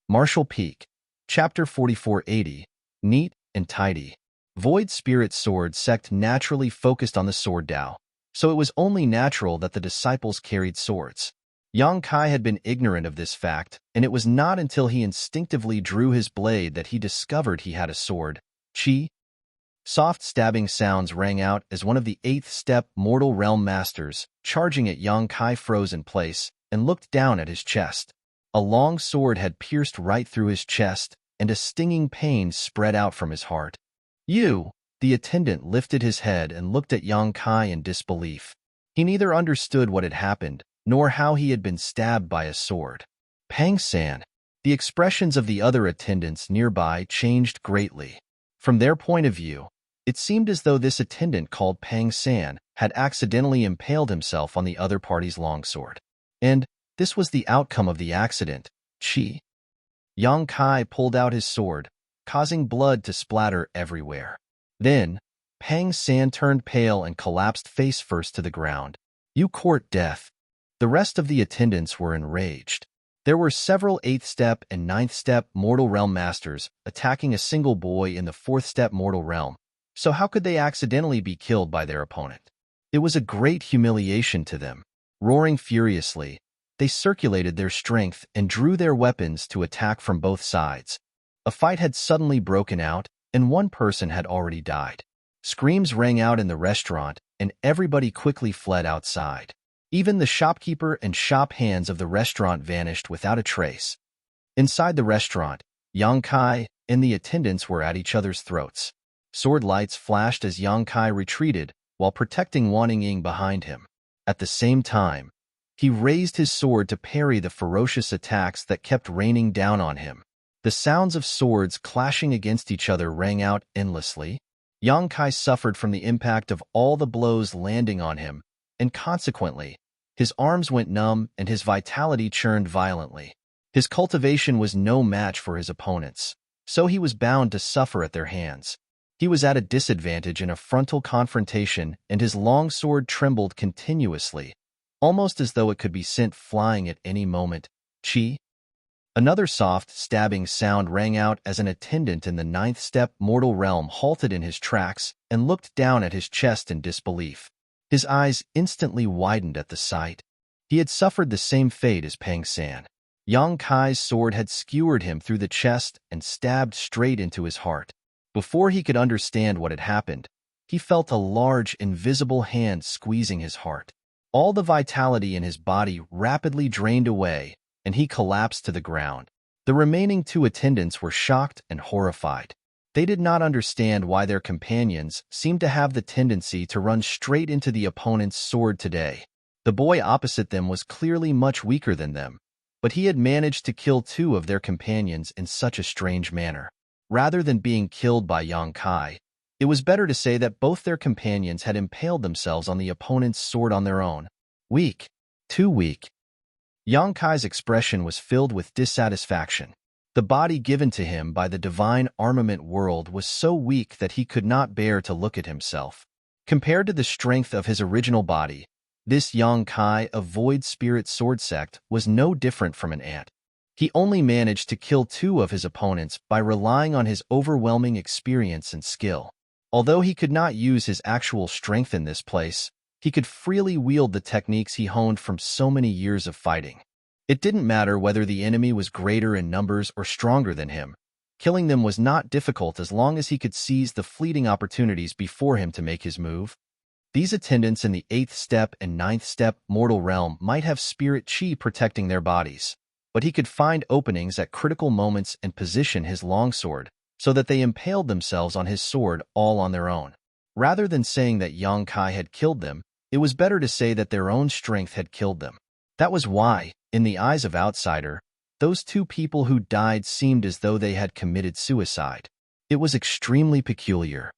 Martial Peak, Chapter 4480, Neat and Tidy. Void Spirit Sword sect naturally focused on the sword Tao, so it was only natural that the disciples carried swords. Yang Kai had been ignorant of this fact, and it was not until he instinctively drew his blade that he discovered he had a sword. Chi. Soft stabbing sounds rang out as one of the 8th step Mortal Realm Masters, charging at Yang Kai, froze in place and looked down at his chest. A long sword had pierced right through his chest, and a stinging pain spread out from his heart. You! The attendant lifted his head and looked at Yang Kai in disbelief. He neither understood what had happened, nor how he had been stabbed by a sword. Pang San. The expressions of the other attendants nearby changed greatly. From their point of view, it seemed as though this attendant called Pang San had accidentally impaled himself on the other party's longsword. And this was the outcome of the accident. Chi. Yang Kai pulled out his sword, causing blood to splatter everywhere. Then, Pang San turned pale and collapsed face first to the ground. You court death. The rest of the attendants were enraged. There were several 8th step and 9th step Mortal Realm Masters attacking a single boy in the 4th step Mortal Realm, so how could they accidentally be killed by their opponent? It was a great humiliation to them. Roaring furiously, they circulated their strength and drew their weapons to attack from both sides. A fight had suddenly broken out, and one person had already died. Screams rang out in the restaurant, and everybody quickly fled outside. Even the shopkeeper and shop hands of the restaurant vanished without a trace. Inside the restaurant, Yang Kai and the attendants were at each other's throats. Sword lights flashed as Yang Kai retreated while protecting Wan Ying behind him. At the same time, he raised his sword to parry the ferocious attacks that kept raining down on him. The sounds of swords clashing against each other rang out endlessly. Yang Kai suffered from the impact of all the blows landing on him, and consequently, his arms went numb and his vitality churned violently. His cultivation was no match for his opponents, so he was bound to suffer at their hands. He was at a disadvantage in a frontal confrontation, and his long sword trembled continuously, almost as though it could be sent flying at any moment. Chi. Another soft, stabbing sound rang out as an attendant in the 9th step Mortal Realm halted in his tracks and looked down at his chest in disbelief. His eyes instantly widened at the sight. He had suffered the same fate as Pang San. Yang Kai's sword had skewered him through the chest and stabbed straight into his heart. Before he could understand what had happened, he felt a large, invisible hand squeezing his heart. All the vitality in his body rapidly drained away, and he collapsed to the ground. The remaining 2 attendants were shocked and horrified. They did not understand why their companions seemed to have the tendency to run straight into the opponent's sword today. The boy opposite them was clearly much weaker than them, but he had managed to kill 2 of their companions in such a strange manner. Rather than being killed by Yang Kai, it was better to say that both their companions had impaled themselves on the opponent's sword on their own. Weak. Too weak. Yang Kai's expression was filled with dissatisfaction. The body given to him by the divine armament world was so weak that he could not bear to look at himself. Compared to the strength of his original body, this Yang Kai of Void Spirit Sword Sect was no different from an ant. He only managed to kill 2 of his opponents by relying on his overwhelming experience and skill. Although he could not use his actual strength in this place, he could freely wield the techniques he honed from so many years of fighting. It didn't matter whether the enemy was greater in numbers or stronger than him. Killing them was not difficult as long as he could seize the fleeting opportunities before him to make his move. These attendants in the 8th step and 9th step Mortal Realm might have spirit chi protecting their bodies, but he could find openings at critical moments and position his longsword so that they impaled themselves on his sword all on their own. Rather than saying that Yang Kai had killed them, it was better to say that their own strength had killed them. That was why, in the eyes of outsider, those 2 people who died seemed as though they had committed suicide. It was extremely peculiar.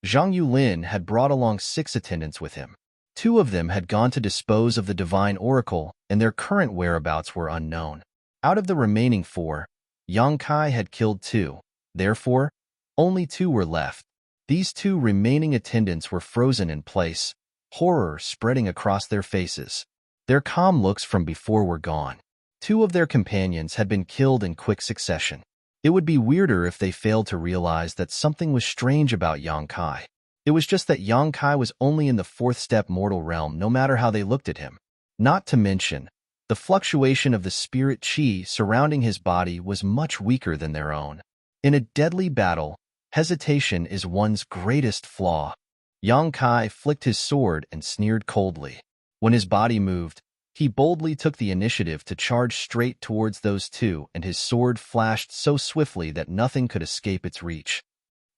Zhang Yulin had brought along 6 attendants with him. 2 of them had gone to dispose of the divine oracle, and their current whereabouts were unknown. Out of the remaining 4, Yang Kai had killed 2. Therefore, only 2 were left. These 2 remaining attendants were frozen in place, horror spreading across their faces. Their calm looks from before were gone. Two of their companions had been killed in quick succession. It would be weirder if they failed to realize that something was strange about Yang Kai. It was just that Yang Kai was only in the fourth-step mortal realm no matter how they looked at him. Not to mention, the fluctuation of the spirit qi surrounding his body was much weaker than their own. In a deadly battle, hesitation is one's greatest flaw. Yang Kai flicked his sword and sneered coldly. When his body moved, he boldly took the initiative to charge straight towards those two, and his sword flashed so swiftly that nothing could escape its reach.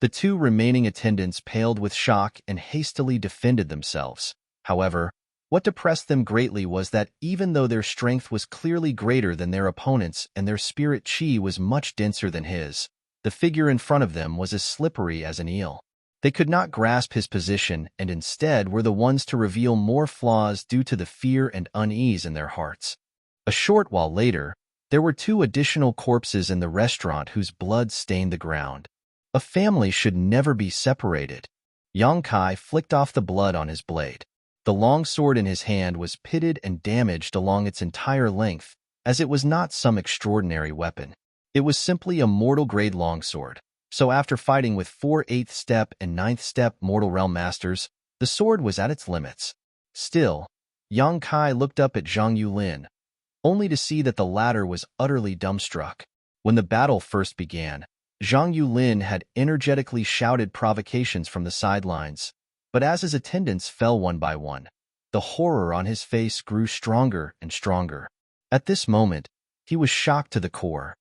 The two remaining attendants paled with shock and hastily defended themselves. However, what depressed them greatly was that even though their strength was clearly greater than their opponents and their spirit qi was much denser than his, the figure in front of them was as slippery as an eel. They could not grasp his position and instead were the ones to reveal more flaws due to the fear and unease in their hearts. A short while later, there were two additional corpses in the restaurant whose blood stained the ground. A family should never be separated. Yang Kai flicked off the blood on his blade. The long sword in his hand was pitted and damaged along its entire length, as it was not some extraordinary weapon. It was simply a mortal-grade longsword. So after fighting with 4 8th-step and 9th-step mortal realm masters, the sword was at its limits. Still, Yang Kai looked up at Zhang Yulin, only to see that the latter was utterly dumbstruck. When the battle first began, Zhang Yulin had energetically shouted provocations from the sidelines, but as his attendants fell one by one, the horror on his face grew stronger and stronger. At this moment, he was shocked to the core.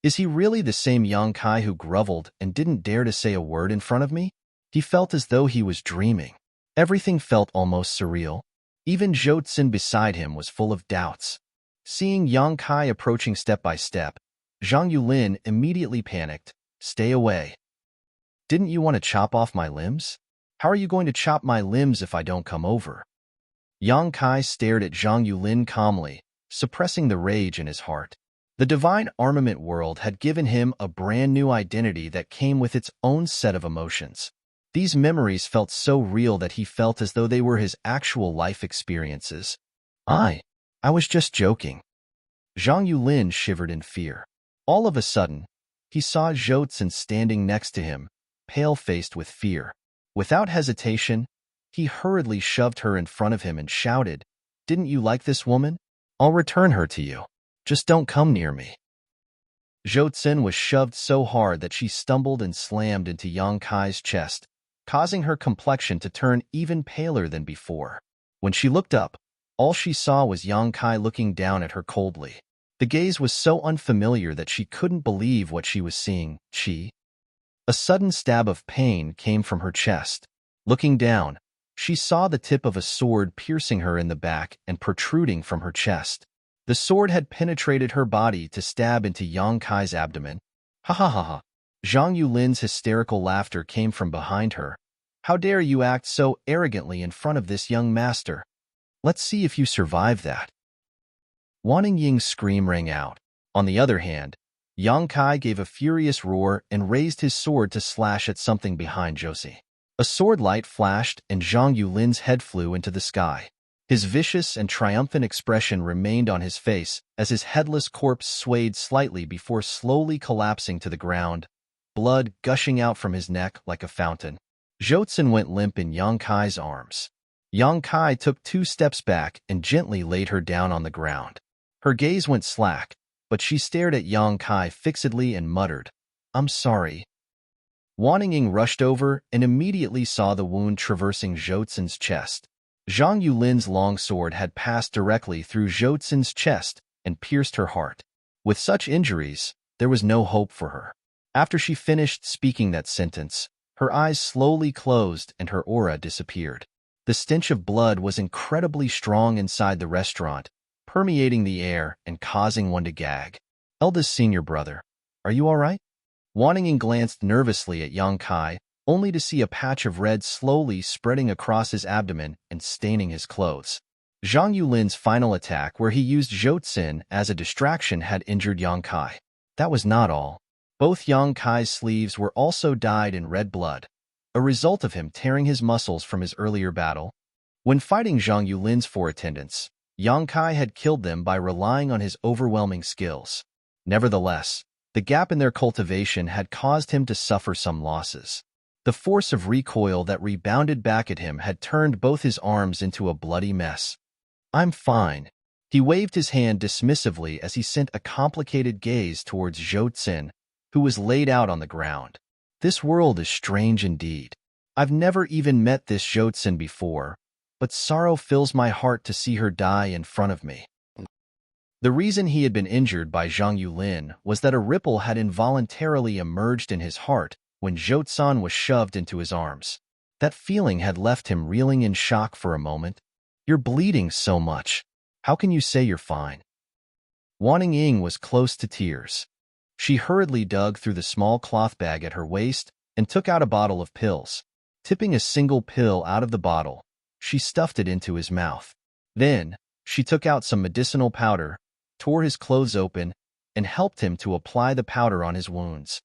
Is he really the same Yang Kai who groveled and didn't dare to say a word in front of me? He felt as though he was dreaming. Everything felt almost surreal. Even Zhou Tsin beside him was full of doubts. Seeing Yang Kai approaching step by step, Zhang Yulin immediately panicked. Stay away. Didn't you want to chop off my limbs? How are you going to chop my limbs if I don't come over? Yang Kai stared at Zhang Yulin calmly, suppressing the rage in his heart. The divine armament world had given him a brand new identity that came with its own set of emotions. These memories felt so real that he felt as though they were his actual life experiences. I was just joking. Zhang Yulin shivered in fear. All of a sudden, he saw Zhou Tsin standing next to him, pale-faced with fear. Without hesitation, he hurriedly shoved her in front of him and shouted, "Didn't you like this woman? I'll return her to you. Just don't come near me." Zhou Tsin was shoved so hard that she stumbled and slammed into Yang Kai's chest, causing her complexion to turn even paler than before. When she looked up, all she saw was Yang Kai looking down at her coldly. The gaze was so unfamiliar that she couldn't believe what she was seeing. A sudden stab of pain came from her chest. Looking down, she saw the tip of a sword piercing her in the back and protruding from her chest. The sword had penetrated her body to stab into Yang Kai's abdomen. Ha ha ha ha. Zhang Yulin's hysterical laughter came from behind her. How dare you act so arrogantly in front of this young master? Let's see if you survive that. Wanting Ying's scream rang out. On the other hand, Yang Kai gave a furious roar and raised his sword to slash at something behind Josie. A sword light flashed and Zhang Yulin's head flew into the sky. His vicious and triumphant expression remained on his face as his headless corpse swayed slightly before slowly collapsing to the ground, blood gushing out from his neck like a fountain. Zhou Tsin went limp in Yang Kai's arms. Yang Kai took 2 steps back and gently laid her down on the ground. Her gaze went slack, but she stared at Yang Kai fixedly and muttered, "I'm sorry." Wan Ying rushed over and immediately saw the wound traversing Zhou Tsin's chest. Zhang Yulin's long sword had passed directly through Zhou Tsin's chest and pierced her heart. With such injuries, there was no hope for her. After she finished speaking that sentence, her eyes slowly closed and her aura disappeared. The stench of blood was incredibly strong inside the restaurant, permeating the air and causing one to gag. "Eldest senior brother, are you all right?" Wan Ying glanced nervously at Yang Kai, only to see a patch of red slowly spreading across his abdomen and staining his clothes. Zhang Yulin's final attack, where he used Zhou Tsin as a distraction, had injured Yang Kai. That was not all. Both Yang Kai's sleeves were also dyed in red blood, a result of him tearing his muscles from his earlier battle. When fighting Zhang Yulin's 4 attendants, Yongkai had killed them by relying on his overwhelming skills. Nevertheless, the gap in their cultivation had caused him to suffer some losses. The force of recoil that rebounded back at him had turned both his arms into a bloody mess. "I'm fine." He waved his hand dismissively as he sent a complicated gaze towards Zhou Tsin, who was laid out on the ground. "This world is strange indeed. I've never even met this Zhou Tsin before, but sorrow fills my heart to see her die in front of me." The reason he had been injured by Zhang Yulin was that a ripple had involuntarily emerged in his heart when Zhou Tsin was shoved into his arms. That feeling had left him reeling in shock for a moment. "You're bleeding so much. How can you say you're fine?" Wan Ying was close to tears. She hurriedly dug through the small cloth bag at her waist and took out a bottle of pills. Tipping a single pill out of the bottle, she stuffed it into his mouth. Then, she took out some medicinal powder, tore his clothes open, and helped him to apply the powder on his wounds.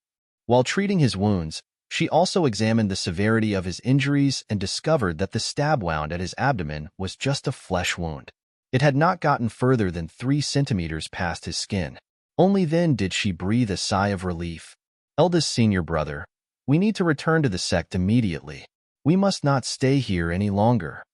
While treating his wounds, she also examined the severity of his injuries and discovered that the stab wound at his abdomen was just a flesh wound. It had not gotten further than 3 centimeters past his skin. Only then did she breathe a sigh of relief. "Eldest senior brother, we need to return to the sect immediately. We must not stay here any longer."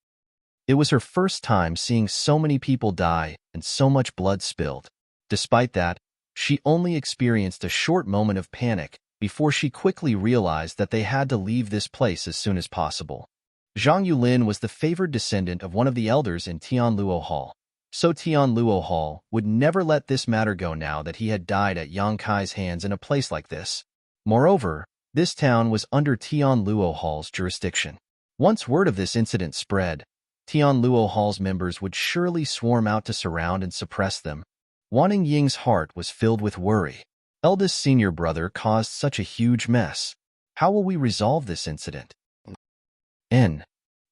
It was her first time seeing so many people die and so much blood spilled. Despite that, she only experienced a short moment of panic before she quickly realized that they had to leave this place as soon as possible. Zhang Yulin was the favored descendant of one of the elders in Tianluo Hall, so Tianluo Hall would never let this matter go now that he had died at Yongkai's hands in a place like this. Moreover, this town was under Tianluo Hall's jurisdiction. Once word of this incident spread, Tianluo Hall's members would surely swarm out to surround and suppress them. Wan Ying's heart was filled with worry. Eldest senior brother caused such a huge mess. How will we resolve this incident?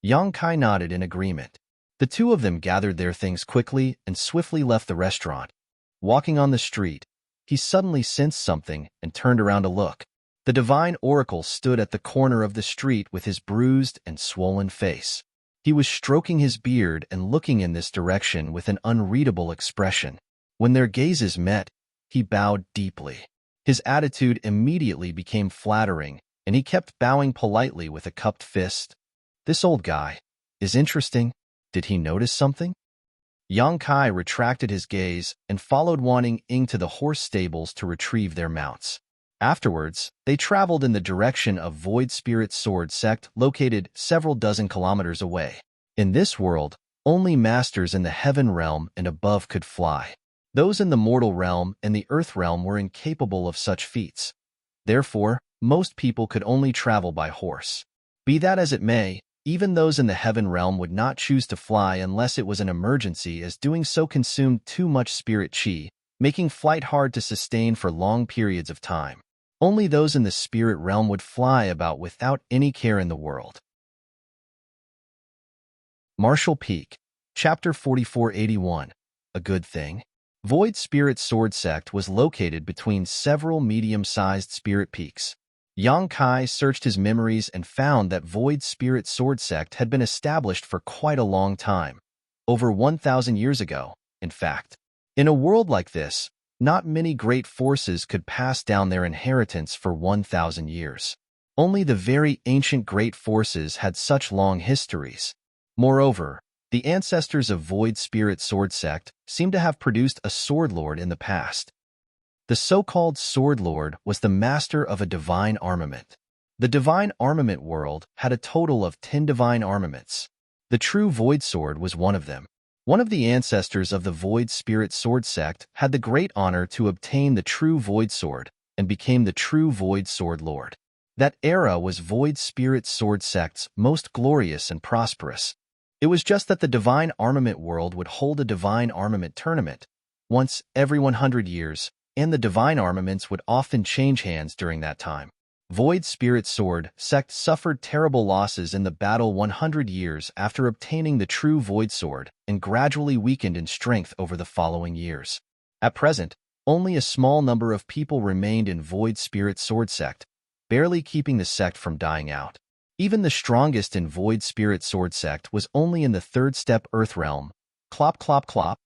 Yongkai nodded in agreement. The two of them gathered their things quickly and swiftly left the restaurant. Walking on the street, he suddenly sensed something and turned around to look. The divine oracle stood at the corner of the street with his bruised and swollen face. He was stroking his beard and looking in this direction with an unreadable expression. When their gazes met, he bowed deeply. His attitude immediately became flattering, and he kept bowing politely with a cupped fist. "This old guy is interesting. Did he notice something?" Yongkai retracted his gaze and followed Wan Ying to the horse stables to retrieve their mounts. Afterwards, they traveled in the direction of Void Spirit Sword Sect located several dozen kilometers away. In this world, only masters in the heaven realm and above could fly. Those in the mortal realm and the earth realm were incapable of such feats. Therefore, most people could only travel by horse. Be that as it may, even those in the heaven realm would not choose to fly unless it was an emergency, as doing so consumed too much spirit chi, making flight hard to sustain for long periods of time. Only those in the spirit realm would fly about without any care in the world. Martial Peak, Chapter 4481, A Good Thing. Void Spirit Sword Sect was located between several medium-sized spirit peaks. Yongkai searched his memories and found that Void Spirit Sword Sect had been established for quite a long time, over 1,000 years ago, in fact. In a world like this, not many great forces could pass down their inheritance for 1,000 years. Only the very ancient great forces had such long histories. Moreover, the ancestors of Void Spirit Sword Sect seem to have produced a Sword Lord in the past. The so-called Sword Lord was the master of a divine armament. The divine armament world had a total of 10 divine armaments. The true Void Sword was one of them. One of the ancestors of the Void Spirit Sword Sect had the great honor to obtain the true Void Sword and became the true Void Sword Lord. That era was Void Spirit Sword Sect's most glorious and prosperous. It was just that the divine armament world would hold a divine armament tournament once every 100 years, and the divine armaments would often change hands during that time. Void Spirit Sword Sect suffered terrible losses in the battle 100 years after obtaining the true Void Sword and gradually weakened in strength over the following years. At present, only a small number of people remained in Void Spirit Sword Sect, barely keeping the sect from dying out. Even the strongest in Void Spirit Sword Sect was only in the 3rd step Earth Realm, Clop, clop, clop.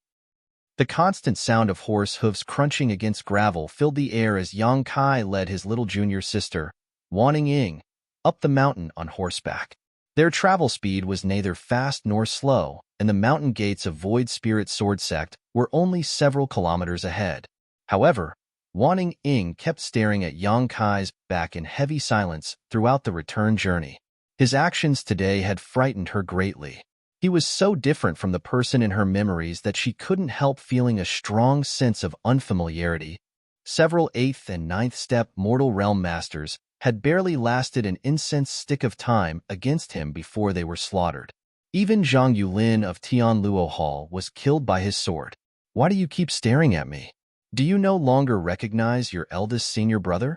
The constant sound of horse hooves crunching against gravel filled the air as Yang Kai led his little junior sister, Wan Ying, up the mountain on horseback. Their travel speed was neither fast nor slow, and the mountain gates of Void Spirit Sword Sect were only several kilometers ahead. However, Wan Ying kept staring at Yang Kai's back in heavy silence throughout the return journey. His actions today had frightened her greatly. He was so different from the person in her memories that she couldn't help feeling a strong sense of unfamiliarity. Several 8th and 9th step mortal realm masters had barely lasted an incense stick of time against him before they were slaughtered. Even Zhang Yulin of Tianluo Hall was killed by his sword. Why do you keep staring at me? Do you no longer recognize your eldest senior brother?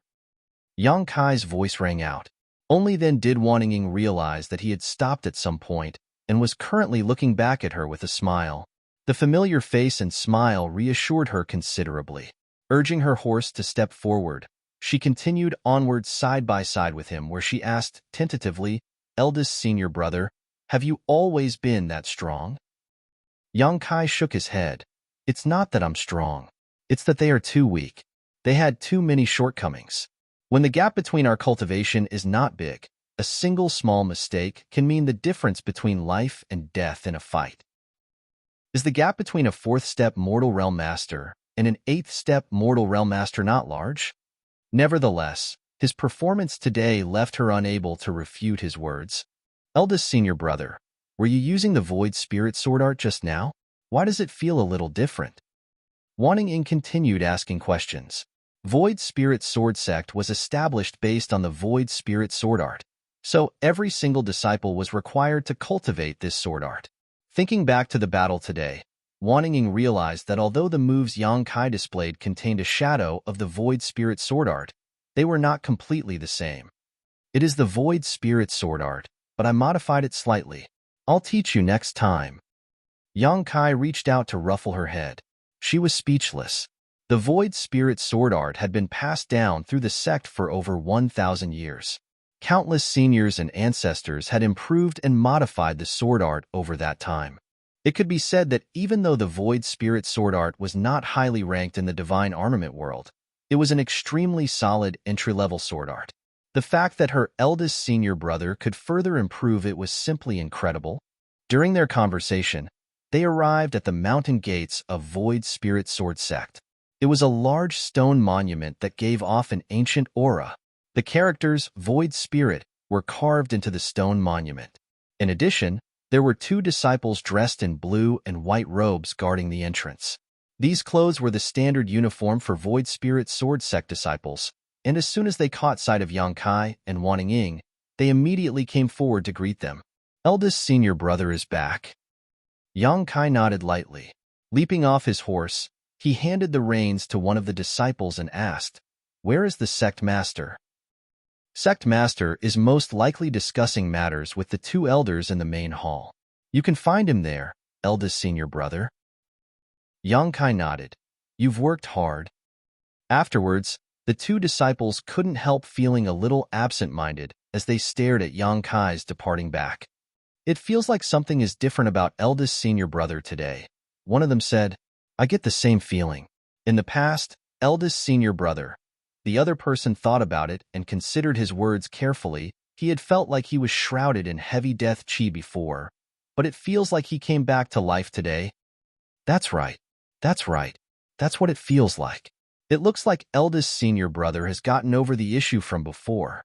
Yang Kai's voice rang out. Only then did Wan Ying realize that he had stopped at some point and was currently looking back at her with a smile. The familiar face and smile reassured her considerably. Urging her horse to step forward, she continued onward side by side with him, where she asked tentatively, "Eldest senior brother, have you always been that strong?" Yang Kai shook his head. "It's not that I'm strong. It's that they are too weak. They had too many shortcomings. When the gap between our cultivation is not big, a single small mistake can mean the difference between life and death in a fight." Is the gap between a 4th step mortal realm master and an 8th step mortal realm master not large? Nevertheless, his performance today left her unable to refute his words. "Eldest senior brother, were you using the Void Spirit Sword art just now? Why does it feel a little different?" Wan Ying continued asking questions. Void Spirit Sword Sect was established based on the Void Spirit Sword art, so every single disciple was required to cultivate this sword art. Thinking back to the battle today, Wan Ying realized that although the moves Yang Kai displayed contained a shadow of the Void Spirit Sword art, they were not completely the same. "It is the Void Spirit Sword art, but I modified it slightly. I'll teach you next time." Yang Kai reached out to ruffle her head. She was speechless. The Void Spirit Sword art had been passed down through the sect for over 1,000 years. Countless seniors and ancestors had improved and modified the sword art over that time. It could be said that even though the Void Spirit Sword art was not highly ranked in the divine armament world, it was an extremely solid entry-level sword art. The fact that her eldest senior brother could further improve it was simply incredible. During their conversation, they arrived at the mountain gates of Void Spirit Sword Sect. It was a large stone monument that gave off an ancient aura. The characters Void Spirit were carved into the stone monument. In addition, there were 2 disciples dressed in blue and white robes guarding the entrance. These clothes were the standard uniform for Void Spirit Sword Sect disciples, and as soon as they caught sight of Yang Kai and Wan Ying, they immediately came forward to greet them. "Eldest senior brother is back." Yang Kai nodded lightly. Leaping off his horse, he handed the reins to one of the disciples and asked, "Where is the sect master?" Sect master is most likely discussing matters with the 2 elders in the main hall. "You can find him there, eldest senior brother." Yang Kai nodded. "You've worked hard." Afterwards, the 2 disciples couldn't help feeling a little absent-minded as they stared at Yang Kai's departing back. "It feels like something is different about eldest senior brother today," one of them said. "I get the same feeling. In the past, eldest senior brother." The other person thought about it and considered his words carefully. He had felt like he was shrouded in heavy death chi before, but it feels like he came back to life today. That's right. That's right. That's what it feels like. It looks like eldest senior brother has gotten over the issue from before.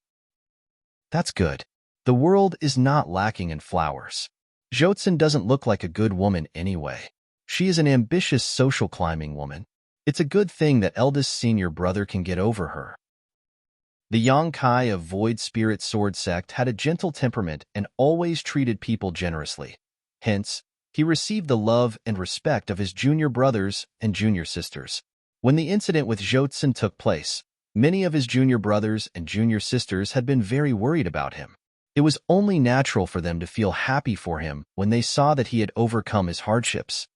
That's good. The world is not lacking in flowers. Jotzin doesn't look like a good woman anyway. She is an ambitious social climbing woman. It's a good thing that eldest senior brother can get over her. The Yang Kai of Void Spirit Sword Sect had a gentle temperament and always treated people generously. Hence, he received the love and respect of his junior brothers and junior sisters. When the incident with Jotzin took place, many of his junior brothers and junior sisters had been very worried about him. It was only natural for them to feel happy for him when they saw that he had overcome his hardships.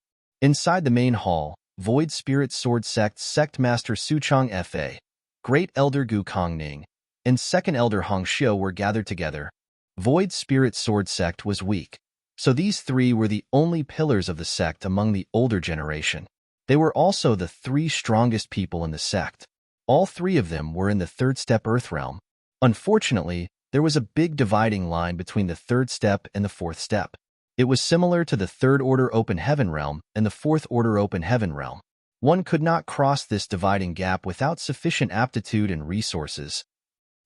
Inside the main hall, Void Spirit Sword Sect Sect Master Suchong Fa, Great Elder Gu Kongning, and Second Elder Hong Xiu were gathered together. Void Spirit Sword Sect was weak, So these three were the only pillars of the sect among the older generation. They were also the three strongest people in the sect. All three of them were in the third step Earth realm. Unfortunately, there was a big dividing line between the third step and the fourth step. It was similar to the third order open heaven realm and the fourth order open heaven realm. One could not cross this dividing gap without sufficient aptitude and resources.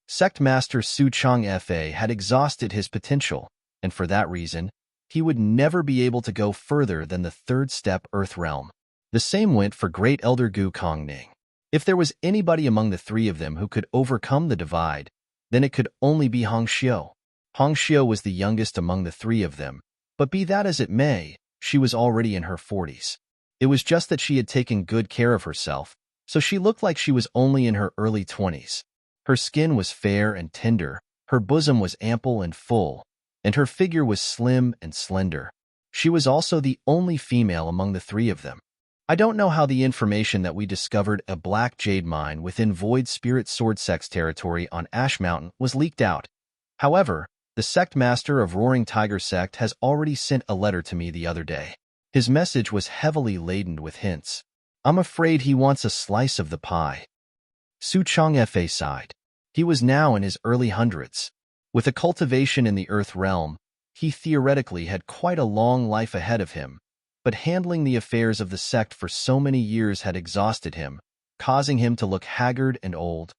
Sect Master Su Chang Fa had exhausted his potential, and for that reason, he would never be able to go further than the third step Earth realm. The same went for Great Elder Gu Kongning. If there was anybody among the three of them who could overcome the divide, then it could only be Hong Xiu. Hong Xiu was the youngest among the three of them, but be that as it may, she was already in her 40s. It was just that she had taken good care of herself, so she looked like she was only in her early 20s. Her skin was fair and tender, her bosom was ample and full, and her figure was slim and slender. She was also the only female among the three of them. I don't know how the information that we discovered a black jade mine within Void Spirit Sword Sect's territory on Ash Mountain was leaked out. However, the sect master of Roaring Tiger Sect has already sent a letter to me the other day. His message was heavily laden with hints. I'm afraid he wants a slice of the pie. Su Chang Fa sighed. He was now in his early hundreds. With a cultivation in the Earth realm, he theoretically had quite a long life ahead of him, but handling the affairs of the sect for so many years had exhausted him, causing him to look haggard and old.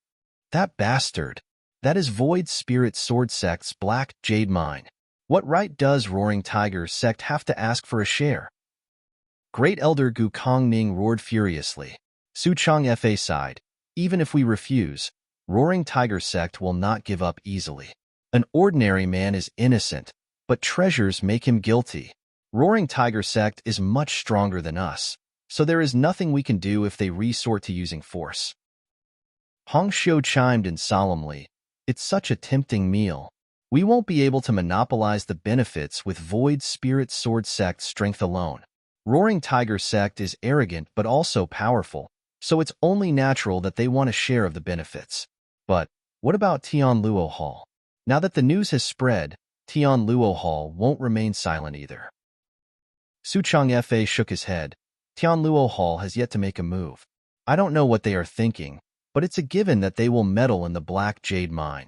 That bastard! That is Void Spirit Sword Sect's Black Jade Mine. What right does Roaring Tiger Sect have to ask for a share? Great Elder Gu Kongning roared furiously. Su Chang Fa sighed. Even if we refuse, Roaring Tiger Sect will not give up easily. An ordinary man is innocent, but treasures make him guilty. Roaring Tiger Sect is much stronger than us, so there is nothing we can do if they resort to using force. Hong Xiu chimed in solemnly. It's such a tempting meal. We won't be able to monopolize the benefits with Void Spirit Sword Sect strength alone. Roaring Tiger Sect is arrogant but also powerful, so it's only natural that they want a share of the benefits. But what about Tianluo Hall? Now that the news has spread, Tianluo Hall won't remain silent either. Su Chang Fa shook his head. Tianluo Hall has yet to make a move. I don't know what they are thinking, but it's a given that they will meddle in the Black Jade Mine.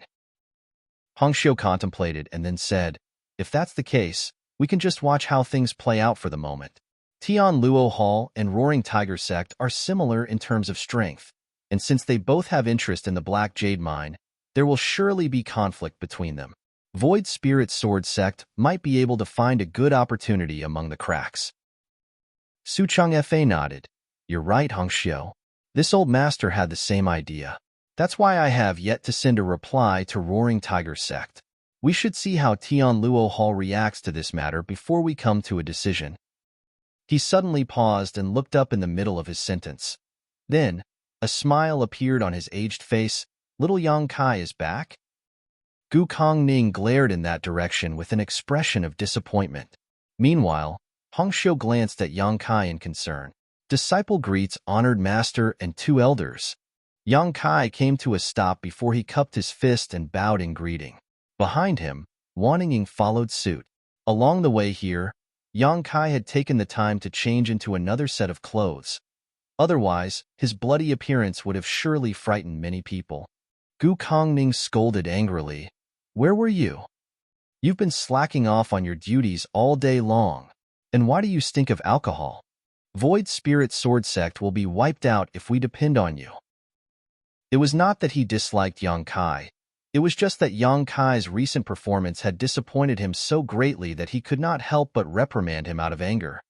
Hong Xiu contemplated and then said, if that's the case, we can just watch how things play out for the moment. Tianluo Hall and Roaring Tiger Sect are similar in terms of strength, and since they both have interest in the Black Jade Mine, there will surely be conflict between them. Void Spirit Sword Sect might be able to find a good opportunity among the cracks. Su Chang Fa nodded. You're right, Hong Xiu. This old master had the same idea. That's why I have yet to send a reply to Roaring Tiger Sect. We should see how Tianluo Hall reacts to this matter before we come to a decision. He suddenly paused and looked up in the middle of his sentence. Then, a smile appeared on his aged face. Little Yang Kai is back? Gu Kongning glared in that direction with an expression of disappointment. Meanwhile, Hong Xiu glanced at Yang Kai in concern. Disciple greets honored master and two elders. Yang Kai came to a stop before he cupped his fist and bowed in greeting. Behind him, Wan Ying followed suit. Along the way here, Yang Kai had taken the time to change into another set of clothes. Otherwise, his bloody appearance would have surely frightened many people. Gu Kongning scolded angrily. Where were you? You've been slacking off on your duties all day long. And why do you stink of alcohol? Void Spirit Sword Sect will be wiped out if we depend on you. It was not that he disliked Yang Kai. It was just that Yang Kai's recent performance had disappointed him so greatly that he could not help but reprimand him out of anger.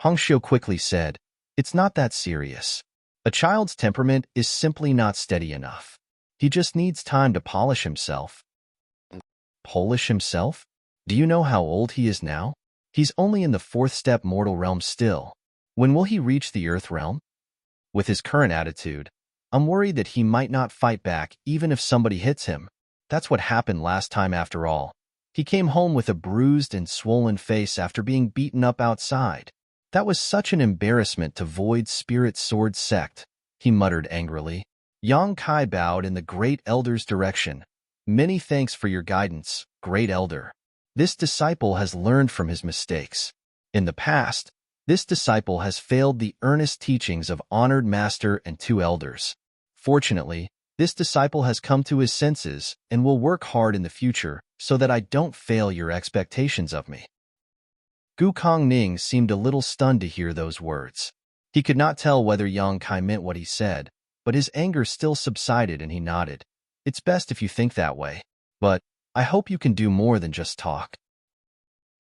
Hong Xiu quickly said, It's not that serious. A child's temperament is simply not steady enough. He just needs time to polish himself. Polish himself? Do you know how old he is now? He's only in the fourth step mortal realm still. When will he reach the earth realm? With his current attitude, I'm worried that he might not fight back even if somebody hits him. That's what happened last time after all. He came home with a bruised and swollen face after being beaten up outside. That was such an embarrassment to Void Spirit Sword Sect, he muttered angrily. Yang Kai bowed in the Great Elder's direction. Many thanks for your guidance, Great Elder. This disciple has learned from his mistakes. In the past, this disciple has failed the earnest teachings of honored master and two elders. Fortunately, this disciple has come to his senses and will work hard in the future so that I don't fail your expectations of me. Gu Kongning seemed a little stunned to hear those words. He could not tell whether Yang Kai meant what he said, but his anger still subsided and he nodded. It's best if you think that way, but I hope you can do more than just talk.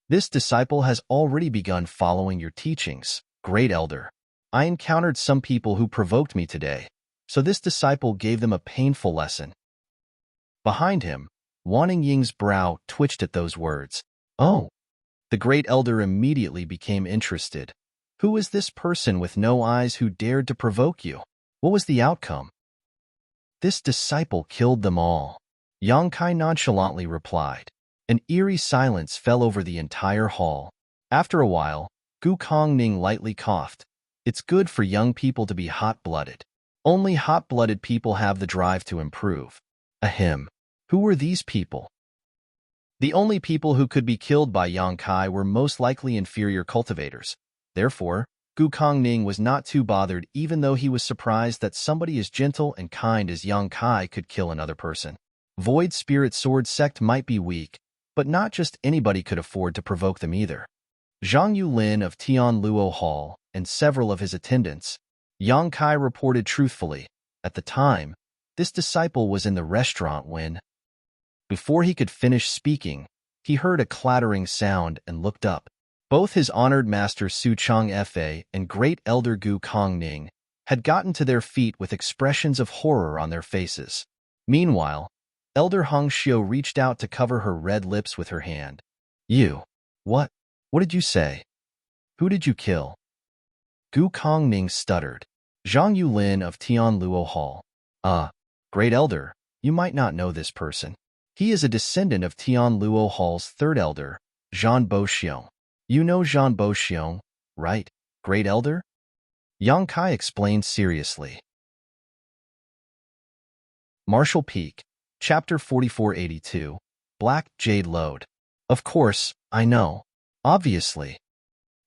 This disciple has already begun following your teachings, great elder. I encountered some people who provoked me today, so this disciple gave them a painful lesson. Behind him, Wanning Ying's brow twitched at those words. Oh. The great elder immediately became interested. Who is this person with no eyes who dared to provoke you? What was the outcome? This disciple killed them all. Yang Kai nonchalantly replied. An eerie silence fell over the entire hall. After a while, Gu Kongning lightly coughed. It's good for young people to be hot-blooded. Only hot-blooded people have the drive to improve. Ahem. Who were these people? The only people who could be killed by Yang Kai were most likely inferior cultivators. Therefore, Gu Kongning was not too bothered even though he was surprised that somebody as gentle and kind as Yang Kai could kill another person. Void Spirit Sword Sect might be weak, but not just anybody could afford to provoke them either. Zhang Yulin of Tianluo Hall and several of his attendants. Yang Kai reported truthfully. At the time, this disciple was in the restaurant when, before he could finish speaking, he heard a clattering sound and looked up. Both his honored master Su Chang Fa and great elder Gu Kongning had gotten to their feet with expressions of horror on their faces. Meanwhile, Elder Hong Xiu reached out to cover her red lips with her hand. You. What? What did you say? Who did you kill? Gu Kongning stuttered. Zhang Yulin of Tianluo Hall. Great elder, you might not know this person. He is a descendant of Tianluo Hall's third elder, Zhan Boxiong. You know Zhan Boxiong, right, great elder? Yang Kai explained seriously. Martial Peak, Chapter 4482, Black Jade Lode. Of course, I know. Obviously.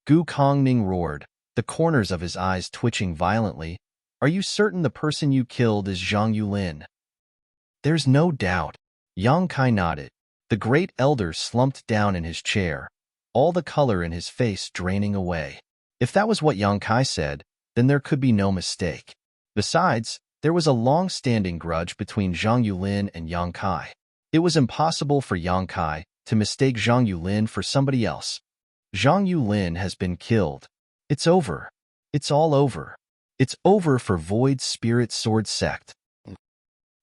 Gu Kongning roared, the corners of his eyes twitching violently. Are you certain the person you killed is Zhang Yulin? There's no doubt. Yang Kai nodded. The great elder slumped down in his chair, all the color in his face draining away. If that was what Yang Kai said, then there could be no mistake. Besides, there was a long-standing grudge between Zhang Yulin and Yang Kai. It was impossible for Yang Kai to mistake Zhang Yulin for somebody else. Zhang Yulin has been killed. It's over. It's all over. It's over for Void Spirit Sword Sect.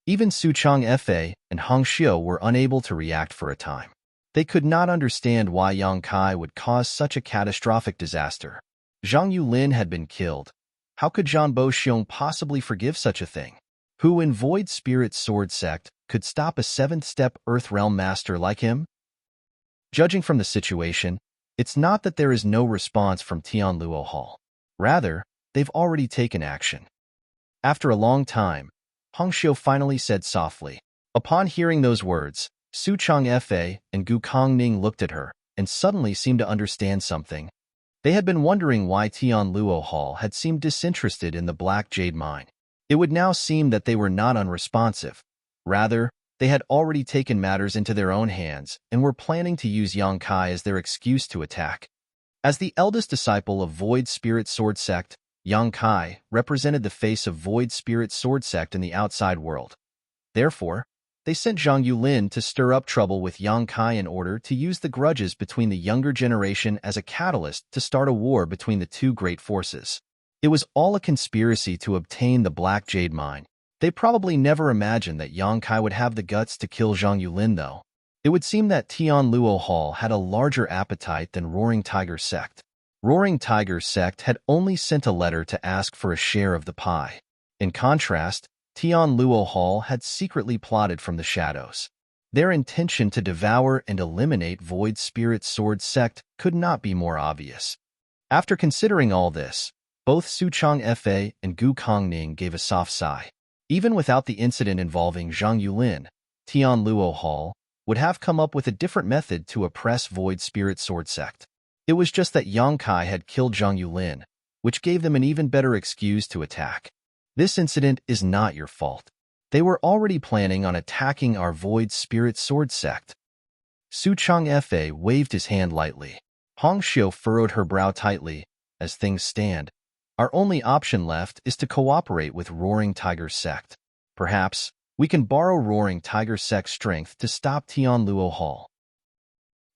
Even Su Chang Fa and Hong Xiu were unable to react for a time. They could not understand why Yang Kai would cause such a catastrophic disaster. Zhang Yulin had been killed. How could Zhan Boxiong possibly forgive such a thing? Who in Void Spirit Sword Sect could stop a seventh-step Earth Realm master like him? Judging from the situation, it's not that there is no response from Tianluo Hall. Rather, they've already taken action. After a long time, Hong Xiu finally said softly. Upon hearing those words, Su Chang Fa and Gu Kongning looked at her and suddenly seemed to understand something. They had been wondering why Tianluo Hall had seemed disinterested in the Black Jade Mine. It would now seem that they were not unresponsive. Rather, they had already taken matters into their own hands and were planning to use Yang Kai as their excuse to attack. As the eldest disciple of Void Spirit Sword Sect, Yang Kai represented the face of Void Spirit Sword Sect in the outside world. Therefore, they sent Zhang Yulin to stir up trouble with Yang Kai in order to use the grudges between the younger generation as a catalyst to start a war between the two great forces. It was all a conspiracy to obtain the Black Jade Mine. They probably never imagined that Yang Kai would have the guts to kill Zhang Yulin, though. It would seem that Tianluo Hall had a larger appetite than Roaring Tiger Sect. Roaring Tiger Sect had only sent a letter to ask for a share of the pie. In contrast, Tianluo Hall had secretly plotted from the shadows. Their intention to devour and eliminate Void Spirit Sword Sect could not be more obvious. After considering all this, both Su Chang Fa and Gu Kongning gave a soft sigh. Even without the incident involving Zhang Yulin, Tianluo Hall would have come up with a different method to oppress Void Spirit Sword Sect. It was just that Yang Kai had killed Zhang Yulin, which gave them an even better excuse to attack. This incident is not your fault. They were already planning on attacking our Void Spirit Sword Sect. Su Changfe waved his hand lightly. Hong Xiu furrowed her brow tightly. As things stand, our only option left is to cooperate with Roaring Tiger Sect. Perhaps we can borrow Roaring Tiger Sect's strength to stop Tianluo Hall.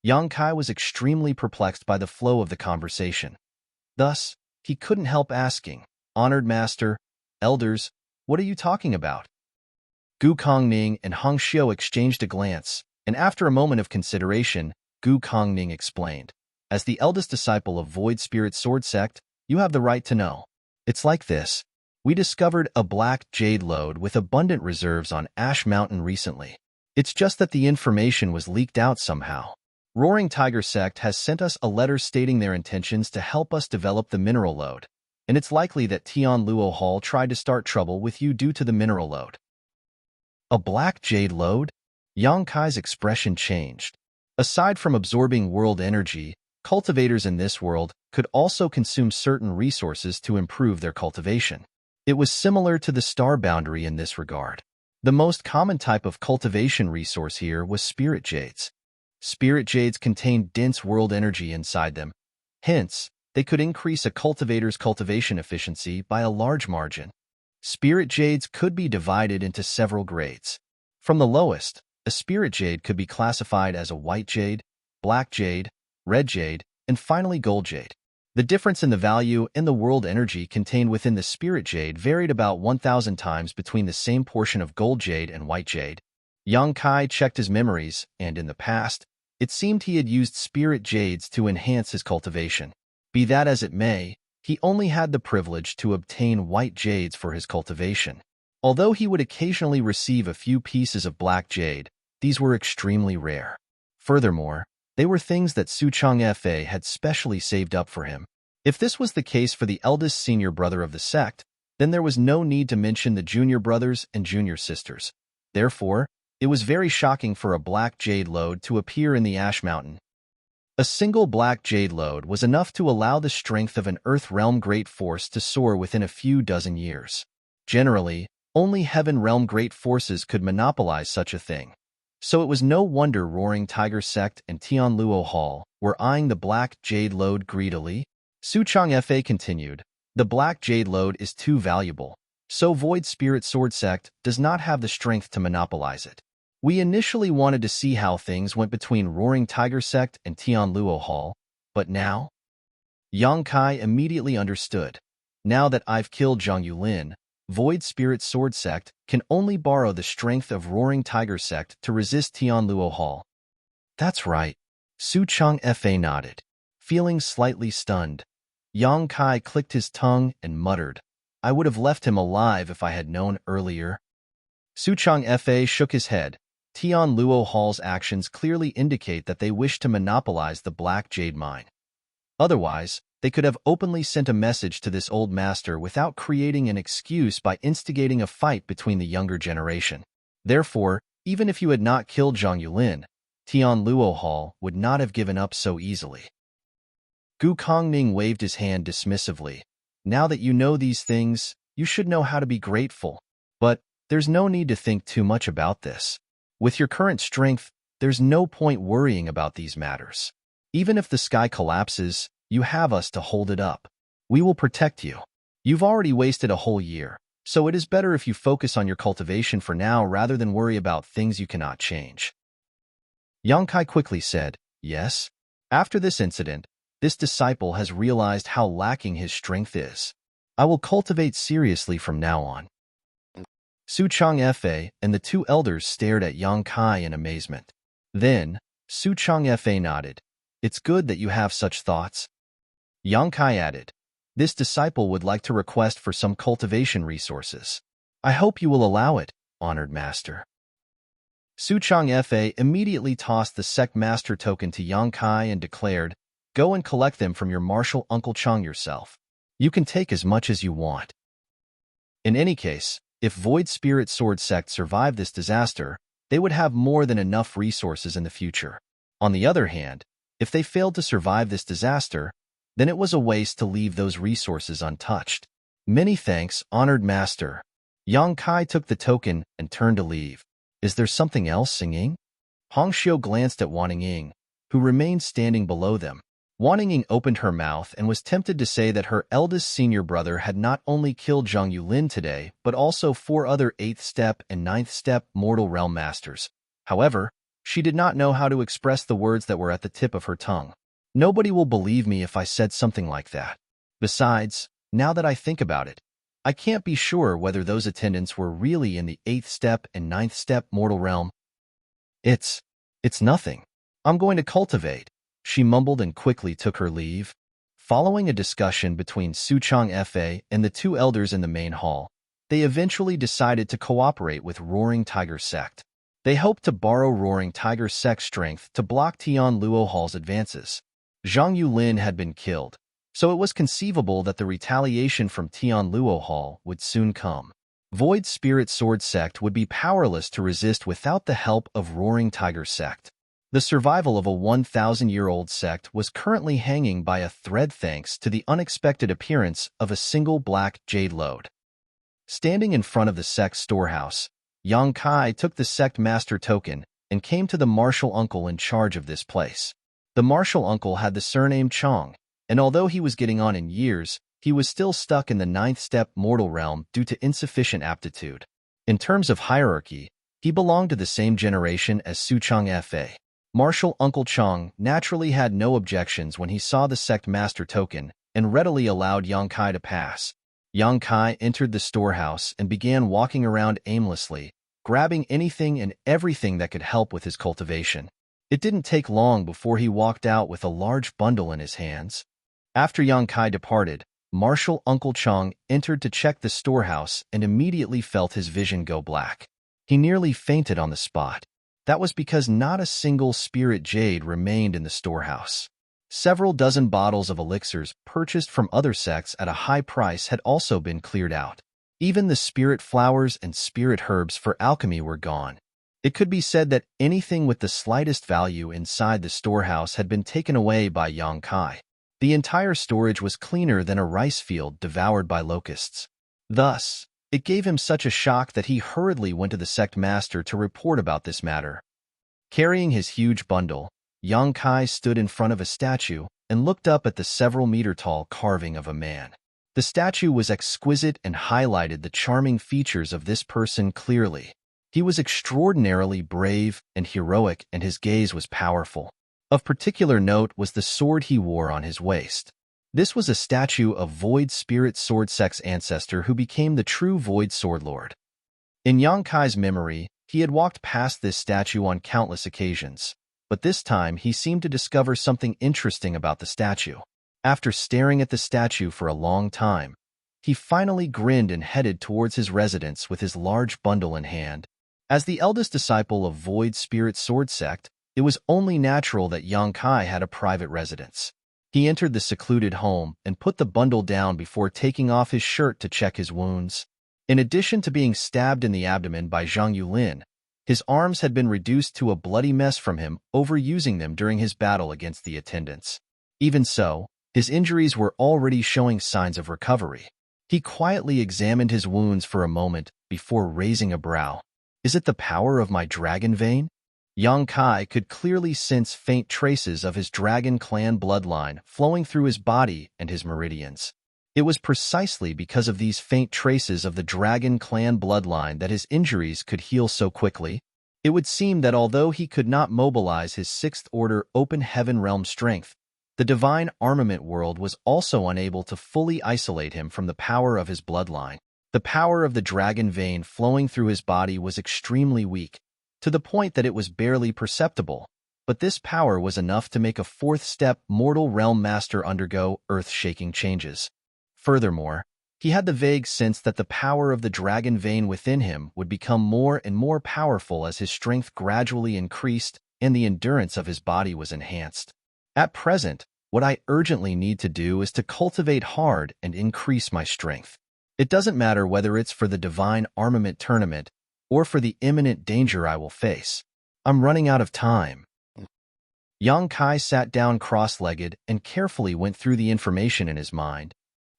Yang Kai was extremely perplexed by the flow of the conversation. Thus, he couldn't help asking, "Honored Master, Elders, what are you talking about?" Gu Kongning and Hong Xiu exchanged a glance, and after a moment of consideration, Gu Kongning explained, "As the eldest disciple of Void Spirit Sword Sect, you have the right to know. It's like this. We discovered a black jade lode with abundant reserves on Ash Mountain recently. It's just that the information was leaked out somehow. Roaring Tiger Sect has sent us a letter stating their intentions to help us develop the mineral lode, and it's likely that Tianluo Hall tried to start trouble with you due to the mineral lode." A black jade lode? Yang Kai's expression changed. Aside from absorbing world energy, cultivators in this world could also consume certain resources to improve their cultivation. It was similar to the star boundary in this regard. The most common type of cultivation resource here was spirit jades. Spirit jades contained dense world energy inside them. Hence, they could increase a cultivator's cultivation efficiency by a large margin. Spirit jades could be divided into several grades. From the lowest, a spirit jade could be classified as a white jade, black jade, red jade, and finally gold jade. The difference in the value and the world energy contained within the spirit jade varied about 1,000 times between the same portion of gold jade and white jade. Yang Kai checked his memories, and in the past, it seemed he had used spirit jades to enhance his cultivation. Be that as it may, he only had the privilege to obtain white jades for his cultivation. Although he would occasionally receive a few pieces of black jade, these were extremely rare. Furthermore, they were things that Su Changfe had specially saved up for him. If this was the case for the eldest senior brother of the sect, then there was no need to mention the junior brothers and junior sisters. Therefore, it was very shocking for a black jade lode to appear in the Ash Mountain. A single black jade lode was enough to allow the strength of an Earth Realm Great Force to soar within a few dozen years. Generally, only Heaven Realm Great Forces could monopolize such a thing. So it was no wonder Roaring Tiger Sect and Tianluo Hall were eyeing the black jade lode greedily. Su Changfe continued, "The black jade lode is too valuable, so Void Spirit Sword Sect does not have the strength to monopolize it. We initially wanted to see how things went between Roaring Tiger Sect and Tianluo Hall, but now?" Yang Kai immediately understood. Now that I've killed Zhang Yulin, Void Spirit Sword Sect can only borrow the strength of Roaring Tiger Sect to resist Tianluo Hall. That's right. Su Changfe nodded. Feeling slightly stunned, Yang Kai clicked his tongue and muttered, "I would have left him alive if I had known earlier." Su Changfe shook his head. Tianluo Hall's actions clearly indicate that they wish to monopolize the Black Jade Mine. Otherwise, they could have openly sent a message to this old master without creating an excuse by instigating a fight between the younger generation. Therefore, even if you had not killed Zhang Yulin, Tianluo Hall would not have given up so easily. Gu Kongning waved his hand dismissively. Now that you know these things, you should know how to be grateful. But there's no need to think too much about this. With your current strength, there's no point worrying about these matters. Even if the sky collapses, you have us to hold it up. We will protect you. You've already wasted a whole year, so it is better if you focus on your cultivation for now rather than worry about things you cannot change. Yang Kai quickly said, "Yes." After this incident, this disciple has realized how lacking his strength is. I will cultivate seriously from now on. Su Changfe and the two elders stared at Yang Kai in amazement. Then, Su Changfe nodded. "It's good that you have such thoughts." Yang Kai added, "This disciple would like to request for some cultivation resources. I hope you will allow it, honored master." Su Changfe immediately tossed the sect master token to Yang Kai and declared, "Go and collect them from your martial Uncle Chang yourself. You can take as much as you want." In any case, if Void Spirit Sword Sect survived this disaster, they would have more than enough resources in the future. On the other hand, if they failed to survive this disaster, then it was a waste to leave those resources untouched. Many thanks, honored master. Yang Kai took the token and turned to leave. Is there something else, Xing? Hong Xiu glanced at Wan Ying, who remained standing below them. Wan Ying opened her mouth and was tempted to say that her eldest senior brother had not only killed Zhang Yulin today, but also 4 other 8th step and 9th step mortal realm masters. However, she did not know how to express the words that were at the tip of her tongue. Nobody will believe me if I said something like that. Besides, now that I think about it, I can't be sure whether those attendants were really in the 8th step and 9th step mortal realm. It's nothing. I'm going to cultivate, she mumbled and quickly took her leave. Following a discussion between Suchong Fa and the 2 elders in the main hall, they eventually decided to cooperate with Roaring Tiger Sect. They hoped to borrow Roaring Tiger Sect's strength to block Tian Luo Hall's advances. Zhang Yulin had been killed, so it was conceivable that the retaliation from Tian Luo Hall would soon come. Void Spirit Sword Sect would be powerless to resist without the help of Roaring Tiger Sect. The survival of a 1,000-year-old sect was currently hanging by a thread thanks to the unexpected appearance of a single black jade lode. Standing in front of the sect's storehouse, Yang Kai took the sect master token and came to the martial uncle in charge of this place. The martial uncle had the surname Chong, and although he was getting on in years, he was still stuck in the 9th step mortal realm due to insufficient aptitude. In terms of hierarchy, he belonged to the same generation as Suchong Fa. Martial Uncle Chong naturally had no objections when he saw the sect master token and readily allowed Yang Kai to pass. Yang Kai entered the storehouse and began walking around aimlessly, grabbing anything and everything that could help with his cultivation. It didn't take long before he walked out with a large bundle in his hands. After Yang Kai departed, Martial Uncle Chong entered to check the storehouse and immediately felt his vision go black. He nearly fainted on the spot. That was because not a single spirit jade remained in the storehouse. Several dozen bottles of elixirs purchased from other sects at a high price had also been cleared out. Even the spirit flowers and spirit herbs for alchemy were gone. It could be said that anything with the slightest value inside the storehouse had been taken away by Yang Kai. The entire storage was cleaner than a rice field devoured by locusts. Thus, it gave him such a shock that he hurriedly went to the sect master to report about this matter. Carrying his huge bundle, Yang Kai stood in front of a statue and looked up at the several-meter-tall carving of a man. The statue was exquisite and highlighted the charming features of this person clearly. He was extraordinarily brave and heroic, and his gaze was powerful. Of particular note was the sword he wore on his waist. This was a statue of Void Spirit Sword Sect's ancestor who became the true Void Sword Lord. In Yang Kai's memory, he had walked past this statue on countless occasions, but this time he seemed to discover something interesting about the statue. After staring at the statue for a long time, he finally grinned and headed towards his residence with his large bundle in hand. As the eldest disciple of Void Spirit Sword Sect, it was only natural that Yang Kai had a private residence. He entered the secluded home and put the bundle down before taking off his shirt to check his wounds. In addition to being stabbed in the abdomen by Zhang Yulin, his arms had been reduced to a bloody mess from him overusing them during his battle against the attendants. Even so, his injuries were already showing signs of recovery. He quietly examined his wounds for a moment before raising a brow. Is it the power of my dragon vein? Yang Kai could clearly sense faint traces of his dragon clan bloodline flowing through his body and his meridians. It was precisely because of these faint traces of the dragon clan bloodline that his injuries could heal so quickly. It would seem that although he could not mobilize his 6th order open heaven realm strength, the divine armament world was also unable to fully isolate him from the power of his bloodline. The power of the dragon vein flowing through his body was extremely weak, to the point that it was barely perceptible, but this power was enough to make a 4th step mortal realm master undergo earth-shaking changes. Furthermore, he had the vague sense that the power of the dragon vein within him would become more and more powerful as his strength gradually increased and the endurance of his body was enhanced. At present, what I urgently need to do is to cultivate hard and increase my strength. It doesn't matter whether it's for the divine armament tournament or for the imminent danger I will face. I'm running out of time. Yang Kai sat down cross-legged and carefully went through the information in his mind.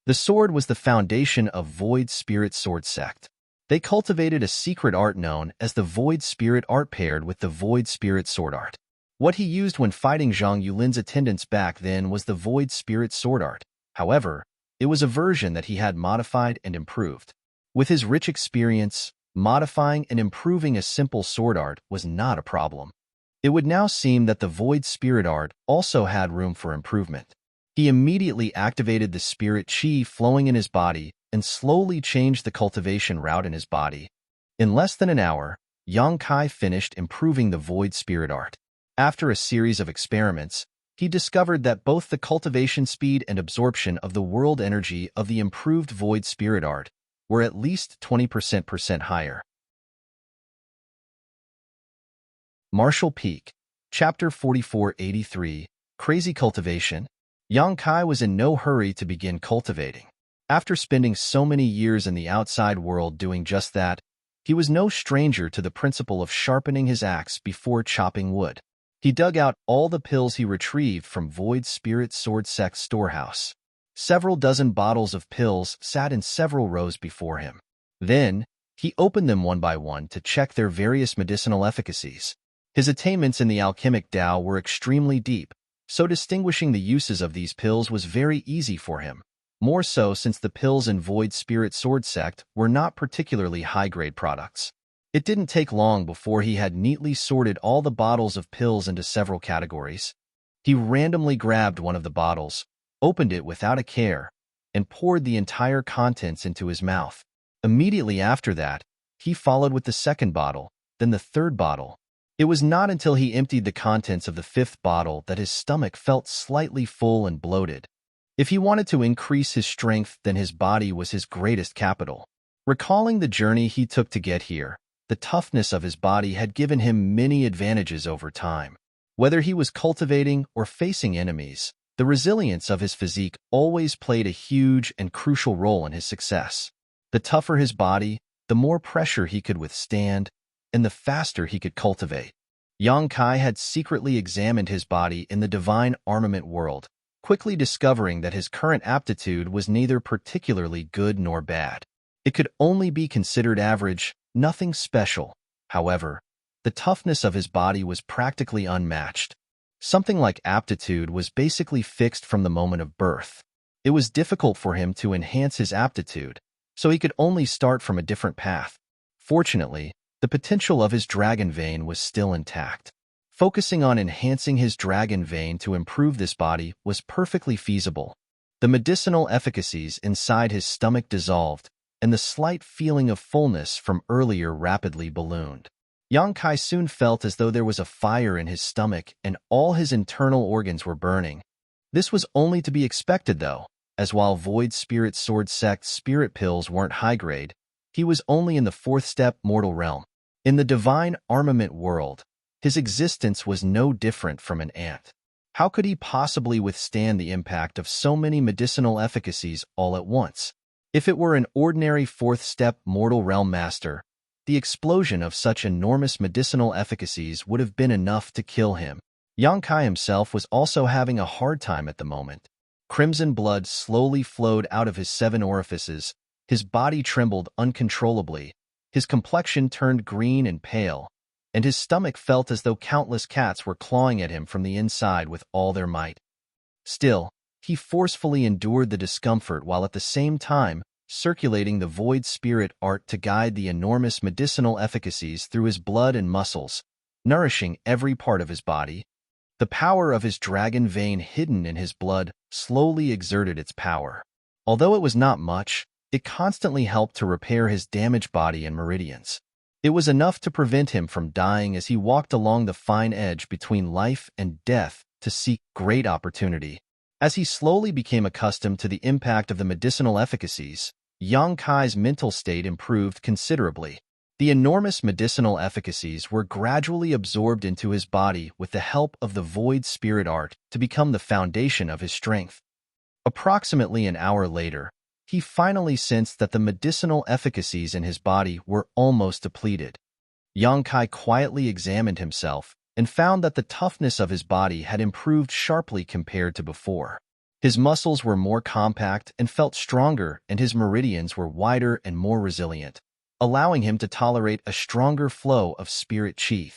The sword was the foundation of Void Spirit Sword Sect. They cultivated a secret art known as the Void Spirit Art paired with the Void Spirit Sword Art. What he used when fighting Zhang Yulin's attendants back then was the Void Spirit Sword Art. However, it was a version that he had modified and improved. With his rich experience, modifying and improving a simple sword art was not a problem. It would now seem that the Void Spirit Art also had room for improvement. He immediately activated the spirit chi flowing in his body and slowly changed the cultivation route in his body. In less than an hour, Yang Kai finished improving the Void Spirit Art. After a series of experiments, he discovered that both the cultivation speed and absorption of the world energy of the improved Void Spirit Art were at least 20% higher. Martial Peak, Chapter 4483, Crazy Cultivation. Yang Kai was in no hurry to begin cultivating. After spending so many years in the outside world doing just that, he was no stranger to the principle of sharpening his axe before chopping wood. He dug out all the pills he retrieved from Void Spirit Sword Sect's storehouse. Several dozen bottles of pills sat in several rows before him. Then, he opened them one by one to check their various medicinal efficacies. His attainments in the alchemic Tao were extremely deep, so distinguishing the uses of these pills was very easy for him, more so since the pills in Void Spirit Sword Sect were not particularly high-grade products. It didn't take long before he had neatly sorted all the bottles of pills into several categories. He randomly grabbed one of the bottles, opened it without a care, and poured the entire contents into his mouth. Immediately after that, he followed with the second bottle, then the third bottle. It was not until he emptied the contents of the fifth bottle that his stomach felt slightly full and bloated. If he wanted to increase his strength, then his body was his greatest capital. Recalling the journey he took to get here, the toughness of his body had given him many advantages over time. Whether he was cultivating or facing enemies, the resilience of his physique always played a huge and crucial role in his success. The tougher his body, the more pressure he could withstand, and the faster he could cultivate. Yang Kai had secretly examined his body in the divine armament world, quickly discovering that his current aptitude was neither particularly good nor bad. It could only be considered average, nothing special. However, the toughness of his body was practically unmatched. Something like aptitude was basically fixed from the moment of birth. It was difficult for him to enhance his aptitude, so he could only start from a different path. Fortunately, the potential of his dragon vein was still intact. Focusing on enhancing his dragon vein to improve this body was perfectly feasible. The medicinal efficacies inside his stomach dissolved, and the slight feeling of fullness from earlier rapidly ballooned. Yang Kai soon felt as though there was a fire in his stomach and all his internal organs were burning. This was only to be expected though, as while Void Spirit Sword Sect's spirit pills weren't high-grade, he was only in the fourth step mortal realm. In the divine armament world, his existence was no different from an ant. How could he possibly withstand the impact of so many medicinal efficacies all at once? If it were an ordinary fourth-step mortal realm master, the explosion of such enormous medicinal efficacies would have been enough to kill him. Yang Kai himself was also having a hard time at the moment. Crimson blood slowly flowed out of his 7 orifices, his body trembled uncontrollably, his complexion turned green and pale, and his stomach felt as though countless cats were clawing at him from the inside with all their might. Still, he forcefully endured the discomfort while at the same time circulating the Void Spirit Art to guide the enormous medicinal efficacies through his blood and muscles, nourishing every part of his body. The power of his dragon vein hidden in his blood slowly exerted its power. Although it was not much, it constantly helped to repair his damaged body and meridians. It was enough to prevent him from dying as he walked along the fine edge between life and death to seek great opportunity. As he slowly became accustomed to the impact of the medicinal efficacies, Yang Kai's mental state improved considerably. The enormous medicinal efficacies were gradually absorbed into his body with the help of the Void Spirit Art to become the foundation of his strength. Approximately an hour later, he finally sensed that the medicinal efficacies in his body were almost depleted. Yang Kai quietly examined himself and found that the toughness of his body had improved sharply compared to before. His muscles were more compact and felt stronger, and his meridians were wider and more resilient, allowing him to tolerate a stronger flow of spirit chi.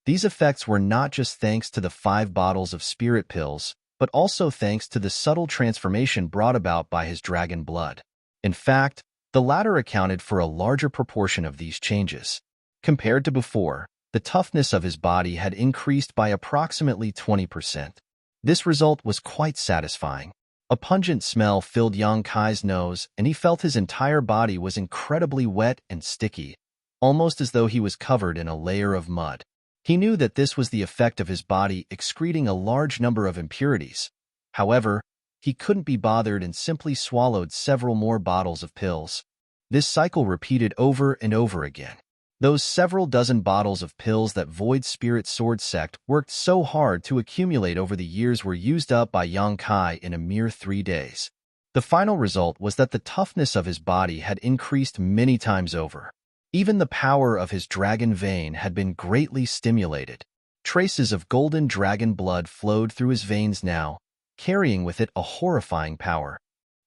These effects were not just thanks to the 5 bottles of spirit pills, but also thanks to the subtle transformation brought about by his dragon blood. In fact, the latter accounted for a larger proportion of these changes. Compared to before, the toughness of his body had increased by approximately 20%. This result was quite satisfying. A pungent smell filled Yang Kai's nose, and he felt his entire body was incredibly wet and sticky, almost as though he was covered in a layer of mud. He knew that this was the effect of his body excreting a large number of impurities. However, he couldn't be bothered and simply swallowed several more bottles of pills. This cycle repeated over and over again. Those several dozen bottles of pills that Void Spirit Sword Sect worked so hard to accumulate over the years were used up by Yang Kai in a mere 3 days. The final result was that the toughness of his body had increased many times over. Even the power of his dragon vein had been greatly stimulated. Traces of golden dragon blood flowed through his veins now, carrying with it a horrifying power.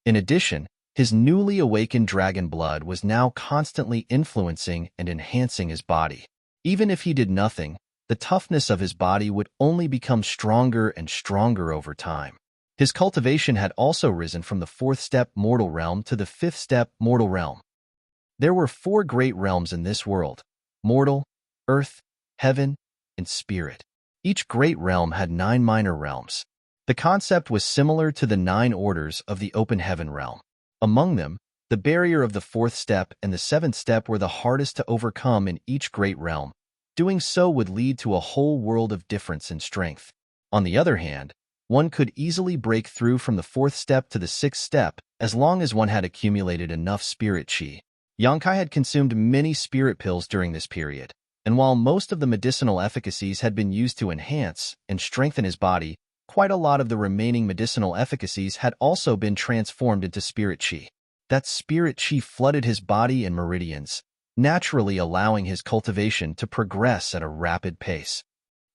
In addition, his newly awakened dragon blood was now constantly influencing and enhancing his body. Even if he did nothing, the toughness of his body would only become stronger and stronger over time. His cultivation had also risen from the 4th step mortal realm to the 5th step mortal realm. There were 4 great realms in this world: mortal, earth, heaven, and spirit. Each great realm had 9 minor realms. The concept was similar to the 9 orders of the open heaven realm. Among them, the barrier of the 4th step and the 7th step were the hardest to overcome in each great realm. Doing so would lead to a whole world of difference in strength. On the other hand, one could easily break through from the 4th step to the 6th step as long as one had accumulated enough spirit chi. Yang Kai had consumed many spirit pills during this period, and while most of the medicinal efficacies had been used to enhance and strengthen his body, quite a lot of the remaining medicinal efficacies had also been transformed into spirit chi. That spirit chi flooded his body and meridians, naturally allowing his cultivation to progress at a rapid pace.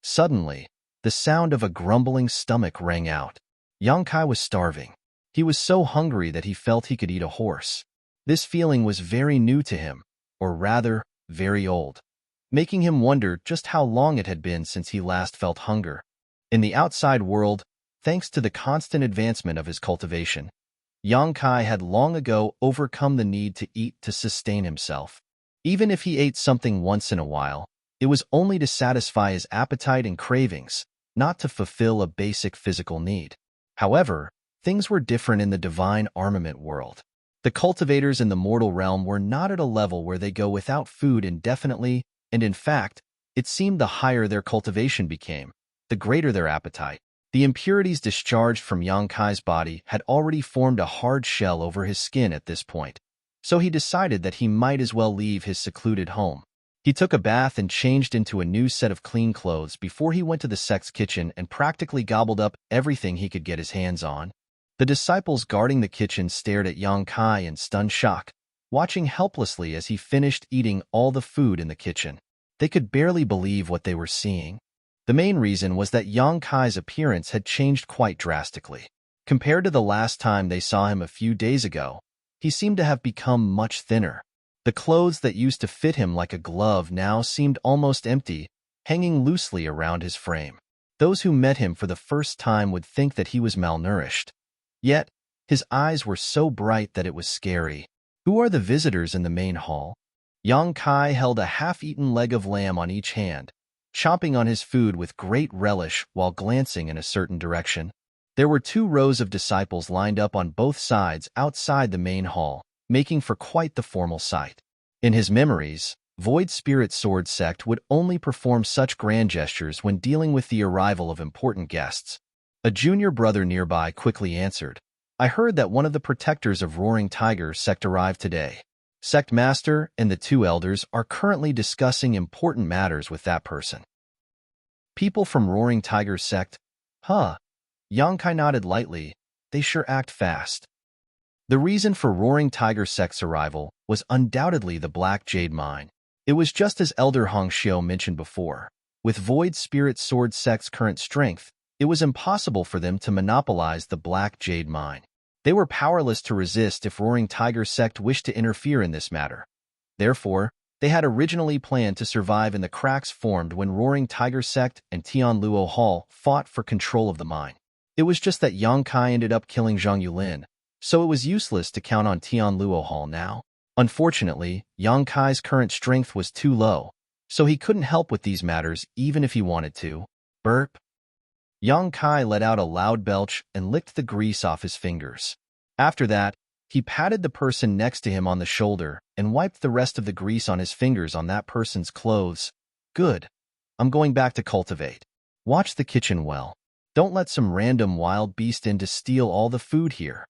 Suddenly, the sound of a grumbling stomach rang out. Yang Kai was starving. He was so hungry that he felt he could eat a horse. This feeling was very new to him, or rather, very old, making him wonder just how long it had been since he last felt hunger. In the outside world, thanks to the constant advancement of his cultivation, Yang Kai had long ago overcome the need to eat to sustain himself. Even if he ate something once in a while, it was only to satisfy his appetite and cravings, not to fulfill a basic physical need. However, things were different in the divine armament world. The cultivators in the mortal realm were not at a level where they go without food indefinitely, and in fact, it seemed the higher their cultivation became, the greater their appetite. The impurities discharged from Yang Kai's body had already formed a hard shell over his skin at this point, so he decided that he might as well leave his secluded home. He took a bath and changed into a new set of clean clothes before he went to the sect's kitchen and practically gobbled up everything he could get his hands on. The disciples guarding the kitchen stared at Yang Kai in stunned shock, watching helplessly as he finished eating all the food in the kitchen. They could barely believe what they were seeing. The main reason was that Yang Kai's appearance had changed quite drastically. Compared to the last time they saw him a few days ago, he seemed to have become much thinner. The clothes that used to fit him like a glove now seemed almost empty, hanging loosely around his frame. Those who met him for the first time would think that he was malnourished. Yet, his eyes were so bright that it was scary. "Who are the visitors in the main hall?" Yang Kai held a half-eaten leg of lamb on each hand, chomping on his food with great relish while glancing in a certain direction. There were 2 rows of disciples lined up on both sides outside the main hall, making for quite the formal sight. In his memories, Void Spirit Sword Sect would only perform such grand gestures when dealing with the arrival of important guests. A junior brother nearby quickly answered, "I heard that one of the protectors of Roaring Tiger Sect arrived today. Sect Master and the 2 elders are currently discussing important matters with that person." "People from Roaring Tiger Sect? Huh." Yang Kai nodded lightly. "They sure act fast." The reason for Roaring Tiger Sect's arrival was undoubtedly the Black Jade Mine. It was just as Elder Hong Xiu mentioned before. With Void Spirit Sword Sect's current strength, it was impossible for them to monopolize the Black Jade Mine. They were powerless to resist if Roaring Tiger Sect wished to interfere in this matter. Therefore, they had originally planned to survive in the cracks formed when Roaring Tiger Sect and Tianluo Hall fought for control of the mine. It was just that Yang Kai ended up killing Zhang Yulin, so it was useless to count on Tianluo Hall now. Unfortunately, Yang Kai's current strength was too low, so he couldn't help with these matters even if he wanted to. Burp. Yang Kai let out a loud belch and licked the grease off his fingers. After that, he patted the person next to him on the shoulder and wiped the rest of the grease on his fingers on that person's clothes. Good. I'm going back to cultivate. Watch the kitchen well. Don't let some random wild beast in to steal all the food here.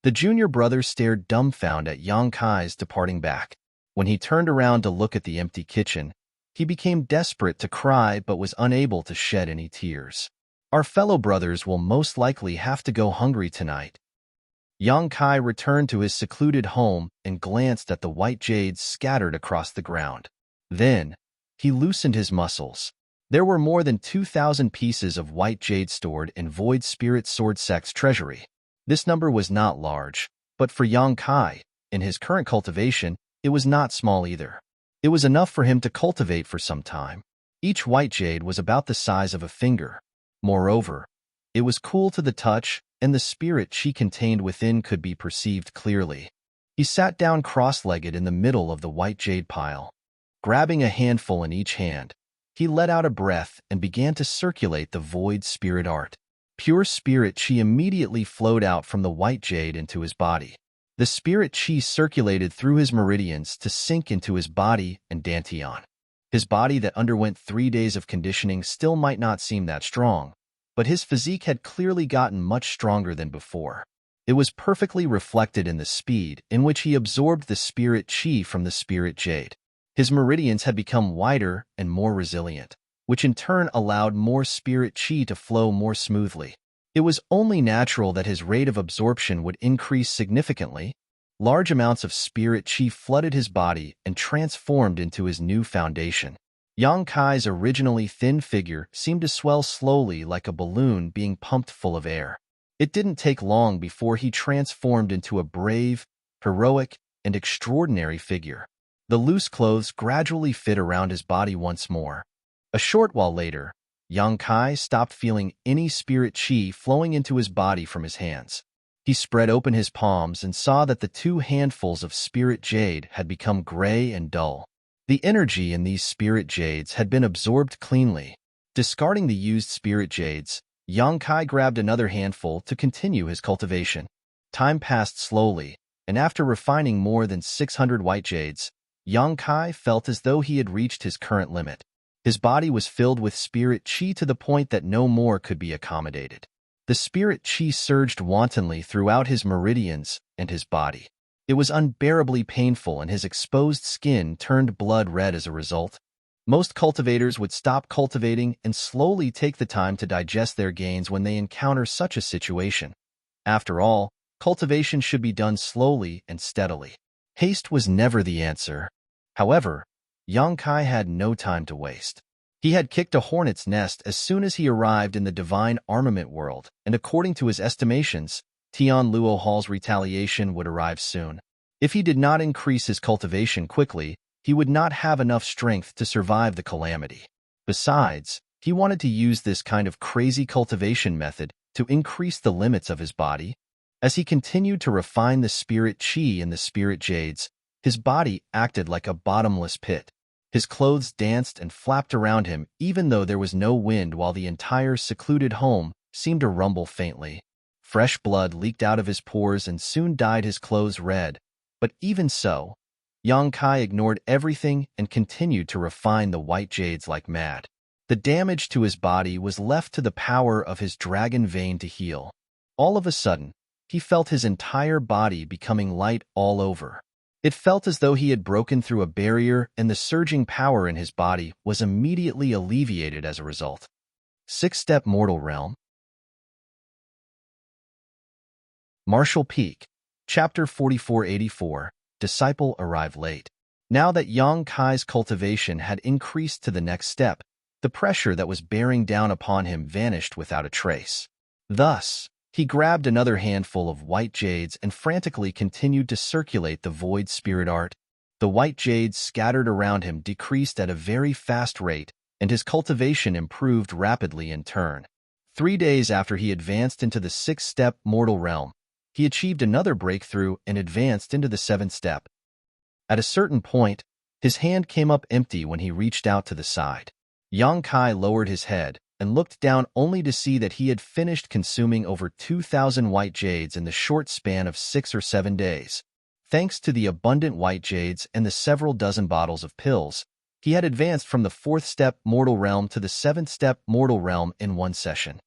The junior brother stared dumbfounded at Yang Kai's departing back. When he turned around to look at the empty kitchen, he became desperate to cry but was unable to shed any tears. Our fellow brothers will most likely have to go hungry tonight. Yang Kai returned to his secluded home and glanced at the white jades scattered across the ground. Then, he loosened his muscles. There were more than 2,000 pieces of white jade stored in Void Spirit Sword Sect's treasury. This number was not large, but for Yang Kai, in his current cultivation, it was not small either. It was enough for him to cultivate for some time. Each white jade was about the size of a finger. Moreover, it was cool to the touch, and the spirit chi contained within could be perceived clearly. He sat down cross-legged in the middle of the white jade pile. Grabbing a handful in each hand, he let out a breath and began to circulate the void spirit art. Pure spirit chi immediately flowed out from the white jade into his body. The spirit chi circulated through his meridians to sink into his body and dantian. His body that underwent 3 days of conditioning still might not seem that strong, but his physique had clearly gotten much stronger than before. It was perfectly reflected in the speed in which he absorbed the spirit chi from the spirit jade. His meridians had become wider and more resilient, which in turn allowed more spirit chi to flow more smoothly. It was only natural that his rate of absorption would increase significantly. Large amounts of spirit chi flooded his body and transformed into his new foundation. Yang Kai's originally thin figure seemed to swell slowly like a balloon being pumped full of air. It didn't take long before he transformed into a brave, heroic, and extraordinary figure. The loose clothes gradually fit around his body once more. A short while later, Yang Kai stopped feeling any spirit chi flowing into his body from his hands. He spread open his palms and saw that the 2 handfuls of spirit jade had become gray and dull. The energy in these spirit jades had been absorbed cleanly. Discarding the used spirit jades, Yang Kai grabbed another handful to continue his cultivation. Time passed slowly, and after refining more than 600 white jades, Yang Kai felt as though he had reached his current limit. His body was filled with spirit chi to the point that no more could be accommodated. The spirit chi surged wantonly throughout his meridians and his body. It was unbearably painful and his exposed skin turned blood red as a result. Most cultivators would stop cultivating and slowly take the time to digest their gains when they encounter such a situation. After all, cultivation should be done slowly and steadily. Haste was never the answer. However, Yang Kai had no time to waste. He had kicked a hornet's nest as soon as he arrived in the divine armament world, and according to his estimations, Tianluo Hall's retaliation would arrive soon. If he did not increase his cultivation quickly, he would not have enough strength to survive the calamity. Besides, he wanted to use this kind of crazy cultivation method to increase the limits of his body. As he continued to refine the spirit chi in the spirit jades, his body acted like a bottomless pit. His clothes danced and flapped around him even though there was no wind, while the entire secluded home seemed to rumble faintly. Fresh blood leaked out of his pores and soon dyed his clothes red, but even so, Yang Kai ignored everything and continued to refine the white jades like mad. The damage to his body was left to the power of his dragon vein to heal. All of a sudden, he felt his entire body becoming light all over. It felt as though he had broken through a barrier, and the surging power in his body was immediately alleviated as a result. 6-step mortal realm. Martial Peak. Chapter 4484, Disciple Arrive Late. Now that Yang Kai's cultivation had increased to the next step, the pressure that was bearing down upon him vanished without a trace. Thus, he grabbed another handful of white jades and frantically continued to circulate the void spirit art. The white jades scattered around him decreased at a very fast rate, and his cultivation improved rapidly in turn. 3 days after he advanced into the 6th-step mortal realm, he achieved another breakthrough and advanced into the 7th step. At a certain point, his hand came up empty when he reached out to the side. Yang Kai lowered his head and looked down only to see that he had finished consuming over 2,000 white jades in the short span of 6 or 7 days. Thanks to the abundant white jades and the several dozen bottles of pills, he had advanced from the 4th-step mortal realm to the 7th-step mortal realm in 1 session.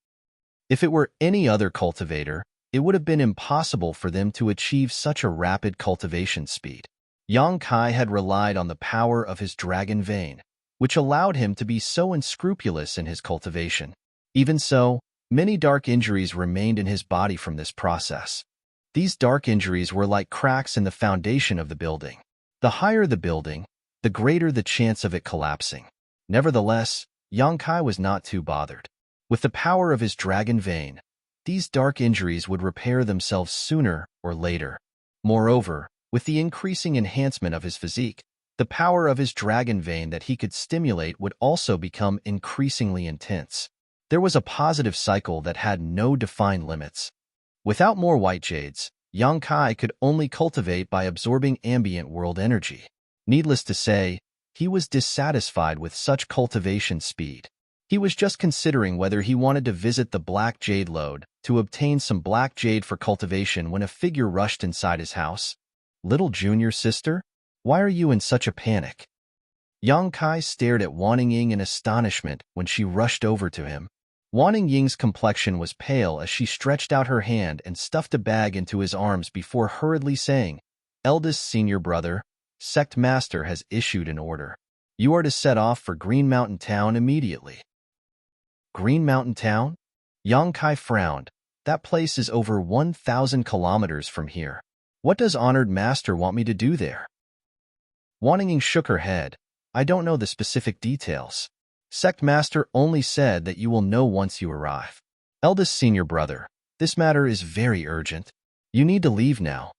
If it were any other cultivator, it would have been impossible for them to achieve such a rapid cultivation speed. Yang Kai had relied on the power of his dragon vein, which allowed him to be so unscrupulous in his cultivation. Even so, many dark injuries remained in his body from this process. These dark injuries were like cracks in the foundation of the building. The higher the building, the greater the chance of it collapsing. Nevertheless, Yang Kai was not too bothered. With the power of his dragon vein, these dark injuries would repair themselves sooner or later. Moreover, with the increasing enhancement of his physique, the power of his dragon vein that he could stimulate would also become increasingly intense. There was a positive cycle that had no defined limits. Without more white jades, Yang Kai could only cultivate by absorbing ambient world energy. Needless to say, he was dissatisfied with such cultivation speed. He was just considering whether he wanted to visit the Black Jade Lode to obtain some black jade for cultivation when a figure rushed inside his house. "Little junior sister, why are you in such a panic?" Yang Kai stared at Wan Ying in astonishment when she rushed over to him. Wan Ying's complexion was pale as she stretched out her hand and stuffed a bag into his arms before hurriedly saying, "Eldest senior brother, Sect Master has issued an order. You are to set off for Green Mountain Town immediately." Green Mountain Town? Yang Kai frowned. That place is over 1,000 kilometers from here. What does Honored Master want me to do there? Wan Ying shook her head. "I don't know the specific details. Sect Master only said that you will know once you arrive. Eldest senior brother, this matter is very urgent. You need to leave now."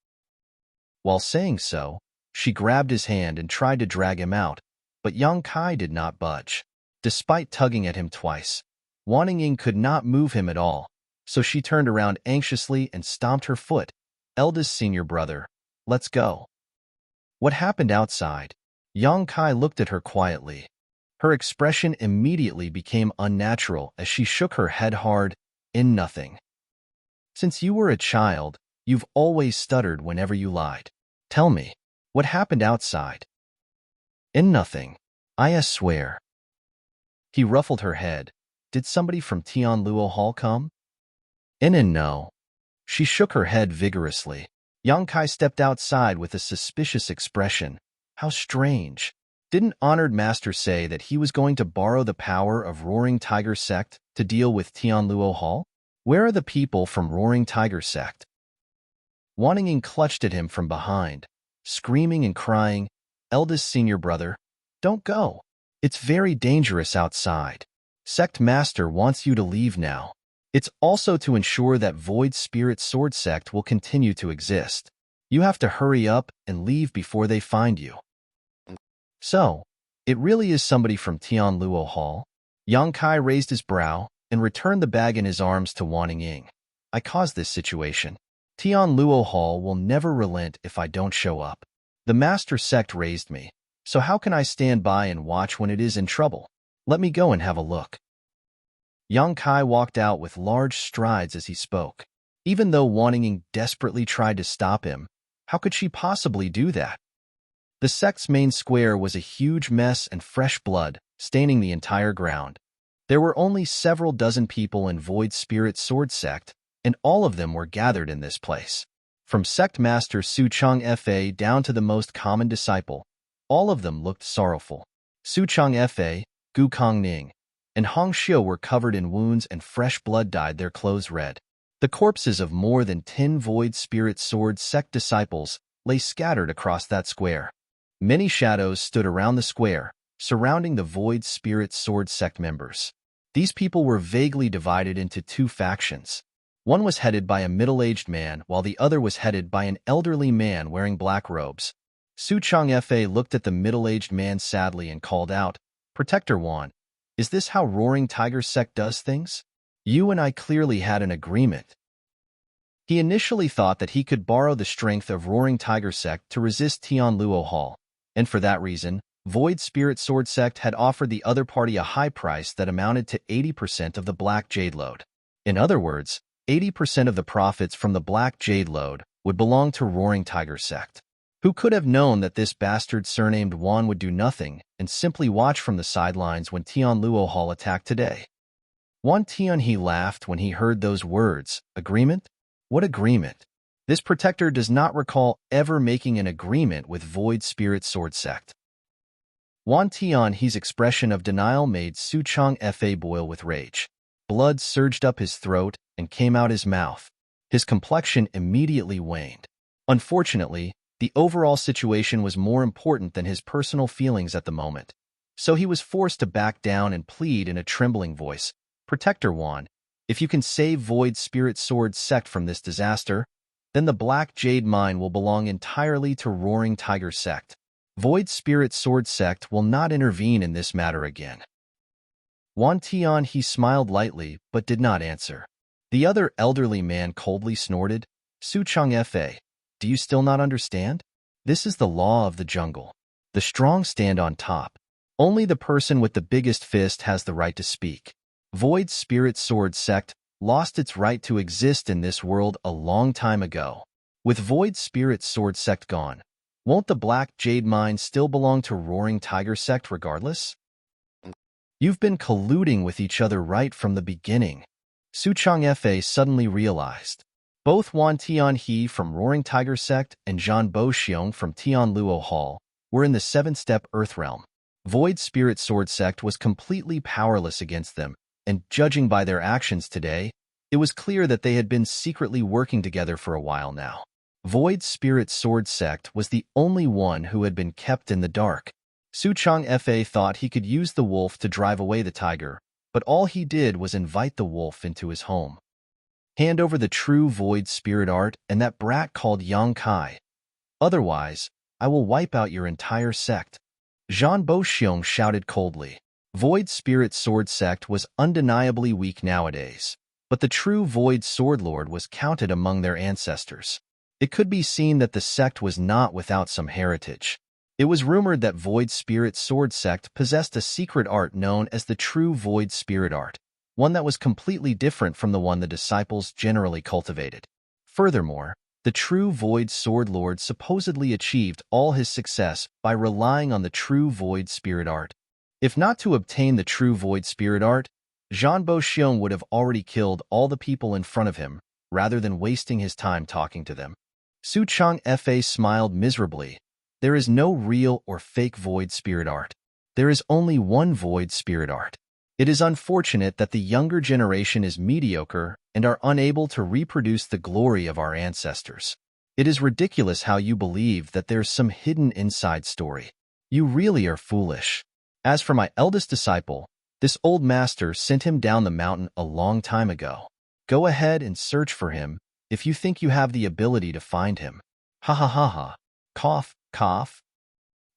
While saying so, she grabbed his hand and tried to drag him out, but Yang Kai did not budge. Despite tugging at him twice, Wan Ying could not move him at all, so she turned around anxiously and stomped her foot. "Eldest senior brother, let's go." What happened outside? Yang Kai looked at her quietly. Her expression immediately became unnatural as she shook her head hard. "In nothing. Since you were a child, you've always stuttered whenever you lied. Tell me, what happened outside?" "In nothing. I swear." He ruffled her head. "Did somebody from Tianluo Hall come?" "In no." She shook her head vigorously. Yang Kai stepped outside with a suspicious expression. How strange. Didn't Honored Master say that he was going to borrow the power of Roaring Tiger Sect to deal with Tianluo Hall? Where are the people from Roaring Tiger Sect? Wan Ying clutched at him from behind, screaming and crying, "Eldest senior brother, don't go. It's very dangerous outside. Sect Master wants you to leave now. It's also to ensure that Void Spirit Sword Sect will continue to exist. You have to hurry up and leave before they find you." "So, it really is somebody from Tianluo Hall?" Yang Kai raised his brow and returned the bag in his arms to Wan Ying. "I caused this situation. Tianluo Hall will never relent if I don't show up. The Master Sect raised me, so how can I stand by and watch when it is in trouble? Let me go and have a look." Yang Kai walked out with large strides as he spoke. Even though Wan Ying desperately tried to stop him, how could she possibly do that? The sect's main square was a huge mess and fresh blood, staining the entire ground. There were only several dozen people in Void Spirit Sword Sect, and all of them were gathered in this place. From Sect Master Su Chang Fa down to the most common disciple, all of them looked sorrowful. Su Chang Fa, Gu Kong Ning, and Hong Xiu were covered in wounds and fresh blood dyed their clothes red. The corpses of more than 10 Void Spirit Sword sect disciples lay scattered across that square. Many shadows stood around the square, surrounding the Void Spirit Sword sect members. These people were vaguely divided into two factions. One was headed by a middle-aged man, while the other was headed by an elderly man wearing black robes. Su Changfa looked at the middle-aged man sadly and called out, "Protector Wan, is this how Roaring Tiger Sect does things? You and I clearly had an agreement." He initially thought that he could borrow the strength of Roaring Tiger Sect to resist Tian Luo Hall, and for that reason, Void Spirit Sword Sect had offered the other party a high price that amounted to 80% of the Black Jade Load. In other words, 80% of the profits from the Black Jade Load would belong to Roaring Tiger Sect. Who could have known that this bastard surnamed Wan would do nothing and simply watch from the sidelines when Tian Luo Hall attacked today? Wan Tian he laughed when he heard those words. Agreement? What agreement? This protector does not recall ever making an agreement with Void Spirit Sword Sect. Wan Tian he's expression of denial made Su Changfa boil with rage. Blood surged up his throat and came out his mouth. His complexion immediately waned. Unfortunately, the overall situation was more important than his personal feelings at the moment, so he was forced to back down and plead in a trembling voice, "Protector Wan, if you can save Void Spirit Sword Sect from this disaster, then the Black Jade Mine will belong entirely to Roaring Tiger Sect. Void Spirit Sword Sect will not intervene in this matter again." Wan Tian he smiled lightly but did not answer. The other elderly man coldly snorted, "Su Changfa, do you still not understand? This is the law of the jungle. The strong stand on top. Only the person with the biggest fist has the right to speak. Void Spirit Sword Sect lost its right to exist in this world a long time ago. With Void Spirit Sword Sect gone, won't the Black Jade Mine still belong to Roaring Tiger Sect regardless? You've been colluding with each other right from the beginning." Su Changfa suddenly realized. Both Wan Tianhe from Roaring Tiger Sect and Zhan Boxiong from Tian Luo Hall were in the 7-step Earth Realm. Void Spirit Sword Sect was completely powerless against them, and judging by their actions today, it was clear that they had been secretly working together for a while now. Void Spirit Sword Sect was the only one who had been kept in the dark. Su Changfa thought he could use the wolf to drive away the tiger, but all he did was invite the wolf into his home. "Hand over the true Void Spirit Art and that brat called Yang Kai. Otherwise, I will wipe out your entire sect." Zhan Boxiong shouted coldly. Void Spirit Sword Sect was undeniably weak nowadays, but the true Void Sword Lord was counted among their ancestors. It could be seen that the sect was not without some heritage. It was rumored that Void Spirit Sword Sect possessed a secret art known as the true Void Spirit Art, one that was completely different from the one the disciples generally cultivated. Furthermore, the true Void Sword Lord supposedly achieved all his success by relying on the true Void Spirit Art. If not to obtain the true Void Spirit Art, Zhan Boxiong would have already killed all the people in front of him, rather than wasting his time talking to them. Su Changfa smiled miserably. There is no real or fake Void Spirit Art. There is only one Void Spirit Art. It is unfortunate that the younger generation is mediocre and are unable to reproduce the glory of our ancestors. It is ridiculous how you believe that there's some hidden inside story. You really are foolish. As for my eldest disciple, this old master sent him down the mountain a long time ago. Go ahead and search for him if you think you have the ability to find him. Ha ha ha ha. Cough, cough.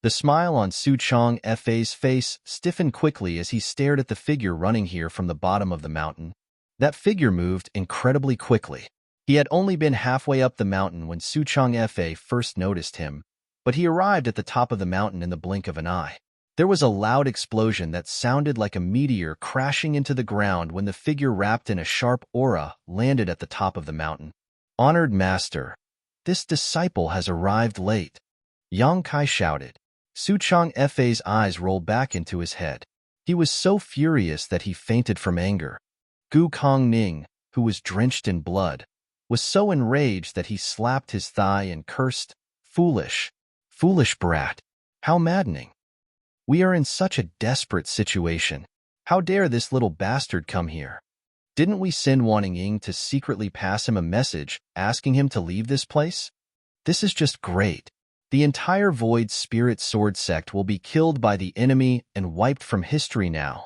The smile on Su Changfa's face stiffened quickly as he stared at the figure running here from the bottom of the mountain. That figure moved incredibly quickly. He had only been halfway up the mountain when Su Changfa first noticed him, but he arrived at the top of the mountain in the blink of an eye. There was a loud explosion that sounded like a meteor crashing into the ground when the figure wrapped in a sharp aura landed at the top of the mountain. "Honored Master, this disciple has arrived late," Yang Kai shouted. Su Changfa's eyes rolled back into his head. He was so furious that he fainted from anger. Gu Kongning, who was drenched in blood, was so enraged that he slapped his thigh and cursed, "Foolish, foolish brat. How maddening. We are in such a desperate situation. How dare this little bastard come here?" Didn't we send Wanting Ying to secretly pass him a message asking him to leave this place? This is just great. The entire Void Spirit Sword sect will be killed by the enemy and wiped from history now.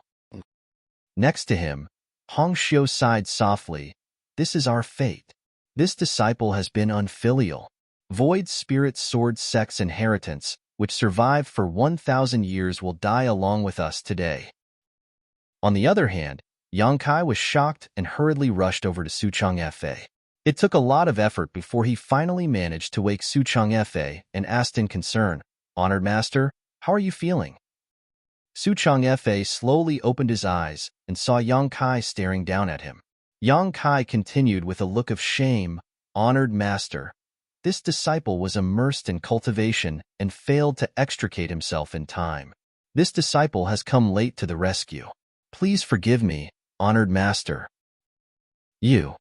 Next to him, Hong Xiu sighed softly. This is our fate. This disciple has been unfilial. Void Spirit Sword sect's inheritance, which survived for 1,000 years, will die along with us today. On the other hand, Yang Kai was shocked and hurriedly rushed over to Suchong Fa. It took a lot of effort before he finally managed to wake Suchong Fa and asked in concern, "Honored Master, how are you feeling?" Suchong Fa slowly opened his eyes and saw Yang Kai staring down at him. Yang Kai continued with a look of shame, "Honored Master, this disciple was immersed in cultivation and failed to extricate himself in time. This disciple has come late to the rescue. Please forgive me, Honored Master." You.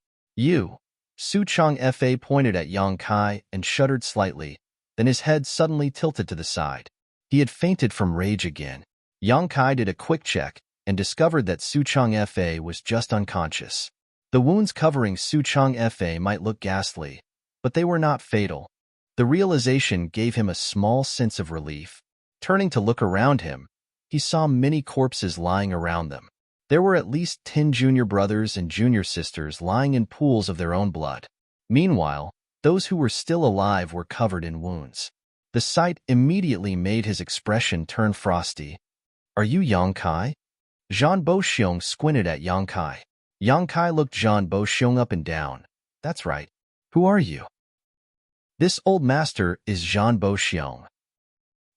Suchong Fa pointed at Yang Kai and shuddered slightly, then his head suddenly tilted to the side. He had fainted from rage again. Yang Kai did a quick check and discovered that Suchong Fa was just unconscious. The wounds covering Suchong Fa might look ghastly, but they were not fatal. The realization gave him a small sense of relief. Turning to look around him, he saw many corpses lying around them. There were at least 10 junior brothers and junior sisters lying in pools of their own blood. Meanwhile, those who were still alive were covered in wounds. The sight immediately made his expression turn frosty. "Are you Yang Kai?" Zhan Boxiong squinted at Yang Kai. Yang Kai looked Zhan Boxiong up and down. "That's right. Who are you?" "This old master is Zhan Boxiong."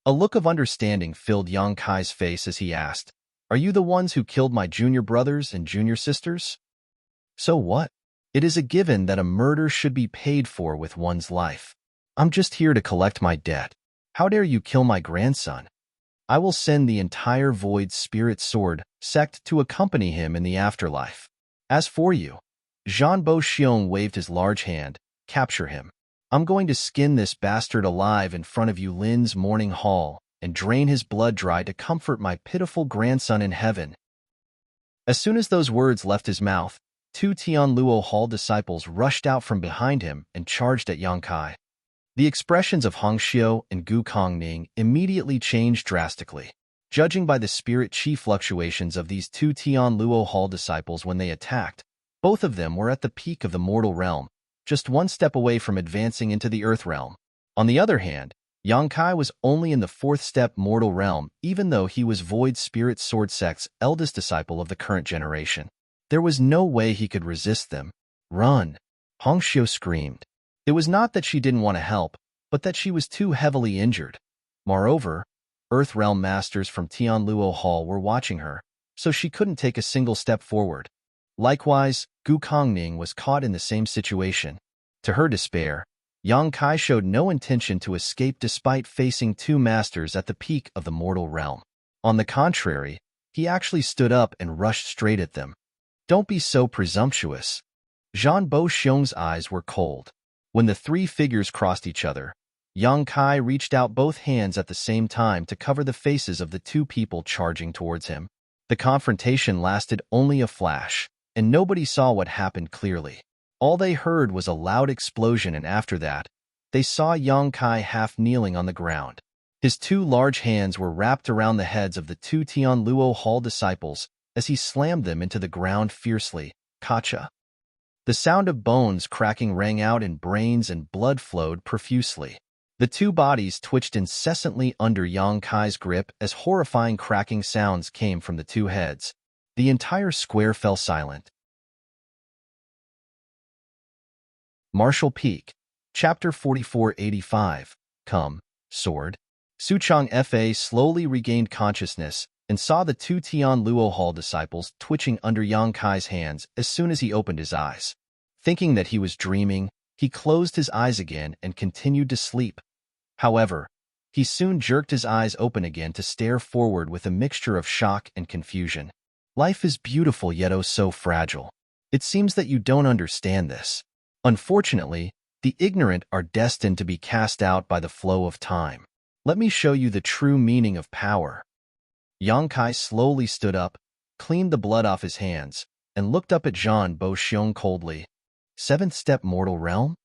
A look of understanding filled Yang Kai's face as he asked, "Are you the ones who killed my junior brothers and junior sisters?" "So what? It is a given that a murder should be paid for with one's life. I'm just here to collect my debt. How dare you kill my grandson? I will send the entire Void Spirit Sword sect to accompany him in the afterlife. As for you," Zhan Boxiong waved his large hand, "capture him. I'm going to skin this bastard alive in front of Yulin's mourning hall and drain his blood dry to comfort my pitiful grandson in heaven." As soon as those words left his mouth, 2 Tianluo Hall disciples rushed out from behind him and charged at Yang Kai. The expressions of Hong Xiu and Gu Kongning immediately changed drastically. Judging by the spirit chi fluctuations of these 2 Tianluo Hall disciples when they attacked, both of them were at the peak of the mortal realm, just one step away from advancing into the earth realm. On the other hand, Yang Kai was only in the 4th step mortal realm, even though he was Void Spirit Sword sect's eldest disciple of the current generation. There was no way he could resist them. "Run!" Hong Xiu screamed. It was not that she didn't want to help, but that she was too heavily injured. Moreover, Earth Realm Masters from Tianluo Hall were watching her, so she couldn't take a single step forward. Likewise, Gu Kongning was caught in the same situation. To her despair, Yang Kai showed no intention to escape despite facing 2 masters at the peak of the mortal realm. On the contrary, he actually stood up and rushed straight at them. "Don't be so presumptuous." Zhan Boxiong's eyes were cold. When the 3 figures crossed each other, Yang Kai reached out both hands at the same time to cover the faces of the 2 people charging towards him. The confrontation lasted only a flash, and nobody saw what happened clearly. All they heard was a loud explosion, and after that, they saw Yang Kai half kneeling on the ground. His 2 large hands were wrapped around the heads of the 2 Tianluo Hall disciples as he slammed them into the ground fiercely. "Kacha!" The sound of bones cracking rang out and brains and blood flowed profusely. The 2 bodies twitched incessantly under Yang Kai's grip as horrifying cracking sounds came from the 2 heads. The entire square fell silent. Martial Peak, Chapter 4485, Come, Sword. Suchong Fa slowly regained consciousness and saw the 2 Tianluo Hall disciples twitching under Yang Kai's hands as soon as he opened his eyes. Thinking that he was dreaming, he closed his eyes again and continued to sleep. However, he soon jerked his eyes open again to stare forward with a mixture of shock and confusion. Life is beautiful yet oh so fragile. It seems that you don't understand this. Unfortunately, the ignorant are destined to be cast out by the flow of time. Let me show you the true meaning of power. Yang Kai slowly stood up, cleaned the blood off his hands, and looked up at Zhan Boxiong coldly. Seventh step mortal realm?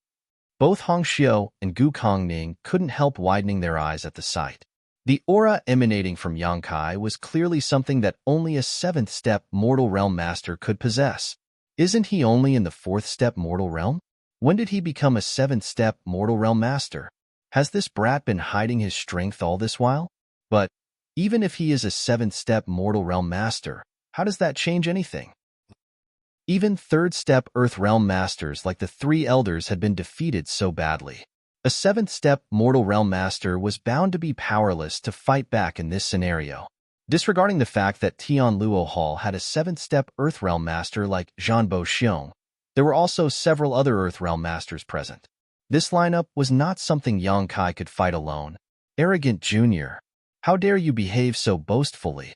Both Hong Xiu and Gu Kongning couldn't help widening their eyes at the sight. The aura emanating from Yang Kai was clearly something that only a seventh-step mortal realm master could possess. Isn't he only in the fourth-step mortal realm? When did he become a seventh-step mortal realm master? Has this brat been hiding his strength all this while? But even if he is a seventh-step mortal realm master, how does that change anything? Even third-step Earth realm masters like the three elders had been defeated so badly. A seventh-step mortal realm master was bound to be powerless to fight back in this scenario. Disregarding the fact that Tian Luo Hall had a seventh-step Earth realm master like Zhan Boxiong, there were also several other Earth realm masters present. This lineup was not something Yang Kai could fight alone. Arrogant Junior, how dare you behave so boastfully?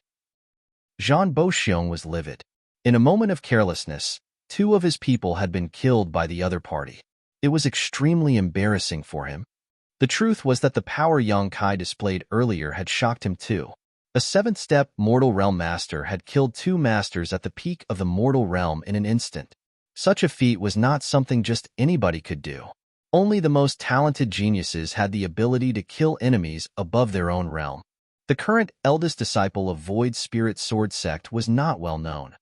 Zhan Boxiong was livid. In a moment of carelessness, two of his people had been killed by the other party. It was extremely embarrassing for him. The truth was that the power Yang Kai displayed earlier had shocked him too. A seventh-step mortal realm master had killed two masters at the peak of the mortal realm in an instant. Such a feat was not something just anybody could do. Only the most talented geniuses had the ability to kill enemies above their own realm. The current eldest disciple of Void Spirit Sword Sect was not well known.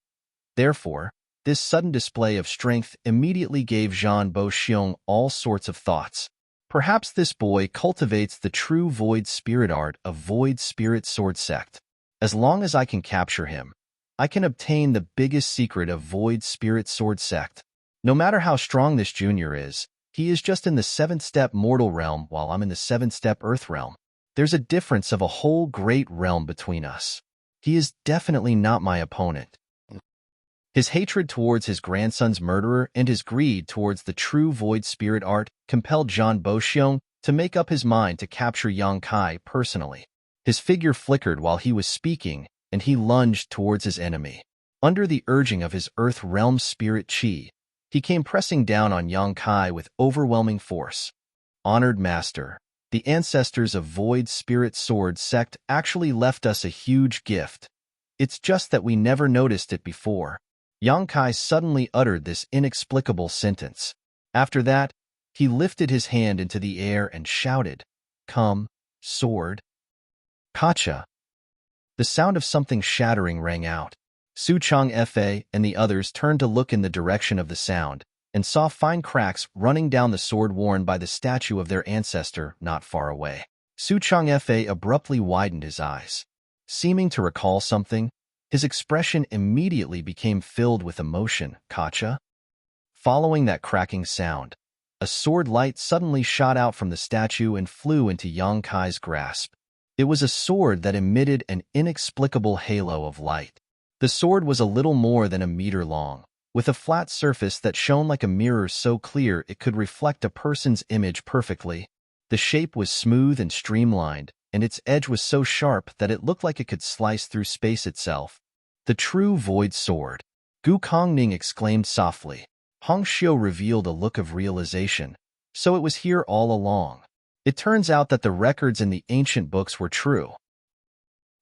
Therefore, this sudden display of strength immediately gave Zhan Boxiong all sorts of thoughts. Perhaps this boy cultivates the true Void Spirit art of Void Spirit Sword Sect. As long as I can capture him, I can obtain the biggest secret of Void Spirit Sword Sect. No matter how strong this junior is, he is just in the seventh-step mortal realm while I'm in the seventh-step earth realm. There's a difference of a whole great realm between us. He is definitely not my opponent. His hatred towards his grandson's murderer and his greed towards the true Void Spirit art compelled Zhan Boxiong to make up his mind to capture Yang Kai personally. His figure flickered while he was speaking, and he lunged towards his enemy. Under the urging of his Earth Realm Spirit Qi, he came pressing down on Yang Kai with overwhelming force. Honored Master, the ancestors of Void Spirit Sword Sect actually left us a huge gift. It's just that we never noticed it before. Yang Kai suddenly uttered this inexplicable sentence. After that, he lifted his hand into the air and shouted, "Come, sword." Kacha. The sound of something shattering rang out. Su Chang Fa and the others turned to look in the direction of the sound and saw fine cracks running down the sword worn by the statue of their ancestor not far away. Su Chang Fa abruptly widened his eyes. Seeming to recall something, his expression immediately became filled with emotion. Kacha? Following that cracking sound, a sword light suddenly shot out from the statue and flew into Yang Kai's grasp. It was a sword that emitted an inexplicable halo of light. The sword was a little more than a meter long, with a flat surface that shone like a mirror so clear it could reflect a person's image perfectly. The shape was smooth and streamlined, and its edge was so sharp that it looked like it could slice through space itself. The true Void Sword. Gu Kongning exclaimed softly. Hong Xiu revealed a look of realization. So it was here all along. It turns out that the records in the ancient books were true.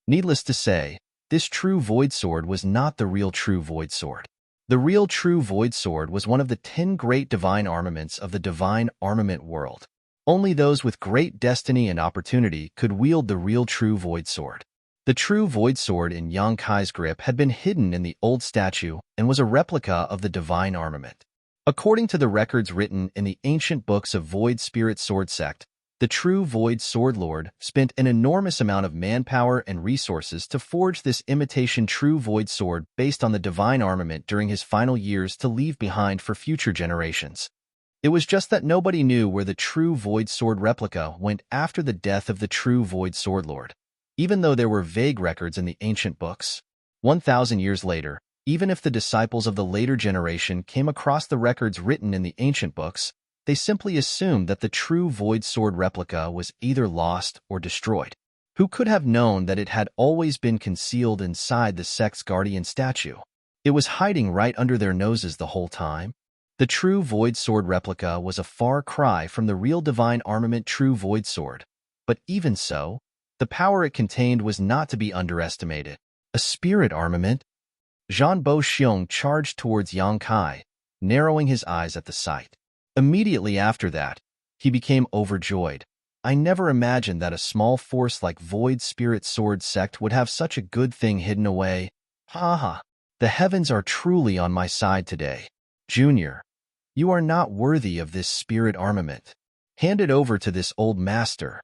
Needless to say, this true Void Sword was not the real true Void Sword. The real true Void Sword was one of the 10 great divine armaments of the divine armament world. Only those with great destiny and opportunity could wield the real true Void Sword. The true Void Sword in Yang Kai's grip had been hidden in the old statue and was a replica of the divine armament. According to the records written in the ancient books of Void Spirit Sword Sect, the true Void Sword Lord spent an enormous amount of manpower and resources to forge this imitation true Void Sword based on the divine armament during his final years to leave behind for future generations. It was just that nobody knew where the true Void Sword replica went after the death of the true Void Sword Lord. Even though there were vague records in the ancient books, 1,000 years later, even if the disciples of the later generation came across the records written in the ancient books, they simply assumed that the true Void Sword replica was either lost or destroyed. Who could have known that it had always been concealed inside the sect's guardian statue? It was hiding right under their noses the whole time. The true Void Sword replica was a far cry from the real divine armament true Void Sword. But even so, the power it contained was not to be underestimated. A spirit armament? Zhan Bo Xiong charged towards Yang Kai, narrowing his eyes at the sight. Immediately after that, he became overjoyed. I never imagined that a small force like Void Spirit Sword Sect would have such a good thing hidden away. Ha ha. The heavens are truly on my side today. Junior, you are not worthy of this spirit armament. Hand it over to this old master.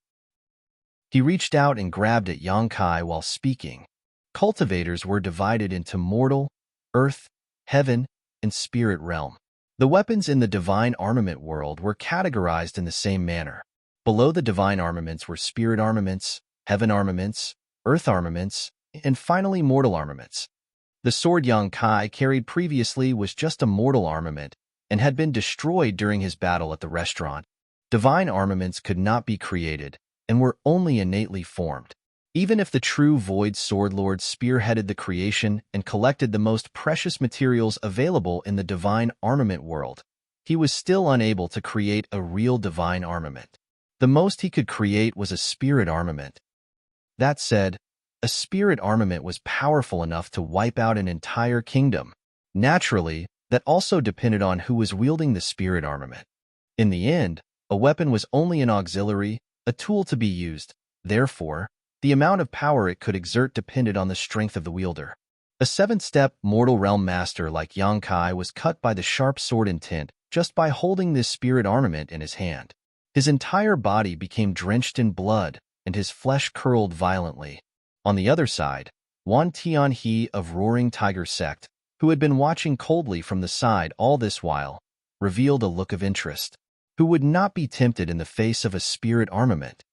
He reached out and grabbed at Yang Kai while speaking. Cultivators were divided into mortal, earth, heaven, and spirit realm. The weapons in the divine armament world were categorized in the same manner. Below the divine armaments were spirit armaments, heaven armaments, earth armaments, and finally mortal armaments. The sword Yang Kai carried previously was just a mortal armament and had been destroyed during his battle at the restaurant. Divine armaments could not be created and were only innately formed. Even if the true Void Sword Lord spearheaded the creation and collected the most precious materials available in the divine armament world, he was still unable to create a real divine armament. The most he could create was a spirit armament. That said, a spirit armament was powerful enough to wipe out an entire kingdom. Naturally, that also depended on who was wielding the spirit armament. In the end, a weapon was only an auxiliary, a tool to be used. Therefore, the amount of power it could exert depended on the strength of the wielder. A seventh-step mortal realm master like Yang Kai was cut by the sharp sword intent just by holding this spirit armament in his hand. His entire body became drenched in blood, and his flesh curled violently. On the other side, Wan Tianhe of Roaring Tiger Sect, who had been watching coldly from the side all this while, revealed a look of interest. Who would not be tempted in the face of a spirit armament?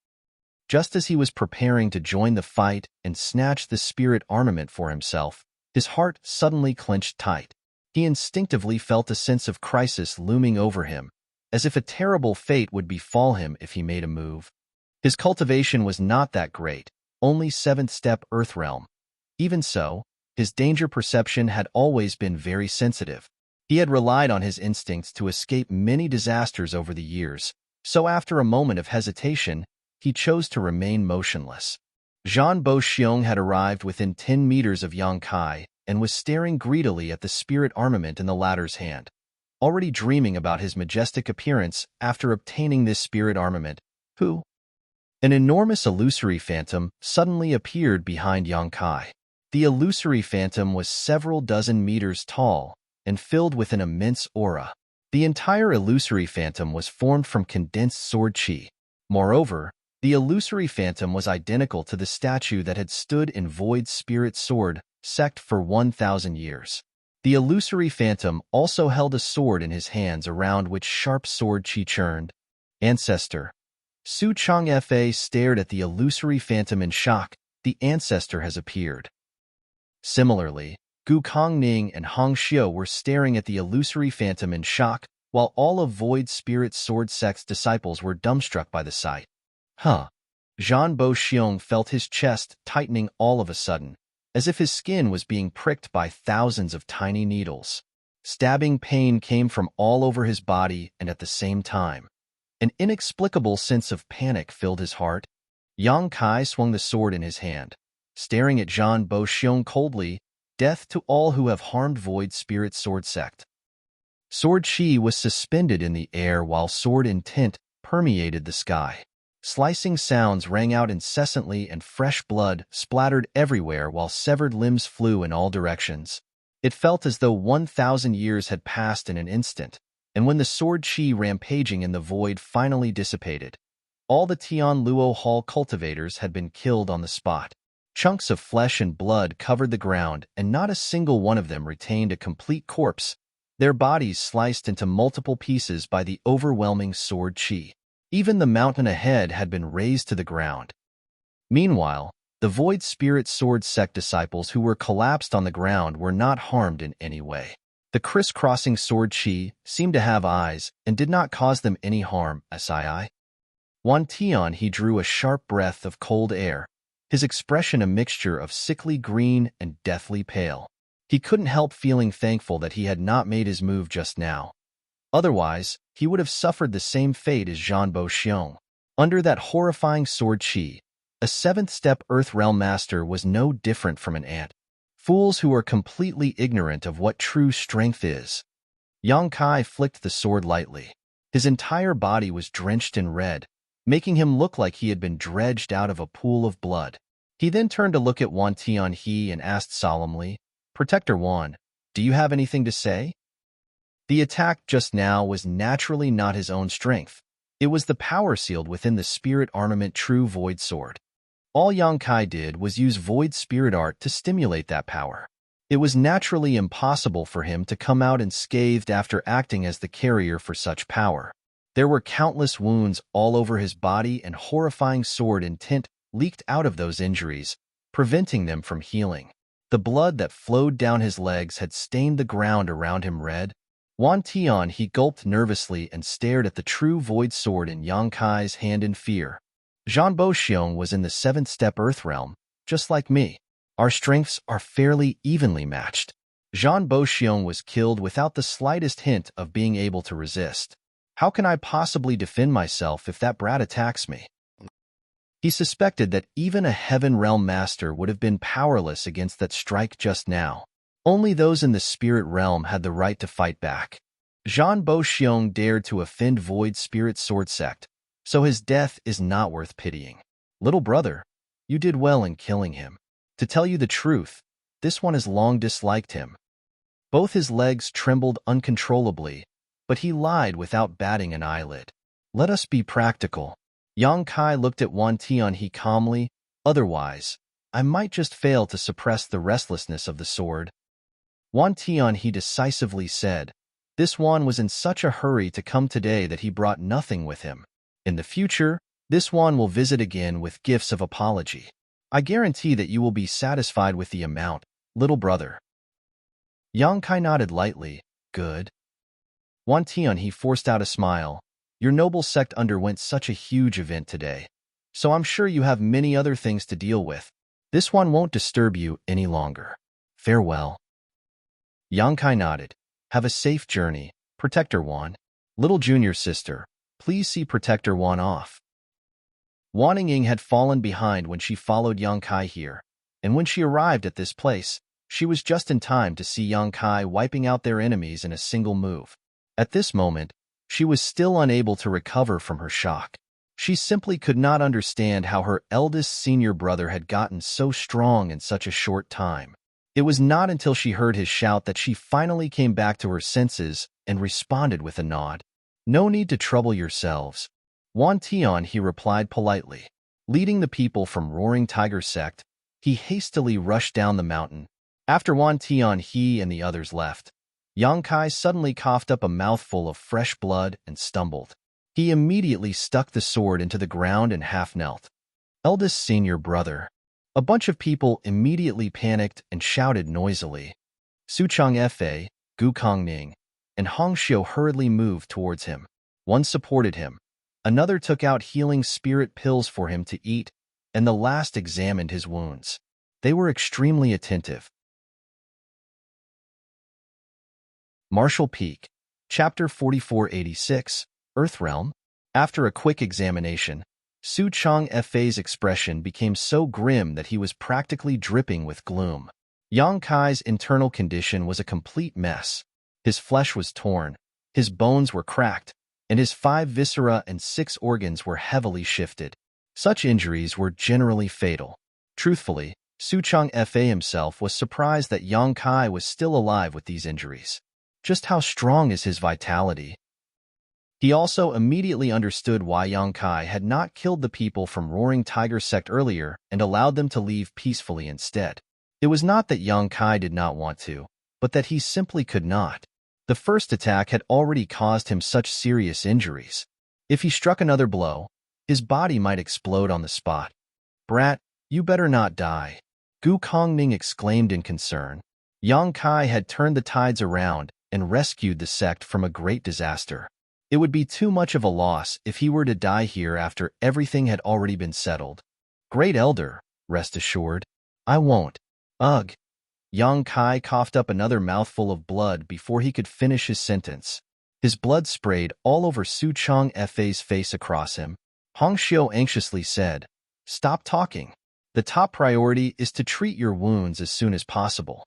Just as he was preparing to join the fight and snatch the spirit armament for himself, his heart suddenly clenched tight. He instinctively felt a sense of crisis looming over him, as if a terrible fate would befall him if he made a move. His cultivation was not that great, only 7th step Earth Realm. Even so, his danger perception had always been very sensitive. He had relied on his instincts to escape many disasters over the years, so after a moment of hesitation, he chose to remain motionless. Zhan Bo Xiong had arrived within 10 meters of Yang Kai and was staring greedily at the spirit armament in the latter's hand, already dreaming about his majestic appearance after obtaining this spirit armament. Who? An enormous illusory phantom suddenly appeared behind Yang Kai. The illusory phantom was several dozen meters tall and filled with an immense aura. The entire illusory phantom was formed from condensed sword chi. Moreover, the illusory phantom was identical to the statue that had stood in Void Spirit Sword Sect for 1,000 years. The illusory phantom also held a sword in his hands around which sharp sword chi churned. Ancestor. Su Changfa stared at the illusory phantom in shock. The ancestor has appeared. Similarly, Gu Kongning and Hong Xiu were staring at the illusory phantom in shock, while all of Void Spirit Sword Sect's disciples were dumbstruck by the sight. Huh. Zhan Bo Xiong felt his chest tightening all of a sudden, as if his skin was being pricked by thousands of tiny needles. Stabbing pain came from all over his body, and at the same time, an inexplicable sense of panic filled his heart. Yang Kai swung the sword in his hand, staring at Zhan Bo Xiong coldly. Death to all who have harmed Void Spirit Sword Sect. Sword chi was suspended in the air while sword intent permeated the sky. Slicing sounds rang out incessantly and fresh blood splattered everywhere while severed limbs flew in all directions. It felt as though 1,000 years had passed in an instant, and when the sword chi rampaging in the void finally dissipated, all the Tian Luo Hall cultivators had been killed on the spot. Chunks of flesh and blood covered the ground, and not a single one of them retained a complete corpse, their bodies sliced into multiple pieces by the overwhelming sword chi. Even the mountain ahead had been razed to the ground. Meanwhile, the Void Spirit Sword Sect disciples who were collapsed on the ground were not harmed in any way. The crisscrossing sword chi seemed to have eyes and did not cause them any harm. Sii. Wan Tian he drew a sharp breath of cold air, his expression a mixture of sickly green and deathly pale. He couldn't help feeling thankful that he had not made his move just now. Otherwise, he would have suffered the same fate as Zhan Bo Xiong. Under that horrifying sword chi, a 7th step Earth Realm Master was no different from an ant. Fools who are completely ignorant of what true strength is. Yang Kai flicked the sword lightly. His entire body was drenched in red, making him look like he had been dredged out of a pool of blood. He then turned to look at Wan Tianhe and asked solemnly, "Protector Wan, do you have anything to say?" The attack just now was naturally not his own strength. It was the power sealed within the spirit armament True Void Sword. All Yang Kai did was use Void Spirit Art to stimulate that power. It was naturally impossible for him to come out unscathed after acting as the carrier for such power. There were countless wounds all over his body, and horrifying sword intent leaked out of those injuries, preventing them from healing. The blood that flowed down his legs had stained the ground around him red. Wan Tianhe gulped nervously and stared at the True Void Sword in Yang Kai's hand in fear. Zhan Boxiong was in the 7th step Earth realm, just like me. Our strengths are fairly evenly matched. Zhan Boxiong was killed without the slightest hint of being able to resist. How can I possibly defend myself if that brat attacks me? He suspected that even a Heaven Realm master would have been powerless against that strike just now. Only those in the Spirit Realm had the right to fight back. Zhan Boxiong dared to offend Void Spirit Sword Sect, so his death is not worth pitying. Little brother, you did well in killing him. To tell you the truth, this one has long disliked him. Both his legs trembled uncontrollably, but he lied without batting an eyelid. Let us be practical. Yang Kai looked at Wan Tianhe calmly. Otherwise, I might just fail to suppress the restlessness of the sword. Wan Tianhe decisively said. This Wan was in such a hurry to come today that he brought nothing with him. In the future, this Wan will visit again with gifts of apology. I guarantee that you will be satisfied with the amount, little brother. Yang Kai nodded lightly. Good. Wan Tianhe forced out a smile. Your noble sect underwent such a huge event today, so I'm sure you have many other things to deal with. This one won't disturb you any longer. Farewell. Yang Kai nodded. Have a safe journey, Protector Wan. Little junior sister, please see Protector Wan off. Wan Ying had fallen behind when she followed Yang Kai here, and when she arrived at this place, she was just in time to see Yang Kai wiping out their enemies in a single move. At this moment, she was still unable to recover from her shock. She simply could not understand how her eldest senior brother had gotten so strong in such a short time. It was not until she heard his shout that she finally came back to her senses and responded with a nod. No need to trouble yourselves. Wan Tianhe replied politely. Leading the people from Roaring Tiger Sect, he hastily rushed down the mountain. After Wan Tianhe and the others left, Yang Kai suddenly coughed up a mouthful of fresh blood and stumbled. He immediately stuck the sword into the ground and half knelt. Eldest senior brother. A bunch of people immediately panicked and shouted noisily. Su Changfe, Gu Kongning, and Hong Xiu hurriedly moved towards him. One supported him. Another took out healing spirit pills for him to eat, and the last examined his wounds. They were extremely attentive. Martial Peak, Chapter 4486, Earthrealm. After a quick examination, Su Changfei's expression became so grim that he was practically dripping with gloom. Yang Kai's internal condition was a complete mess. His flesh was torn, his bones were cracked, and his 5 viscera and 6 organs were heavily shifted. Such injuries were generally fatal. Truthfully, Su Changfe himself was surprised that Yang Kai was still alive with these injuries. Just how strong is his vitality? He also immediately understood why Yang Kai had not killed the people from Roaring Tiger Sect earlier and allowed them to leave peacefully instead. It was not that Yang Kai did not want to, but that he simply could not. The first attack had already caused him such serious injuries. If he struck another blow, his body might explode on the spot. Brat, you better not die. Gu Kongning exclaimed in concern. Yang Kai had turned the tides around and rescued the sect from a great disaster. It would be too much of a loss if he were to die here after everything had already been settled. Great Elder, rest assured, I won't. Ugh. Yang Kai coughed up another mouthful of blood before he could finish his sentence. His blood sprayed all over Su Changfei's face across him. Hong Xiu anxiously said, Stop talking. The top priority is to treat your wounds as soon as possible.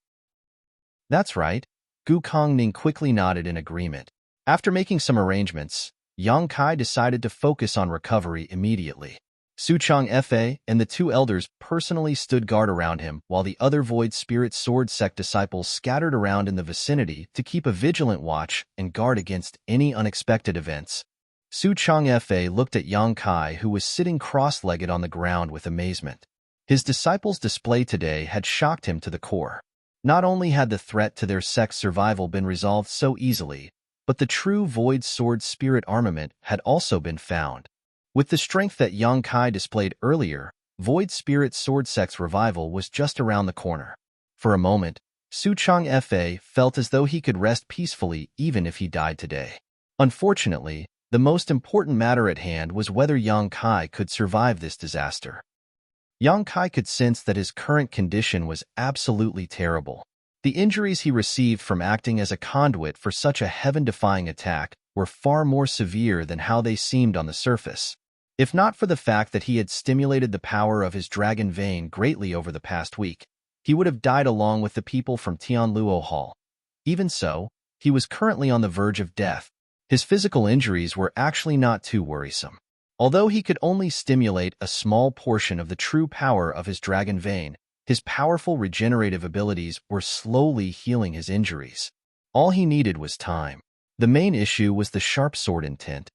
That's right. Gu Kongning quickly nodded in agreement. After making some arrangements, Yang Kai decided to focus on recovery immediately. Su Chang Fa and the two elders personally stood guard around him while the other Void Spirit Sword Sect disciples scattered around in the vicinity to keep a vigilant watch and guard against any unexpected events. Su Chang Fa looked at Yang Kai, who was sitting cross-legged on the ground with amazement. His disciples' display today had shocked him to the core. Not only had the threat to their sect's survival been resolved so easily, but the true Void Sword Spirit armament had also been found. With the strength that Yang Kai displayed earlier, Void Spirit Sword Sect's revival was just around the corner. For a moment, Su Chang Fa felt as though he could rest peacefully even if he died today. Unfortunately, the most important matter at hand was whether Yang Kai could survive this disaster. Yang Kai could sense that his current condition was absolutely terrible. The injuries he received from acting as a conduit for such a heaven-defying attack were far more severe than how they seemed on the surface. If not for the fact that he had stimulated the power of his dragon vein greatly over the past week, he would have died along with the people from Tianluo Hall. Even so, he was currently on the verge of death. His physical injuries were actually not too worrisome. Although he could only stimulate a small portion of the true power of his dragon vein, his powerful regenerative abilities were slowly healing his injuries. All he needed was time. The main issue was the sharp sword intent.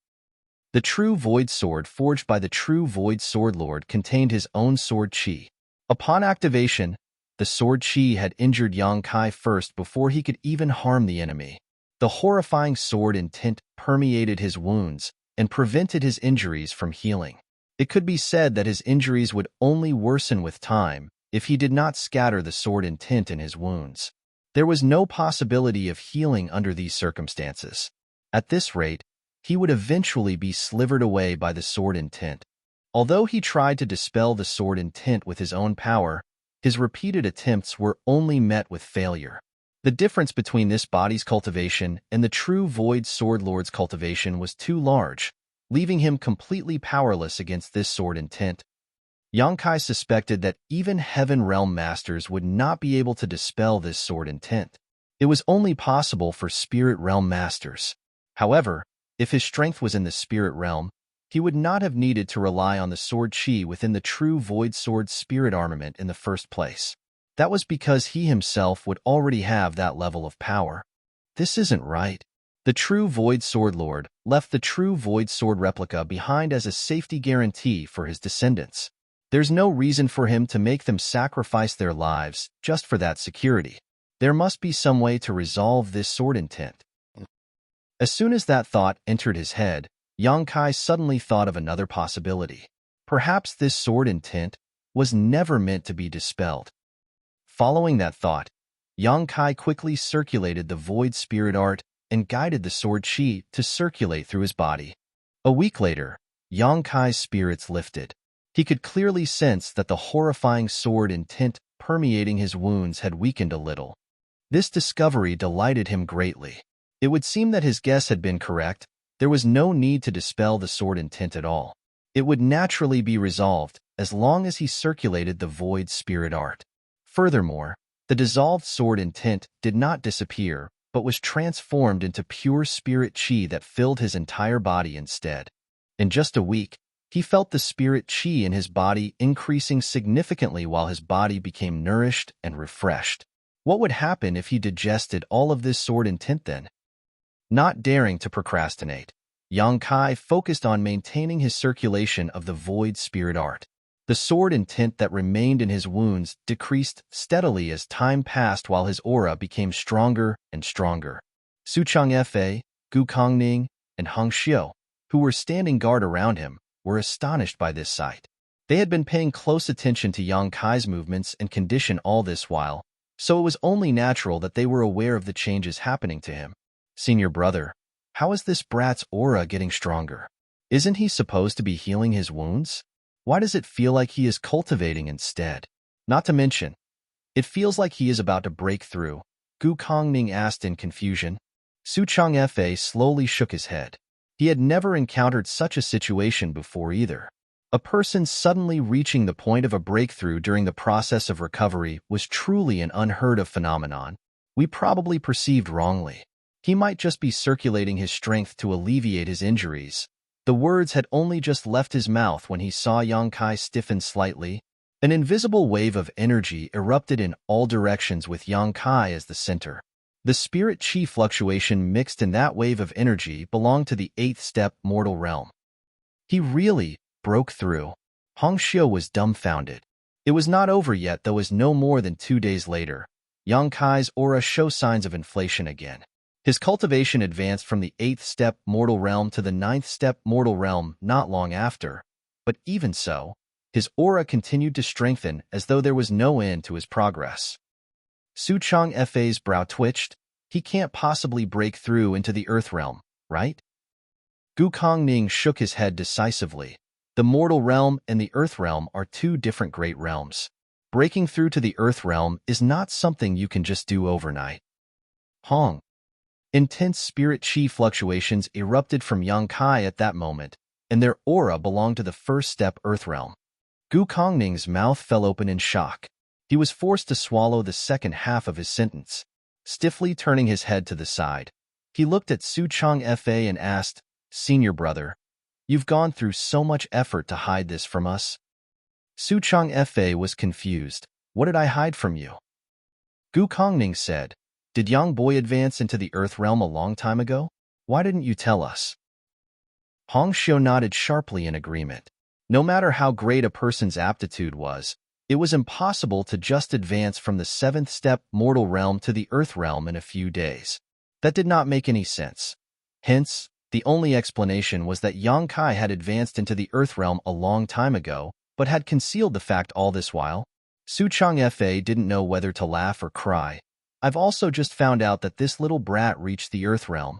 The true Void Sword forged by the true Void Sword Lord contained his own sword chi. Upon activation, the sword chi had injured Yang Kai first before he could even harm the enemy. The horrifying sword intent permeated his wounds and prevented his injuries from healing. It could be said that his injuries would only worsen with time if he did not scatter the sword intent in his wounds. There was no possibility of healing under these circumstances. At this rate, he would eventually be slivered away by the sword intent. Although he tried to dispel the sword intent with his own power, his repeated attempts were only met with failure. The difference between this body's cultivation and the true Void Sword Lord's cultivation was too large, leaving him completely powerless against this sword intent. Yang Kai suspected that even Heaven Realm Masters would not be able to dispel this sword intent. It was only possible for Spirit Realm Masters. However, if his strength was in the Spirit Realm, he would not have needed to rely on the sword chi within the true Void Sword Spirit armament in the first place. That was because he himself would already have that level of power. This isn't right. The true Void Sword Lord left the true Void Sword replica behind as a safety guarantee for his descendants. There's no reason for him to make them sacrifice their lives just for that security. There must be some way to resolve this sword intent. As soon as that thought entered his head, Yang Kai suddenly thought of another possibility. Perhaps this sword intent was never meant to be dispelled. Following that thought, Yang Kai quickly circulated the Void Spirit Art and guided the sword chi to circulate through his body. A week later, Yang Kai's spirits lifted. He could clearly sense that the horrifying sword intent permeating his wounds had weakened a little. This discovery delighted him greatly. It would seem that his guess had been correct. There was no need to dispel the sword intent at all. It would naturally be resolved as long as he circulated the Void Spirit Art. Furthermore, the dissolved sword intent did not disappear, but was transformed into pure spirit chi that filled his entire body instead. In just a week, he felt the spirit chi in his body increasing significantly while his body became nourished and refreshed. What would happen if he digested all of this sword intent then? Not daring to procrastinate, Yang Kai focused on maintaining his circulation of the Void Spirit Art. The sword intent that remained in his wounds decreased steadily as time passed while his aura became stronger and stronger. Su Chang Fa, Gu Kongning, and Hong Xiu, who were standing guard around him, were astonished by this sight. They had been paying close attention to Yang Kai's movements and condition all this while, so it was only natural that they were aware of the changes happening to him. Senior brother, how is this brat's aura getting stronger? Isn't he supposed to be healing his wounds? Why does it feel like he is cultivating instead? Not to mention, it feels like he is about to break through, Gu Kongning asked in confusion. Su Chang Fa slowly shook his head. He had never encountered such a situation before either. A person suddenly reaching the point of a breakthrough during the process of recovery was truly an unheard of phenomenon. We probably perceived wrongly. He might just be circulating his strength to alleviate his injuries. The words had only just left his mouth when he saw Yang Kai stiffen slightly. An invisible wave of energy erupted in all directions with Yang Kai as the center. The spirit chi fluctuation mixed in that wave of energy belonged to the 8th step mortal realm. He really broke through. Hong Xiu was dumbfounded. It was not over yet, though, as no more than 2 days later, Yang Kai's aura showed signs of inflation again. His cultivation advanced from the 8th step mortal realm to the 9th step mortal realm not long after, but even so, his aura continued to strengthen as though there was no end to his progress. Su Changfei's brow twitched. He can't possibly break through into the earth realm, right? Gu Kongning shook his head decisively. The mortal realm and the earth realm are two different great realms. Breaking through to the earth realm is not something you can just do overnight. Hong. Intense spirit chi fluctuations erupted from Yang Kai at that moment, and their aura belonged to the 1st step earth realm. Gu Kongning's mouth fell open in shock. He was forced to swallow the second half of his sentence. Stiffly turning his head to the side, he looked at Su Changfei and asked, "Senior brother, you've gone through so much effort to hide this from us." Su Changfei was confused. "What did I hide from you?" Gu Kongning said, "Did Yang Boy advance into the earth realm a long time ago? Why didn't you tell us?" Hong Xiu nodded sharply in agreement. No matter how great a person's aptitude was, it was impossible to just advance from the 7th step mortal realm to the earth realm in a few days. That did not make any sense. Hence, the only explanation was that Yang Kai had advanced into the earth realm a long time ago, but had concealed the fact all this while. Su Changfei didn't know whether to laugh or cry. "I've also just found out that this little brat reached the earth realm."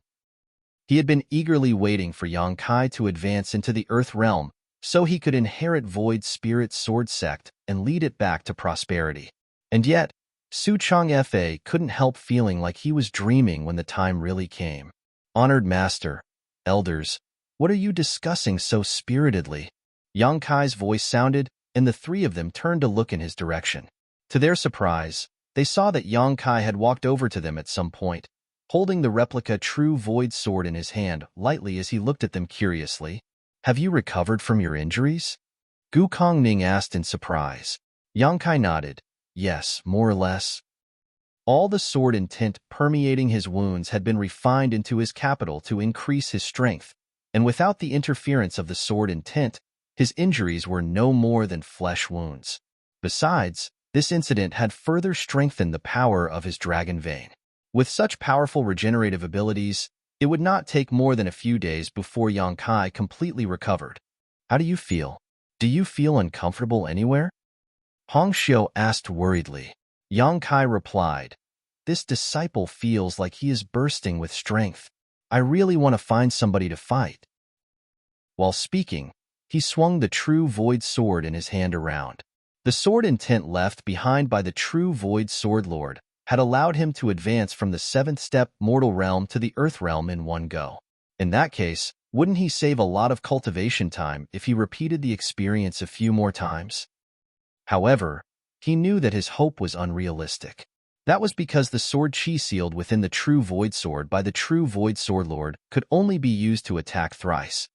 He had been eagerly waiting for Yang Kai to advance into the earth realm, so he could inherit Void Spirit Sword Sect and lead it back to prosperity. And yet, Su Changfei couldn't help feeling like he was dreaming when the time really came. "Honored Master, Elders, what are you discussing so spiritedly?" Yang Kai's voice sounded, and the three of them turned to look in his direction. To their surprise, they saw that Yang Kai had walked over to them at some point, holding the replica true void sword in his hand lightly as he looked at them curiously. "Have you recovered from your injuries?" Gu Kongning asked in surprise. Yang Kai nodded. "Yes, more or less." All the sword intent permeating his wounds had been refined into his capital to increase his strength, and without the interference of the sword intent, his injuries were no more than flesh wounds. Besides, this incident had further strengthened the power of his dragon vein. With such powerful regenerative abilities, it would not take more than a few days before Yang Kai completely recovered. "How do you feel? Do you feel uncomfortable anywhere?" Hong Xiu asked worriedly. Yang Kai replied, "This disciple feels like he is bursting with strength. I really want to find somebody to fight." While speaking, he swung the true void sword in his hand around. The sword intent left behind by the true void sword lord had allowed him to advance from the 7th step mortal realm to the earth realm in one go. In that case, wouldn't he save a lot of cultivation time if he repeated the experience a few more times? However, he knew that his hope was unrealistic. That was because the sword chi sealed within the true void sword by the true void sword lord could only be used to attack thrice.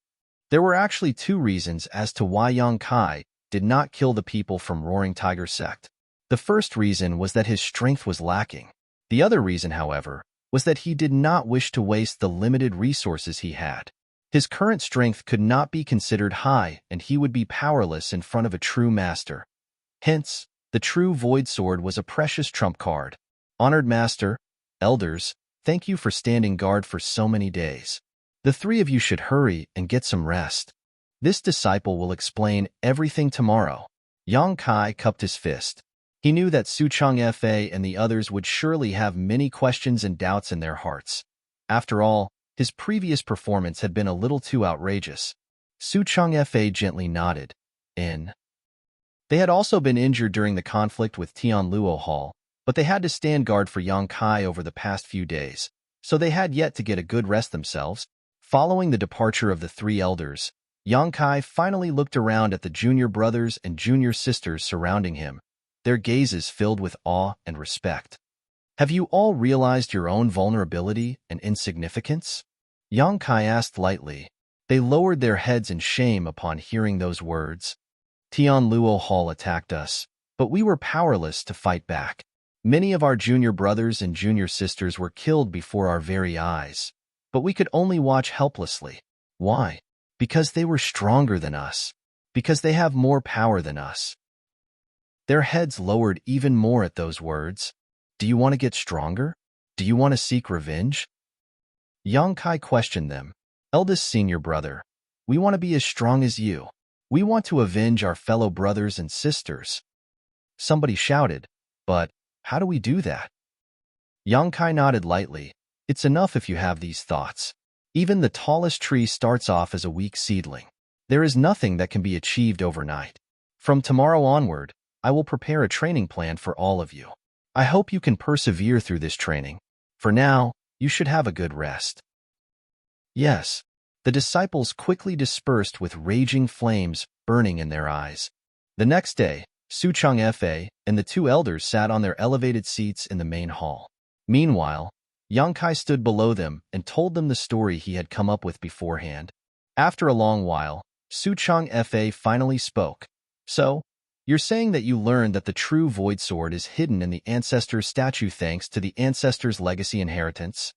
There were actually two reasons as to why Yang Kai did not kill the people from Roaring Tiger Sect. The first reason was that his strength was lacking. The other reason, however, was that he did not wish to waste the limited resources he had. His current strength could not be considered high, and he would be powerless in front of a true master. Hence, the true void sword was a precious trump card. "Honored Master, Elders, thank you for standing guard for so many days. The three of you should hurry and get some rest. This disciple will explain everything tomorrow." Yang Kai cupped his fist. He knew that Su Changfei and the others would surely have many questions and doubts in their hearts. After all, his previous performance had been a little too outrageous. Su Changfei gently nodded. They had also been injured during the conflict with Tianluo Hall, but they had to stand guard for Yang Kai over the past few days, so they had yet to get a good rest themselves. Following the departure of the three elders, Yongkai finally looked around at the junior brothers and junior sisters surrounding him, their gazes filled with awe and respect. Have you all realized your own vulnerability and insignificance? Yongkai asked lightly. They lowered their heads in shame upon hearing those words. Tianluo Hall attacked us, but we were powerless to fight back. Many of our junior brothers and junior sisters were killed before our very eyes, but we could only watch helplessly. Why? Because they were stronger than us. Because they have more power than us. Their heads lowered even more at those words. Do you want to get stronger? Do you want to seek revenge? Yongkai questioned them. Eldest senior brother, we want to be as strong as you. We want to avenge our fellow brothers and sisters. Somebody shouted, but how do we do that? Yongkai nodded lightly. It's enough if you have these thoughts. Even the tallest tree starts off as a weak seedling. There is nothing that can be achieved overnight. From tomorrow onward, I will prepare a training plan for all of you. I hope you can persevere through this training. For now, you should have a good rest. Yes. The disciples quickly dispersed with raging flames burning in their eyes. The next day, Suchong Fa and the two elders sat on their elevated seats in the main hall. Meanwhile, Yongkai stood below them and told them the story he had come up with beforehand. After a long while, Suchong Fa finally spoke. So, you're saying that you learned that the true Void Sword is hidden in the Ancestor's statue thanks to the Ancestor's legacy inheritance?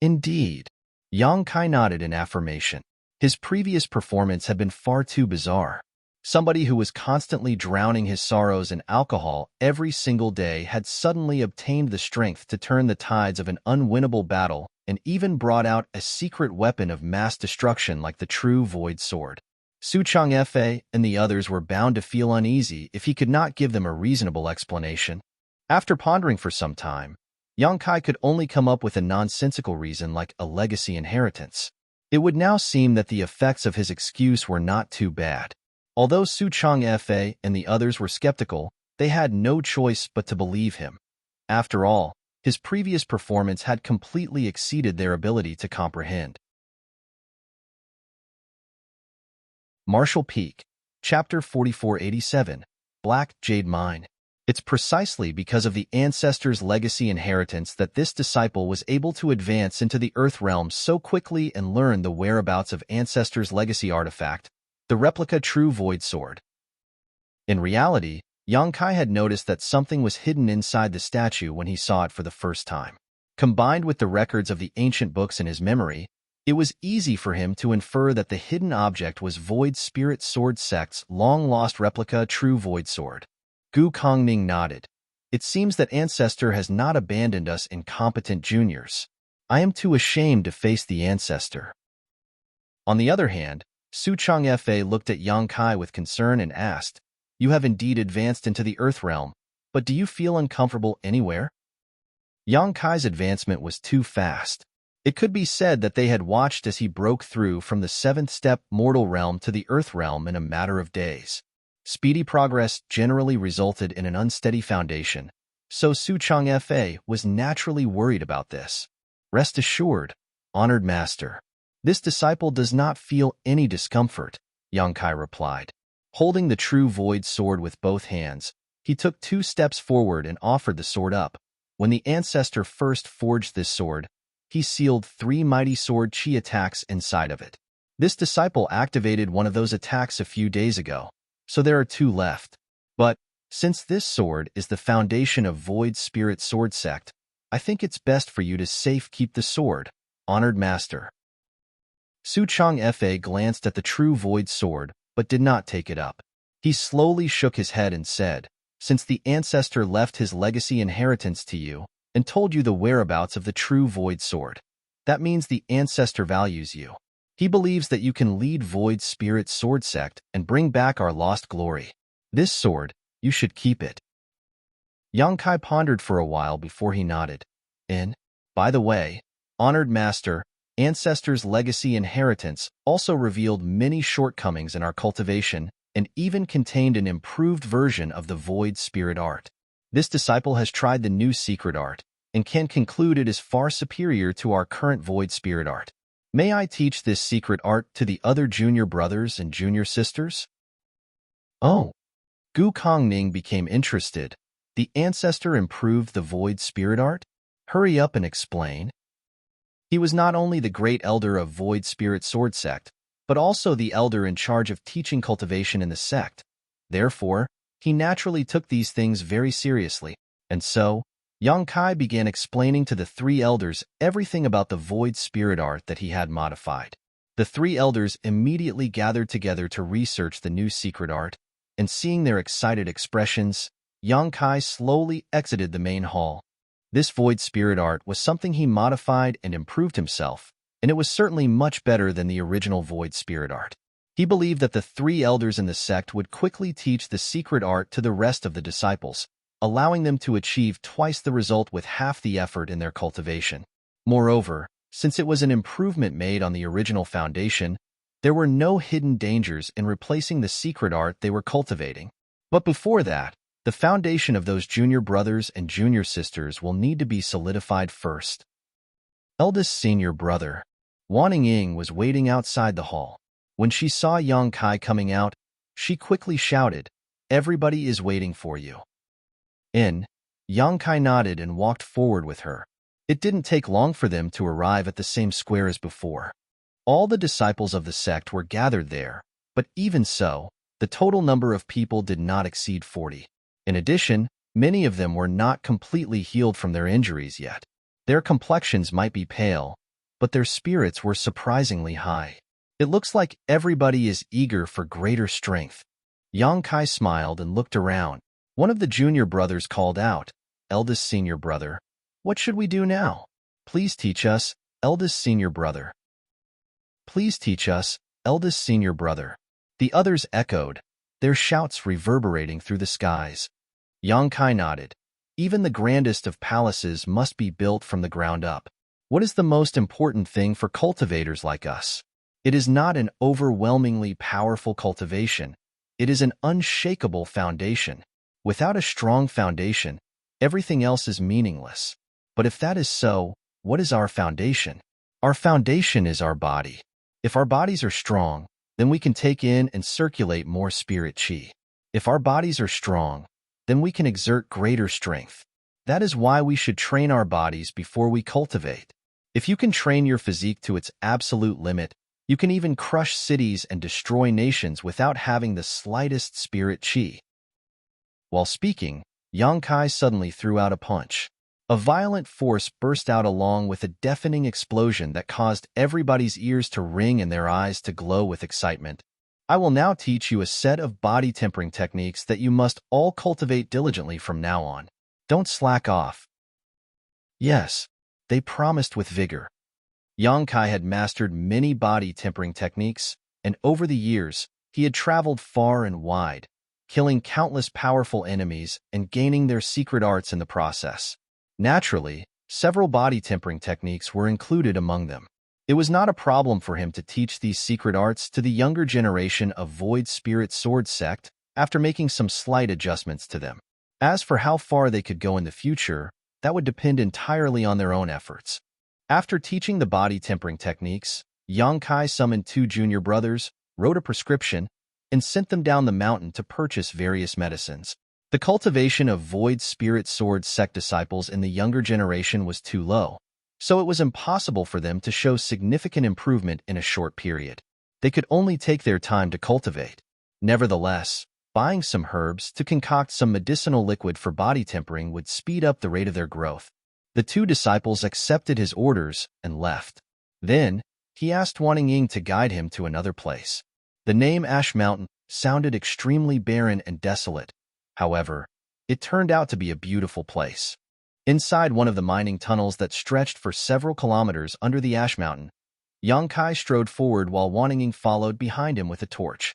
Indeed. Yongkai nodded in affirmation. His previous performance had been far too bizarre. Somebody who was constantly drowning his sorrows in alcohol every single day had suddenly obtained the strength to turn the tides of an unwinnable battle and even brought out a secret weapon of mass destruction like the true Void Sword. Suchong Fa and the others were bound to feel uneasy if he could not give them a reasonable explanation. After pondering for some time, Yongkai could only come up with a nonsensical reason like a legacy inheritance. It would now seem that the effects of his excuse were not too bad. Although Suchong Fa and the others were skeptical, they had no choice but to believe him. After all, his previous performance had completely exceeded their ability to comprehend. Marshall Peak, Chapter 4487, Black Jade Mine. It's precisely because of the Ancestor's legacy inheritance that this disciple was able to advance into the Earth realm so quickly and learn the whereabouts of Ancestor's legacy artifact, the replica True Void Sword. In reality, Yongkai had noticed that something was hidden inside the statue when he saw it for the first time. Combined with the records of the ancient books in his memory, it was easy for him to infer that the hidden object was Void Spirit Sword Sect's long-lost replica True Void Sword. Gu Kongning nodded. It seems that Ancestor has not abandoned us incompetent juniors. I am too ashamed to face the Ancestor. On the other hand, Suchong Fa looked at Yongkai with concern and asked, You have indeed advanced into the Earth realm, but do you feel uncomfortable anywhere? Yongkai's advancement was too fast. It could be said that they had watched as he broke through from the seventh step mortal realm to the Earth realm in a matter of days. Speedy progress generally resulted in an unsteady foundation, so Suchong Fa was naturally worried about this. Rest assured, honored master. This disciple does not feel any discomfort, Yongkai replied. Holding the true Void Sword with both hands, he took 2 steps forward and offered the sword up. When the Ancestor first forged this sword, he sealed 3 mighty sword chi attacks inside of it. This disciple activated one of those attacks a few days ago, so there are 2 left. But, since this sword is the foundation of Void Spirit Sword Sect, I think it's best for you to safe keep the sword, honored master. Suchong Fa glanced at the true Void Sword, but did not take it up. He slowly shook his head and said, Since the Ancestor left his legacy inheritance to you, and told you the whereabouts of the true Void Sword, that means the Ancestor values you. He believes that you can lead Void Spirit Sword Sect and bring back our lost glory. This sword, you should keep it. Yongkai pondered for a while before he nodded. By the way, honored master, Ancestor's legacy inheritance also revealed many shortcomings in our cultivation and even contained an improved version of the Void Spirit art. This disciple has tried the new secret art and can conclude it is far superior to our current Void Spirit art. May I teach this secret art to the other junior brothers and junior sisters? Oh, Gu Kongning became interested. The ancestor improved the void spirit art? Hurry up and explain. He was not only the great elder of Void Spirit Sword Sect, but also the elder in charge of teaching cultivation in the sect. Therefore, he naturally took these things very seriously, and so, Yang Kai began explaining to the three elders everything about the Void Spirit art that he had modified. The three elders immediately gathered together to research the new secret art, and seeing their excited expressions, Yang Kai slowly exited the main hall. This void spirit art was something he modified and improved himself, and it was certainly much better than the original void spirit art. He believed that the three elders in the sect would quickly teach the secret art to the rest of the disciples, allowing them to achieve twice the result with half the effort in their cultivation. Moreover, since it was an improvement made on the original foundation, there were no hidden dangers in replacing the secret art they were cultivating. But before that, the foundation of those junior brothers and junior sisters will need to be solidified first. Eldest senior brother, Wan Ying was waiting outside the hall. When she saw Yang Kai coming out, she quickly shouted, "Everybody is waiting for you." Yang Kai nodded and walked forward with her. It didn't take long for them to arrive at the same square as before. All the disciples of the sect were gathered there, but even so, the total number of people did not exceed 40. In addition, many of them were not completely healed from their injuries yet. Their complexions might be pale, but their spirits were surprisingly high. It looks like everybody is eager for greater strength. Yang Kai smiled and looked around. One of the junior brothers called out, "Eldest senior brother, what should we do now? Please teach us, eldest senior brother. Please teach us, eldest senior brother." The others echoed, their shouts reverberating through the skies. Yang Kai nodded. Even the grandest of palaces must be built from the ground up. What is the most important thing for cultivators like us? It is not an overwhelmingly powerful cultivation. It is an unshakable foundation. Without a strong foundation, everything else is meaningless. But if that is so, what is our foundation? Our foundation is our body. If our bodies are strong, then we can take in and circulate more spirit chi. If our bodies are strong, then we can exert greater strength. That is why we should train our bodies before we cultivate. If you can train your physique to its absolute limit, you can even crush cities and destroy nations without having the slightest spirit chi. While speaking, Yang Kai suddenly threw out a punch. A violent force burst out along with a deafening explosion that caused everybody's ears to ring and their eyes to glow with excitement. I will now teach you a set of body tempering techniques that you must all cultivate diligently from now on. Don't slack off. Yes, they promised with vigor. Yang Kai had mastered many body tempering techniques, and over the years, he had traveled far and wide, killing countless powerful enemies and gaining their secret arts in the process. Naturally, several body tempering techniques were included among them. It was not a problem for him to teach these secret arts to the younger generation of Void Spirit Sword Sect after making some slight adjustments to them. As for how far they could go in the future, that would depend entirely on their own efforts. After teaching the body tempering techniques, Yang Kai summoned two junior brothers, wrote a prescription, and sent them down the mountain to purchase various medicines. The cultivation of Void Spirit Sword Sect disciples in the younger generation was too low, so it was impossible for them to show significant improvement in a short period. They could only take their time to cultivate. Nevertheless, buying some herbs to concoct some medicinal liquid for body tempering would speed up the rate of their growth. The two disciples accepted his orders and left. Then, he asked Wan Ying to guide him to another place. The name Ash Mountain sounded extremely barren and desolate. However, it turned out to be a beautiful place. Inside one of the mining tunnels that stretched for several kilometers under the Ash Mountain, Yang Kai strode forward while Wan Ying followed behind him with a torch.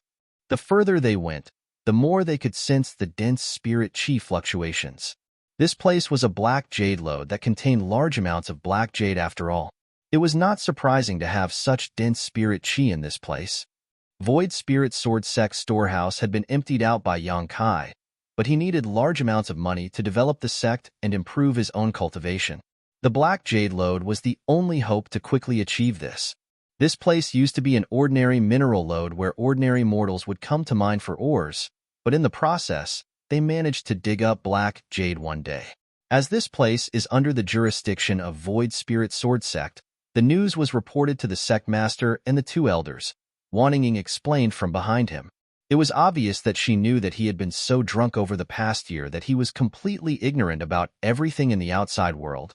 The further they went, the more they could sense the dense spirit chi fluctuations. This place was a black jade lode that contained large amounts of black jade after all. It was not surprising to have such dense spirit chi in this place. Void Spirit Sword Sect storehouse had been emptied out by Yang Kai, but he needed large amounts of money to develop the sect and improve his own cultivation. The black jade lode was the only hope to quickly achieve this. This place used to be an ordinary mineral lode where ordinary mortals would come to mine for ores, but in the process, they managed to dig up black jade one day. As this place is under the jurisdiction of Void Spirit Sword Sect, the news was reported to the sect master and the two elders. Wanting explained from behind him. It was obvious that she knew that he had been so drunk over the past year that he was completely ignorant about everything in the outside world.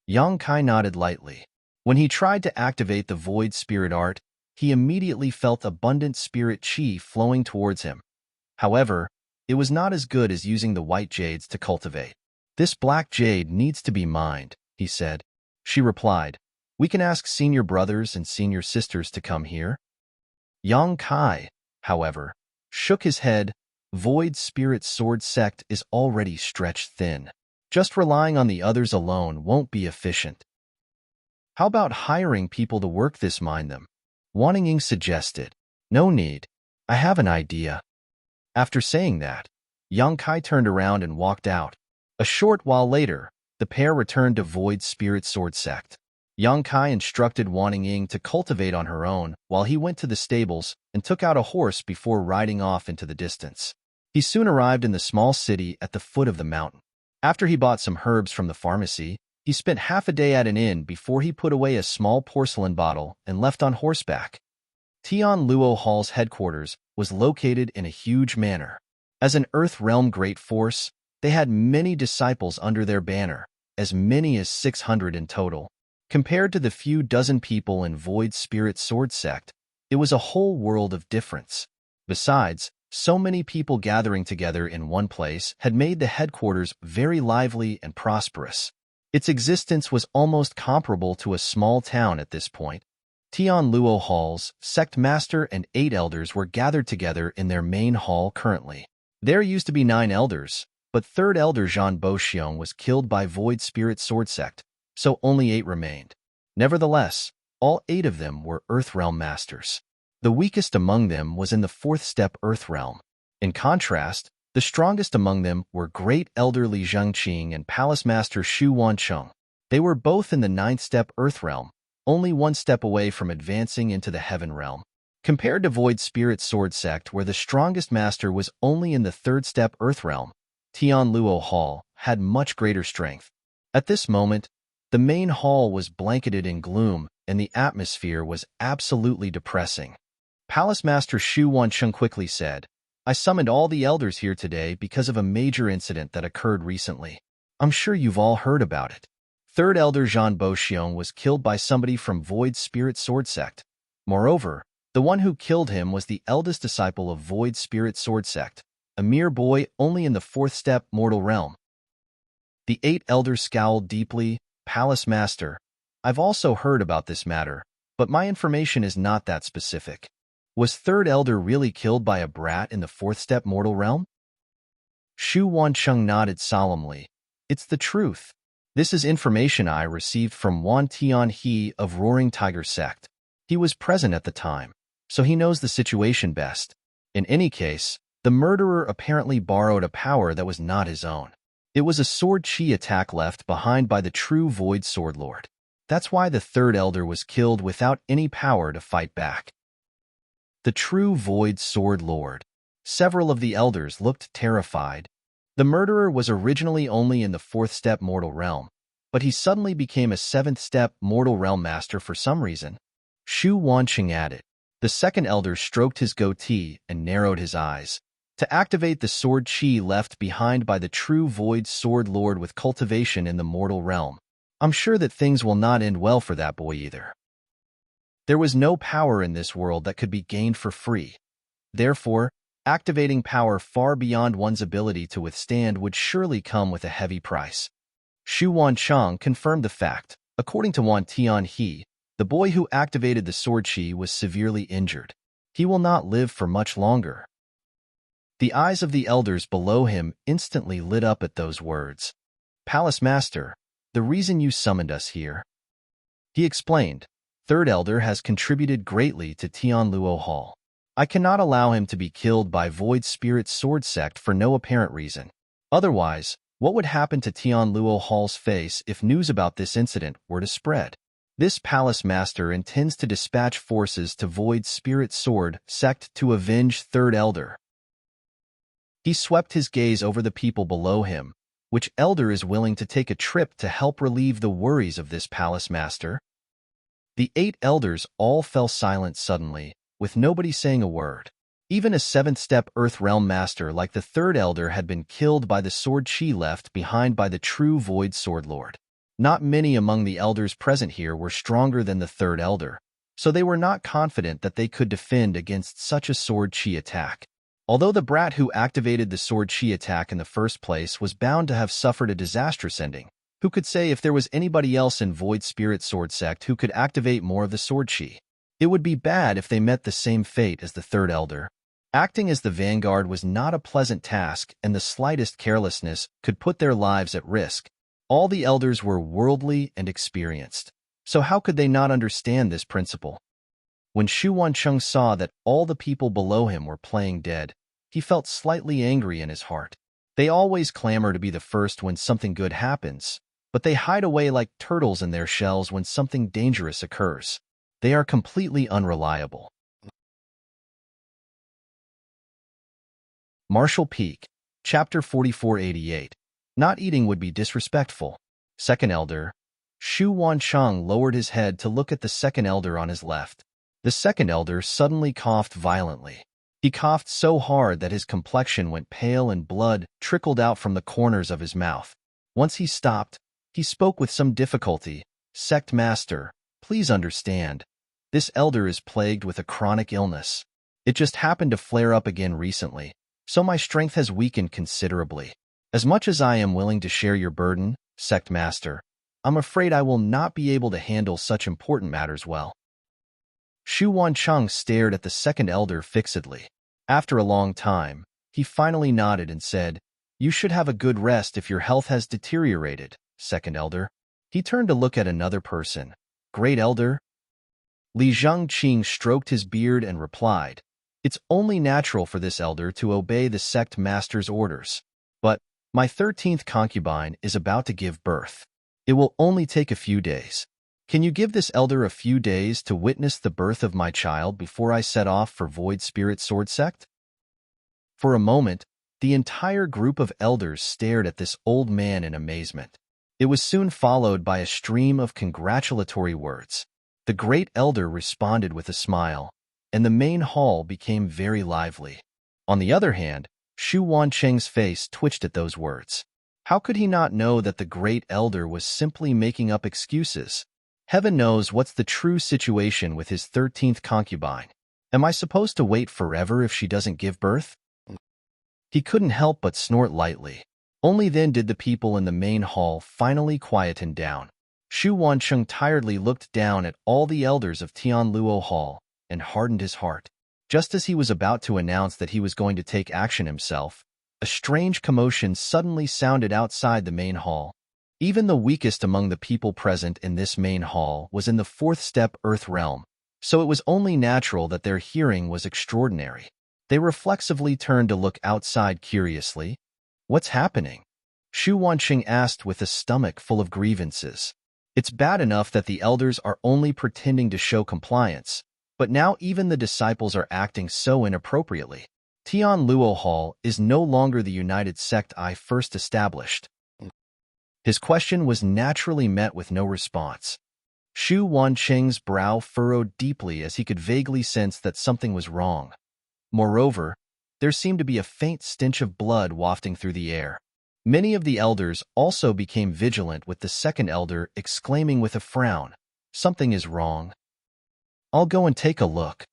Yang Kai nodded lightly. When he tried to activate the Void Spirit Art, he immediately felt abundant spirit chi flowing towards him. However, it was not as good as using the white jades to cultivate. This black jade needs to be mined, he said. She replied, we can ask senior brothers and senior sisters to come here. Yang Kai, however, shook his head. Void Spirit Sword Sect is already stretched thin. Just relying on the others alone won't be efficient. How about hiring people to work this mine them? Wanting suggested. No need. I have an idea. After saying that, Yang Kai turned around and walked out. A short while later, the pair returned to Void Spirit Sword Sect. Yang Kai instructed Wanting to cultivate on her own while he went to the stables and took out a horse before riding off into the distance. He soon arrived in the small city at the foot of the mountain. After he bought some herbs from the pharmacy, he spent half a day at an inn before he put away a small porcelain bottle and left on horseback. Tian Luo Hall's headquarters was located in a huge manor. As an Earth Realm great force, they had many disciples under their banner, as many as 600 in total. Compared to the few dozen people in Void Spirit Sword Sect, it was a whole world of difference. Besides, so many people gathering together in one place had made the headquarters very lively and prosperous. Its existence was almost comparable to a small town at this point. Tian Luo Hall's sect master and 8 elders were gathered together in their main hall currently. There used to be 9 elders, but 3rd elder Zhan Boxiong was killed by Void Spirit Sword Sect, so only 8 remained. Nevertheless, all 8 of them were Earthrealm masters. The weakest among them was in the 4th step Earthrealm. In contrast, the strongest among them were Great Elder Li Zhengqing and Palace Master Xu Wancheng. They were both in the 9th step Earthrealm, only 1 step away from advancing into the Heaven Realm. Compared to Void Spirit Sword Sect, where the strongest master was only in the 3rd step Earthrealm, Tian Luo Hall had much greater strength. At this moment, the main hall was blanketed in gloom, and the atmosphere was absolutely depressing. Palace Master Xu Wancheng quickly said, I summoned all the elders here today because of a major incident that occurred recently. I'm sure you've all heard about it. 3rd Elder Zhan Boxiong was killed by somebody from Void Spirit Sword Sect. Moreover, the one who killed him was the eldest disciple of Void Spirit Sword Sect, a mere boy only in the 4th step mortal realm. The 8 elders scowled deeply. Palace Master, I've also heard about this matter, but my information is not that specific. Was 3rd Elder really killed by a brat in the 4th step mortal realm? Xu Wancheng nodded solemnly. It's the truth. This is information I received from Wan Tianhe of Roaring Tiger Sect. He was present at the time, so he knows the situation best. In any case, the murderer apparently borrowed a power that was not his own. It was a sword chi attack left behind by the true Void Sword Lord. That's why the 3rd Elder was killed without any power to fight back. The true Void Sword Lord. Several of the elders looked terrified. The murderer was originally only in the 4th step mortal realm, but he suddenly became a 7th step mortal realm master for some reason. Xu Wanqing added. The 2nd elder stroked his goatee and narrowed his eyes. To activate the sword chi left behind by the true Void Sword Lord with cultivation in the mortal realm. I'm sure that things will not end well for that boy either. There was no power in this world that could be gained for free. Therefore, activating power far beyond one's ability to withstand would surely come with a heavy price. Xu Wancheng confirmed the fact. According to Wan Tianhe, the boy who activated the sword chi was severely injured. He will not live for much longer. The eyes of the elders below him instantly lit up at those words. Palace Master, the reason you summoned us here. He explained, 3rd Elder has contributed greatly to Tian Luo Hall. I cannot allow him to be killed by Void Spirit Sword Sect for no apparent reason. Otherwise, what would happen to Tian Luo Hall's face if news about this incident were to spread? This palace master intends to dispatch forces to Void Spirit Sword sect to avenge Third Elder. He swept his gaze over the people below him. Which elder is willing to take a trip to help relieve the worries of this palace master? The 8 elders all fell silent suddenly, with nobody saying a word. Even a 7th-step Earth Realm master like the 3rd elder had been killed by the sword chi left behind by the true Void Sword Lord. Not many among the elders present here were stronger than the 3rd elder, so they were not confident that they could defend against such a sword chi attack. Although the brat who activated the sword chi attack in the first place was bound to have suffered a disastrous ending, who could say if there was anybody else in Void Spirit Sword Sect who could activate more of the sword chi? It would be bad if they met the same fate as the 3rd elder. Acting as the vanguard was not a pleasant task, and the slightest carelessness could put their lives at risk. All the elders were worldly and experienced, so how could they not understand this principle? When Shu Wancheng saw that all the people below him were playing dead, he felt slightly angry in his heart. They always clamor to be the first when something good happens, but they hide away like turtles in their shells when something dangerous occurs. They are completely unreliable. Marshall Peak, Chapter 4488. Not eating would be disrespectful. Second Elder. Shu Wancheng lowered his head to look at the second elder on his left. The second elder suddenly coughed violently. He coughed so hard that his complexion went pale and blood trickled out from the corners of his mouth. Once he stopped, he spoke with some difficulty. Sect Master, please understand. This elder is plagued with a chronic illness. It just happened to flare up again recently, so my strength has weakened considerably. As much as I am willing to share your burden, Sect Master, I'm afraid I will not be able to handle such important matters well. Shu Wancheng stared at the second elder fixedly. After a long time, he finally nodded and said, "You should have a good rest if your health has deteriorated, second elder." He turned to look at another person. "Great elder?" Li Zhangqing stroked his beard and replied, "It's only natural for this elder to obey the sect master's orders. But my 13th concubine is about to give birth. It will only take a few days. Can you give this elder a few days to witness the birth of my child before I set off for Void Spirit Sword Sect?" For a moment, the entire group of elders stared at this old man in amazement. It was soon followed by a stream of congratulatory words. The great elder responded with a smile, and the main hall became very lively. On the other hand, Shu Wancheng's face twitched at those words. How could he not know that the great elder was simply making up excuses? Heaven knows what's the true situation with his 13th concubine. Am I supposed to wait forever if she doesn't give birth? He couldn't help but snort lightly. Only then did the people in the main hall finally quieten down. Shu Wancheng tiredly looked down at all the elders of Tianluo Hall and hardened his heart. Just as he was about to announce that he was going to take action himself, a strange commotion suddenly sounded outside the main hall. Even the weakest among the people present in this main hall was in the 4th step Earth Realm, so it was only natural that their hearing was extraordinary. They reflexively turned to look outside curiously. "What's happening?" Shu Wancheng asked with a stomach full of grievances. It's bad enough that the elders are only pretending to show compliance, but now even the disciples are acting so inappropriately. Tianluo Hall is no longer the united sect I first established. His question was naturally met with no response. Shu Wancheng's brow furrowed deeply as he could vaguely sense that something was wrong. Moreover, there seemed to be a faint stench of blood wafting through the air. Many of the elders also became vigilant, with the second elder exclaiming with a frown, "Something is wrong. I'll go and take a look."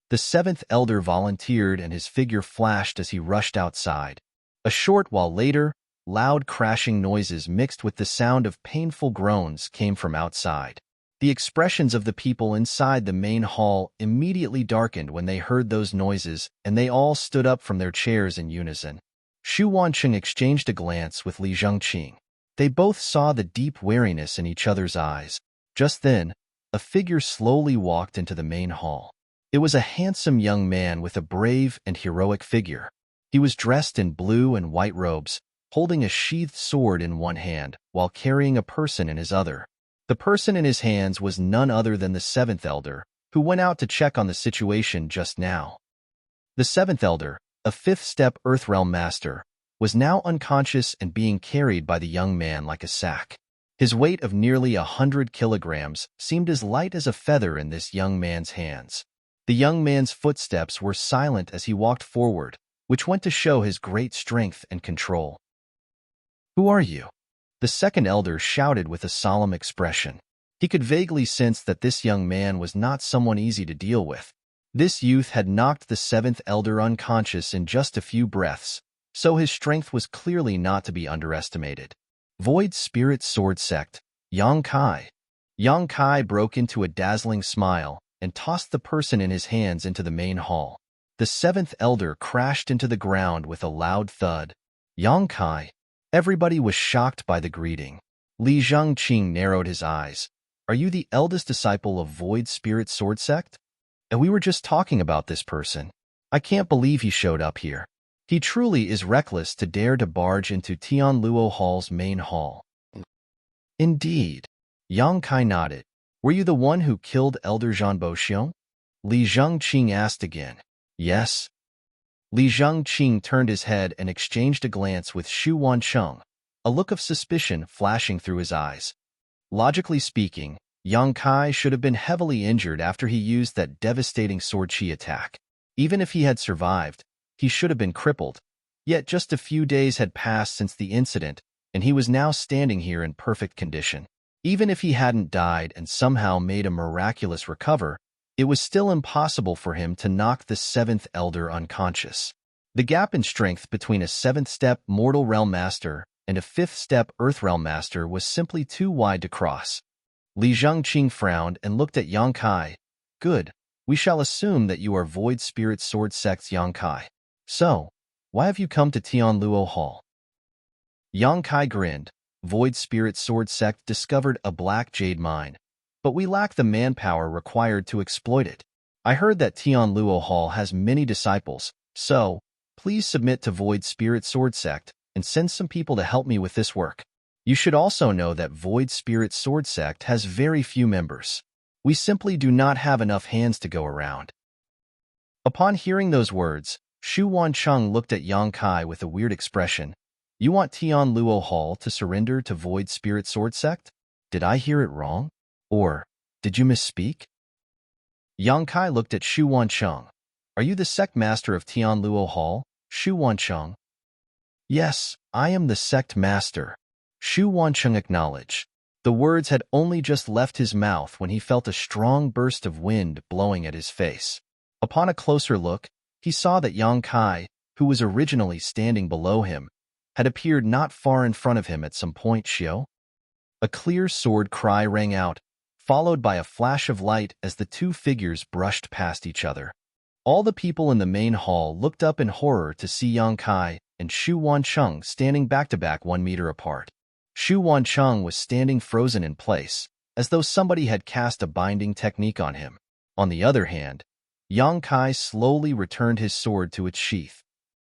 The 7th elder volunteered, and his figure flashed as he rushed outside. A short while later, loud crashing noises mixed with the sound of painful groans came from outside. The expressions of the people inside the main hall immediately darkened when they heard those noises, and they all stood up from their chairs in unison. Shu Wancheng exchanged a glance with Li Zhangqing. They both saw the deep weariness in each other's eyes. Just then, a figure slowly walked into the main hall. It was a handsome young man with a brave and heroic figure. He was dressed in blue and white robes, holding a sheathed sword in one hand while carrying a person in his other. The person in his hands was none other than the seventh elder, who went out to check on the situation just now. The seventh elder, a fifth-step Earthrealm master, was now unconscious and being carried by the young man like a sack. His weight of nearly 100 kilograms seemed as light as a feather in this young man's hands. The young man's footsteps were silent as he walked forward, which went to show his great strength and control. "Who are you?" The second elder shouted with a solemn expression. He could vaguely sense that this young man was not someone easy to deal with. This youth had knocked the seventh elder unconscious in just a few breaths, so his strength was clearly not to be underestimated. Void Spirit Sword Sect, Yang Kai. Yang Kai broke into a dazzling smile and tossed the person in his hands into the main hall. The seventh elder crashed into the ground with a loud thud. Yang Kai. Everybody was shocked by the greeting. Li Zhengqing narrowed his eyes. "Are you the eldest disciple of Void Spirit Sword Sect? And we were just talking about this person. I can't believe he showed up here. He truly is reckless to dare to barge into Tianluo Hall's main hall." "Indeed." Yang Kai nodded. "Were you the one who killed Elder Zhan Boxiong?" Li Zhengqing asked again. "Yes." Li Zhengqing turned his head and exchanged a glance with Xu Wancheng, a look of suspicion flashing through his eyes. Logically speaking, Yang Kai should have been heavily injured after he used that devastating sword chi attack. Even if he had survived, he should have been crippled. Yet just a few days had passed since the incident, and he was now standing here in perfect condition. Even if he hadn't died and somehow made a miraculous recover, it was still impossible for him to knock the seventh elder unconscious. The gap in strength between a seventh-step Mortal Realm Master and a fifth-step Earth Realm Master was simply too wide to cross. Li Zhengqing frowned and looked at Yang Kai. "Good. We shall assume that you are Void Spirit Sword Sect's Yang Kai. So, why have you come to Tianluo Hall?" Yang Kai grinned. "Void Spirit Sword Sect discovered a black jade mine, but we lack the manpower required to exploit it. I heard that Tianluo Hall has many disciples, so please submit to Void Spirit Sword Sect and send some people to help me with this work. You should also know that Void Spirit Sword Sect has very few members. We simply do not have enough hands to go around." Upon hearing those words, Xu Wancheng looked at Yang Kai with a weird expression. "You want Tianluo Hall to surrender to Void Spirit Sword Sect? Did I hear it wrong? Or did you misspeak?" Yang Kai looked at Xu Wancheng. "Are you the sect master of Tianluo Hall, Xu Wancheng?" "Yes, I am the sect master," Xu Wancheng acknowledged. The words had only just left his mouth when he felt a strong burst of wind blowing at his face. Upon a closer look, he saw that Yang Kai, who was originally standing below him, had appeared not far in front of him at some point. "Xiao?" A clear sword cry rang out, followed by a flash of light as the two figures brushed past each other. All the people in the main hall looked up in horror to see Yang Kai and Xu Wancheng standing back-to-back 1 meter apart. Xu Wancheng was standing frozen in place, as though somebody had cast a binding technique on him. On the other hand, Yang Kai slowly returned his sword to its sheath.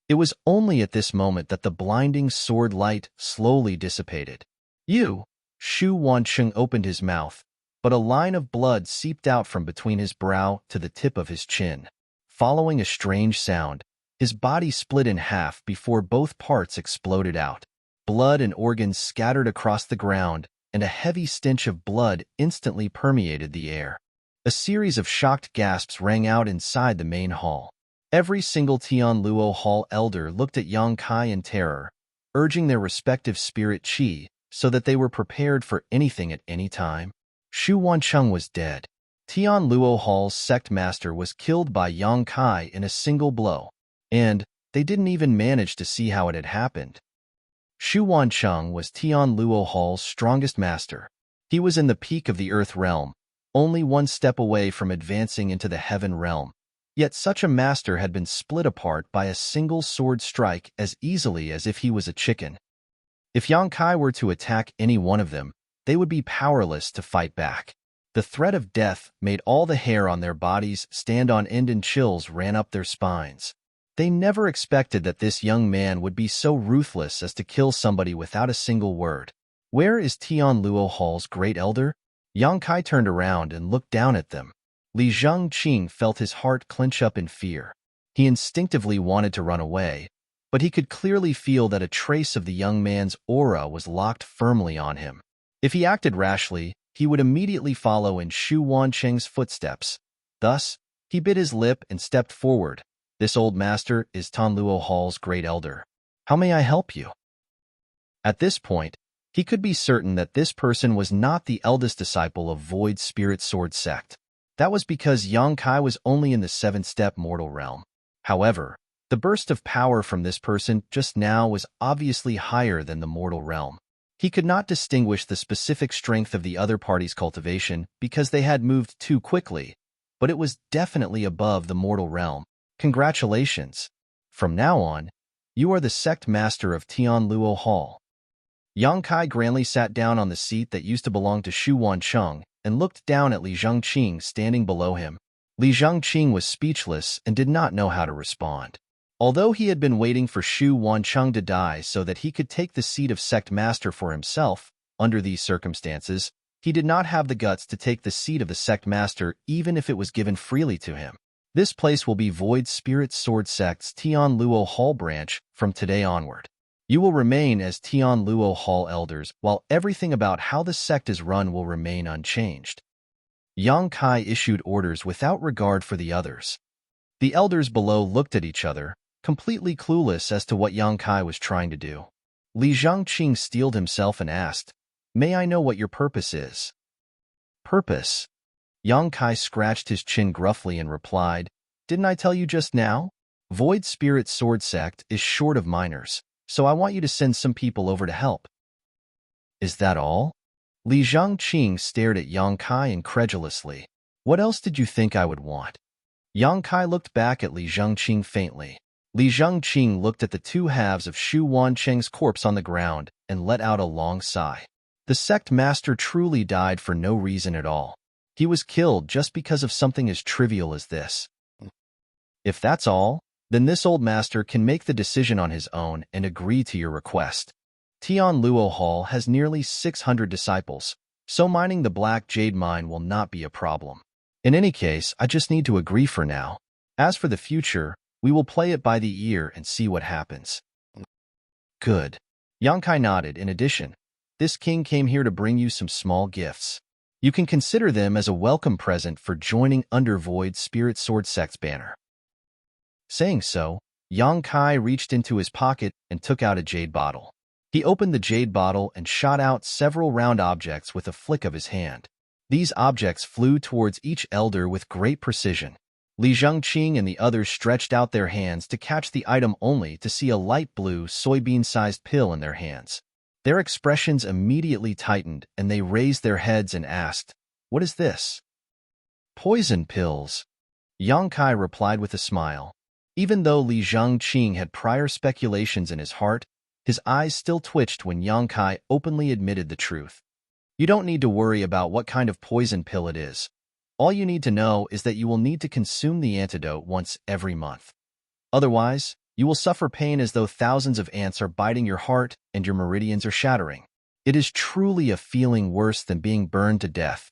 It was only at this moment that the blinding sword light slowly dissipated. "You!" Xu Wancheng opened his mouth, but a line of blood seeped out from between his brow to the tip of his chin. Following a strange sound, his body split in half before both parts exploded out. Blood and organs scattered across the ground, and a heavy stench of blood instantly permeated the air. A series of shocked gasps rang out inside the main hall. Every single Tianluo Hall elder looked at Yang Kai in terror, urging their respective spirit chi so that they were prepared for anything at any time. Xu Wancheng was dead. Tianluo Hall's sect master was killed by Yang Kai in a single blow, and they didn't even manage to see how it had happened. Xu Wancheng was Tianluo Hall's strongest master. He was in the peak of the Earth realm, only one step away from advancing into the Heaven realm. Yet such a master had been split apart by a single sword strike as easily as if he was a chicken. If Yang Kai were to attack any one of them, they would be powerless to fight back. The threat of death made all the hair on their bodies stand on end and chills ran up their spines. They never expected that this young man would be so ruthless as to kill somebody without a single word. "Where is Tianluo Hall's great elder?" Yang Kai turned around and looked down at them. Li Zhengqing felt his heart clench up in fear. He instinctively wanted to run away, but he could clearly feel that a trace of the young man's aura was locked firmly on him. If he acted rashly, he would immediately follow in Xu Wancheng's footsteps. Thus, he bit his lip and stepped forward. This old master is Tanluo Hall's great elder. How may I help you? At this point, he could be certain that this person was not the eldest disciple of Void Spirit Sword sect. That was because Yang Kai was only in the 7th-step mortal realm. However, the burst of power from this person just now was obviously higher than the mortal realm. He could not distinguish the specific strength of the other party's cultivation because they had moved too quickly, but it was definitely above the mortal realm. Congratulations! From now on, you are the sect master of Tianluo Hall. Yang Kai grandly sat down on the seat that used to belong to Xu Wancheng and looked down at Li Zhengqing standing below him. Li Zhengqing was speechless and did not know how to respond. Although he had been waiting for Xu Wancheng to die so that he could take the seat of sect master for himself, under these circumstances, he did not have the guts to take the seat of the sect master even if it was given freely to him. This place will be Void Spirit Sword Sect's Tianluo Hall branch from today onward. You will remain as Tianluo Hall elders while everything about how the sect is run will remain unchanged. Yang Kai issued orders without regard for the others. The elders below looked at each other, completely clueless as to what Yang Kai was trying to do. Li Zhengqing steeled himself and asked, "May I know what your purpose is?" "Purpose?" Yang Kai scratched his chin gruffly and replied, "Didn't I tell you just now? Void Spirit Sword Sect is short of miners, so I want you to send some people over to help." "Is that all?" Li Zhengqing stared at Yang Kai incredulously. "What else did you think I would want?" Yang Kai looked back at Li Zhengqing faintly. Li Zhengqing looked at the two halves of Xu Wancheng's corpse on the ground and let out a long sigh. The sect master truly died for no reason at all. He was killed just because of something as trivial as this. If that's all, then this old master can make the decision on his own and agree to your request. Tianluo Hall has nearly 600 disciples, so mining the Black Jade Mine will not be a problem. In any case, I just need to agree for now. As for the future, we will play it by the ear and see what happens. Good. Yang Kai nodded. In addition, this king came here to bring you some small gifts. You can consider them as a welcome present for joining under Void Spirit Sword Sect's banner. Saying so, Yang Kai reached into his pocket and took out a jade bottle. He opened the jade bottle and shot out several round objects with a flick of his hand. These objects flew towards each elder with great precision. Li Zhengqing and the others stretched out their hands to catch the item only to see a light blue soybean-sized pill in their hands. Their expressions immediately tightened and they raised their heads and asked, "What is this?" "Poison pills," Yang Kai replied with a smile. Even though Li Zhengqing had prior speculations in his heart, his eyes still twitched when Yang Kai openly admitted the truth. You don't need to worry about what kind of poison pill it is. All you need to know is that you will need to consume the antidote once every month. Otherwise, you will suffer pain as though thousands of ants are biting your heart and your meridians are shattering. It is truly a feeling worse than being burned to death.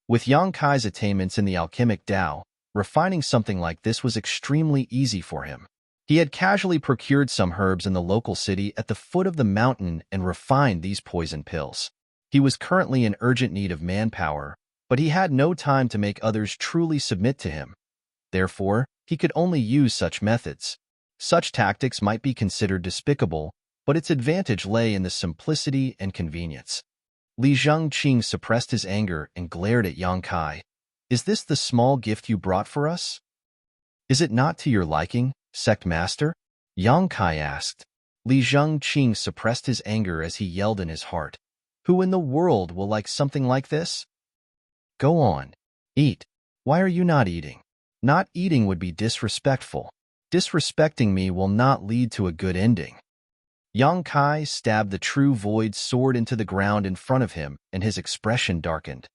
With Yang Kai's attainments in the alchemic Tao, refining something like this was extremely easy for him. He had casually procured some herbs in the local city at the foot of the mountain and refined these poison pills. He was currently in urgent need of manpower, but he had no time to make others truly submit to him. Therefore, he could only use such methods. Such tactics might be considered despicable, but its advantage lay in the simplicity and convenience. Li Zhengqing suppressed his anger and glared at Yang Kai. "Is this the small gift you brought for us? Is it not to your liking, sect master?" Yang Kai asked. Li Zhengqing suppressed his anger as he yelled in his heart, "Who in the world will like something like this? Go on, eat. Why are you not eating? Not eating would be disrespectful. Disrespecting me will not lead to a good ending." Yang Kai stabbed the true void sword into the ground in front of him, and his expression darkened.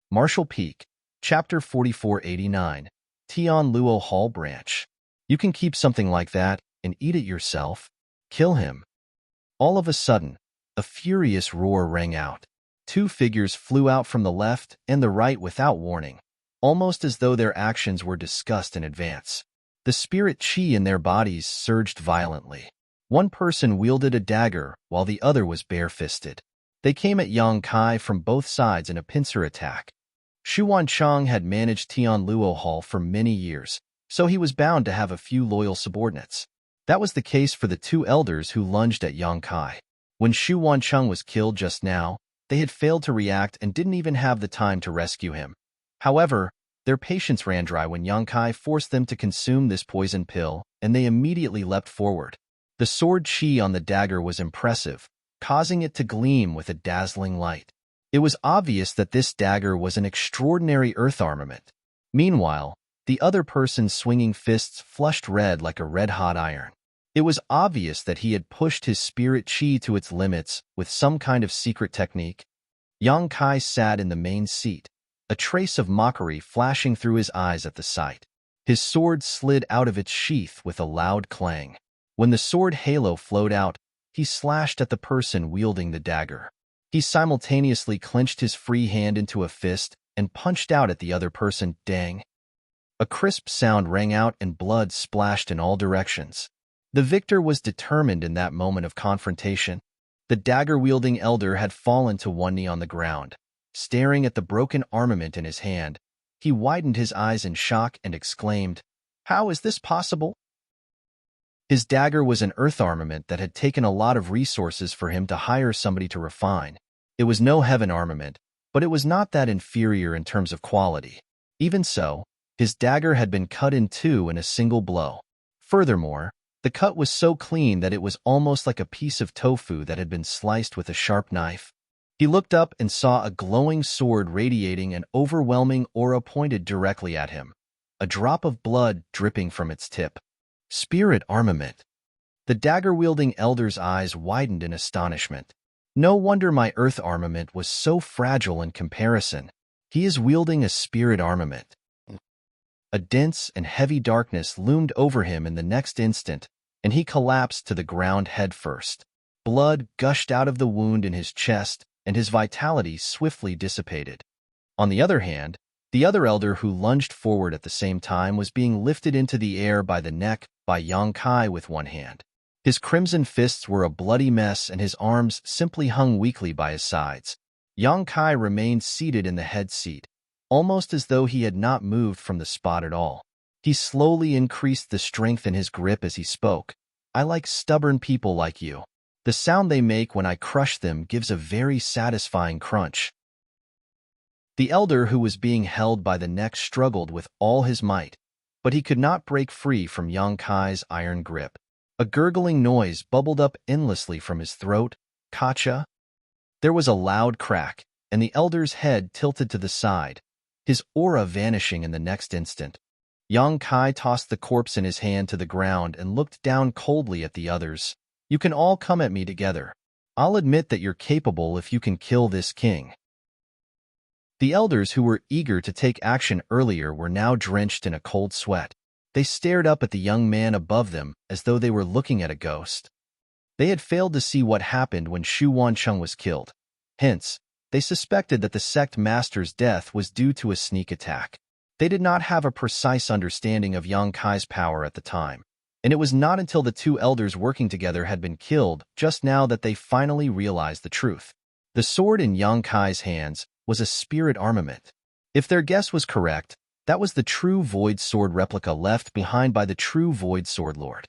Martial Peak, Chapter 4489, Tianluo Hall Branch. You can keep something like that and eat it yourself. Kill him. All of a sudden, A furious roar rang out. Two figures flew out from the left and the right without warning, almost as though their actions were discussed in advance. The spirit chi in their bodies surged violently. One person wielded a dagger while the other was bare-fisted. They came at Yang Kai from both sides in a pincer attack. Xu Wancheng had managed Tianluo Hall for many years, so he was bound to have a few loyal subordinates. That was the case for the two elders who lunged at Yang Kai. When Xu Wancheng was killed just now, they had failed to react and didn't even have the time to rescue him. However, their patience ran dry when Yang Kai forced them to consume this poison pill, and they immediately leapt forward. The sword chi on the dagger was impressive, causing it to gleam with a dazzling light. It was obvious that this dagger was an extraordinary earth armament. Meanwhile, the other person's swinging fists flushed red like a red-hot iron. It was obvious that he had pushed his spirit chi to its limits with some kind of secret technique. Yang Kai sat in the main seat, a trace of mockery flashing through his eyes at the sight. His sword slid out of its sheath with a loud clang. When the sword halo flowed out, he slashed at the person wielding the dagger. He simultaneously clenched his free hand into a fist and punched out at the other person. Dang! A crisp sound rang out and blood splashed in all directions. The victor was determined in that moment of confrontation. The dagger-wielding elder had fallen to one knee on the ground. Staring at the broken armament in his hand, he widened his eyes in shock and exclaimed, "How is this possible?" His dagger was an earth armament that had taken a lot of resources for him to hire somebody to refine. It was no heaven armament, but it was not that inferior in terms of quality. Even so, his dagger had been cut in two in a single blow. Furthermore, the cut was so clean that it was almost like a piece of tofu that had been sliced with a sharp knife. He looked up and saw a glowing sword radiating an overwhelming aura pointed directly at him, a drop of blood dripping from its tip. Spirit armament. The dagger-wielding elder's eyes widened in astonishment. No wonder my earth armament was so fragile in comparison. He is wielding a spirit armament. A dense and heavy darkness loomed over him in the next instant, and he collapsed to the ground headfirst. Blood gushed out of the wound in his chest, and his vitality swiftly dissipated. On the other hand, the other elder who lunged forward at the same time was being lifted into the air by the neck by Yang Kai with one hand. His crimson fists were a bloody mess and his arms simply hung weakly by his sides. Yang Kai remained seated in the head seat, almost as though he had not moved from the spot at all. He slowly increased the strength in his grip as he spoke. "I like stubborn people like you. The sound they make when I crush them gives a very satisfying crunch." The elder who was being held by the neck struggled with all his might, but he could not break free from Yang Kai's iron grip. A gurgling noise bubbled up endlessly from his throat. "Kacha?" There was a loud crack, and the elder's head tilted to the side, his aura vanishing in the next instant. Yang Kai tossed the corpse in his hand to the ground and looked down coldly at the others. "You can all come at me together. I'll admit that you're capable if you can kill this king." The elders who were eager to take action earlier were now drenched in a cold sweat. They stared up at the young man above them as though they were looking at a ghost. They had failed to see what happened when Xu Wancheng was killed. Hence, they suspected that the sect master's death was due to a sneak attack. They did not have a precise understanding of Yang Kai's power at the time, and it was not until the two elders working together had been killed just now that they finally realized the truth. The sword in Yang Kai's hands was a spirit armament. If their guess was correct, that was the true Void Sword replica left behind by the true Void Sword Lord.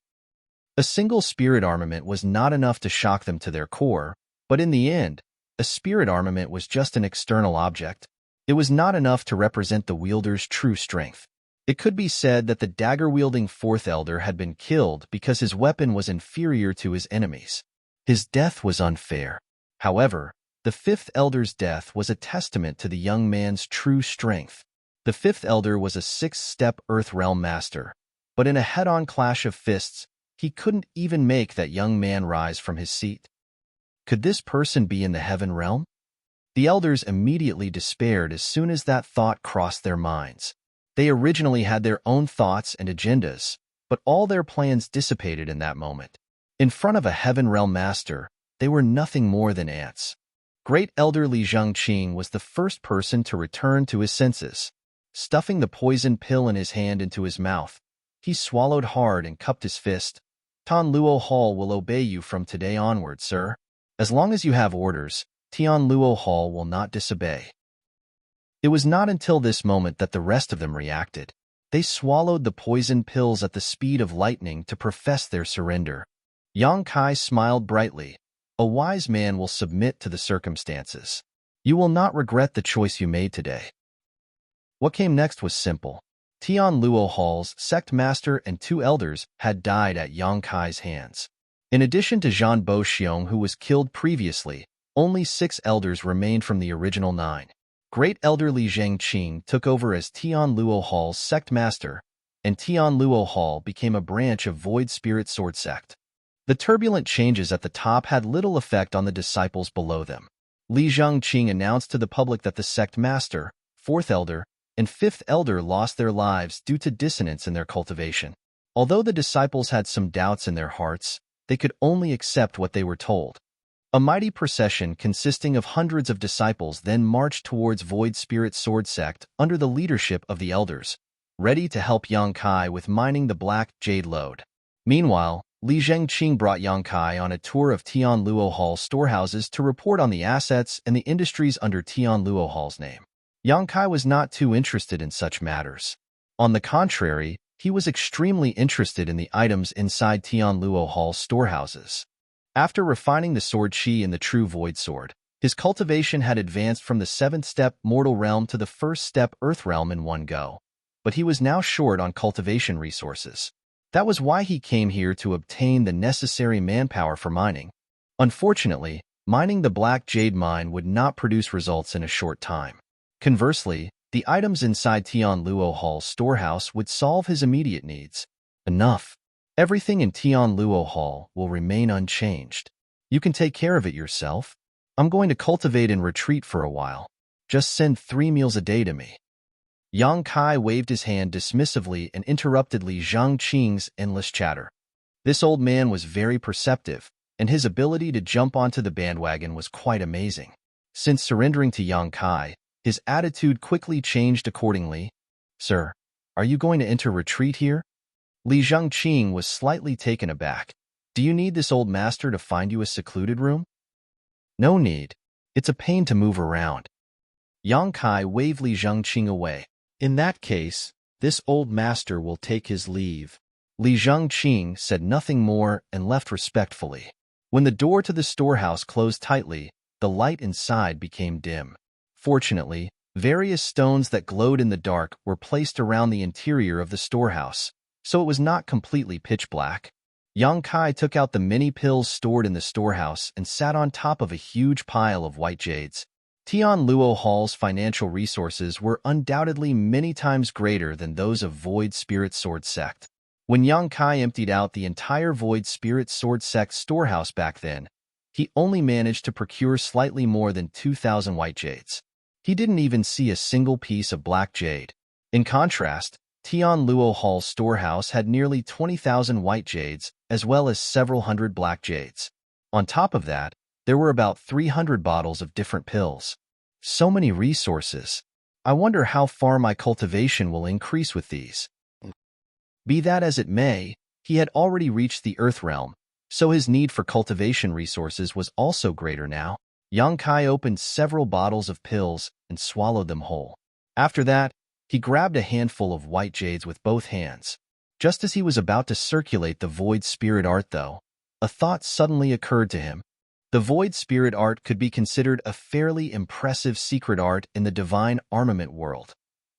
A single spirit armament was not enough to shock them to their core, but in the end, a spirit armament was just an external object. It was not enough to represent the wielder's true strength. It could be said that the dagger-wielding fourth elder had been killed because his weapon was inferior to his enemy's. His death was unfair. However, the fifth elder's death was a testament to the young man's true strength. The fifth elder was a sixth-step Earth Realm master, but in a head-on clash of fists, he couldn't even make that young man rise from his seat. Could this person be in the heaven realm? The elders immediately despaired as soon as that thought crossed their minds. They originally had their own thoughts and agendas, but all their plans dissipated in that moment. In front of a heaven realm master, they were nothing more than ants. Great Elder Li Zhengqing was the first person to return to his senses. Stuffing the poison pill in his hand into his mouth, he swallowed hard and cupped his fist. Tianluo Hall will obey you from today onward, sir. As long as you have orders, Tianluo Hall will not disobey. It was not until this moment that the rest of them reacted. They swallowed the poison pills at the speed of lightning to profess their surrender. Yang Kai smiled brightly. A wise man will submit to the circumstances. You will not regret the choice you made today. What came next was simple. Tianluo Hall's sect master and 2 elders had died at Yang Kai's hands. In addition to Zhan Boxiong, who was killed previously, only 6 elders remained from the original 9. Great Elder Li Zhengqing took over as Tianluo Hall's sect master, and Tianluo Hall became a branch of Void Spirit Sword sect. The turbulent changes at the top had little effect on the disciples below them. Li Zhengqing announced to the public that the sect master, 4th elder, and 5th elder lost their lives due to dissonance in their cultivation. Although the disciples had some doubts in their hearts, they could only accept what they were told. A mighty procession consisting of hundreds of disciples then marched towards Void Spirit Sword sect under the leadership of the elders, ready to help Yang Kai with mining the black jade lode. Meanwhile, Li Zhengqing brought Yang Kai on a tour of Tianluo Hall storehouses to report on the assets and the industries under Tianluo Hall's name. Yang Kai was not too interested in such matters. On the contrary, he was extremely interested in the items inside Tianluo Hall's storehouses. After refining the sword chi and the true void sword, his cultivation had advanced from the 7th step mortal realm to the 1st step earth realm in one go. But he was now short on cultivation resources. That was why he came here to obtain the necessary manpower for mining. Unfortunately, mining the black jade mine would not produce results in a short time. Conversely, the items inside Tianluo Hall's storehouse would solve his immediate needs. Enough. Everything in Tianluo Hall will remain unchanged. You can take care of it yourself. I'm going to cultivate and retreat for a while. Just send 3 meals a day to me. Yang Kai waved his hand dismissively and interrupted Li Zhengqing's endless chatter. This old man was very perceptive, and his ability to jump onto the bandwagon was quite amazing. Since surrendering to Yang Kai, his attitude quickly changed accordingly. Sir, are you going to enter retreat here? Li Zhengqing was slightly taken aback. Do you need this old master to find you a secluded room? No need. It's a pain to move around. Yang Kai waved Li Zhengqing away. In that case, this old master will take his leave. Li Zhengqing said nothing more and left respectfully. When the door to the storehouse closed tightly, the light inside became dim. Fortunately, various stones that glowed in the dark were placed around the interior of the storehouse, so it was not completely pitch black. Yang Kai took out the many pills stored in the storehouse and sat on top of a huge pile of white jades. Tianluo Hall's financial resources were undoubtedly many times greater than those of Void Spirit Sword sect. When Yang Kai emptied out the entire Void Spirit Sword sect storehouse back then, he only managed to procure slightly more than 2,000 white jades. He didn't even see a single piece of black jade. In contrast, Tianluo Hall's storehouse had nearly 20,000 white jades, as well as several hundred black jades. On top of that, there were about 300 bottles of different pills. So many resources. I wonder how far my cultivation will increase with these. Be that as it may, he had already reached the Earth realm, so his need for cultivation resources was also greater now. Yang Kai opened several bottles of pills and swallowed them whole. After that, he grabbed a handful of white jades with both hands. Just as he was about to circulate the Void Spirit Art, though, a thought suddenly occurred to him. The Void Spirit Art could be considered a fairly impressive secret art in the divine armament world.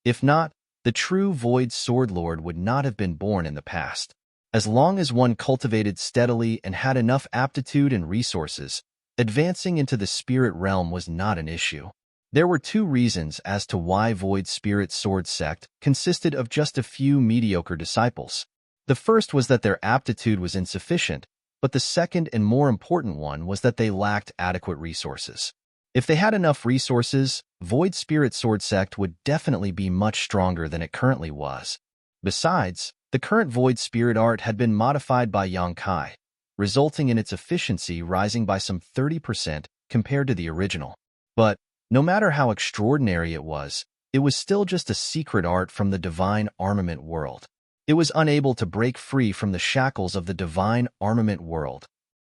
If not, the true Void Sword Lord would not have been born in the past. As long as one cultivated steadily and had enough aptitude and resources, advancing into the spirit realm was not an issue. There were 2 reasons as to why Void Spirit Sword sect consisted of just a few mediocre disciples. The first was that their aptitude was insufficient, but the second and more important one was that they lacked adequate resources. If they had enough resources, Void Spirit Sword sect would definitely be much stronger than it currently was. Besides, the current Void Spirit Art had been modified by Yang Kai, resulting in its efficiency rising by some 30% compared to the original. But no matter how extraordinary it was still just a secret art from the divine armament world. It was unable to break free from the shackles of the divine armament world.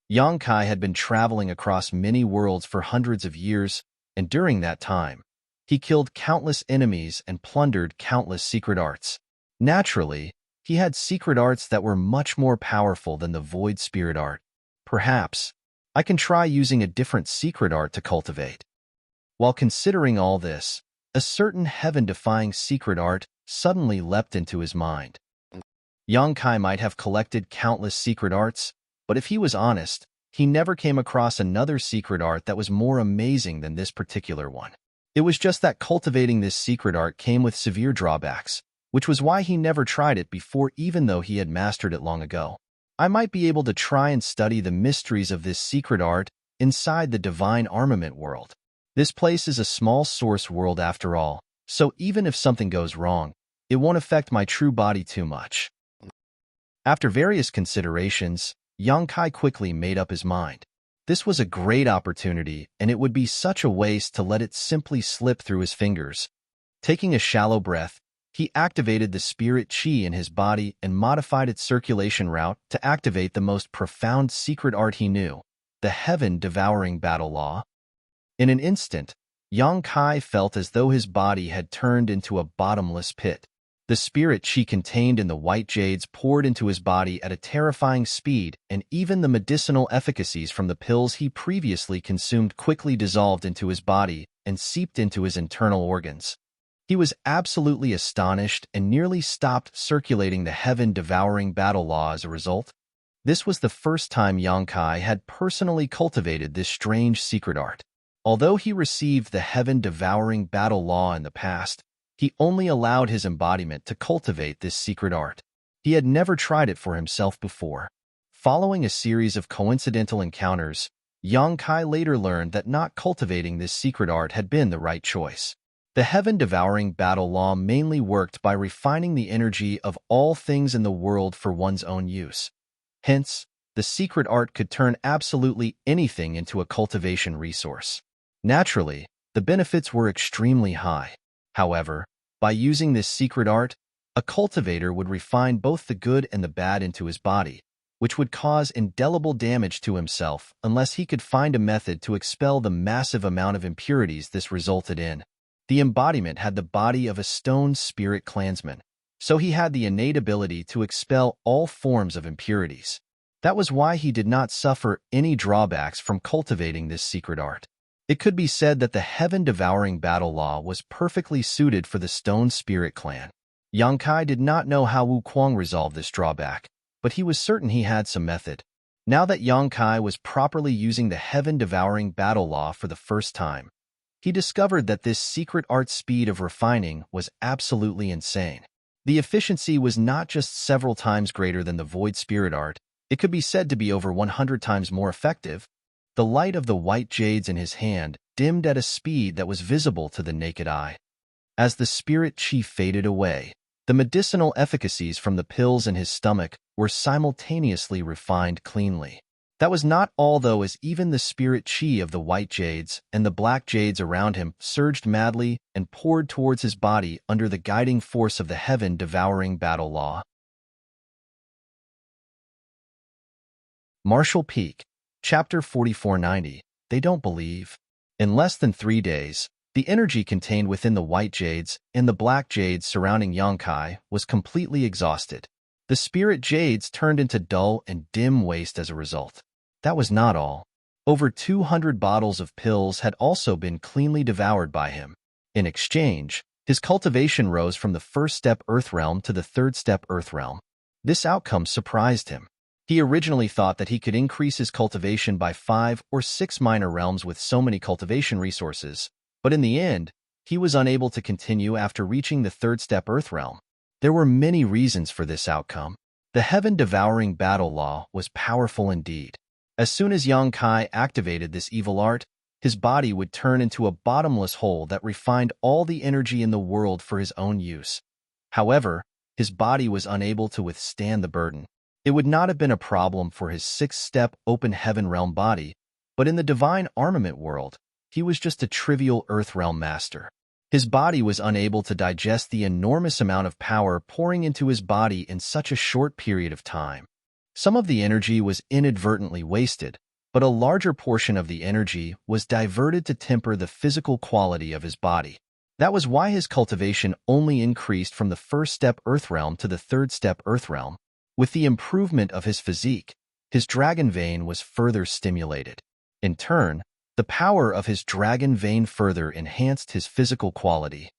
Yang Kai had been traveling across many worlds for hundreds of years, and during that time, he killed countless enemies and plundered countless secret arts. Naturally, he had secret arts that were much more powerful than the void spirit art. Perhaps, I can try using a different secret art to cultivate. While considering all this, a certain heaven-defying secret art suddenly leapt into his mind. Yang Kai might have collected countless secret arts, but if he was honest, he never came across another secret art that was more amazing than this particular one. It was just that cultivating this secret art came with severe drawbacks, which was why he never tried it before even though he had mastered it long ago. I might be able to try and study the mysteries of this secret art inside the divine armament world. This place is a small source world after all, so even if something goes wrong, it won't affect my true body too much. After various considerations, Yang Kai quickly made up his mind. This was a great opportunity, and it would be such a waste to let it simply slip through his fingers. Taking a shallow breath, he activated the spirit chi in his body and modified its circulation route to activate the most profound secret art he knew, the heaven-devouring battle law. In an instant, Yang Kai felt as though his body had turned into a bottomless pit. The spirit chi contained in the white jades poured into his body at a terrifying speed, and even the medicinal efficacies from the pills he previously consumed quickly dissolved into his body and seeped into his internal organs. He was absolutely astonished and nearly stopped circulating the heaven-devouring battle law as a result. This was the first time Yang Kai had personally cultivated this strange secret art. Although he received the heaven-devouring battle law in the past, he only allowed his embodiment to cultivate this secret art. He had never tried it for himself before. Following a series of coincidental encounters, Yang Kai later learned that not cultivating this secret art had been the right choice. The heaven-devouring battle law mainly worked by refining the energy of all things in the world for one's own use. Hence, the secret art could turn absolutely anything into a cultivation resource. Naturally, the benefits were extremely high. However, by using this secret art, a cultivator would refine both the good and the bad into his body, which would cause indelible damage to himself unless he could find a method to expel the massive amount of impurities this resulted in. The embodiment had the body of a stone spirit clansman, so he had the innate ability to expel all forms of impurities. That was why he did not suffer any drawbacks from cultivating this secret art. It could be said that the heaven-devouring battle law was perfectly suited for the stone spirit clan. Yang Kai did not know how Wu Kuang resolved this drawback, but he was certain he had some method. Now that Yang Kai was properly using the heaven-devouring battle law for the first time, he discovered that this secret art's speed of refining was absolutely insane. The efficiency was not just several times greater than the void spirit art, it could be said to be over 100 times more effective. The light of the white jades in his hand dimmed at a speed that was visible to the naked eye. As the spirit chi faded away, the medicinal efficacies from the pills in his stomach were simultaneously refined cleanly. That was not all though, as even the spirit chi of the white jades and the black jades around him surged madly and poured towards his body under the guiding force of the heaven-devouring battle law. Marshall Peak, Chapter 4490, They Don't Believe. In less than 3 days, the energy contained within the white jades and the black jades surrounding Yang Kai was completely exhausted. The spirit jades turned into dull and dim waste as a result. That was not all. Over 200 bottles of pills had also been cleanly devoured by him. In exchange, his cultivation rose from the first step Earth Realm to the third step Earth Realm. This outcome surprised him. He originally thought that he could increase his cultivation by 5 or 6 minor realms with so many cultivation resources, but in the end, he was unable to continue after reaching the third step Earth Realm. There were many reasons for this outcome. The heaven-devouring battle law was powerful indeed. As soon as Yang Kai activated this evil art, his body would turn into a bottomless hole that refined all the energy in the world for his own use. However, his body was unable to withstand the burden. It would not have been a problem for his sixth-step open heaven realm body, but in the divine armament world, he was just a trivial earth realm master. His body was unable to digest the enormous amount of power pouring into his body in such a short period of time. Some of the energy was inadvertently wasted, but a larger portion of the energy was diverted to temper the physical quality of his body. That was why his cultivation only increased from the first step earth realm to the third step earth realm. With the improvement of his physique, his dragon vein was further stimulated. In turn, the power of his dragon vein further enhanced his physical quality.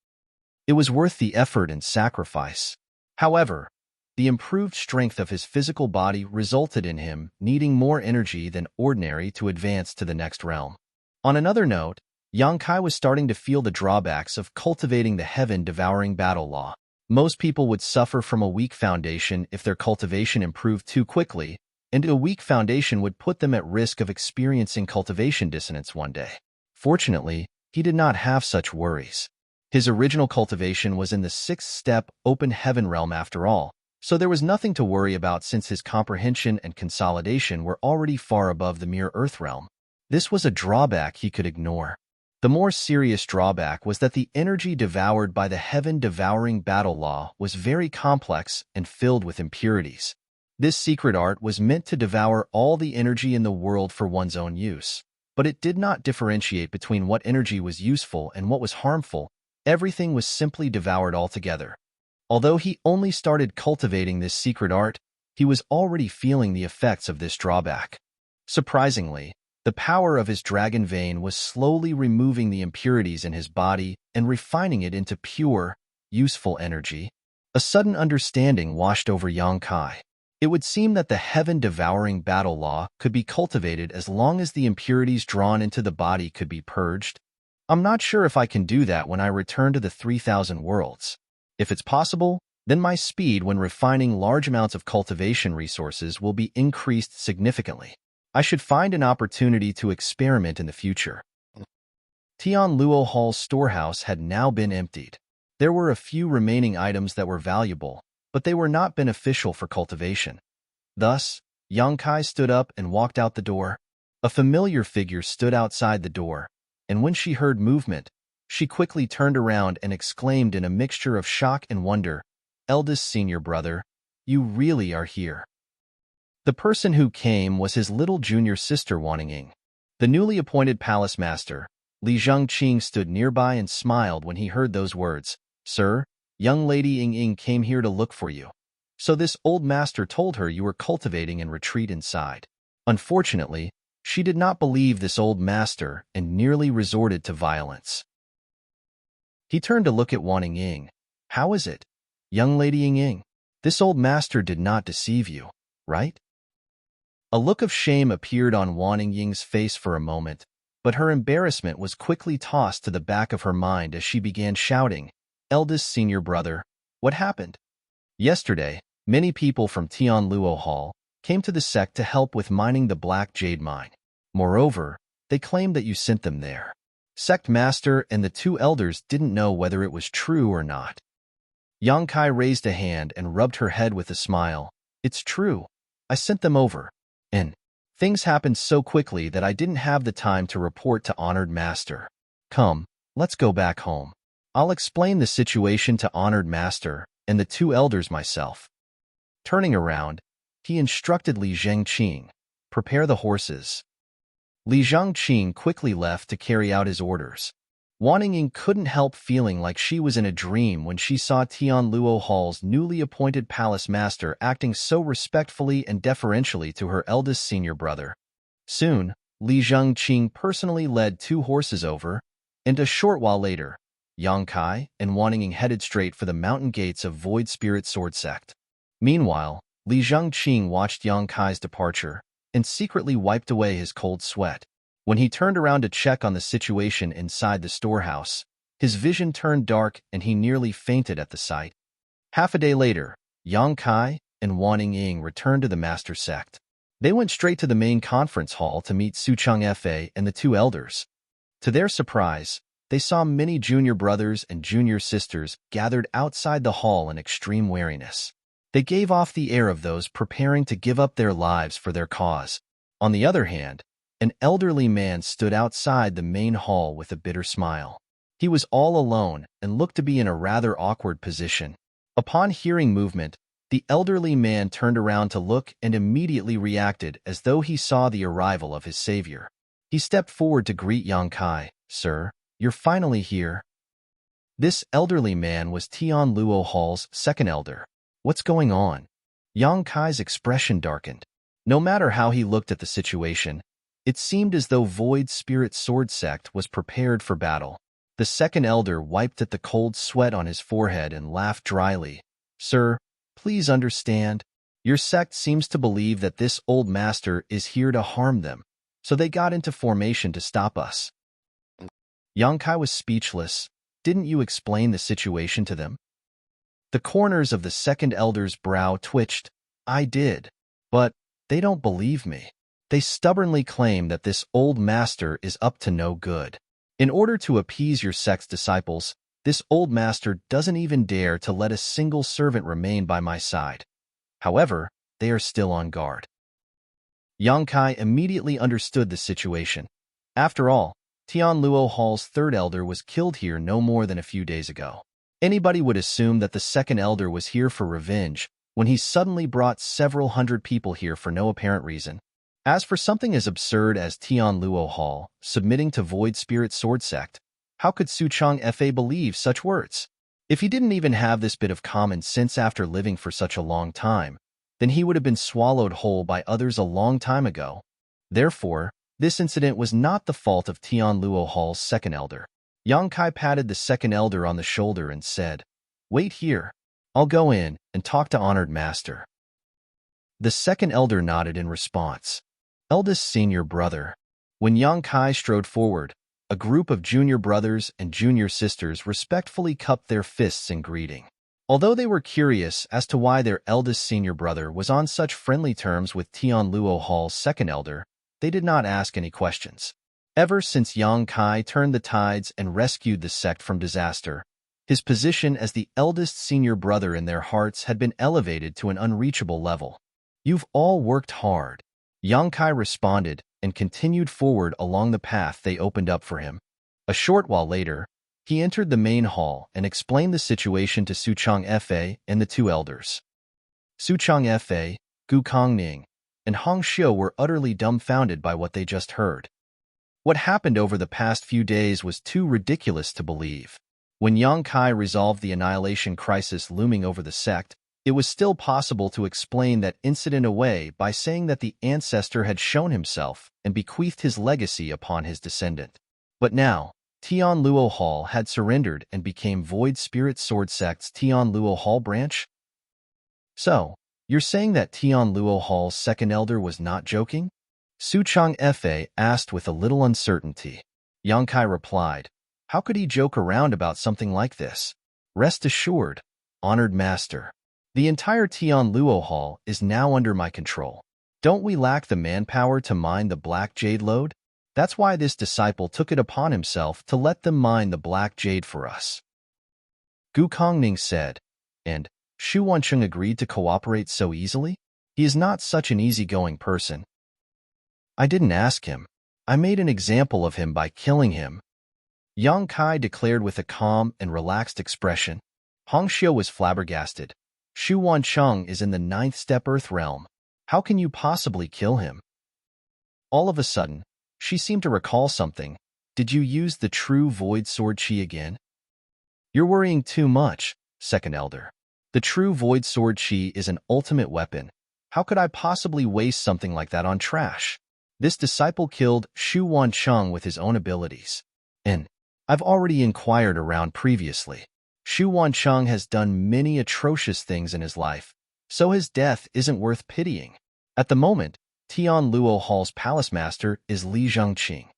It was worth the effort and sacrifice. However, the improved strength of his physical body resulted in him needing more energy than ordinary to advance to the next realm. On another note, Yang Kai was starting to feel the drawbacks of cultivating the heaven-devouring battle law. Most people would suffer from a weak foundation if their cultivation improved too quickly, and a weak foundation would put them at risk of experiencing cultivation dissonance one day. Fortunately, he did not have such worries. His original cultivation was in the sixth step open heaven realm after all, so there was nothing to worry about since his comprehension and consolidation were already far above the mere earth realm. This was a drawback he could ignore. The more serious drawback was that the energy devoured by the heaven-devouring battle law was very complex and filled with impurities. This secret art was meant to devour all the energy in the world for one's own use, but it did not differentiate between what energy was useful and what was harmful. Everything was simply devoured altogether. Although he only started cultivating this secret art, he was already feeling the effects of this drawback. Surprisingly, the power of his dragon vein was slowly removing the impurities in his body and refining it into pure, useful energy. A sudden understanding washed over Yang Kai. It would seem that the heaven-devouring battle law could be cultivated as long as the impurities drawn into the body could be purged. I'm not sure if I can do that when I return to the 3,000 worlds. If it's possible, then my speed when refining large amounts of cultivation resources will be increased significantly. I should find an opportunity to experiment in the future. Tian Luo Hall's storehouse had now been emptied. There were a few remaining items that were valuable, but they were not beneficial for cultivation. Thus, Yang Kai stood up and walked out the door. A familiar figure stood outside the door, and when she heard movement, she quickly turned around and exclaimed in a mixture of shock and wonder, "Eldest senior brother, you really are here." The person who came was his little junior sister Wanning Ying. The newly appointed palace master, Li Zhengqing, stood nearby and smiled when he heard those words. "Sir, young lady Ying Ying came here to look for you. So this old master told her you were cultivating and retreat inside." Unfortunately, she did not believe this old master and nearly resorted to violence. He turned to look at Wanning Ying. "How is it, young lady Ying Ying? This old master did not deceive you, right?" A look of shame appeared on Wanning Ying's face for a moment, but her embarrassment was quickly tossed to the back of her mind as she began shouting, "Eldest senior brother, what happened?" "Yesterday, many people from Tian Luo Hall came to the sect to help with mining the Black Jade mine. Moreover, they claimed that you sent them there." Sect master and the two elders didn't know whether it was true or not. Yang Kai raised a hand and rubbed her head with a smile. "It's true. I sent them over. And things happened so quickly that I didn't have the time to report to Honored Master. Come, let's go back home. I'll explain the situation to Honored Master and the two elders myself." Turning around, he instructed Li Zhengqing, "Prepare the horses." Li Zhengqing quickly left to carry out his orders. Wanning Ying couldn't help feeling like she was in a dream when she saw Tian Luo Hall's newly appointed palace master acting so respectfully and deferentially to her eldest senior brother. Soon, Li Zhengqing personally led two horses over, and a short while later, Yang Kai and Wanning Ying headed straight for the mountain gates of Void Spirit Sword Sect. Meanwhile, Li Zhengqing watched Yang Kai's departure and secretly wiped away his cold sweat. When he turned around to check on the situation inside the storehouse, his vision turned dark and he nearly fainted at the sight. Half a day later, Yang Kai and Wanning Ying returned to the Master Sect. They went straight to the main conference hall to meet Sucheng Fa and the two elders. To their surprise, they saw many junior brothers and junior sisters gathered outside the hall in extreme wariness. They gave off the air of those preparing to give up their lives for their cause. On the other hand, an elderly man stood outside the main hall with a bitter smile. He was all alone and looked to be in a rather awkward position. Upon hearing movement, the elderly man turned around to look and immediately reacted as though he saw the arrival of his savior. He stepped forward to greet Yang Kai. "Sir, you're finally here." This elderly man was Tian Luo Hall's second elder. "What's going on?" Yang Kai's expression darkened. No matter how he looked at the situation, it seemed as though Void Spirit Sword Sect was prepared for battle. The second elder wiped at the cold sweat on his forehead and laughed dryly. "Sir, please understand. Your sect seems to believe that this old master is here to harm them, so they got into formation to stop us." Yang Kai was speechless. "Didn't you explain the situation to them?" The corners of the second elder's brow twitched. "I did, but they don't believe me. They stubbornly claim that this old master is up to no good. In order to appease your sect's disciples, this old master doesn't even dare to let a single servant remain by my side. However, they are still on guard." Yang Kai immediately understood the situation. After all, Tian Luo Hall's third elder was killed here no more than a few days ago. Anybody would assume that the second elder was here for revenge when he suddenly brought several hundred people here for no apparent reason. As for something as absurd as Tian Luo Hall submitting to Void Spirit Sword Sect, how could Su Chang Fa believe such words? If he didn't even have this bit of common sense after living for such a long time, then he would have been swallowed whole by others a long time ago. Therefore, this incident was not the fault of Tian Luo Hall's second elder. Yang Kai patted the second elder on the shoulder and said, "Wait here. I'll go in and talk to Honored Master." The second elder nodded in response. "Eldest senior brother." When Yang Kai strode forward, a group of junior brothers and junior sisters respectfully cupped their fists in greeting. Although they were curious as to why their eldest senior brother was on such friendly terms with Tian Luo Hall's second elder, they did not ask any questions. Ever since Yang Kai turned the tides and rescued the sect from disaster, his position as the eldest senior brother in their hearts had been elevated to an unreachable level. "You've all worked hard," Yang Kai responded and continued forward along the path they opened up for him. A short while later, he entered the main hall and explained the situation to Su Chang Fa and the two elders. Su Chang Fa, Gu Kongning, and Hong Xiu were utterly dumbfounded by what they just heard. What happened over the past few days was too ridiculous to believe. When Yang Kai resolved the annihilation crisis looming over the sect, it was still possible to explain that incident away by saying that the ancestor had shown himself and bequeathed his legacy upon his descendant. But now, Tian Luo Hall had surrendered and became Void Spirit Sword Sect's Tian Luo Hall branch? "So, you're saying that Tian Luo Hall's second elder was not joking?" Su Chang Fa asked with a little uncertainty. Yang Kai replied, "How could he joke around about something like this? Rest assured, Honored Master. The entire Tian Luo Hall is now under my control. Don't we lack the manpower to mine the Black Jade lode? That's why this disciple took it upon himself to let them mine the Black Jade for us." Gu Kongning said, "And Shu Wancheng agreed to cooperate so easily? He is not such an easygoing person." "I didn't ask him. I made an example of him by killing him," Yang Kai declared with a calm and relaxed expression. Hong Xiu was flabbergasted. "Shu Wancheng is in the 9th step Earth realm. How can you possibly kill him?" All of a sudden, she seemed to recall something. "Did you use the true Void Sword Chi again?" "You're worrying too much, second elder. The true Void Sword Chi is an ultimate weapon. How could I possibly waste something like that on trash? This disciple killed Shu Wancheng with his own abilities. And I've already inquired around previously. Shu Wancheng has done many atrocious things in his life, so his death isn't worth pitying. At the moment, Tian Luo Hall's palace master is Li Zhengqing."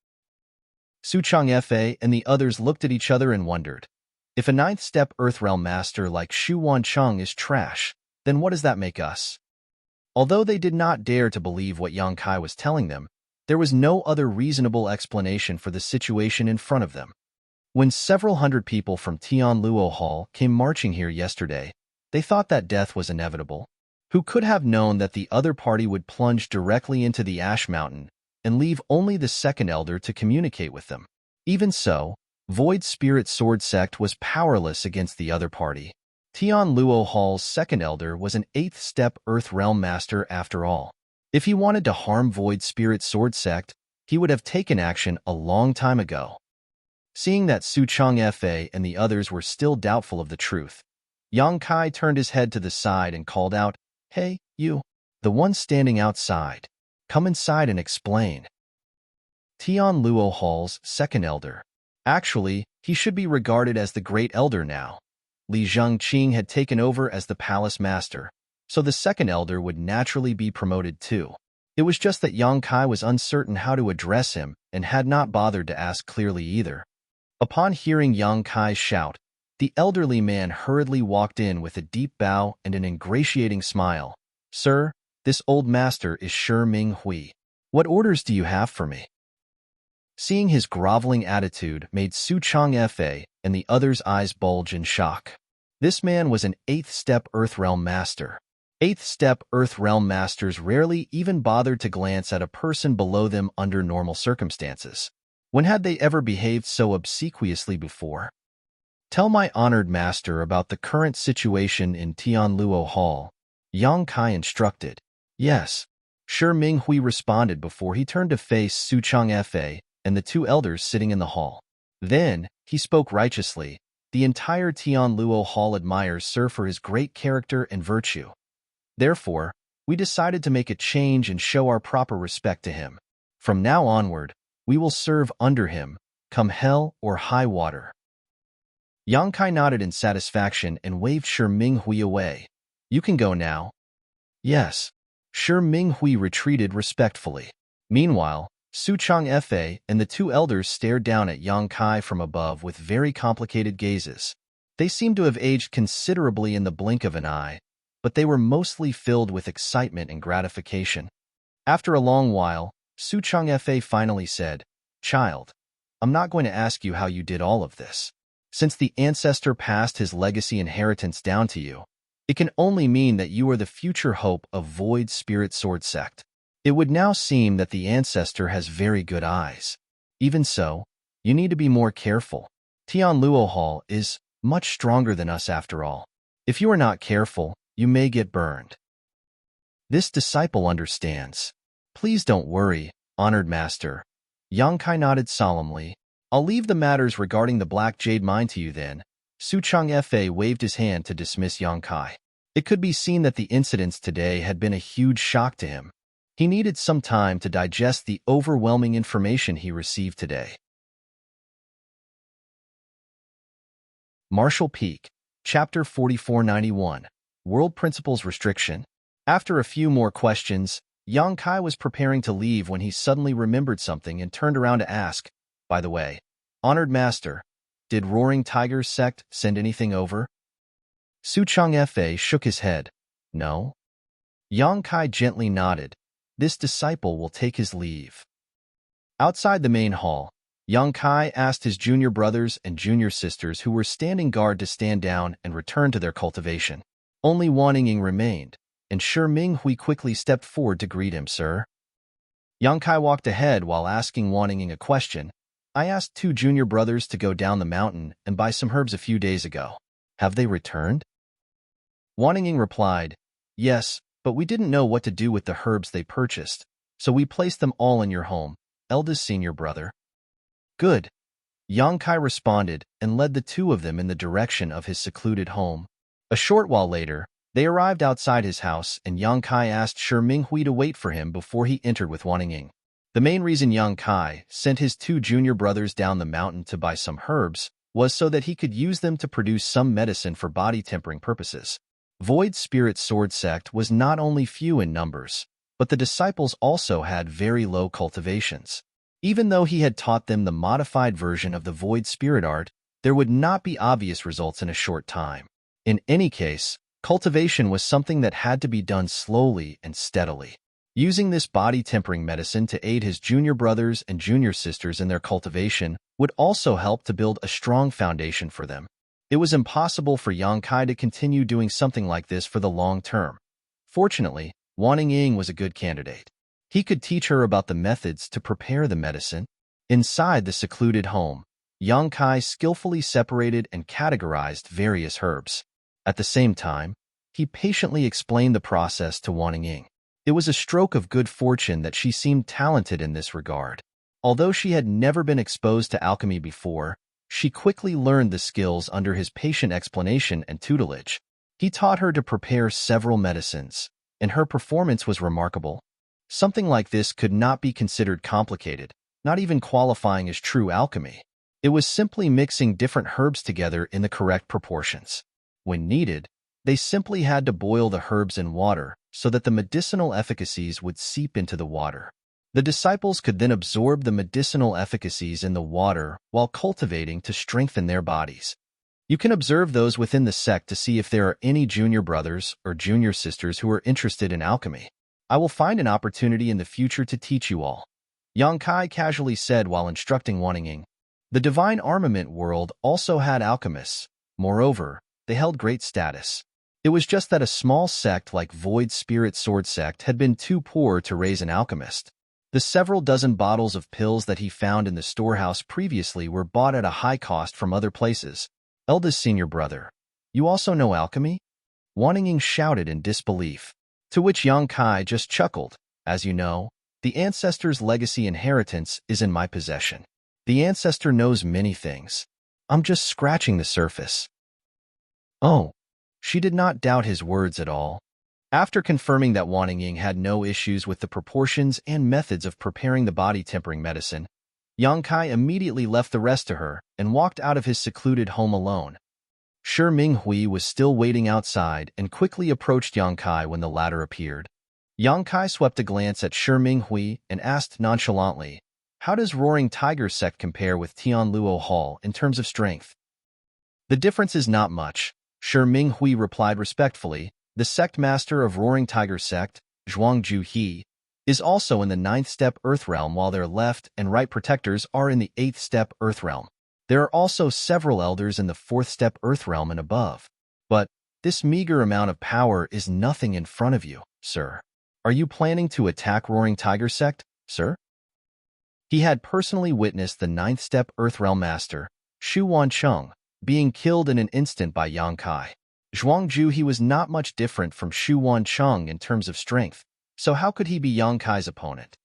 Su Chang Fa and the others looked at each other and wondered. If a 9th step Earthrealm master like Shu Wancheng is trash, then what does that make us? Although they did not dare to believe what Yang Kai was telling them, there was no other reasonable explanation for the situation in front of them. When several hundred people from Tian Luo Hall came marching here yesterday, They thought that death was inevitable. Who could have known that the other party would plunge directly into the Ash Mountain and leave only the second elder to communicate with them? Even so, Void Spirit Sword Sect was powerless against the other party. Tian Luo Hall's second elder was an 8th step Earth Realm Master after all. If he wanted to harm Void Spirit Sword Sect, he would have taken action a long time ago. Seeing that Su Chang Fa and the others were still doubtful of the truth, Yang Kai turned his head to the side and called out, "Hey, you, the one standing outside. Come inside and explain." Tian Luo Hall's second elder. Actually, he should be regarded as the great elder now. Li Zhengqing had taken over as the palace master, so the second elder would naturally be promoted too. It was just that Yang Kai was uncertain how to address him and had not bothered to ask clearly either. Upon hearing Yang Kai's shout, the elderly man hurriedly walked in with a deep bow and an ingratiating smile. "Sir, this old master is Shi Ming Hui. What orders do you have for me?" Seeing his groveling attitude made Su Chang Fa and the others' eyes bulge in shock. This man was an 8th step Earth Realm Master. 8th step Earth Realm Masters rarely even bothered to glance at a person below them under normal circumstances. When had they ever behaved so obsequiously before? "Tell my honored master about the current situation in Tian Luo Hall," Yang Kai instructed. "Yes," Shi Ming Hui responded before he turned to face Su Chang Fa and the two elders sitting in the hall. Then, he spoke righteously. "The entire Tian Luo Hall admires Sir for his great character and virtue. Therefore, we decided to make a change and show our proper respect to him. From now onward, we will serve under him, come hell or high water." Yang Kai nodded in satisfaction and waved Shi Ming Hui away. "You can go now." "Yes." Shi Ming Hui retreated respectfully. Meanwhile, Su Chang Fa and the two elders stared down at Yang Kai from above with very complicated gazes. They seemed to have aged considerably in the blink of an eye, but they were mostly filled with excitement and gratification. After a long while, Su Chang Fa finally said, "Child, I'm not going to ask you how you did all of this. Since the ancestor passed his legacy inheritance down to you, it can only mean that you are the future hope of Void Spirit Sword Sect. It would now seem that the ancestor has very good eyes. Even so, you need to be more careful. Tian Luo Hall is much stronger than us after all. If you are not careful, you may get burned." This disciple understands. "Please don't worry, honored master." Yang Kai nodded solemnly. "I'll leave the matters regarding the Black Jade Mine to you then." Su Chang Fa waved his hand to dismiss Yang Kai. It could be seen that the incidents today had been a huge shock to him. He needed some time to digest the overwhelming information he received today. Marshall Peak, Chapter 4491, World Principles Restriction. After a few more questions, Yang Kai was preparing to leave when he suddenly remembered something and turned around to ask, "By the way, honored master, did Roaring Tiger's sect send anything over?" Su Chang Fa shook his head. "No." Yang Kai gently nodded. "This disciple will take his leave." Outside the main hall, Yang Kai asked his junior brothers and junior sisters who were standing guard to stand down and return to their cultivation. Only Wan Ying remained, and Shi Ming Hui quickly stepped forward to greet him. "Sir." Yang Kai walked ahead while asking Wan Ying a question. "I asked two junior brothers to go down the mountain and buy some herbs a few days ago. Have they returned?" Wan Ying replied, "Yes, but we didn't know what to do with the herbs they purchased, so we placed them all in your home, eldest senior brother." "Good." Yang Kai responded and led the two of them in the direction of his secluded home. A short while later, they arrived outside his house and Yang Kai asked Shi Ming Hui to wait for him before he entered with Wan Ying. The main reason Yang Kai sent his two junior brothers down the mountain to buy some herbs was so that he could use them to produce some medicine for body tempering purposes. Void Spirit Sword Sect was not only few in numbers, but the disciples also had very low cultivations. Even though he had taught them the modified version of the Void Spirit art, there would not be obvious results in a short time. In any case, cultivation was something that had to be done slowly and steadily. Using this body-tempering medicine to aid his junior brothers and junior sisters in their cultivation would also help to build a strong foundation for them. It was impossible for Yang Kai to continue doing something like this for the long term. Fortunately, Wan Ying was a good candidate. He could teach her about the methods to prepare the medicine. Inside the secluded home, Yang Kai skillfully separated and categorized various herbs. At the same time, he patiently explained the process to Wan Ying. It was a stroke of good fortune that she seemed talented in this regard. Although she had never been exposed to alchemy before, she quickly learned the skills under his patient explanation and tutelage. He taught her to prepare several medicines, and her performance was remarkable. Something like this could not be considered complicated, not even qualifying as true alchemy. It was simply mixing different herbs together in the correct proportions. When needed, they simply had to boil the herbs in water so that the medicinal efficacies would seep into the water. The disciples could then absorb the medicinal efficacies in the water while cultivating to strengthen their bodies. You can observe those within the sect to see if there are any junior brothers or junior sisters who are interested in alchemy. I will find an opportunity in the future to teach you all, Yang Kai casually said while instructing Wan Ying. The divine armament world also had alchemists. Moreover, they held great status. It was just that a small sect like Void Spirit Sword Sect had been too poor to raise an alchemist. The several dozen bottles of pills that he found in the storehouse previously were bought at a high cost from other places. Eldest senior brother, you also know alchemy? Wan Ying shouted in disbelief, to which Yang Kai just chuckled. As you know, the ancestor's legacy inheritance is in my possession. The ancestor knows many things. I'm just scratching the surface. Oh, she did not doubt his words at all. After confirming that Wan Ying had no issues with the proportions and methods of preparing the body-tempering medicine, Yang Kai immediately left the rest to her and walked out of his secluded home alone. Shi Minghui was still waiting outside and quickly approached Yang Kai when the latter appeared. Yang Kai swept a glance at Shi Minghui and asked nonchalantly, "How does Roaring Tiger Sect compare with Tianluo Hall in terms of strength?" "The difference is not much," Shi Minghui replied respectfully. "The sect master of Roaring Tiger Sect, Zhuangju He, is also in the 9th step Earth Realm, while their left and right protectors are in the 8th step Earth Realm. There are also several elders in the 4th step Earth Realm and above. But this meager amount of power is nothing in front of you, sir. Are you planning to attack Roaring Tiger Sect, sir?" He had personally witnessed the 9th step Earth Realm master, Shu Wancheng, being killed in an instant by Yang Kai. Zhuangju He was not much different from Shu Wancheng in terms of strength, so how could he be Yang Kai's opponent?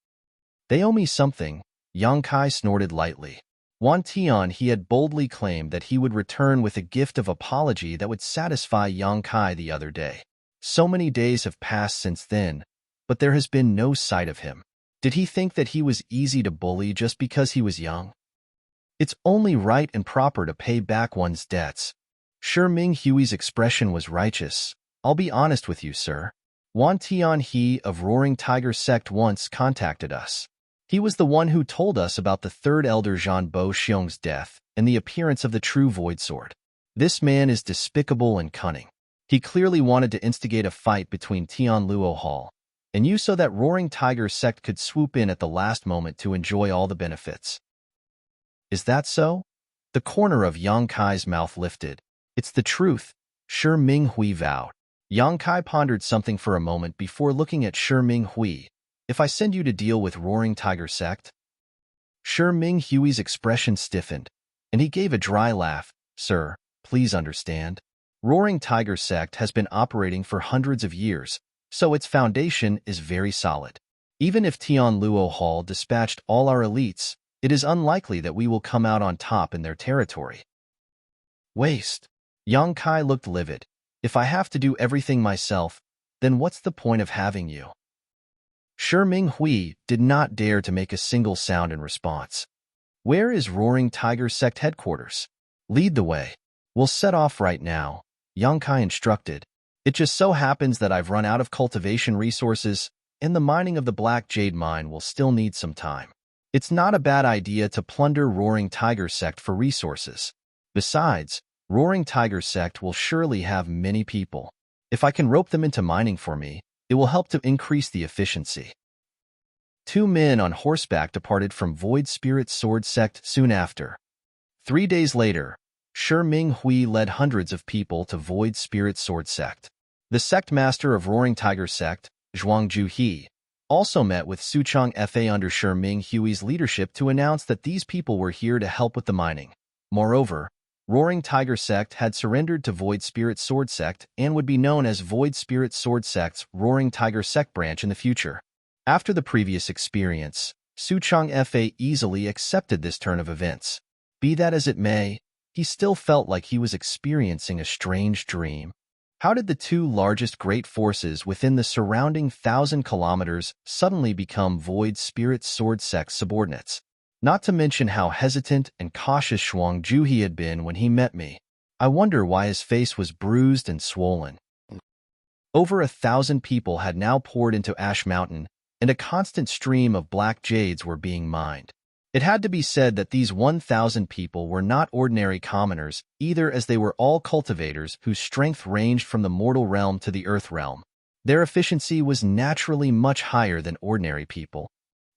"They owe me something," Yang Kai snorted lightly. Wan Tian he had boldly claimed that he would return with a gift of apology that would satisfy Yang Kai the other day. So many days have passed since then, but there has been no sight of him. Did he think that he was easy to bully just because he was young? It's only right and proper to pay back one's debts. Shi Minghui's expression was righteous. "I'll be honest with you, sir. Wan Tian he of Roaring Tiger Sect once contacted us. He was the one who told us about the third elder Zhan Bo Xiong's death and the appearance of the true Void Sword. This man is despicable and cunning. He clearly wanted to instigate a fight between Tianluo Hall and you so that Roaring Tiger Sect could swoop in at the last moment to enjoy all the benefits." "Is that so?" The corner of Yang Kai's mouth lifted. "It's the truth," Shi Minghui vowed. Yang Kai pondered something for a moment before looking at Shi Minghui. "If I send you to deal with Roaring Tiger Sect?" Shi Minghui's expression stiffened, and he gave a dry laugh. "Sir, please understand. Roaring Tiger Sect has been operating for hundreds of years, so its foundation is very solid. Even if Tianluo Hall dispatched all our elites, it is unlikely that we will come out on top in their territory." "Waste." Yang Kai looked livid. "If I have to do everything myself, then what's the point of having you?" Shi Minghui did not dare to make a single sound in response. "Where is Roaring Tiger Sect headquarters? Lead the way." "We'll set off right now," Yang Kai instructed. "It just so happens that I've run out of cultivation resources, and the mining of the Black Jade Mine will still need some time. It's not a bad idea to plunder Roaring Tiger Sect for resources. Besides, Roaring Tiger Sect will surely have many people. If I can rope them into mining for me, it will help to increase the efficiency." Two men on horseback departed from Void Spirit Sword Sect soon after. 3 days later, Shi Ming Hui led hundreds of people to Void Spirit Sword Sect. The sect master of Roaring Tiger Sect, Zhuangju He, also met with Suchong Fa under Shi Ming Hui's leadership to announce that these people were here to help with the mining. Moreover, Roaring Tiger Sect had surrendered to Void Spirit Sword Sect and would be known as Void Spirit Sword Sect's Roaring Tiger Sect branch in the future. After the previous experience, Suchong Fa easily accepted this turn of events. Be that as it may, he still felt like he was experiencing a strange dream. How did the two largest great forces within the surrounding 1,000 kilometers suddenly become Void Spirit Sword Sect subordinates? Not to mention how hesitant and cautious Zhuangju He had been when he met me. I wonder why his face was bruised and swollen. Over 1,000 people had now poured into Ash Mountain, and a constant stream of black jades were being mined. It had to be said that these 1,000 people were not ordinary commoners, either, as they were all cultivators whose strength ranged from the mortal realm to the earth realm. Their efficiency was naturally much higher than ordinary people.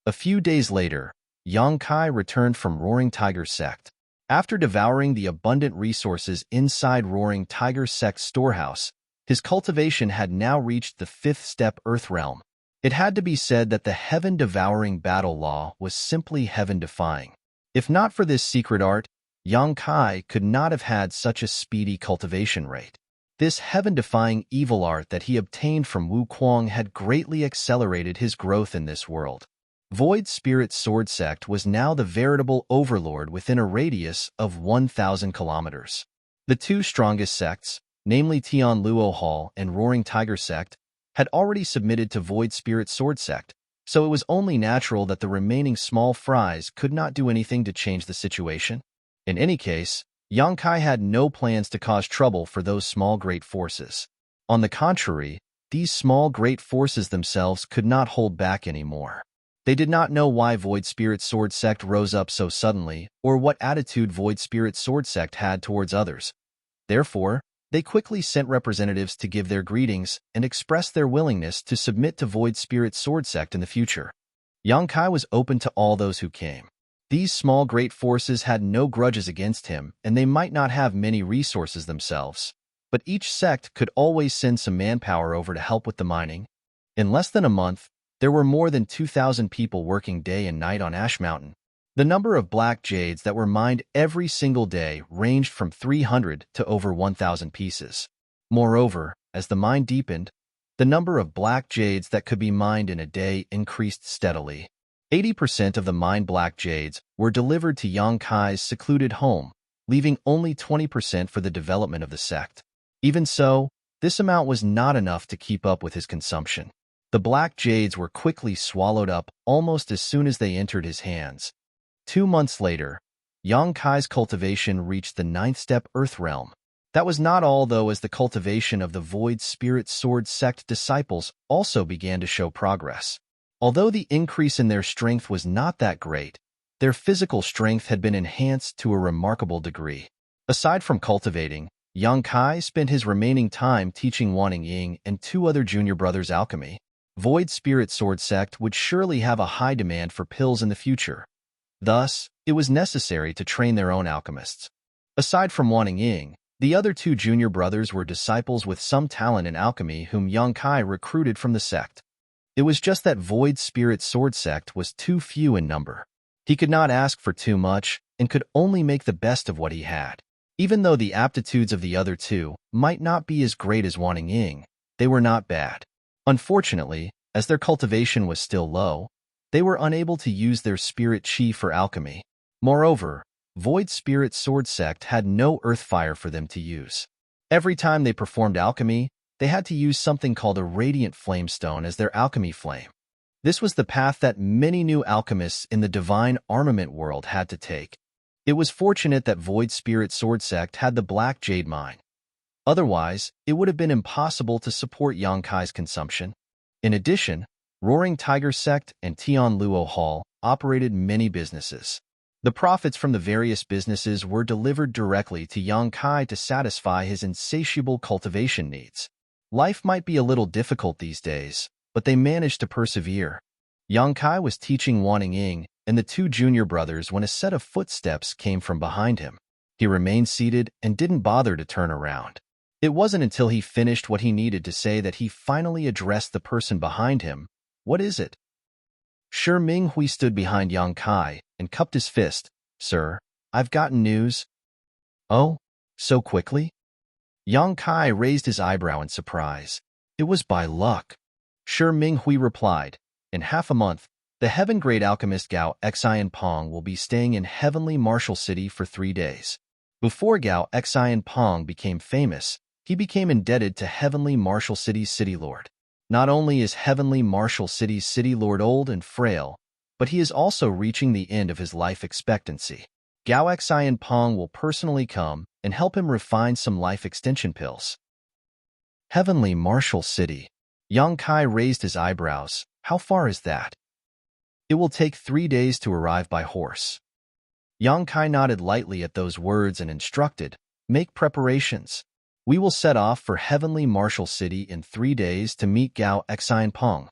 A few days later, Yang Kai returned from Roaring Tiger Sect. After devouring the abundant resources inside Roaring Tiger Sect's storehouse, his cultivation had now reached the 5th step Earth Realm. It had to be said that the heaven-devouring battle law was simply heaven-defying. If not for this secret art, Yang Kai could not have had such a speedy cultivation rate. This heaven-defying evil art that he obtained from Wu Kuang had greatly accelerated his growth in this world. Void Spirit Sword Sect was now the veritable overlord within a radius of 1,000 kilometers. The two strongest sects, namely Tian Luo Hall and Roaring Tiger Sect, had already submitted to Void Spirit Sword Sect, so it was only natural that the remaining small fries could not do anything to change the situation. In any case, Yang Kai had no plans to cause trouble for those small great forces. On the contrary, these small great forces themselves could not hold back anymore. They did not know why Void Spirit Sword Sect rose up so suddenly, or what attitude Void Spirit Sword Sect had towards others. Therefore, they quickly sent representatives to give their greetings and express their willingness to submit to Void Spirit Sword Sect in the future. Yang Kai was open to all those who came. These small great forces had no grudges against him, and they might not have many resources themselves, but each sect could always send some manpower over to help with the mining. In less than a month, there were more than 2,000 people working day and night on Ash Mountain. The number of black jades that were mined every single day ranged from 300 to over 1,000 pieces. Moreover, as the mine deepened, the number of black jades that could be mined in a day increased steadily. 80% of the mined black jades were delivered to Yang Kai's secluded home, leaving only 20% for the development of the sect. Even so, this amount was not enough to keep up with his consumption. The black jades were quickly swallowed up almost as soon as they entered his hands. 2 months later, Yang Kai's cultivation reached the 9th step Earth Realm. That was not all, though, as the cultivation of the Void Spirit Sword Sect disciples also began to show progress. Although the increase in their strength was not that great, their physical strength had been enhanced to a remarkable degree. Aside from cultivating, Yang Kai spent his remaining time teaching Wanning Ying and 2 other junior brothers alchemy. Void Spirit Sword Sect would surely have a high demand for pills in the future. Thus, it was necessary to train their own alchemists. Aside from Wanning Ying, the other 2 junior brothers were disciples with some talent in alchemy whom Yang Kai recruited from the sect. It was just that Void Spirit Sword Sect was too few in number. He could not ask for too much and could only make the best of what he had. Even though the aptitudes of the other 2 might not be as great as Wanning Ying, they were not bad. Unfortunately, as their cultivation was still low, they were unable to use their spirit chi for alchemy. Moreover, Void Spirit Sword Sect had no earth fire for them to use. Every time they performed alchemy, they had to use something called a radiant flamestone as their alchemy flame. This was the path that many new alchemists in the divine armament world had to take. It was fortunate that Void Spirit Sword Sect had the Black Jade Mine. Otherwise, it would have been impossible to support Yang Kai's consumption. In addition, Roaring Tiger Sect and Tian Luo Hall operated many businesses. The profits from the various businesses were delivered directly to Yang Kai to satisfy his insatiable cultivation needs. Life might be a little difficult these days, but they managed to persevere. Yang Kai was teaching Wanning Ying and the 2 junior brothers when a set of footsteps came from behind him. He remained seated and didn't bother to turn around. It wasn't until he finished what he needed to say that he finally addressed the person behind him. "What is it?" Shi Minghui stood behind Yang Kai and cupped his fist. "Sir, I've gotten news." "Oh, so quickly?" Yang Kai raised his eyebrow in surprise. "It was by luck." Shi Minghui replied, "In half a month, the heaven-grade alchemist Gao Xian Pong will be staying in Heavenly Martial City for 3 days. Before Gao Xian Pong became famous, he became indebted to Heavenly Martial City's City Lord. Not only is Heavenly Martial City's City Lord old and frail, but he is also reaching the end of his life expectancy. Gao Xian Pong will personally come and help him refine some life extension pills." Heavenly Martial City. Yang Kai raised his eyebrows. "How far is that?" "It will take 3 days to arrive by horse." Yang Kai nodded lightly at those words and instructed, "Make preparations. We will set off for Heavenly Martial City in 3 days to meet Gao Xian Pong."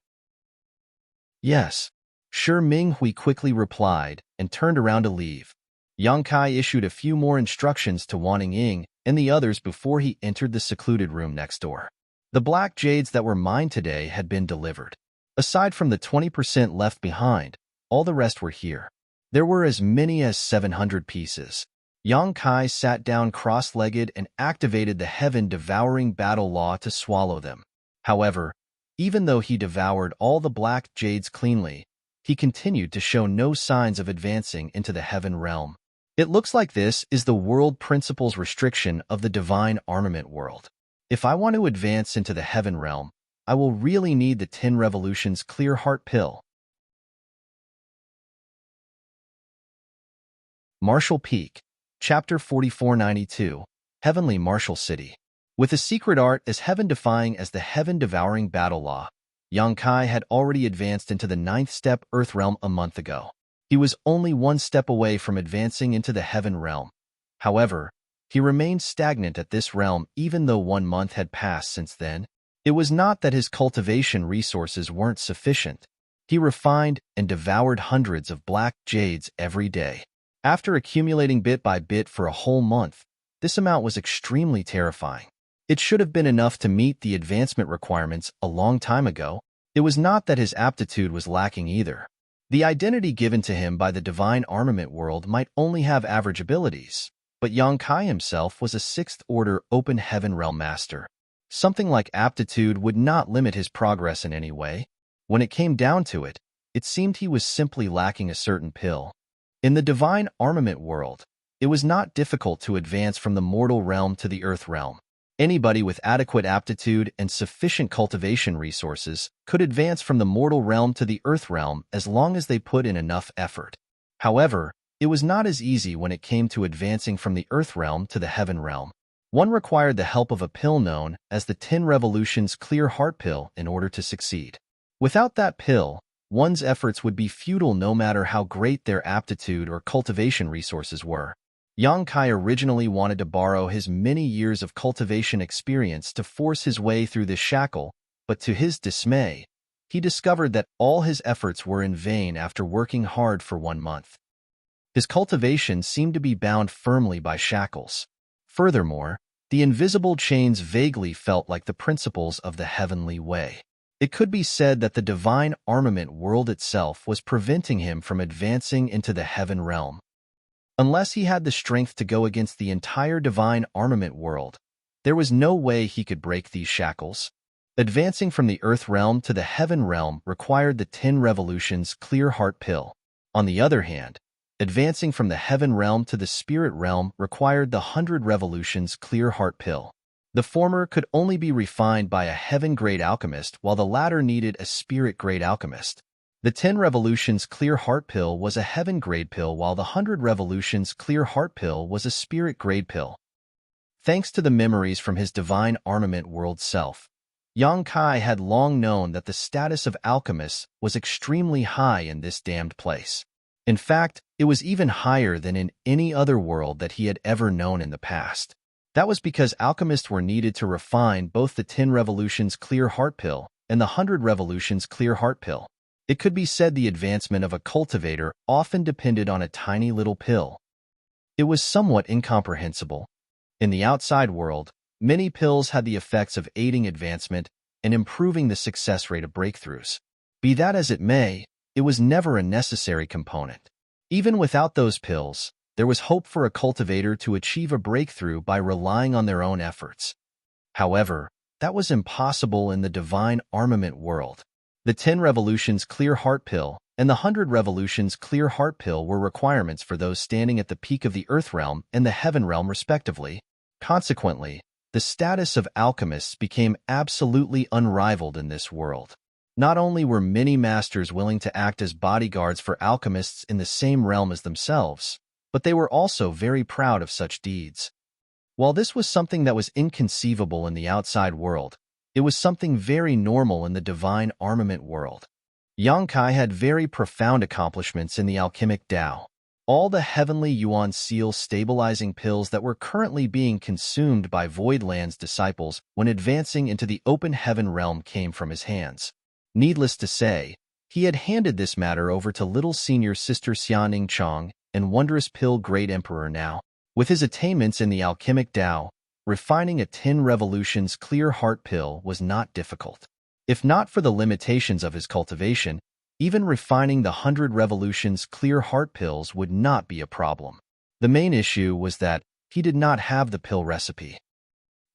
"Yes." Shi Minghui quickly replied and turned around to leave. Yang Kai issued a few more instructions to Wan Ying and the others before he entered the secluded room next door. The black jades that were mined today had been delivered. Aside from the 20% left behind, all the rest were here. There were as many as 700 pieces. Yang Kai sat down cross-legged and activated the heaven-devouring battle law to swallow them. However, even though he devoured all the black jades cleanly, he continued to show no signs of advancing into the heaven realm. It looks like this is the world principles restriction of the divine armament world. If I want to advance into the heaven realm, I will really need the 10 revolutions clear heart pill. Martial Peak, Chapter 4492, Heavenly Martial City. With a secret art as heaven-defying as the heaven-devouring battle law, Yang Kai had already advanced into the 9th step Earth realm a month ago. He was only 1 step away from advancing into the heaven realm. However, he remained stagnant at this realm even though 1 month had passed since then. It was not that his cultivation resources weren't sufficient. He refined and devoured hundreds of black jades every day. After accumulating bit by bit for a whole month, this amount was extremely terrifying. It should have been enough to meet the advancement requirements a long time ago. It was not that his aptitude was lacking either. The identity given to him by the divine armament world might only have average abilities, but Yang Kai himself was a 6th-order open heaven realm master. Something like aptitude would not limit his progress in any way. When it came down to it, it seemed he was simply lacking a certain pill. In the divine armament world, it was not difficult to advance from the mortal realm to the earth realm. Anybody with adequate aptitude and sufficient cultivation resources could advance from the mortal realm to the earth realm as long as they put in enough effort. However, it was not as easy when it came to advancing from the earth realm to the heaven realm. One required the help of a pill known as the 10 revolutions clear heart pill in order to succeed. Without that pill, one's efforts would be futile no matter how great their aptitude or cultivation resources were. Yang Kai originally wanted to borrow his many years of cultivation experience to force his way through this shackle, but to his dismay, he discovered that all his efforts were in vain after working hard for 1 month. His cultivation seemed to be bound firmly by shackles. Furthermore, the invisible chains vaguely felt like the principles of the heavenly way. It could be said that the divine armament world itself was preventing him from advancing into the heaven realm. Unless he had the strength to go against the entire divine armament world, there was no way he could break these shackles. Advancing from the earth realm to the heaven realm required the 10 revolutions clear heart pill. On the other hand, advancing from the heaven realm to the spirit realm required the 100 revolutions clear heart pill. The former could only be refined by a heaven-grade alchemist, while the latter needed a spirit-grade alchemist. The 10 revolutions clear heart pill was a heaven-grade pill, while the 100 revolutions clear heart pill was a spirit-grade pill. Thanks to the memories from his divine armament world self, Yang Kai had long known that the status of alchemists was extremely high in this damned place. In fact, it was even higher than in any other world that he had ever known in the past. That was because alchemists were needed to refine both the 10 revolutions clear heart pill and the 100 revolutions clear heart pill. It could be said the advancement of a cultivator often depended on a tiny little pill. It was somewhat incomprehensible. In the outside world, many pills had the effects of aiding advancement and improving the success rate of breakthroughs. Be that as it may, it was never a necessary component. Even without those pills, there was hope for a cultivator to achieve a breakthrough by relying on their own efforts. However, that was impossible in the divine armament world. The 10 revolutions clear heart pill and the 100 revolutions clear heart pill were requirements for those standing at the peak of the earth realm and the heaven realm respectively. Consequently, the status of alchemists became absolutely unrivaled in this world. Not only were many masters willing to act as bodyguards for alchemists in the same realm as themselves, but they were also very proud of such deeds. While this was something that was inconceivable in the outside world, it was something very normal in the divine armament world. Yang Kai had very profound accomplishments in the alchemic Tao. All the heavenly Yuan seal stabilizing pills that were currently being consumed by Voidland's disciples when advancing into the open heaven realm came from his hands. Needless to say, he had handed this matter over to little senior sister Xianing Chong and wondrous pill great emperor now. With his attainments in the alchemic Tao, refining a 10 revolutions clear heart pill was not difficult. If not for the limitations of his cultivation, even refining the 100 revolutions clear heart pills would not be a problem. The main issue was that he did not have the pill recipe.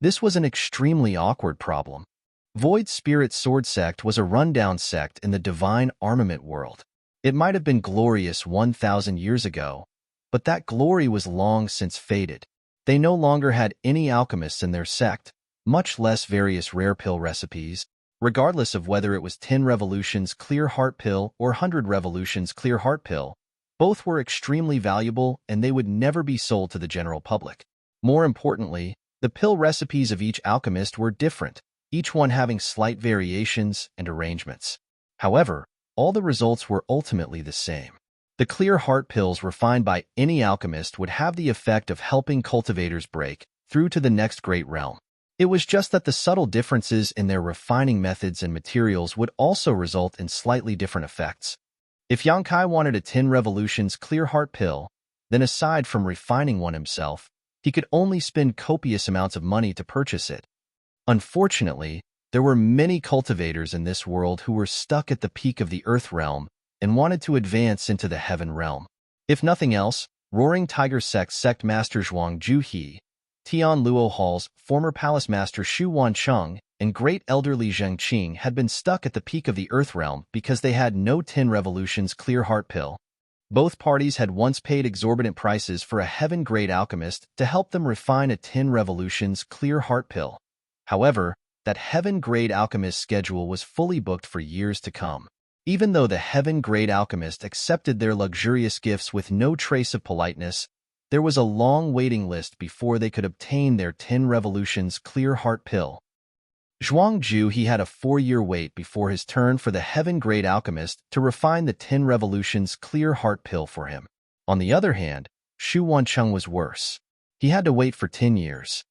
This was an extremely awkward problem. Void Spirit Sword Sect was a rundown sect in the divine armament world. It might have been glorious 1,000 years ago, but that glory was long since faded. They no longer had any alchemists in their sect, much less various rare pill recipes. Regardless of whether it was 10 revolutions clear heart pill or 100 revolutions clear heart pill, both were extremely valuable and they would never be sold to the general public. More importantly, the pill recipes of each alchemist were different, each one having slight variations and arrangements. However, all the results were ultimately the same. The clear heart pills refined by any alchemist would have the effect of helping cultivators break through to the next great realm. It was just that the subtle differences in their refining methods and materials would also result in slightly different effects. If Yang Kai wanted a 10 revolutions clear heart pill, then aside from refining one himself, he could only spend copious amounts of money to purchase it. Unfortunately, there were many cultivators in this world who were stuck at the peak of the earth realm and wanted to advance into the heaven realm. If nothing else, Roaring Tiger sect master Zhuang Juhe, Tian Luo Hall's former palace master Xu Wancheng, and great elderly Zheng Qing had been stuck at the peak of the earth realm because they had no 10 revolutions clear heart pill. Both parties had once paid exorbitant prices for a heaven-grade alchemist to help them refine a 10 revolutions clear heart pill. However, that heaven-grade alchemist's schedule was fully booked for years to come. Even though the heaven-grade alchemist accepted their luxurious gifts with no trace of politeness, there was a long waiting list before they could obtain their 10 revolutions clear heart pill. Zhuang Juhe had a 4-year wait before his turn for the heaven-grade alchemist to refine the 10 revolutions clear heart pill for him. On the other hand, Xu Wancheng was worse. He had to wait for 10 years.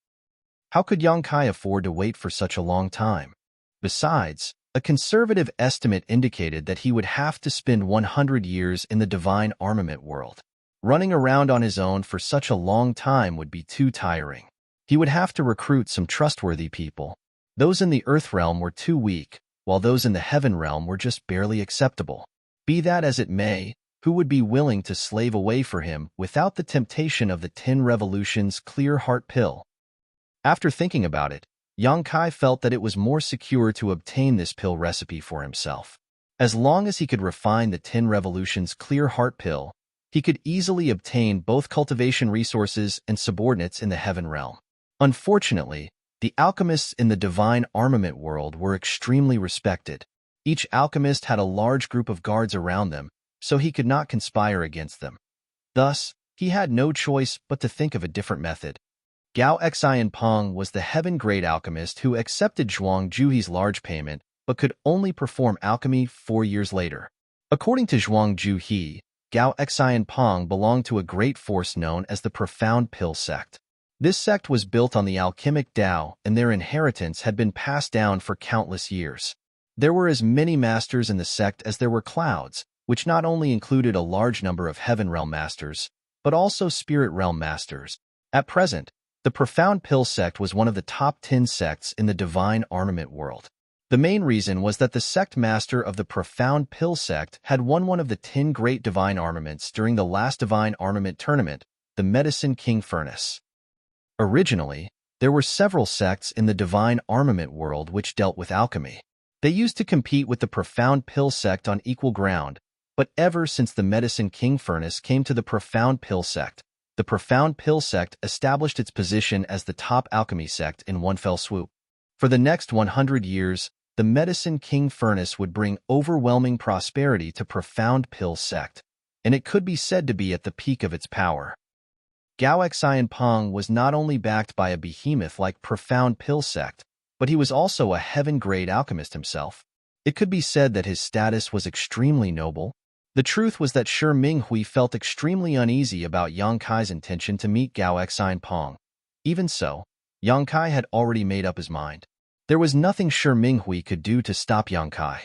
How could Yang Kai afford to wait for such a long time? Besides, a conservative estimate indicated that he would have to spend 100 years in the divine armament world. Running around on his own for such a long time would be too tiring. He would have to recruit some trustworthy people. Those in the earth realm were too weak, while those in the heaven realm were just barely acceptable. Be that as it may, who would be willing to slave away for him without the temptation of the 10 revolutions clear heart pill? After thinking about it, Yang Kai felt that it was more secure to obtain this pill recipe for himself. As long as he could refine the 10 revolutions clear heart pill, he could easily obtain both cultivation resources and subordinates in the heaven realm. Unfortunately, the alchemists in the divine armament world were extremely respected. Each alchemist had a large group of guards around them, so he could not conspire against them. Thus, he had no choice but to think of a different method. Gao Xian Peng was the heaven-grade alchemist who accepted Zhuang Juhe's large payment but could only perform alchemy 4 years later. According to Zhuang Juhe, Gao Xian Peng belonged to a great force known as the Profound Pill Sect. This sect was built on the alchemic Tao, and their inheritance had been passed down for countless years. There were as many masters in the sect as there were clouds, which not only included a large number of heaven realm masters, but also spirit realm masters. At present, the Profound Pill sect was one of the top 10 sects in the divine armament world. The main reason was that the sect master of the Profound Pill sect had won one of the 10 great divine armaments during the last divine armament tournament, the Medicine King Furnace. Originally, there were several sects in the divine armament world which dealt with alchemy. They used to compete with the Profound Pill sect on equal ground, but ever since the Medicine King Furnace came to the Profound Pill sect, the Profound Pill sect established its position as the top alchemy sect in one fell swoop. For the next 100 years, the Medicine King Furnace would bring overwhelming prosperity to Profound Pill sect, and it could be said to be at the peak of its power. Gao Xianpeng was not only backed by a behemoth like Profound Pill sect, but he was also a heaven-grade alchemist himself. It could be said that his status was extremely noble. The truth was that Shi Minghui felt extremely uneasy about Yang Kai's intention to meet Gao Xianpeng. Even so, Yang Kai had already made up his mind. There was nothing Shi Minghui could do to stop Yang Kai.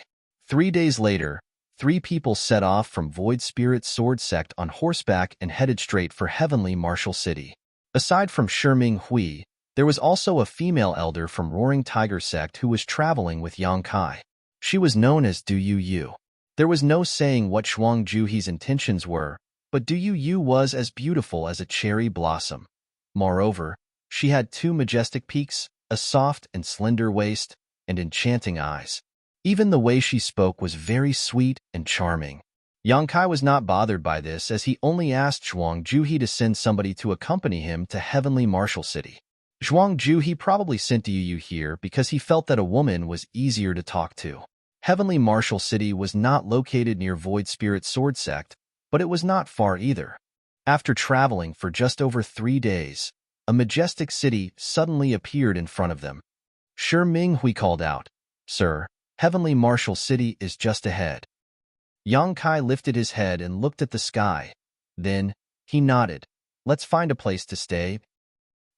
3 days later, 3 people set off from Void Spirit Sword Sect on horseback and headed straight for Heavenly Martial City. Aside from Shi Minghui, there was also a female elder from Roaring Tiger Sect who was traveling with Yang Kai. She was known as Du Yu. There was no saying what Zhuang Juhi's intentions were, but Du Yu was as beautiful as a cherry blossom. Moreover, she had 2 majestic peaks, a soft and slender waist, and enchanting eyes. Even the way she spoke was very sweet and charming. Yang Kai was not bothered by this, as he only asked Zhuang Juhi to send somebody to accompany him to Heavenly Martial City. Zhuang Juhi probably sent Du Yu here because he felt that a woman was easier to talk to. Heavenly Martial City was not located near Void Spirit Sword Sect, but it was not far either. After traveling for just over 3 days, a majestic city suddenly appeared in front of them. Shi Minghui called out, "Sir, Heavenly Martial City is just ahead." Yang Kai lifted his head and looked at the sky. Then, he nodded. "Let's find a place to stay."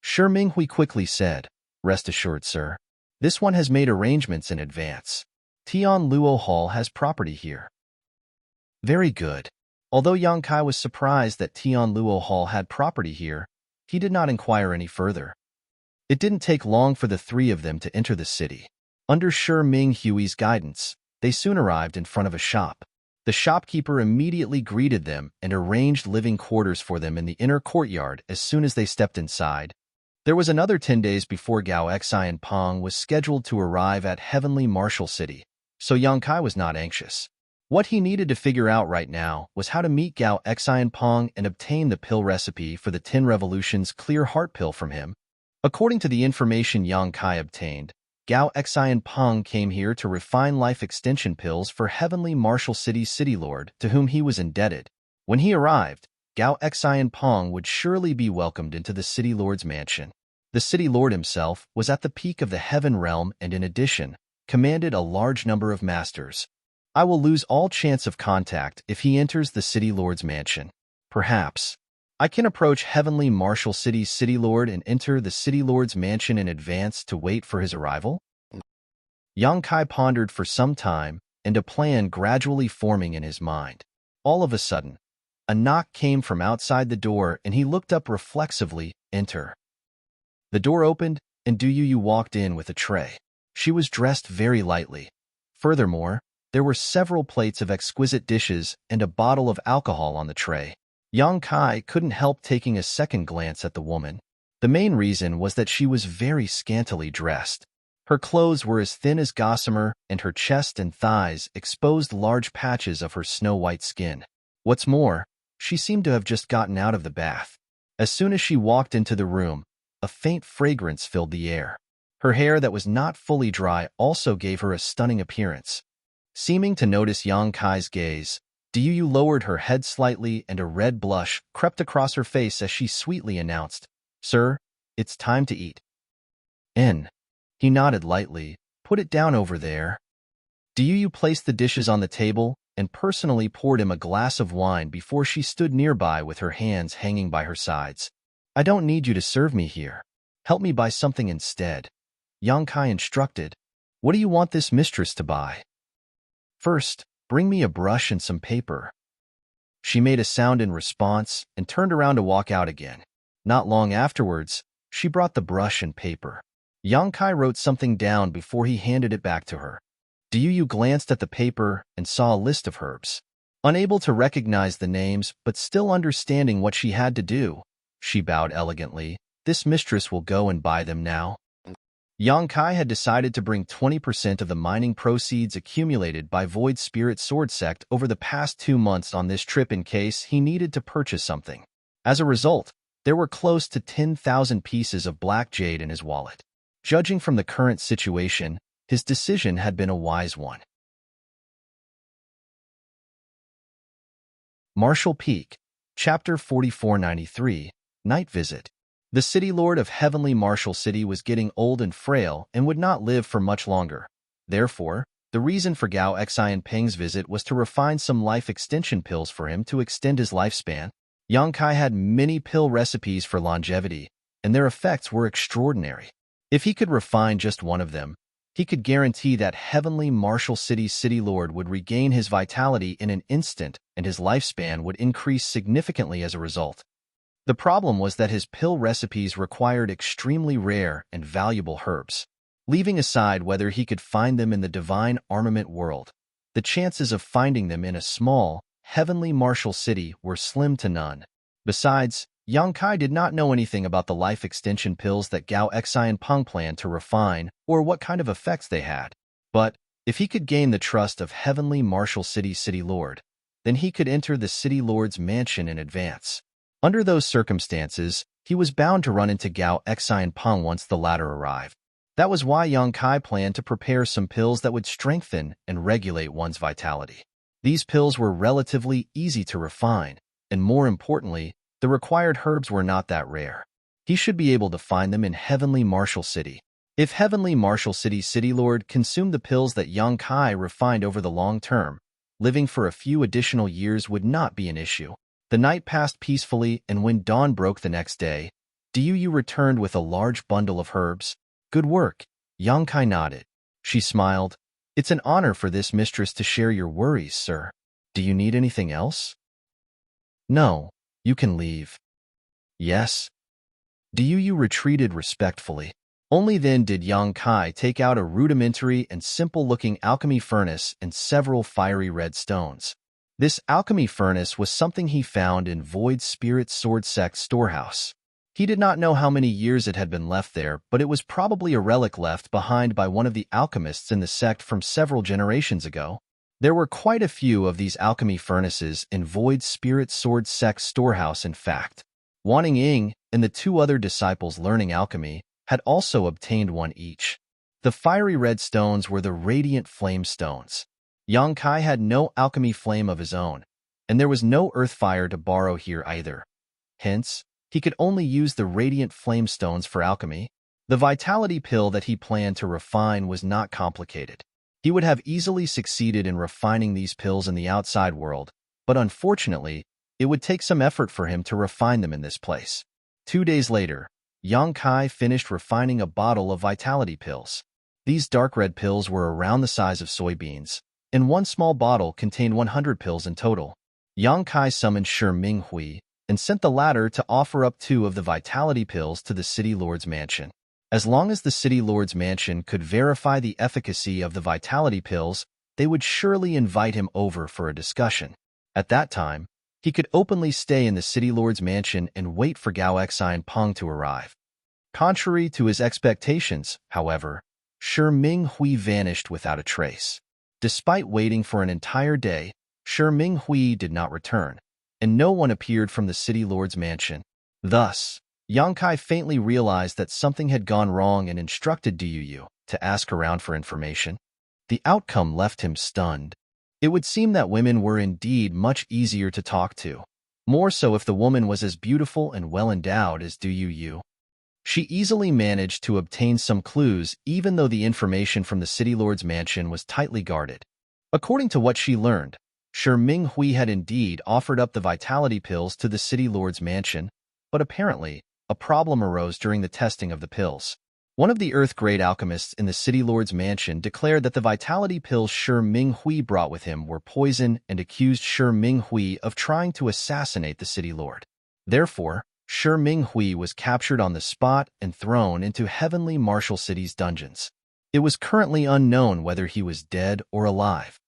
Shi Minghui quickly said, "Rest assured, sir. This one has made arrangements in advance. Tian Luo Hall has property here." Very good. Although Yang Kai was surprised that Tian Luo Hall had property here, he did not inquire any further. It didn't take long for the 3 of them to enter the city. Under Shi Minghui's guidance, they soon arrived in front of a shop. The shopkeeper immediately greeted them and arranged living quarters for them in the inner courtyard as soon as they stepped inside. There was another 10 days before Gao Xianpeng was scheduled to arrive at Heavenly Martial City, so Yang Kai was not anxious. What he needed to figure out right now was how to meet Gao Xianpeng and obtain the pill recipe for the 10 Revolutions Clear Heart Pill from him. According to the information Yang Kai obtained, Gao Xianpeng came here to refine life extension pills for Heavenly Martial City's City Lord, to whom he was indebted. When he arrived, Gao Xianpeng would surely be welcomed into the City Lord's mansion. The City Lord himself was at the peak of the Heaven Realm and in addition, commanded a large number of masters. I will lose all chance of contact if he enters the City Lord's mansion. Perhaps I can approach Heavenly Martial City's City Lord and enter the City Lord's mansion in advance to wait for his arrival? Yang Kai pondered for some time, and a plan gradually forming in his mind. All of a sudden, a knock came from outside the door and he looked up reflexively. Enter. The door opened and Du Yu walked in with a tray. She was dressed very lightly. Furthermore, there were several plates of exquisite dishes and a bottle of alcohol on the tray. Yang Kai couldn't help taking a second glance at the woman. The main reason was that she was very scantily dressed. Her clothes were as thin as gossamer, and her chest and thighs exposed large patches of her snow-white skin. What's more, she seemed to have just gotten out of the bath. As soon as she walked into the room, a faint fragrance filled the air. Her hair that was not fully dry also gave her a stunning appearance. Seeming to notice Yang Kai's gaze, Du Yu lowered her head slightly and a red blush crept across her face as she sweetly announced, "Sir, it's time to eat." He nodded lightly. "Put it down over there." Du Yu placed the dishes on the table and personally poured him a glass of wine before she stood nearby with her hands hanging by her sides. "I don't need you to serve me here. Help me buy something instead," Yang Kai instructed. "What do you want this mistress to buy?" "First, bring me a brush and some paper." She made a sound in response and turned around to walk out again. Not long afterwards, she brought the brush and paper. Yang Kai wrote something down before he handed it back to her. Yu glanced at the paper and saw a list of herbs. Unable to recognize the names, but still understanding what she had to do, she bowed elegantly. This mistress will go and buy them now. Yang Kai had decided to bring 20% of the mining proceeds accumulated by Void Spirit Sword Sect over the past 2 months on this trip in case he needed to purchase something. As a result, there were close to 10,000 pieces of black jade in his wallet. Judging from the current situation, his decision had been a wise one. Martial Peak, Chapter 4493, Night Visit. The City Lord of Heavenly Martial City was getting old and frail and would not live for much longer. Therefore, the reason for Gao Xian Peng's visit was to refine some life extension pills for him to extend his lifespan. Yang Kai had many pill recipes for longevity, and their effects were extraordinary. If he could refine just one of them, he could guarantee that Heavenly Martial City's City Lord would regain his vitality in an instant and his lifespan would increase significantly as a result. The problem was that his pill recipes required extremely rare and valuable herbs. Leaving aside whether he could find them in the divine armament world, the chances of finding them in a small, heavenly martial city were slim to none. Besides, Yang Kai did not know anything about the life extension pills that Gao Xian Peng planned to refine or what kind of effects they had. But if he could gain the trust of Heavenly Martial City's City Lord, then he could enter the City Lord's mansion in advance. Under those circumstances, he was bound to run into Gao Xian Peng once the latter arrived. That was why Yang Kai planned to prepare some pills that would strengthen and regulate one's vitality. These pills were relatively easy to refine, and more importantly, the required herbs were not that rare. He should be able to find them in Heavenly Martial City. If Heavenly Martial City's City Lord consumed the pills that Yang Kai refined over the long term, living for a few additional years would not be an issue. The night passed peacefully, and when dawn broke the next day, Yu returned with a large bundle of herbs. Good work, Yang Kai nodded. She smiled. It's an honor for this mistress to share your worries, sir. Do you need anything else? No, you can leave. Yes. Yu retreated respectfully. Only then did Yang Kai take out a rudimentary and simple-looking alchemy furnace and several fiery red stones. This alchemy furnace was something he found in Void Spirit Sword Sect's storehouse. He did not know how many years it had been left there, but it was probably a relic left behind by one of the alchemists in the sect from several generations ago. There were quite a few of these alchemy furnaces in Void Spirit Sword Sect's storehouse in fact. Wanting Ying and the 2 other disciples learning alchemy had also obtained one each. The fiery red stones were the radiant flame stones. Yang Kai had no alchemy flame of his own, and there was no earth fire to borrow here either. Hence, he could only use the radiant flame stones for alchemy. The vitality pill that he planned to refine was not complicated. He would have easily succeeded in refining these pills in the outside world, but unfortunately, it would take some effort for him to refine them in this place. 2 days later, Yang Kai finished refining a bottle of vitality pills. These dark red pills were around the size of soybeans, and one small bottle contained 100 pills in total. Yang Kai summoned Shi Minghui and sent the latter to offer up 2 of the vitality pills to the City Lord's mansion. As long as the City Lord's mansion could verify the efficacy of the vitality pills, they would surely invite him over for a discussion. At that time, he could openly stay in the City Lord's mansion and wait for Gao Xian Peng to arrive. Contrary to his expectations, however, Shi Minghui vanished without a trace. Despite waiting for an entire day, Shi Minghui did not return, and no one appeared from the City Lord's mansion. Thus, Yang Kai faintly realized that something had gone wrong and instructed Yu to ask around for information. The outcome left him stunned. It would seem that women were indeed much easier to talk to, more so if the woman was as beautiful and well-endowed as Yu. She easily managed to obtain some clues even though the information from the City Lord's mansion was tightly guarded. According to what she learned, Shi Minghui had indeed offered up the vitality pills to the City Lord's mansion, but apparently, a problem arose during the testing of the pills. One of the Earth-grade alchemists in the City Lord's mansion declared that the vitality pills Shi Minghui brought with him were poison and accused Shi Minghui of trying to assassinate the City Lord. Therefore, Shi Minghui was captured on the spot and thrown into Heavenly Marshal City's dungeons. It was currently unknown whether he was dead or alive.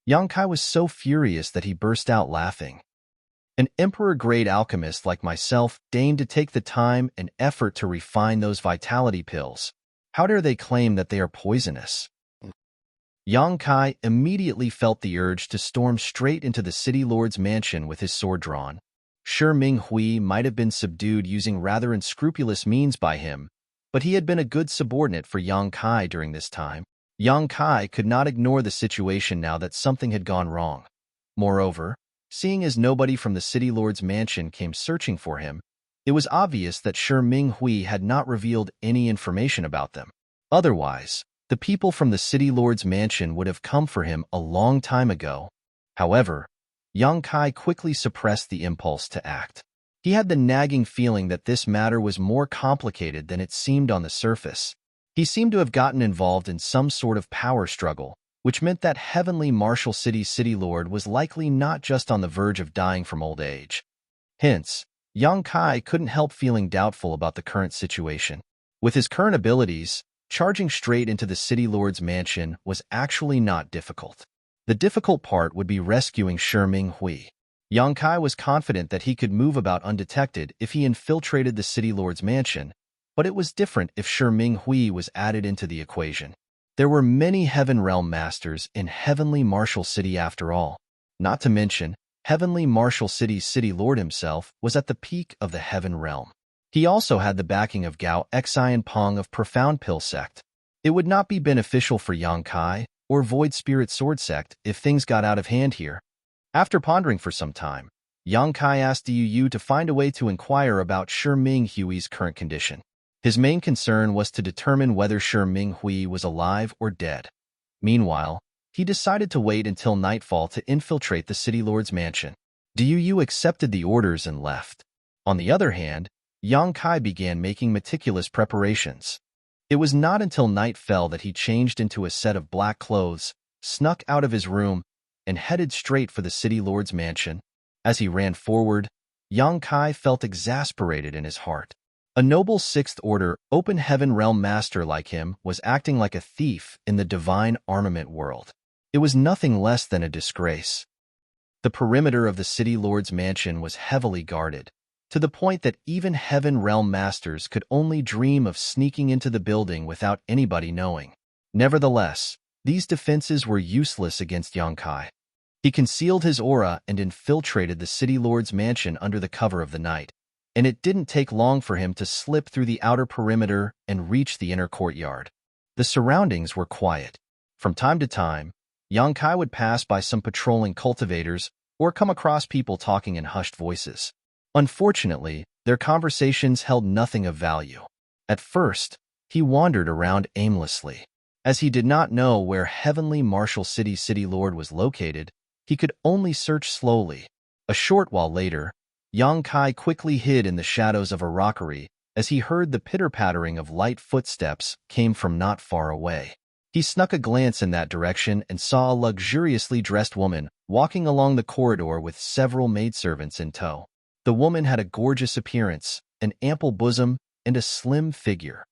Yang Kai was so furious that he burst out laughing. An emperor-grade alchemist like myself deigned to take the time and effort to refine those vitality pills. How dare they claim that they are poisonous? Yang Kai immediately felt the urge to storm straight into the City Lord's mansion with his sword drawn. Shi Minghui might have been subdued using rather unscrupulous means by him, but he had been a good subordinate for Yang Kai during this time. Yang Kai could not ignore the situation now that something had gone wrong. Moreover, seeing as nobody from the City Lord's mansion came searching for him, it was obvious that Shi Minghui had not revealed any information about them. Otherwise, the people from the City Lord's mansion would have come for him a long time ago. However, Yang Kai quickly suppressed the impulse to act. He had the nagging feeling that this matter was more complicated than it seemed on the surface. He seemed to have gotten involved in some sort of power struggle, which meant that Heavenly Marshal City's City Lord was likely not just on the verge of dying from old age. Hence, Yang Kai couldn't help feeling doubtful about the current situation. With his current abilities, charging straight into the City Lord's mansion was actually not difficult. The difficult part would be rescuing Shi Minghui. Yang Kai was confident that he could move about undetected if he infiltrated the City Lord's mansion, but it was different if Shi Minghui was added into the equation. There were many Heaven Realm Masters in Heavenly Marshal City after all. Not to mention, Heavenly Marshal City's City Lord himself was at the peak of the Heaven Realm. He also had the backing of Gao Xian Pong of Profound Pill Sect. It would not be beneficial for Yang Kai or Void Spirit Sword Sect if things got out of hand here. After pondering for some time, Yang Kai asked Yu to find a way to inquire about Shi Minghui's current condition. His main concern was to determine whether Shi Minghui was alive or dead. Meanwhile, he decided to wait until nightfall to infiltrate the City Lord's mansion. Yu accepted the orders and left. On the other hand, Yang Kai began making meticulous preparations. It was not until night fell that he changed into a set of black clothes, snuck out of his room, and headed straight for the City Lord's mansion. As he ran forward, Yang Kai felt exasperated in his heart. A noble Sixth Order, Open Heaven Realm Master like him was acting like a thief in the divine armament world. It was nothing less than a disgrace. The perimeter of the City Lord's mansion was heavily guarded, to the point that even Heaven Realm Masters could only dream of sneaking into the building without anybody knowing. Nevertheless, these defenses were useless against Yang Kai. He concealed his aura and infiltrated the City Lord's mansion under the cover of the night, and it didn't take long for him to slip through the outer perimeter and reach the inner courtyard. The surroundings were quiet. From time to time, Yang Kai would pass by some patrolling cultivators or come across people talking in hushed voices. Unfortunately, their conversations held nothing of value. At first, he wandered around aimlessly. As he did not know where Heavenly Marshal City's City Lord was located, he could only search slowly. A short while later, Yang Kai quickly hid in the shadows of a rockery as he heard the pitter-pattering of light footsteps came from not far away. He snuck a glance in that direction and saw a luxuriously dressed woman walking along the corridor with several maidservants in tow. The woman had a gorgeous appearance, an ample bosom, and a slim figure.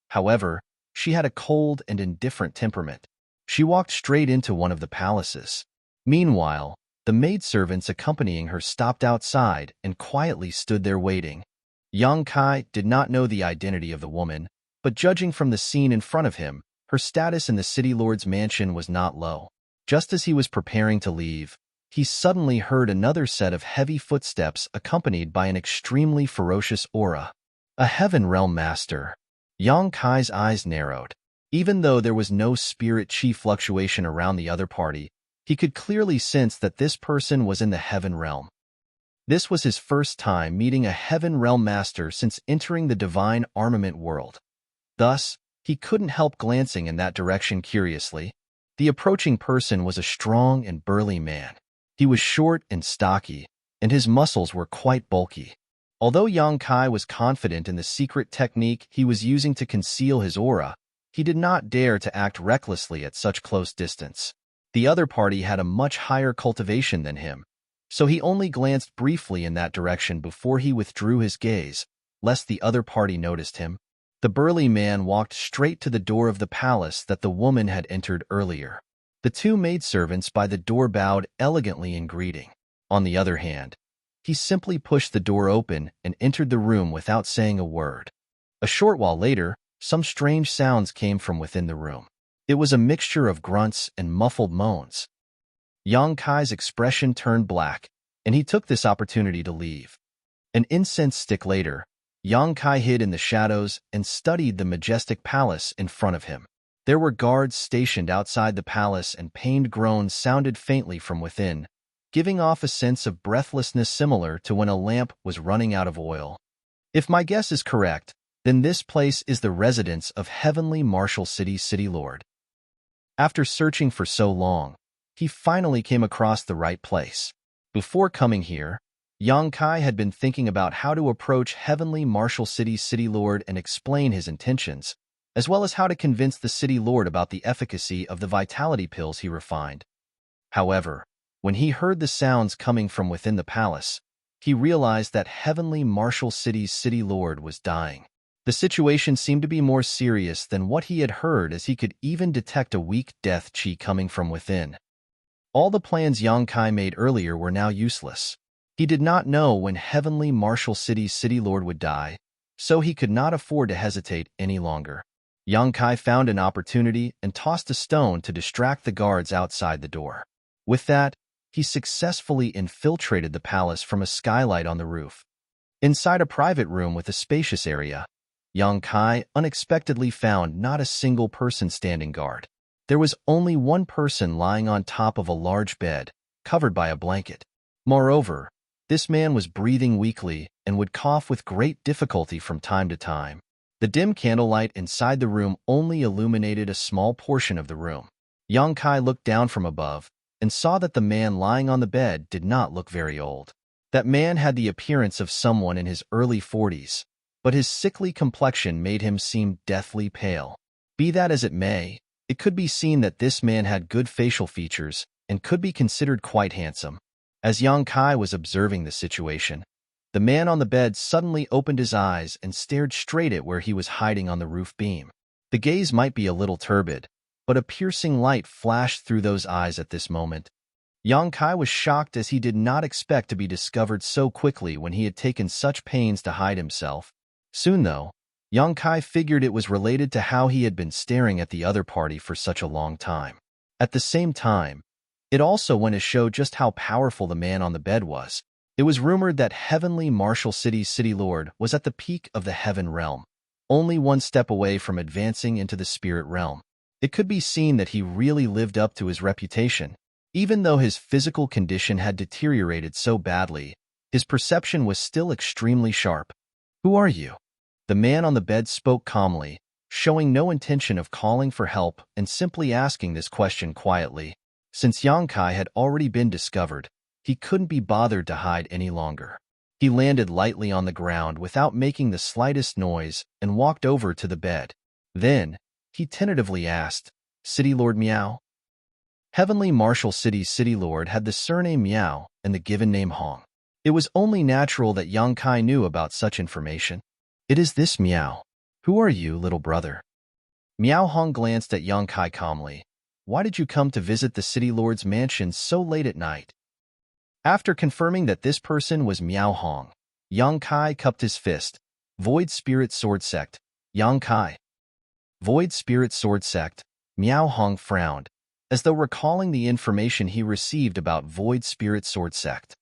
However, she had a cold and indifferent temperament. She walked straight into one of the palaces. Meanwhile, the maidservants accompanying her stopped outside and quietly stood there waiting. Yang Kai did not know the identity of the woman, but judging from the scene in front of him, her status in the City Lord's mansion was not low. Just as he was preparing to leave, he suddenly heard another set of heavy footsteps accompanied by an extremely ferocious aura. A Heaven Realm Master. Yang Kai's eyes narrowed. Even though there was no spirit chi fluctuation around the other party, he could clearly sense that this person was in the Heaven Realm. This was his first time meeting a Heaven Realm Master since entering the divine armament world. Thus, he couldn't help glancing in that direction curiously. The approaching person was a strong and burly man. He was short and stocky, and his muscles were quite bulky. Although Yang Kai was confident in the secret technique he was using to conceal his aura, he did not dare to act recklessly at such close distance. The other party had a much higher cultivation than him, so he only glanced briefly in that direction before he withdrew his gaze, lest the other party noticed him. The burly man walked straight to the door of the palace that the woman had entered earlier. The two maidservants by the door bowed elegantly in greeting. On the other hand, he simply pushed the door open and entered the room without saying a word. A short while later, some strange sounds came from within the room. It was a mixture of grunts and muffled moans. Yang Kai's expression turned black, and he took this opportunity to leave. An incense stick later, Yang Kai hid in the shadows and studied the majestic palace in front of him. There were guards stationed outside the palace, and pained groans sounded faintly from within, giving off a sense of breathlessness similar to when a lamp was running out of oil. If my guess is correct, then this place is the residence of Heavenly Marshal City's City Lord. After searching for so long, he finally came across the right place. Before coming here, Yang Kai had been thinking about how to approach Heavenly Marshal City's City Lord and explain his intentions, as well as how to convince the City Lord about the efficacy of the vitality pills he refined. However, when he heard the sounds coming from within the palace, he realized that Heavenly Marshal City's City Lord was dying. The situation seemed to be more serious than what he had heard, as he could even detect a weak death chi coming from within. All the plans Yang Kai made earlier were now useless. He did not know when Heavenly Marshal City's City Lord would die, so he could not afford to hesitate any longer. Yang Kai found an opportunity and tossed a stone to distract the guards outside the door. With that, he successfully infiltrated the palace from a skylight on the roof. Inside a private room with a spacious area, Yang Kai unexpectedly found not a single person standing guard. There was only one person lying on top of a large bed, covered by a blanket. Moreover, this man was breathing weakly and would cough with great difficulty from time to time. The dim candlelight inside the room only illuminated a small portion of the room. Yang Kai looked down from above and saw that the man lying on the bed did not look very old. That man had the appearance of someone in his early 40s, but his sickly complexion made him seem deathly pale. Be that as it may, it could be seen that this man had good facial features and could be considered quite handsome. As Yang Kai was observing the situation, the man on the bed suddenly opened his eyes and stared straight at where he was hiding on the roof beam. The gaze might be a little turbid, but a piercing light flashed through those eyes at this moment. Yang Kai was shocked, as he did not expect to be discovered so quickly when he had taken such pains to hide himself. Soon, though, Yang Kai figured it was related to how he had been staring at the other party for such a long time. At the same time, it also went to show just how powerful the man on the bed was. It was rumored that Heavenly Marshal City's City Lord was at the peak of the Heaven Realm, only one step away from advancing into the Spirit Realm. It could be seen that he really lived up to his reputation. Even though his physical condition had deteriorated so badly, his perception was still extremely sharp. "Who are you?" The man on the bed spoke calmly, showing no intention of calling for help and simply asking this question quietly. Since Yang Kai had already been discovered, he couldn't be bothered to hide any longer. He landed lightly on the ground without making the slightest noise and walked over to the bed. Then, he tentatively asked, "City Lord Miao?" Heavenly Marshal City's City Lord had the surname Miao and the given name Hong. It was only natural that Yang Kai knew about such information. "It is this Miao. Who are you, little brother?" Miao Hong glanced at Yang Kai calmly. "Why did you come to visit the City Lord's mansion so late at night?" After confirming that this person was Miao Hong, Yang Kai cupped his fist. "Void Spirit Sword Sect, Yang Kai." "Void Spirit Sword Sect," Miao Hong frowned, as though recalling the information he received about Void Spirit Sword Sect.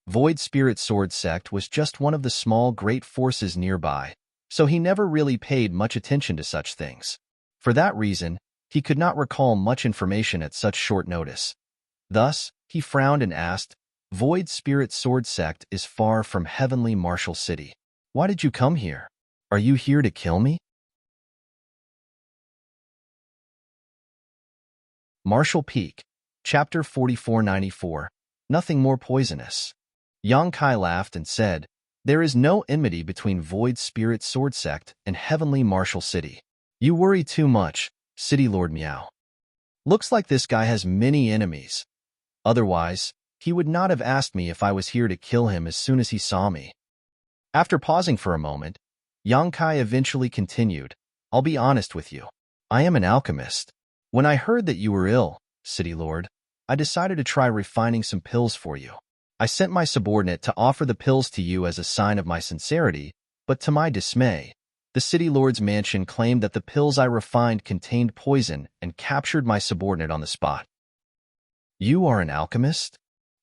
Void Spirit Sword Sect was just one of the small great forces nearby, so he never really paid much attention to such things. For that reason, he could not recall much information at such short notice. Thus, he frowned and asked, "Void Spirit Sword Sect is far from Heavenly Marshal City. Why did you come here? Are you here to kill me?" Marshall Peak, Chapter 4494, Nothing More Poisonous. Yang Kai laughed and said, There is no enmity between Void Spirit Sword Sect and Heavenly Martial City. You worry too much, City Lord Meow. Looks like this guy has many enemies. Otherwise, he would not have asked me if I was here to kill him as soon as he saw me. After pausing for a moment, Yang Kai eventually continued, I'll be honest with you. I am an alchemist. When I heard that you were ill, City Lord, I decided to try refining some pills for you. I sent my subordinate to offer the pills to you as a sign of my sincerity, but to my dismay, the City Lord's mansion claimed that the pills I refined contained poison and captured my subordinate on the spot. You are an alchemist?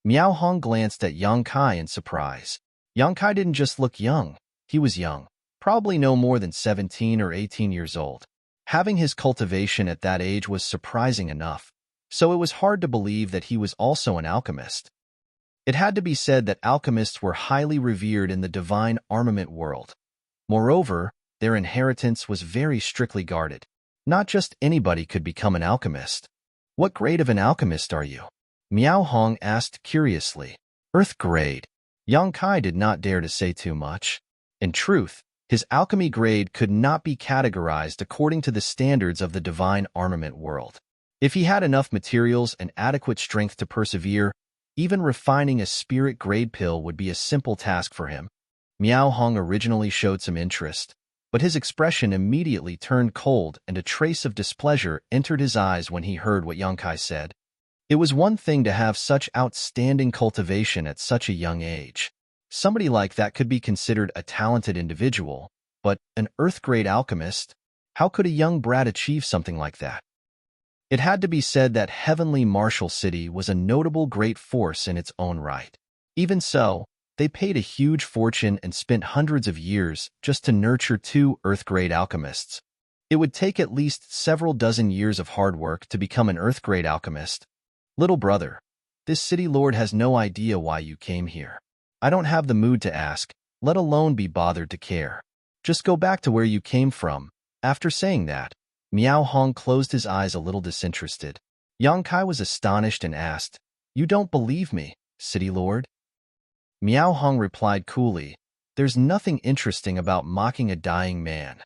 Miao Hong glanced at Yang Kai in surprise. Yang Kai didn't just look young, he was young, probably no more than 17 or 18 years old. Having his cultivation at that age was surprising enough, so it was hard to believe that he was also an alchemist. It had to be said that alchemists were highly revered in the divine armament world. Moreover, their inheritance was very strictly guarded. Not just anybody could become an alchemist. What grade of an alchemist are you? Miao Hong asked curiously. Earth grade. Yang Kai did not dare to say too much. In truth, his alchemy grade could not be categorized according to the standards of the divine armament world. If he had enough materials and adequate strength to persevere, even refining a spirit grade pill would be a simple task for him. Miao Hong originally showed some interest, but his expression immediately turned cold and a trace of displeasure entered his eyes when he heard what Yang Kai said. It was one thing to have such outstanding cultivation at such a young age. Somebody like that could be considered a talented individual, but an earth-grade alchemist? How could a young brat achieve something like that? It had to be said that Heavenly Martial City was a notable great force in its own right. Even so, they paid a huge fortune and spent hundreds of years just to nurture 2 earth-grade alchemists. It would take at least several dozen years of hard work to become an earth-grade alchemist. Little brother, this city lord has no idea why you came here. I don't have the mood to ask, let alone be bothered to care. Just go back to where you came from. After saying that, Miao Hong closed his eyes a little disinterested. Yang Kai was astonished and asked, You don't believe me, city lord? Miao Hong replied coolly, There's nothing interesting about mocking a dying man.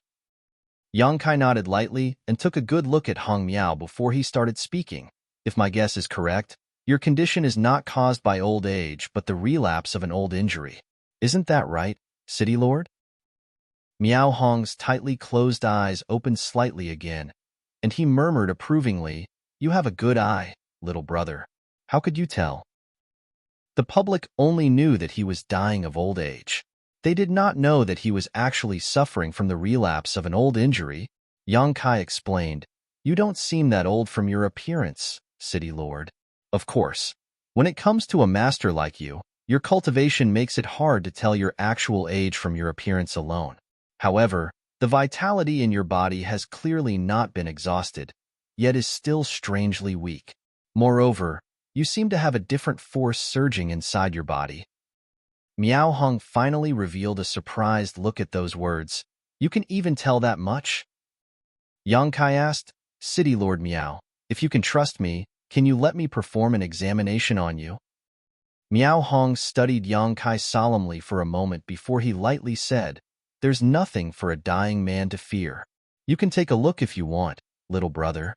Yang Kai nodded lightly and took a good look at Hong Miao before he started speaking. If my guess is correct, your condition is not caused by old age but the relapse of an old injury. Isn't that right, City Lord? Miao Hong's tightly closed eyes opened slightly again, and he murmured approvingly, You have a good eye, little brother. How could you tell? The public only knew that he was dying of old age. They did not know that he was actually suffering from the relapse of an old injury. Yang Kai explained, You don't seem that old from your appearance, City Lord. Of course, when it comes to a master like you, your cultivation makes it hard to tell your actual age from your appearance alone. However, the vitality in your body has clearly not been exhausted, yet is still strangely weak. Moreover, you seem to have a different force surging inside your body. Miao Hong finally revealed a surprised look at those words. You can even tell that much? Yang Kai asked, City Lord Miao, if you can trust me, can you let me perform an examination on you? Miao Hong studied Yang Kai solemnly for a moment before he lightly said, There's nothing for a dying man to fear. You can take a look if you want, little brother.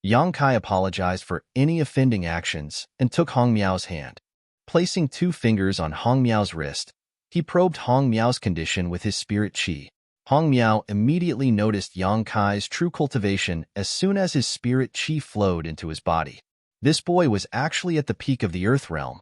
Yang Kai apologized for any offending actions and took Hong Miao's hand. Placing 2 fingers on Hong Miao's wrist, he probed Hong Miao's condition with his spirit qi. Hong Miao immediately noticed Yang Kai's true cultivation as soon as his spirit qi flowed into his body. This boy was actually at the peak of the Earth realm.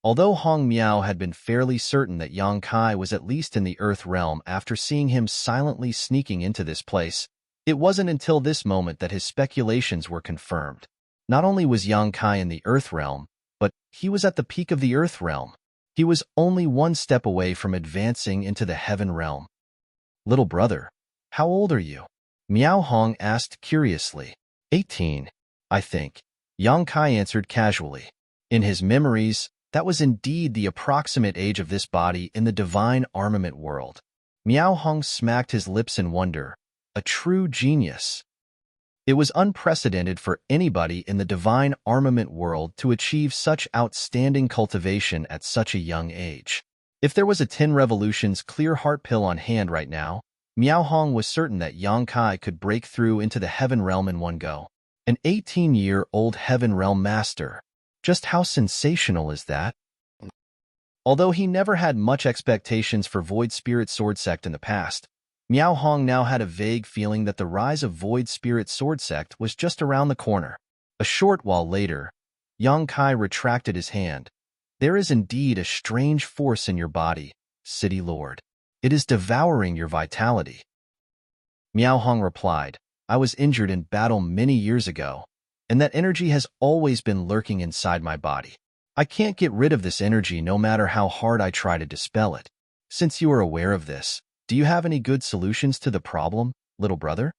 Although Hong Miao had been fairly certain that Yang Kai was at least in the Earth realm after seeing him silently sneaking into this place, it wasn't until this moment that his speculations were confirmed. Not only was Yang Kai in the Earth realm, but he was at the peak of the Earth realm. He was only 1 step away from advancing into the Heaven realm. Little brother, how old are you? Miao Hong asked curiously. 18, I think. Yang Kai answered casually. In his memories, that was indeed the approximate age of this body in the divine armament world. Miao Hong smacked his lips in wonder. A true genius. It was unprecedented for anybody in the divine armament world to achieve such outstanding cultivation at such a young age. If there was a 10 Revolutions clear heart pill on hand right now, Miao Hong was certain that Yang Kai could break through into the Heaven Realm in one go. An 18-year-old Heaven Realm master. Just how sensational is that? Although he never had much expectations for Void Spirit Sword Sect in the past, Miao Hong now had a vague feeling that the rise of Void Spirit Sword Sect was just around the corner. A short while later, Yang Kai retracted his hand. There is indeed a strange force in your body, City Lord. It is devouring your vitality. Miao Hong replied, I was injured in battle many years ago, and that energy has always been lurking inside my body. I can't get rid of this energy no matter how hard I try to dispel it. Since you are aware of this, do you have any good solutions to the problem, little brother?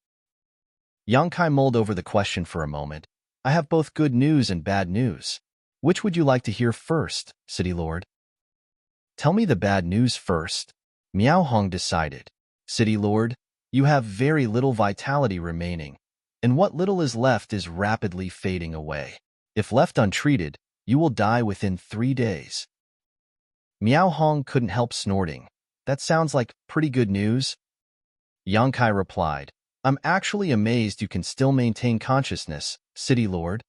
Yang Kai mulled over the question for a moment. I have both good news and bad news. Which would you like to hear first, City Lord? Tell me the bad news first. Miao Hong decided. City Lord, you have very little vitality remaining, and what little is left is rapidly fading away. If left untreated, you will die within 3 days. Miao Hong couldn't help snorting. That sounds like pretty good news. Yang Kai replied, I'm actually amazed you can still maintain consciousness, City Lord.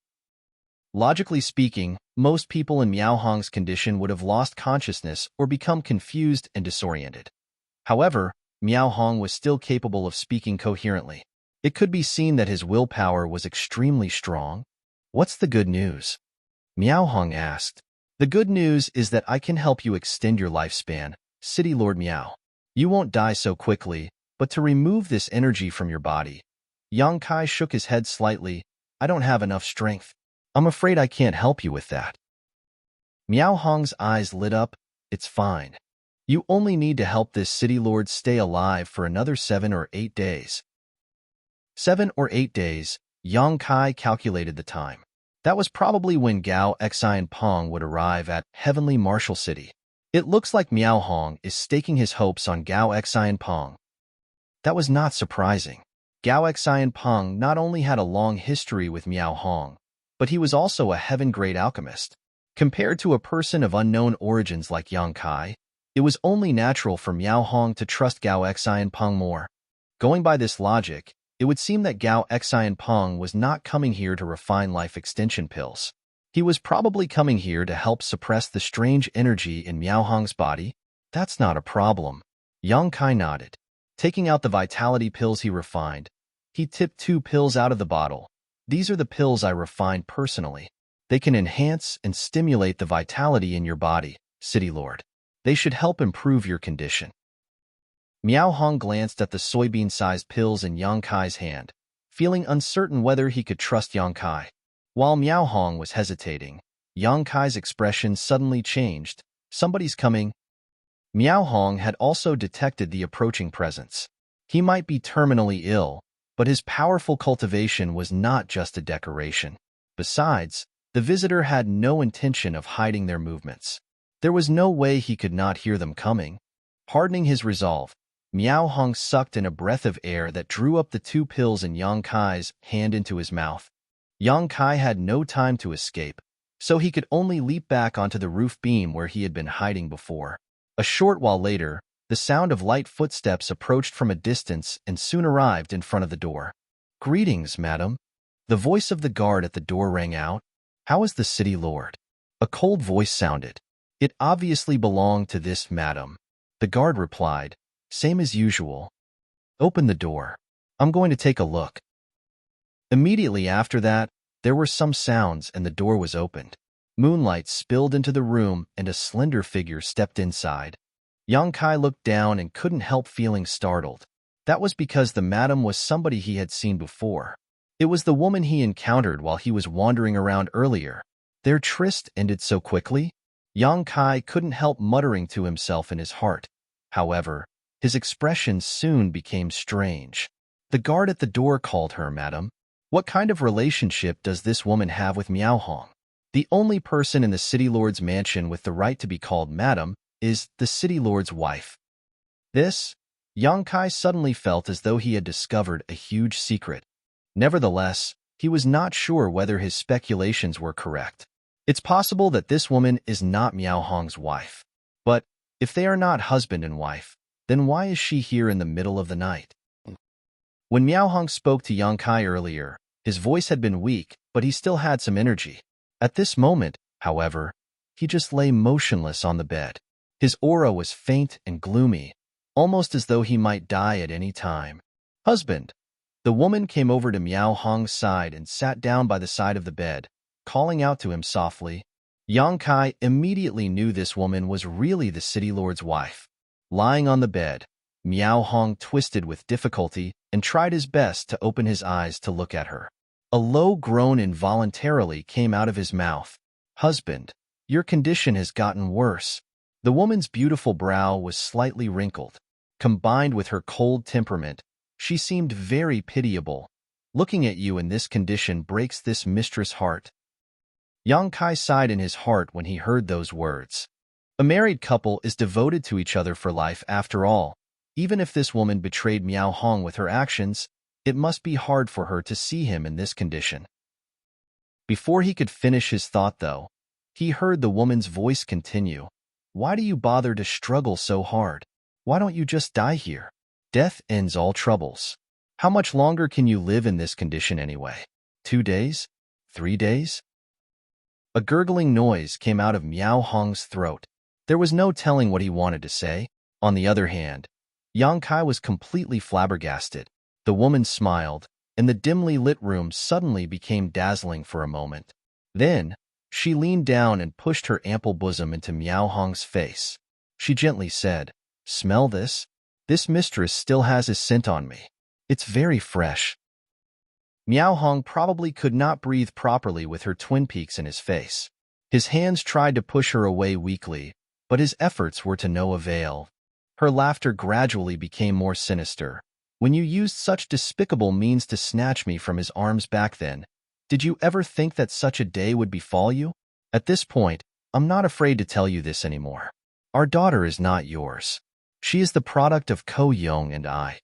Logically speaking, most people in Miao Hong's condition would have lost consciousness or become confused and disoriented. However, Miao Hong was still capable of speaking coherently. It could be seen that his willpower was extremely strong. What's the good news? Miao Hong asked. The good news is that I can help you extend your lifespan, City Lord Miao. You won't die so quickly, but to remove this energy from your body. Yang Kai shook his head slightly. I don't have enough strength. I'm afraid I can't help you with that. Miao Hong's eyes lit up. It's fine. You only need to help this City Lord stay alive for another 7 or 8 days. 7 or 8 days, Yang Kai calculated the time. That was probably when Gao Xi and Pong would arrive at Heavenly Martial City. It looks like Miao Hong is staking his hopes on Gao Xi and Pong. That was not surprising. Gao Xi and Pong not only had a long history with Miao Hong, but he was also a heaven-grade alchemist. Compared to a person of unknown origins like Yang Kai, it was only natural for Miao Hong to trust Gao Xi and Pong more. Going by this logic, it would seem that Gao Xi and Pong was not coming here to refine life extension pills. He was probably coming here to help suppress the strange energy in Miao Hong's body. That's not a problem. Yang Kai nodded. Taking out the vitality pills he refined, he tipped 2 pills out of the bottle. These are the pills I refined personally. They can enhance and stimulate the vitality in your body, City Lord. They should help improve your condition. Miao Hong glanced at the soybean-sized pills in Yang Kai's hand, feeling uncertain whether he could trust Yang Kai. While Miao Hong was hesitating, Yang Kai's expression suddenly changed. Somebody's coming. Miao Hong had also detected the approaching presence. He might be terminally ill, but his powerful cultivation was not just a decoration. Besides, the visitor had no intention of hiding their movements. There was no way he could not hear them coming. Hardening his resolve, Miao Hong sucked in a breath of air that drew up the 2 pills in Yang Kai's hand into his mouth. Yang Kai had no time to escape, so he could only leap back onto the roof beam where he had been hiding before. A short while later, the sound of light footsteps approached from a distance and soon arrived in front of the door. Greetings, madam. The voice of the guard at the door rang out. How is the City Lord? A cold voice sounded. It obviously belonged to this madam. The guard replied, same as usual. Open the door. I'm going to take a look. Immediately after that, there were some sounds and the door was opened. Moonlight spilled into the room and a slender figure stepped inside. Yang Kai looked down and couldn't help feeling startled. That was because the madam was somebody he had seen before. It was the woman he encountered while he was wandering around earlier. Their tryst ended so quickly? Yang Kai couldn't help muttering to himself in his heart. However, his expression soon became strange. The guard at the door called her madam. What kind of relationship does this woman have with Miao Hong? The only person in the City Lord's mansion with the right to be called madam is the City Lord's wife. This, Yang Kai suddenly felt as though he had discovered a huge secret. Nevertheless, he was not sure whether his speculations were correct. It's possible that this woman is not Miao Hong's wife. But If they are not husband and wife, then why is she here in the middle of the night? When Miao Hong spoke to Yang Kai earlier, his voice had been weak, but he still had some energy. At this moment, however, he just lay motionless on the bed. His aura was faint and gloomy, almost as though he might die at any time. Husband! The woman came over to Miao Hong's side and sat down by the side of the bed, calling out to him softly. Yang Kai immediately knew this woman was really the city lord's wife. Lying on the bed, Miao Hong twisted with difficulty and tried his best to open his eyes to look at her. A low groan involuntarily came out of his mouth. Husband, your condition has gotten worse. The woman's beautiful brow was slightly wrinkled. Combined with her cold temperament, she seemed very pitiable. Looking at you in this condition breaks this mistress' heart. Yang Kai sighed in his heart when he heard those words. A married couple is devoted to each other for life after all. Even if this woman betrayed Miao Hong with her actions, it must be hard for her to see him in this condition. Before he could finish his thought, though, he heard the woman's voice continue. Why do you bother to struggle so hard? Why don't you just die here? Death ends all troubles. How much longer can you live in this condition anyway? 2 days? 3 days? A gurgling noise came out of Miao Hong's throat. There was no telling what he wanted to say. On the other hand, Yang Kai was completely flabbergasted. The woman smiled, and the dimly lit room suddenly became dazzling for a moment. Then, she leaned down and pushed her ample bosom into Miao Hong's face. She gently said, Smell this? This mistress still has his scent on me. It's very fresh. Miao Hong probably could not breathe properly with her twin peaks in his face. His hands tried to push her away weakly, but his efforts were to no avail. Her laughter gradually became more sinister. When you used such despicable means to snatch me from his arms back then, did you ever think that such a day would befall you? At this point, I'm not afraid to tell you this anymore. Our daughter is not yours. She is the product of Ko Yong and I.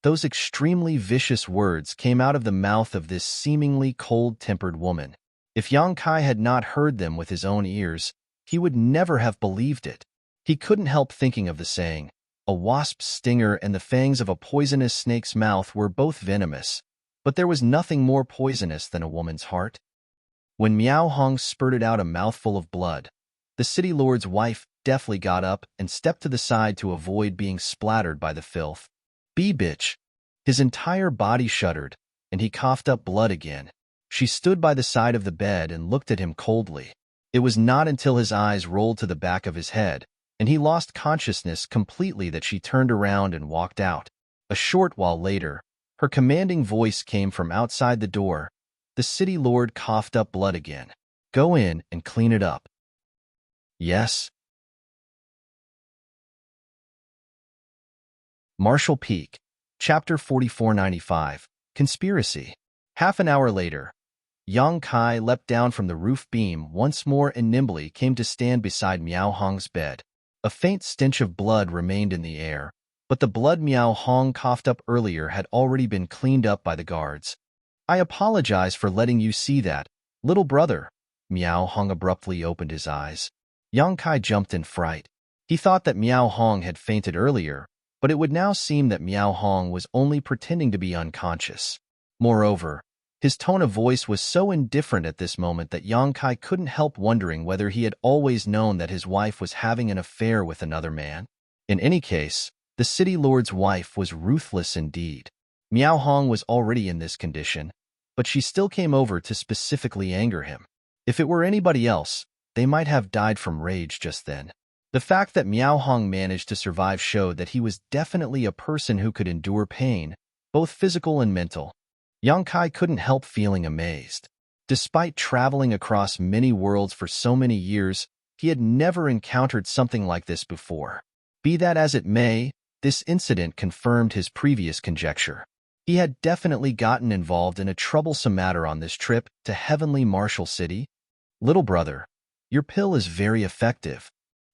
Those extremely vicious words came out of the mouth of this seemingly cold-tempered woman. If Yang Kai had not heard them with his own ears, he would never have believed it. He couldn't help thinking of the saying, a wasp's stinger and the fangs of a poisonous snake's mouth were both venomous, but there was nothing more poisonous than a woman's heart. When Miao Hong spurted out a mouthful of blood, the city lord's wife deftly got up and stepped to the side to avoid being splattered by the filth. Bitch! His entire body shuddered, and he coughed up blood again. She stood by the side of the bed and looked at him coldly. It was not until his eyes rolled to the back of his head, and he lost consciousness completely that she turned around and walked out. A short while later, her commanding voice came from outside the door. The city lord coughed up blood again. Go in and clean it up. Yes. Marshall Peak, Chapter 4495, Conspiracy. Half an hour later, Yang Kai leapt down from the roof beam once more and nimbly came to stand beside Miao Hong's bed. A faint stench of blood remained in the air, but the blood Miao Hong coughed up earlier had already been cleaned up by the guards. I apologize for letting you see that, little brother. Miao Hong abruptly opened his eyes. Yang Kai jumped in fright. He thought that Miao Hong had fainted earlier, but it would now seem that Miao Hong was only pretending to be unconscious. Moreover, his tone of voice was so indifferent at this moment that Yang Kai couldn't help wondering whether he had always known that his wife was having an affair with another man. In any case, the city lord's wife was ruthless indeed. Miao Hong was already in this condition, but she still came over to specifically anger him. If it were anybody else, they might have died from rage just then. The fact that Miao Hong managed to survive showed that he was definitely a person who could endure pain, both physical and mental. Yang Kai couldn't help feeling amazed. Despite traveling across many worlds for so many years, he had never encountered something like this before. Be that as it may, this incident confirmed his previous conjecture. He had definitely gotten involved in a troublesome matter on this trip to Heavenly Marshall City. Little brother, your pill is very effective.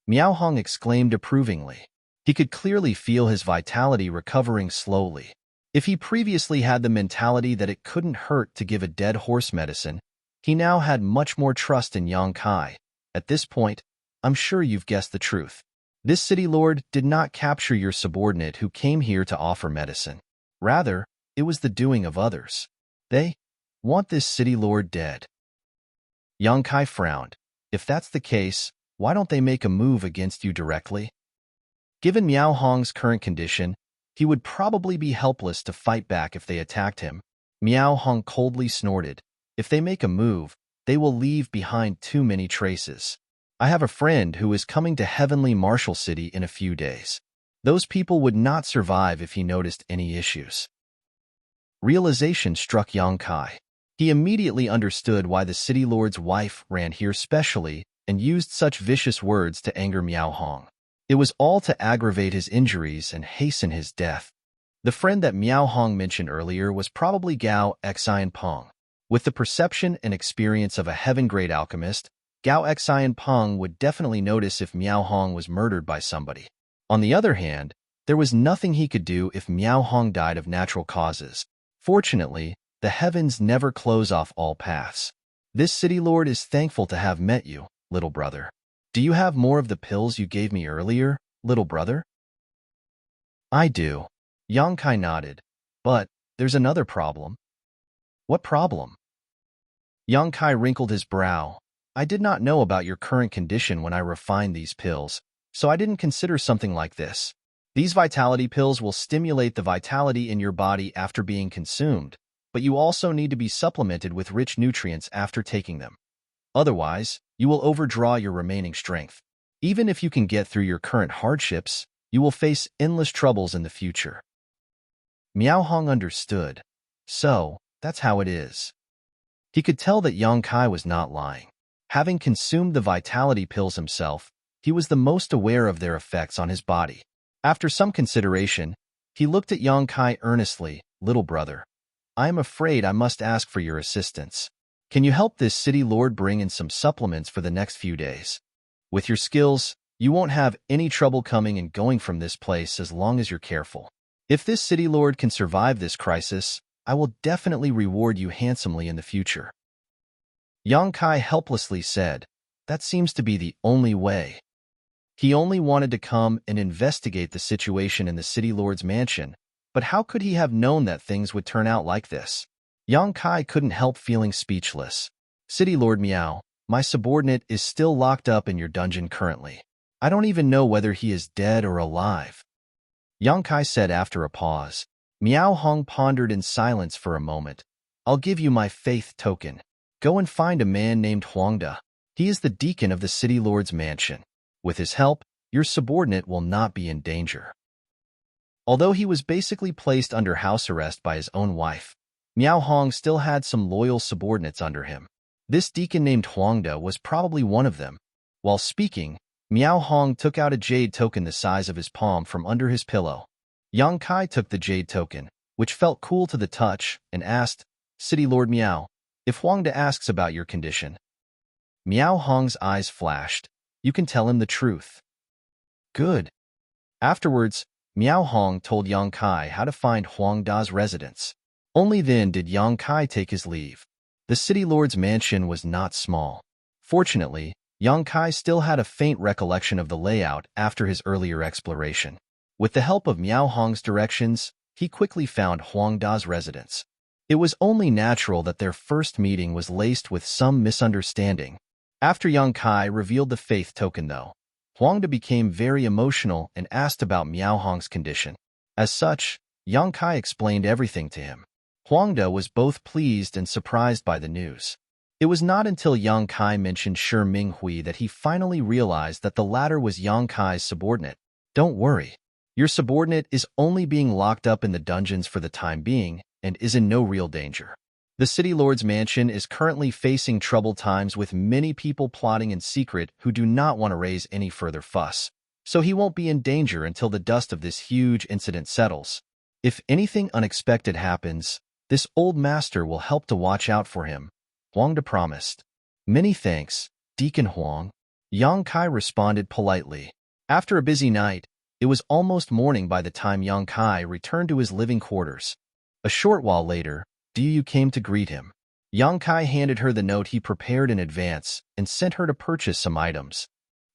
Miao Hong exclaimed approvingly. He could clearly feel his vitality recovering slowly. If he previously had the mentality that it couldn't hurt to give a dead horse medicine, he now had much more trust in Yang Kai. At this point, I'm sure you've guessed the truth. This city lord did not capture your subordinate who came here to offer medicine. Rather, it was the doing of others. They want this city lord dead. Yang Kai frowned. If that's the case, why don't they make a move against you directly? Given Miao Hong's current condition, he would probably be helpless to fight back if they attacked him. Miao Hong coldly snorted. If they make a move, they will leave behind too many traces. I have a friend who is coming to Heavenly Marshal City in a few days. Those people would not survive if he noticed any issues. Realization struck Yang Kai. He immediately understood why the city lord's wife ran here specially and used such vicious words to anger Miao Hong. It was all to aggravate his injuries and hasten his death. The friend that Miao Hong mentioned earlier was probably Gao Xian Peng. With the perception and experience of a heaven-grade alchemist, Gao Xian Peng would definitely notice if Miao Hong was murdered by somebody. On the other hand, there was nothing he could do if Miao Hong died of natural causes. Fortunately, the heavens never close off all paths. This city lord is thankful to have met you, little brother. Do you have more of the pills you gave me earlier, little brother? I do. Yang Kai nodded. But there's another problem. What problem? Yang Kai wrinkled his brow. I did not know about your current condition when I refined these pills, so I didn't consider something like this. These vitality pills will stimulate the vitality in your body after being consumed, but you also need to be supplemented with rich nutrients after taking them. Otherwise, you will overdraw your remaining strength. Even if you can get through your current hardships, you will face endless troubles in the future. Miao Hong understood. So, that's how it is. He could tell that Yang Kai was not lying. Having consumed the vitality pills himself, he was the most aware of their effects on his body. After some consideration, he looked at Yang Kai earnestly. Little brother, I am afraid I must ask for your assistance. Can you help this city lord bring in some supplements for the next few days? With your skills, you won't have any trouble coming and going from this place as long as you're careful. If this city lord can survive this crisis, I will definitely reward you handsomely in the future. Yang Kai helplessly said, that seems to be the only way. He only wanted to come and investigate the situation in the city lord's mansion, but how could he have known that things would turn out like this? Yang Kai couldn't help feeling speechless. City Lord Miao, my subordinate is still locked up in your dungeon currently. I don't even know whether he is dead or alive. Yang Kai said after a pause. Miao Hong pondered in silence for a moment. I'll give you my faith token. Go and find a man named Huangda. He is the deacon of the city lord's mansion. With his help, your subordinate will not be in danger. Although he was basically placed under house arrest by his own wife, Miao Hong still had some loyal subordinates under him. This deacon named Huangda was probably one of them. While speaking, Miao Hong took out a jade token the size of his palm from under his pillow. Yang Kai took the jade token, which felt cool to the touch, and asked, City Lord Miao, if Huangda asks about your condition. Miao Hong's eyes flashed. You can tell him the truth. Good. Afterwards, Miao Hong told Yang Kai how to find Huangda's residence. Only then did Yang Kai take his leave. The city lord's mansion was not small. Fortunately, Yang Kai still had a faint recollection of the layout after his earlier exploration. With the help of Miao Hong's directions, he quickly found Huangda's residence. It was only natural that their first meeting was laced with some misunderstanding. After Yang Kai revealed the faith token, though, Huangda became very emotional and asked about Miao Hong's condition. As such, Yang Kai explained everything to him. Huangda was both pleased and surprised by the news. It was not until Yang Kai mentioned Shi Minghui that he finally realized that the latter was Yang Kai's subordinate. Don't worry. Your subordinate is only being locked up in the dungeons for the time being and is in no real danger. The city lord's mansion is currently facing troubled times with many people plotting in secret who do not want to raise any further fuss, so he won't be in danger until the dust of this huge incident settles. If anything unexpected happens, this old master will help to watch out for him, Huangda promised. Many thanks, Deacon Huang. Yang Kai responded politely. After a busy night, it was almost morning by the time Yang Kai returned to his living quarters. A short while later, Diyu came to greet him. Yang Kai handed her the note he prepared in advance and sent her to purchase some items.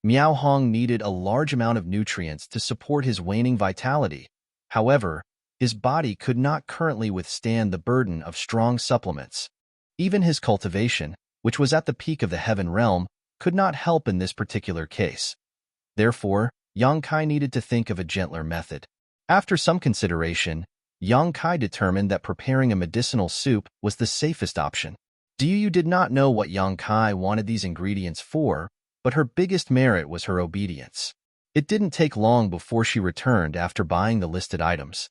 Miao Hong needed a large amount of nutrients to support his waning vitality. However, his body could not currently withstand the burden of strong supplements. Even his cultivation, which was at the peak of the heaven realm, could not help in this particular case. Therefore, Yang Kai needed to think of a gentler method. After some consideration, Yang Kai determined that preparing a medicinal soup was the safest option. Diyu did not know what Yang Kai wanted these ingredients for, but her biggest merit was her obedience. It didn't take long before she returned after buying the listed items.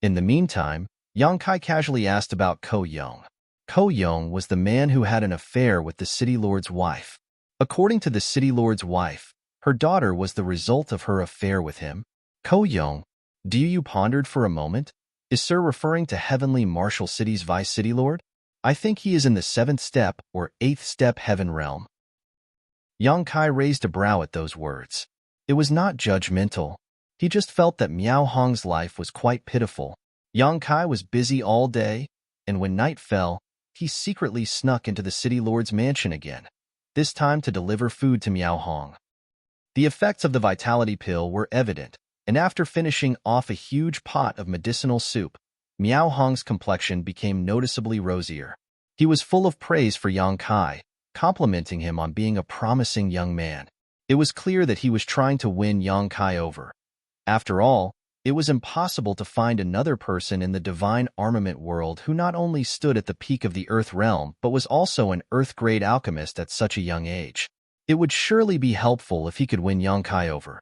In the meantime, Yang Kai casually asked about Ko Yong. Ko Yong was the man who had an affair with the city lord's wife. According to the city lord's wife, her daughter was the result of her affair with him. Ko Yong, Diyu pondered for a moment. Is Sir referring to Heavenly Martial City's Vice City Lord? I think he is in the 7th step or 8th step heaven realm. Yang Kai raised a brow at those words. It was not judgmental. He just felt that Miao Hong's life was quite pitiful. Yang Kai was busy all day, and when night fell, he secretly snuck into the city lord's mansion again, this time to deliver food to Miao Hong. The effects of the vitality pill were evident, and after finishing off a huge pot of medicinal soup, Miao Hong's complexion became noticeably rosier. He was full of praise for Yang Kai, complimenting him on being a promising young man. It was clear that he was trying to win Yang Kai over. After all, it was impossible to find another person in the divine armament world who not only stood at the peak of the Earth realm but was also an Earth-grade alchemist at such a young age. It would surely be helpful if he could win Yang Kai over.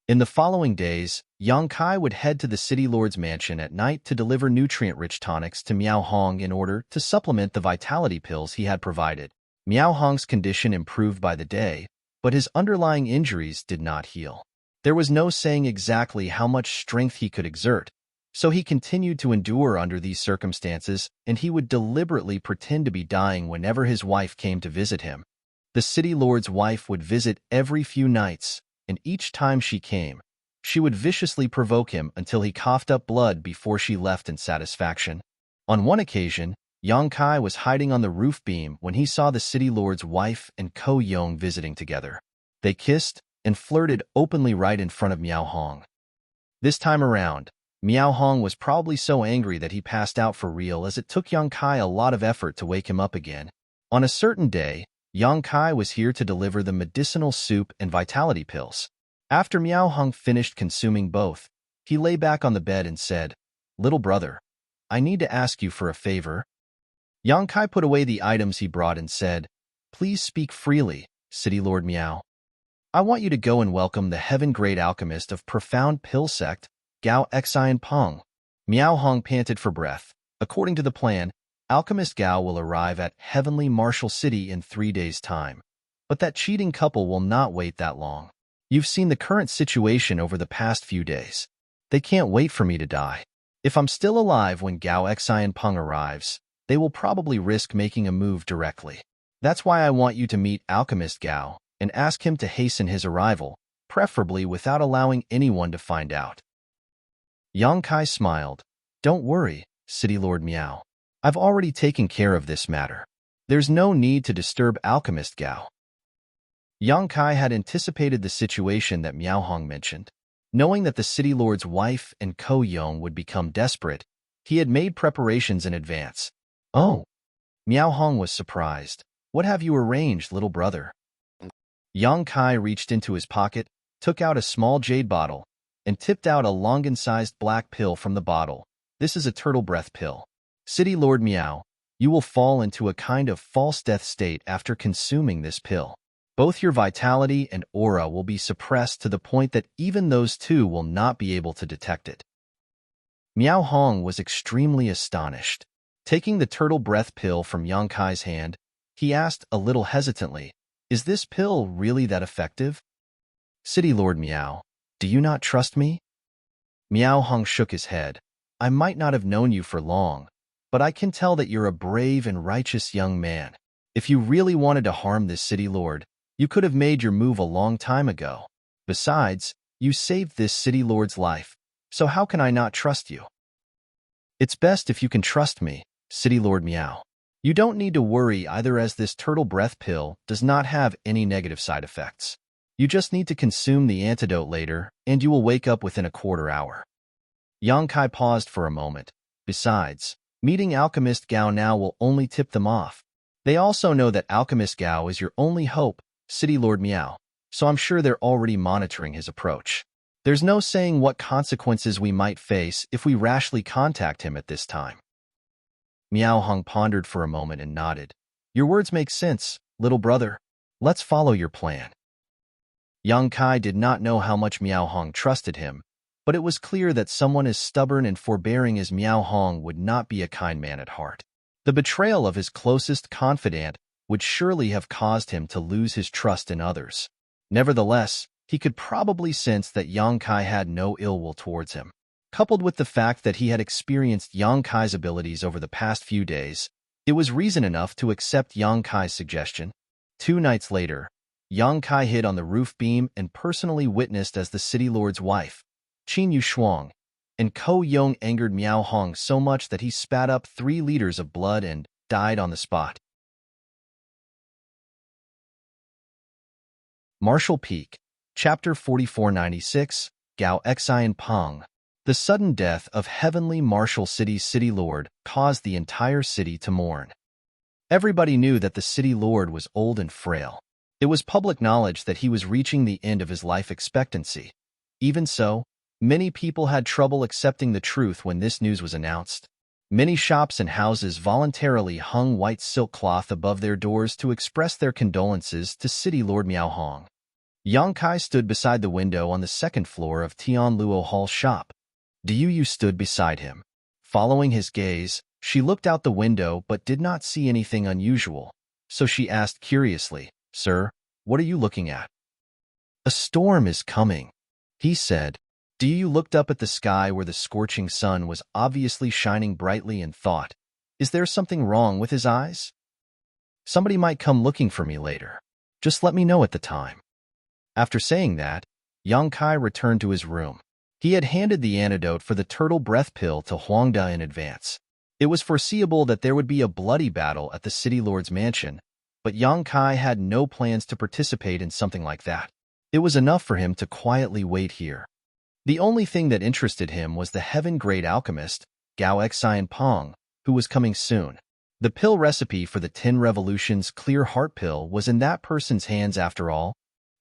In the following days, Yang Kai would head to the city lord's mansion at night to deliver nutrient-rich tonics to Miao Hong in order to supplement the vitality pills he had provided. Miao Hong's condition improved by the day, but his underlying injuries did not heal. There was no saying exactly how much strength he could exert, so he continued to endure under these circumstances, and he would deliberately pretend to be dying whenever his wife came to visit him. The city lord's wife would visit every few nights, and each time she came, she would viciously provoke him until he coughed up blood before she left in satisfaction. On one occasion, Yang Kai was hiding on the roof beam when he saw the city lord's wife and Ko Yong visiting together. They kissed and flirted openly right in front of Miao Hong. This time around, Miao Hong was probably so angry that he passed out for real, as it took Yang Kai a lot of effort to wake him up again. On a certain day, Yang Kai was here to deliver the medicinal soup and vitality pills. After Miao Hong finished consuming both, he lay back on the bed and said, "Little brother, I need to ask you for a favor." Yang Kai put away the items he brought and said, "Please speak freely, City Lord Miao. I want you to go and welcome the heaven-grade alchemist of profound pill sect, Gao Xian Peng." Miao Hong panted for breath. According to the plan, Alchemist Gao will arrive at Heavenly Martial City in 3 days' time. But that cheating couple will not wait that long. You've seen the current situation over the past few days. They can't wait for me to die. If I'm still alive when Gao Xian Peng arrives, they will probably risk making a move directly. That's why I want you to meet Alchemist Gao and ask him to hasten his arrival, preferably without allowing anyone to find out. Yang Kai smiled. "Don't worry, City Lord Miao. I've already taken care of this matter. There's no need to disturb Alchemist Gao." Yang Kai had anticipated the situation that Miao Hong mentioned. Knowing that the city lord's wife and Ko Yong would become desperate, he had made preparations in advance. "Oh." Miao Hong was surprised. "What have you arranged, little brother?" Yang Kai reached into his pocket, took out a small jade bottle, and tipped out a Longan-sized black pill from the bottle. "This is a turtle breath pill. City Lord Miao, you will fall into a kind of false death state after consuming this pill. Both your vitality and aura will be suppressed to the point that even those two will not be able to detect it." Miao Hong was extremely astonished. Taking the turtle breath pill from Yang Kai's hand, he asked a little hesitantly, "Is this pill really that effective?" "City Lord Miao, do you not trust me?" Miao Hong shook his head. "I might not have known you for long, but I can tell that you're a brave and righteous young man. If you really wanted to harm this city lord, you could have made your move a long time ago. Besides, you saved this city lord's life, so how can I not trust you?" "It's best if you can trust me, City Lord Miao. You don't need to worry either, as this turtle breath pill does not have any negative side effects. You just need to consume the antidote later, and you will wake up within a quarter hour. Yang Kai paused for a moment. Besides, meeting Alchemist Gao now will only tip them off. They also know that Alchemist Gao is your only hope, City Lord Miao, so I'm sure they're already monitoring his approach. There's no saying what consequences we might face if we rashly contact him at this time. Miao Hong pondered for a moment and nodded. Your words make sense, little brother. Let's follow your plan. Yang Kai did not know how much Miao Hong trusted him, but it was clear that someone as stubborn and forbearing as Miao Hong would not be a kind man at heart. The betrayal of his closest confidant would surely have caused him to lose his trust in others. Nevertheless, he could probably sense that Yang Kai had no ill will towards him. Coupled with the fact that he had experienced Yang Kai's abilities over the past few days, it was reason enough to accept Yang Kai's suggestion. 2 nights later, Yang Kai hid on the roof beam and personally witnessed as the city lord's wife, Qin Yushuang, and Ko Yong angered Miao Hong so much that he spat up 3 liters of blood and died on the spot. Martial Peak, Chapter 4496, Gao Xian Peng. The sudden death of Heavenly Martial City's city lord caused the entire city to mourn. Everybody knew that the city lord was old and frail. It was public knowledge that he was reaching the end of his life expectancy. Even so, many people had trouble accepting the truth when this news was announced. Many shops and houses voluntarily hung white silk cloth above their doors to express their condolences to City Lord Miao Hong. Yang Kai stood beside the window on the 2nd floor of Tian Luo Hall's shop. Du stood beside him. Following his gaze, she looked out the window but did not see anything unusual, so she asked curiously, Sir, what are you looking at? A storm is coming, he said. Du looked up at the sky where the scorching sun was obviously shining brightly and thought, is there something wrong with his eyes? Somebody might come looking for me later. Just let me know at the time. After saying that, Yang Kai returned to his room. He had handed the antidote for the turtle breath pill to Huangda in advance. It was foreseeable that there would be a bloody battle at the city lord's mansion, but Yang Kai had no plans to participate in something like that. It was enough for him to quietly wait here. The only thing that interested him was the heaven-grade alchemist, Gao Xian Peng, who was coming soon. The pill recipe for the 10 Revolutions Clear Heart Pill was in that person's hands after all.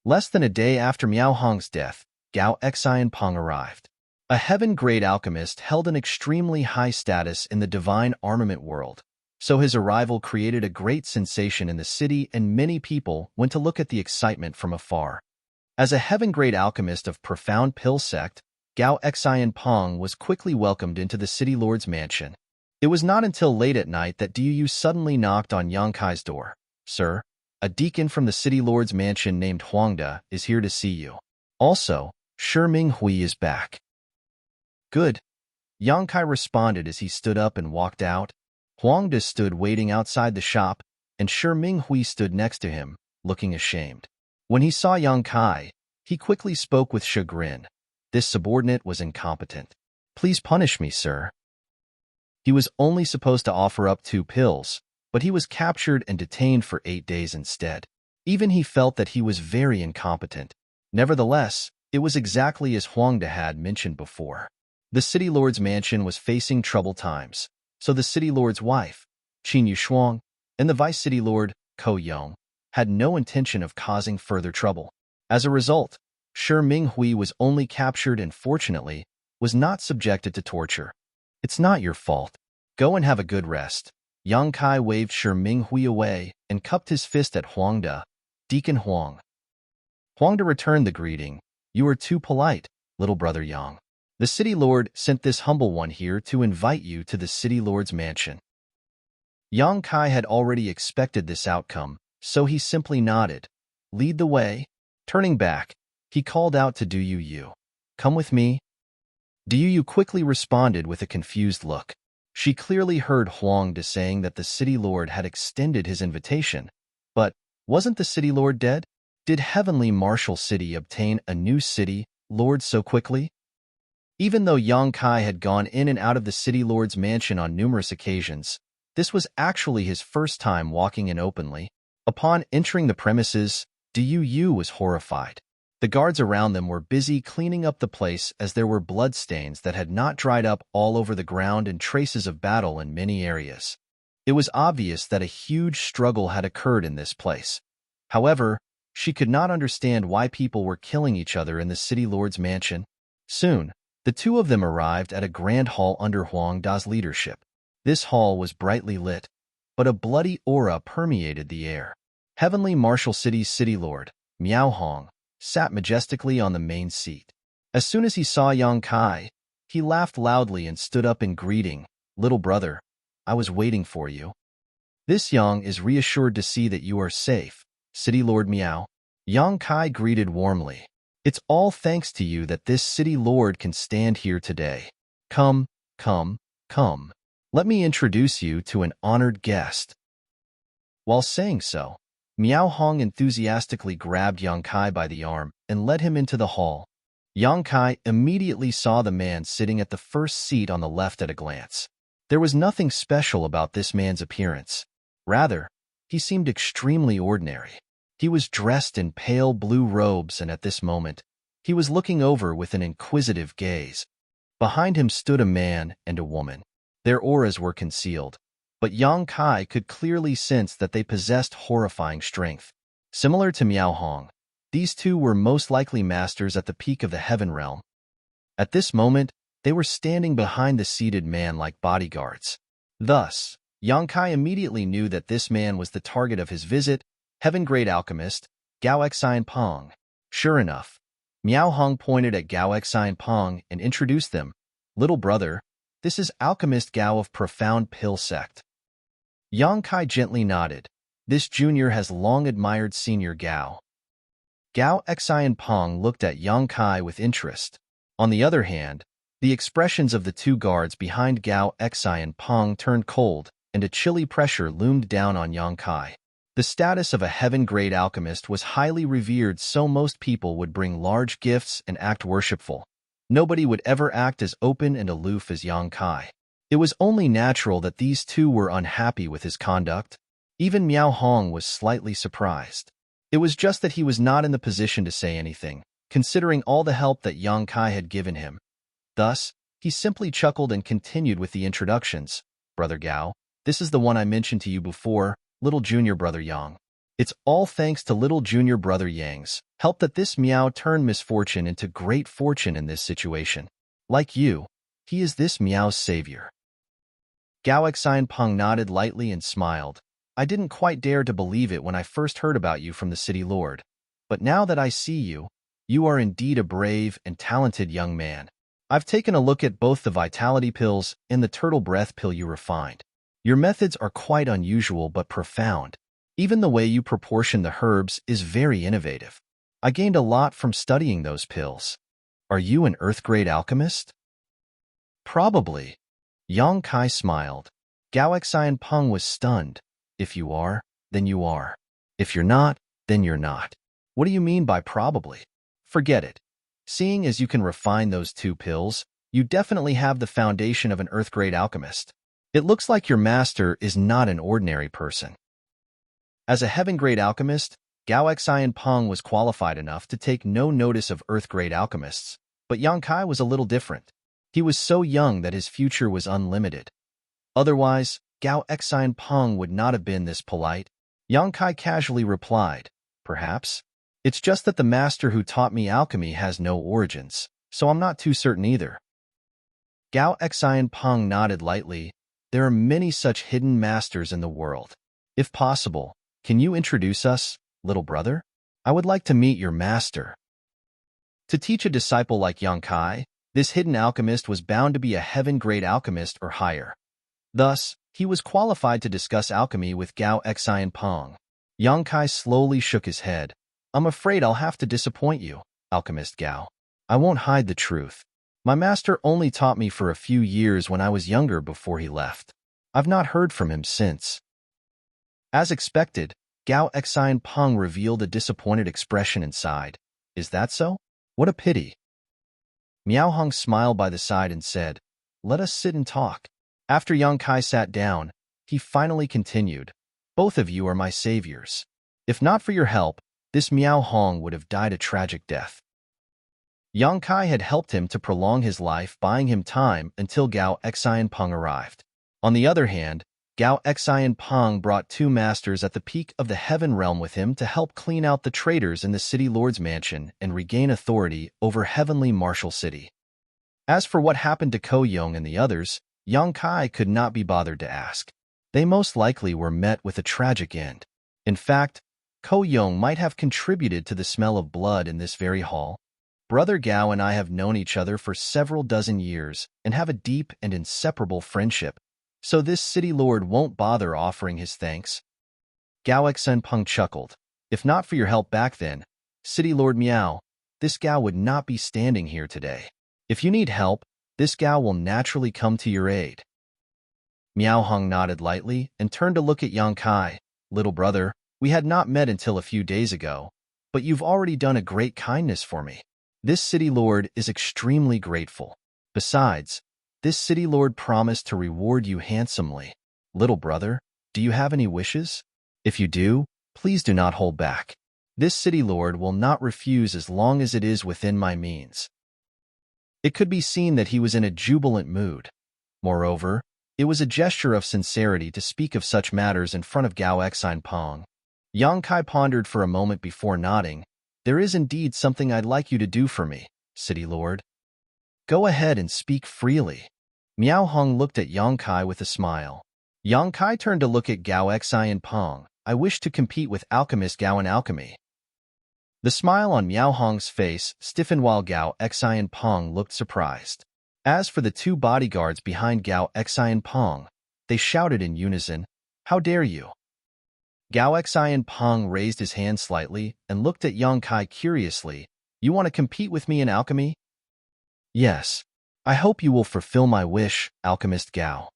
Less than a day after Miao Hong's death, Gao Xian Peng arrived. A heaven-grade alchemist held an extremely high status in the divine armament world, so his arrival created a great sensation in the city and many people went to look at the excitement from afar. As a heaven-grade alchemist of profound pill sect, Gao Xian Peng was quickly welcomed into the city lord's mansion. It was not until late at night that Du suddenly knocked on Yang Kai's door. Sir, a deacon from the city lord's mansion named Huangda is here to see you. Also, Shi Minghui is back. Good. Yang Kai responded as he stood up and walked out. Huangda stood waiting outside the shop, and Shi Minghui stood next to him, looking ashamed. When he saw Yang Kai, he quickly spoke with chagrin. This subordinate was incompetent. Please punish me, sir. He was only supposed to offer up 2 pills, but he was captured and detained for 8 days instead. Even he felt that he was very incompetent. Nevertheless, it was exactly as Huangda had mentioned before. The city lord's mansion was facing troubled times, so the city lord's wife, Qin Yushuang, and the vice city lord, Ko Yong, had no intention of causing further trouble. As a result, Shi Minghui was only captured and, fortunately, was not subjected to torture. It's not your fault. Go and have a good rest. Yang Kai waved Shi Minghui away and cupped his fist at Huangda, Deacon Huang. Huangda returned the greeting. You are too polite, little brother Yang. The city lord sent this humble one here to invite you to the city lord's mansion. Yang Kai had already expected this outcome, so he simply nodded. Lead the way. Turning back, he called out to Du. Come with me. Du quickly responded with a confused look. She clearly heard Huangda saying that the city lord had extended his invitation. But wasn't the city lord dead? Did Heavenly Martial City obtain a new city lord so quickly? Even though Yang Kai had gone in and out of the city lord's mansion on numerous occasions, this was actually his first time walking in openly. Upon entering the premises, Du was horrified. The guards around them were busy cleaning up the place as there were bloodstains that had not dried up all over the ground and traces of battle in many areas. It was obvious that a huge struggle had occurred in this place. However, she could not understand why people were killing each other in the city lord's mansion. Soon, the two of them arrived at a grand hall under Huang Da's leadership. This hall was brightly lit, but a bloody aura permeated the air. Heavenly Martial City's city lord, Miao Hong, sat majestically on the main seat. As soon as he saw Yang Kai, he laughed loudly and stood up in greeting. "Little brother, I was waiting for you." "This Yang is reassured to see that you are safe, City Lord Miao." Yang Kai greeted warmly. "It's all thanks to you that this city lord can stand here today. Come, come, come. Let me introduce you to an honored guest." While saying so, Miao Hong enthusiastically grabbed Yang Kai by the arm and led him into the hall. Yang Kai immediately saw the man sitting at the first seat on the left at a glance. There was nothing special about this man's appearance. Rather, he seemed extremely ordinary. He was dressed in pale blue robes, and at this moment, he was looking over with an inquisitive gaze. Behind him stood a man and a woman. Their auras were concealed, but Yang Kai could clearly sense that they possessed horrifying strength. Similar to Miao Hong, these two were most likely masters at the peak of the heaven realm. At this moment, they were standing behind the seated man like bodyguards. Thus, Yang Kai immediately knew that this man was the target of his visit, heaven-grade alchemist, Gao Xian Pong. Sure enough, Miao Hong pointed at Gao Xian Pong and introduced them. "Little brother, this is alchemist Gao of Profound Pill Sect." Yang Kai gently nodded. This junior has long admired senior Gao. Gao Xian Pong looked at Yang Kai with interest. On the other hand, the expressions of the two guards behind Gao Xian Pong turned cold, and a chilly pressure loomed down on Yang Kai. The status of a heaven-grade alchemist was highly revered, so most people would bring large gifts and act worshipful. Nobody would ever act as open and aloof as Yang Kai. It was only natural that these two were unhappy with his conduct. Even Miao Hong was slightly surprised. It was just that he was not in the position to say anything, considering all the help that Yang Kai had given him. Thus, he simply chuckled and continued with the introductions. "Brother Gao, this is the one I mentioned to you before, little junior brother Yang. It's all thanks to little junior brother Yang's help that this Miao turned misfortune into great fortune in this situation. Like you, he is this Miao's savior." Gao Xian Peng nodded lightly and smiled. "I didn't quite dare to believe it when I first heard about you from the city lord. But now that I see you, you are indeed a brave and talented young man. I've taken a look at both the vitality pills and the turtle breath pill you refined. Your methods are quite unusual but profound. Even the way you proportion the herbs is very innovative. I gained a lot from studying those pills. Are you an earth-grade alchemist?" "Probably." Yang Kai smiled. Gao Xian Peng was stunned. "If you are, then you are. If you're not, then you're not." "What do you mean by probably?" "Forget it. Seeing as you can refine those two pills, you definitely have the foundation of an earth-grade alchemist. It looks like your master is not an ordinary person." As a heaven-grade alchemist, Gao Xian Peng was qualified enough to take no notice of earth-grade alchemists, but Yang Kai was a little different. He was so young that his future was unlimited. Otherwise, Gao Xian Peng would not have been this polite. Yang Kai casually replied, "Perhaps. It's just that the master who taught me alchemy has no origins, so I'm not too certain either." Gao Xian Peng nodded lightly. "There are many such hidden masters in the world. If possible, can you introduce us, little brother? I would like to meet your master." To teach a disciple like Yang Kai, this hidden alchemist was bound to be a heaven-grade alchemist or higher. Thus, he was qualified to discuss alchemy with Gao Xian Peng. Yang Kai slowly shook his head. "I'm afraid I'll have to disappoint you, Alchemist Gao. I won't hide the truth. My master only taught me for a few years when I was younger before he left. I've not heard from him since." As expected, Gao Xian Peng revealed a disappointed expression inside. "Is that so? What a pity." Miao Hong smiled by the side and said, "Let us sit and talk." After Yang Kai sat down, he finally continued, "Both of you are my saviors. If not for your help, this Miao Hong would have died a tragic death. Yang Kai had helped him to prolong his life, buying him time until Gao Xian Peng arrived. On the other hand, Gao Xian Peng brought two masters at the peak of the heaven realm with him to help clean out the traitors in the city lord's mansion and regain authority over heavenly martial city. As for what happened to Ko Yong and the others, Yang Kai could not be bothered to ask. They most likely were met with a tragic end. In fact, Ko Yong might have contributed to the smell of blood in this very hall. Brother Gao and I have known each other for several dozen years and have a deep and inseparable friendship, so this city lord won't bother offering his thanks. Gao Xian Peng chuckled. If not for your help back then, City Lord Miao, this Gao would not be standing here today. If you need help, this Gao will naturally come to your aid. Miao Hong nodded lightly and turned to look at Yang Kai. Little brother, we had not met until a few days ago, but you've already done a great kindness for me. This city lord is extremely grateful. Besides, this city lord promised to reward you handsomely. Little brother, do you have any wishes? If you do, please do not hold back. This city lord will not refuse as long as it is within my means. It could be seen that he was in a jubilant mood. Moreover, it was a gesture of sincerity to speak of such matters in front of Gao Xian Peng. Yang Kai pondered for a moment before nodding. There is indeed something I'd like you to do for me, City Lord. Go ahead and speak freely. Miao Hong looked at Yang Kai with a smile. Yang Kai turned to look at Gao Xian Peng. I wish to compete with alchemist Gao in alchemy. The smile on Miao Hong's face stiffened while Gao Xian Peng looked surprised. As for the two bodyguards behind Gao Xian Peng, they shouted in unison, "How dare you!" Gao Xian Peng raised his hand slightly and looked at Yang Kai curiously. You want to compete with me in alchemy? Yes. I hope you will fulfill my wish, Alchemist Gao.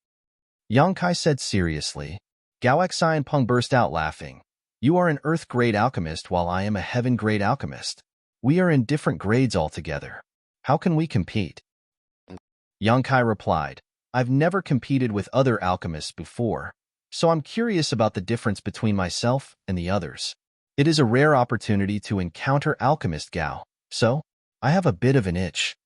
Yang Kai said seriously. Gao Xian Peng burst out laughing. You are an earth-grade alchemist while I am a heaven-grade alchemist. We are in different grades altogether. How can we compete? Yang Kai replied, I've never competed with other alchemists before, so I'm curious about the difference between myself and the others. It is a rare opportunity to encounter Alchemist Gao, so I have a bit of an itch.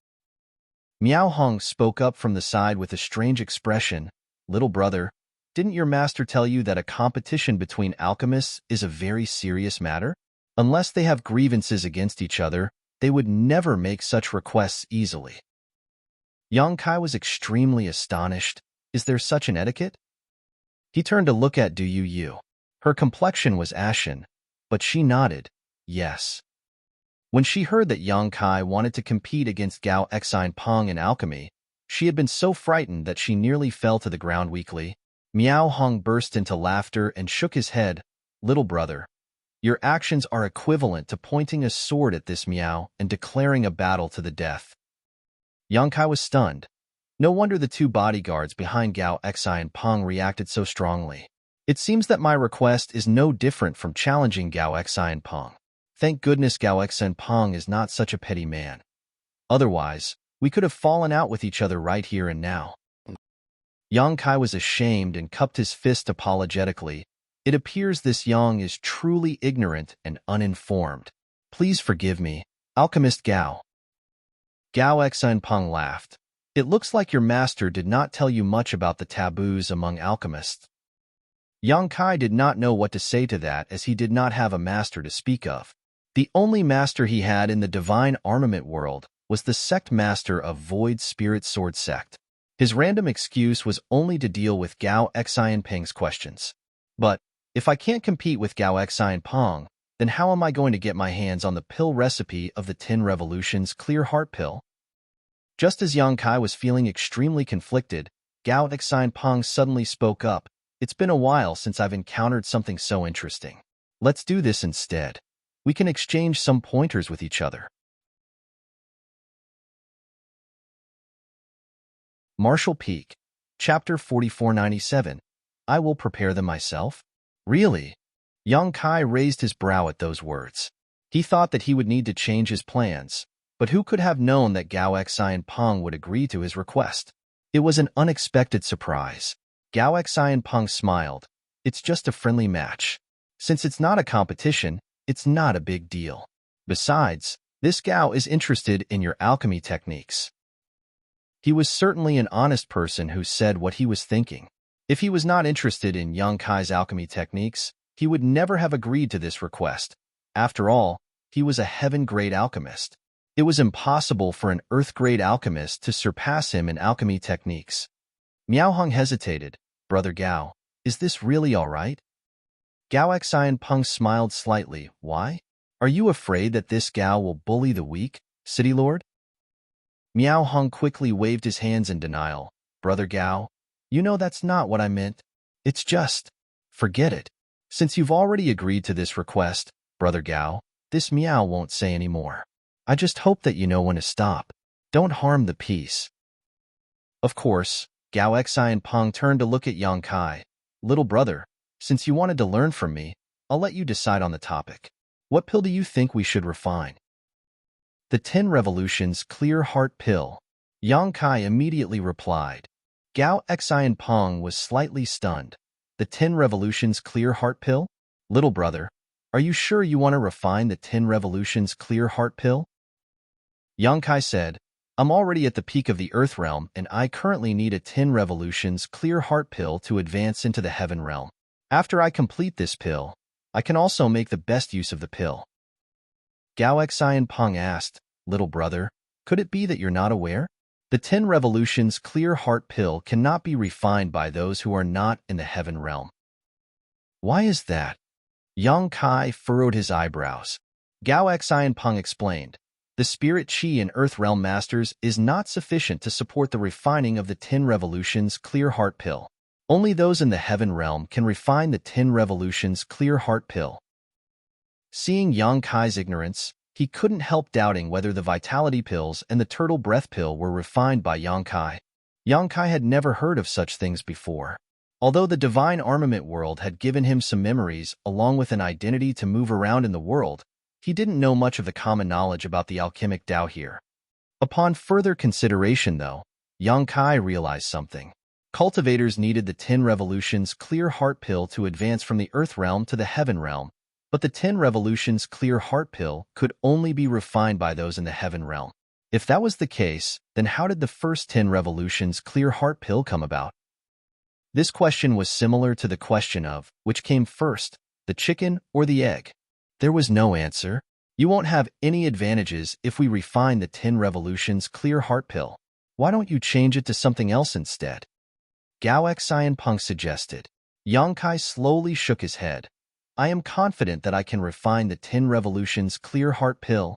Miao Hong spoke up from the side with a strange expression. Little brother, didn't your master tell you that a competition between alchemists is a very serious matter? Unless they have grievances against each other, they would never make such requests easily. Yang Kai was extremely astonished. Is there such an etiquette? He turned to look at Du Yu. Her complexion was ashen, but she nodded, yes. When she heard that Yang Kai wanted to compete against Gao Xian Peng in alchemy, she had been so frightened that she nearly fell to the ground weakly. Miao Hong burst into laughter and shook his head. Little brother, your actions are equivalent to pointing a sword at this Miao and declaring a battle to the death. Yang Kai was stunned. No wonder the two bodyguards behind Gao Xian Peng reacted so strongly. It seems that my request is no different from challenging Gao Xian Peng. Thank goodness Gao Xian Peng is not such a petty man. Otherwise, we could have fallen out with each other right here and now. Yang Kai was ashamed and cupped his fist apologetically. It appears this Yang is truly ignorant and uninformed. Please forgive me, Alchemist Gao. Gao Xian Peng laughed. It looks like your master did not tell you much about the taboos among alchemists. Yang Kai did not know what to say to that as he did not have a master to speak of. The only master he had in the divine armament world was the sect master of Void Spirit Sword Sect. His random excuse was only to deal with Gao Xian Peng's questions. But, if I can't compete with Gao Xian Peng, then how am I going to get my hands on the pill recipe of the 10 Revolutions Clear Heart Pill? Just as Yang Kai was feeling extremely conflicted, Gao Xian Peng suddenly spoke up. It's been a while since I've encountered something so interesting. Let's do this instead. We can exchange some pointers with each other. Martial Peak, Chapter 4497. I will prepare them myself? Really? Yang Kai raised his brow at those words. He thought that he would need to change his plans, but who could have known that Gao Xian Peng would agree to his request? It was an unexpected surprise. Gao Xian Peng smiled. It's just a friendly match. Since it's not a competition, It's not a big deal. Besides, this Gao is interested in your alchemy techniques. He was certainly an honest person who said what he was thinking. If he was not interested in Yang Kai's alchemy techniques, he would never have agreed to this request. After all, he was a heaven-grade alchemist. It was impossible for an earth-grade alchemist to surpass him in alchemy techniques. Miao Hong hesitated. Brother Gao, is this really all right? Gao Xian Peng smiled slightly. Why? Are you afraid that this Gao will bully the weak, city lord? Miao Hong quickly waved his hands in denial. Brother Gao, you know that's not what I meant. It's just, forget it. Since you've already agreed to this request, Brother Gao, this Miao won't say any more. I just hope that you know when to stop. Don't harm the peace. Of course, Gao Xian Peng turned to look at Yang Kai. Little brother, since you wanted to learn from me, I'll let you decide on the topic. What pill do you think we should refine? The 10 Revolutions Clear Heart Pill. Yang Kai immediately replied. Gao Xian Peng was slightly stunned. The 10 Revolutions Clear Heart Pill? Little brother, are you sure you want to refine the 10 Revolutions Clear Heart Pill? Yang Kai said, I'm already at the peak of the Earth Realm and I currently need a 10 Revolutions Clear Heart Pill to advance into the Heaven Realm. After I complete this pill, I can also make the best use of the pill. Gao Xian Peng asked, Little brother, could it be that you're not aware? The 10 Revolutions Clear Heart Pill cannot be refined by those who are not in the Heaven Realm. Why is that? Yang Kai furrowed his eyebrows. Gao Xian Peng explained, the Spirit Qi in Earth Realm Masters is not sufficient to support the refining of the 10 Revolutions Clear Heart Pill. Only those in the Heaven Realm can refine the 10 Revolutions Clear Heart Pill. Seeing Yang Kai's ignorance, he couldn't help doubting whether the Vitality Pills and the Turtle Breath Pill were refined by Yang Kai. Yang Kai had never heard of such things before. Although the Divine Armament world had given him some memories along with an identity to move around in the world, he didn't know much of the common knowledge about the alchemic Tao here. Upon further consideration, though, Yang Kai realized something. Cultivators needed the 10 Revolutions Clear Heart Pill to advance from the Earth Realm to the Heaven Realm, but the 10 Revolutions Clear Heart Pill could only be refined by those in the Heaven Realm. If that was the case, then how did the first 10 Revolutions Clear Heart Pill come about? This question was similar to the question of, which came first, the chicken or the egg? There was no answer. You won't have any advantages if we refine the 10 Revolutions Clear Heart Pill. Why don't you change it to something else instead? Gao Xian Peng suggested. Yang Kai slowly shook his head. I am confident that I can refine the 10 Revolutions Clear Heart Pill.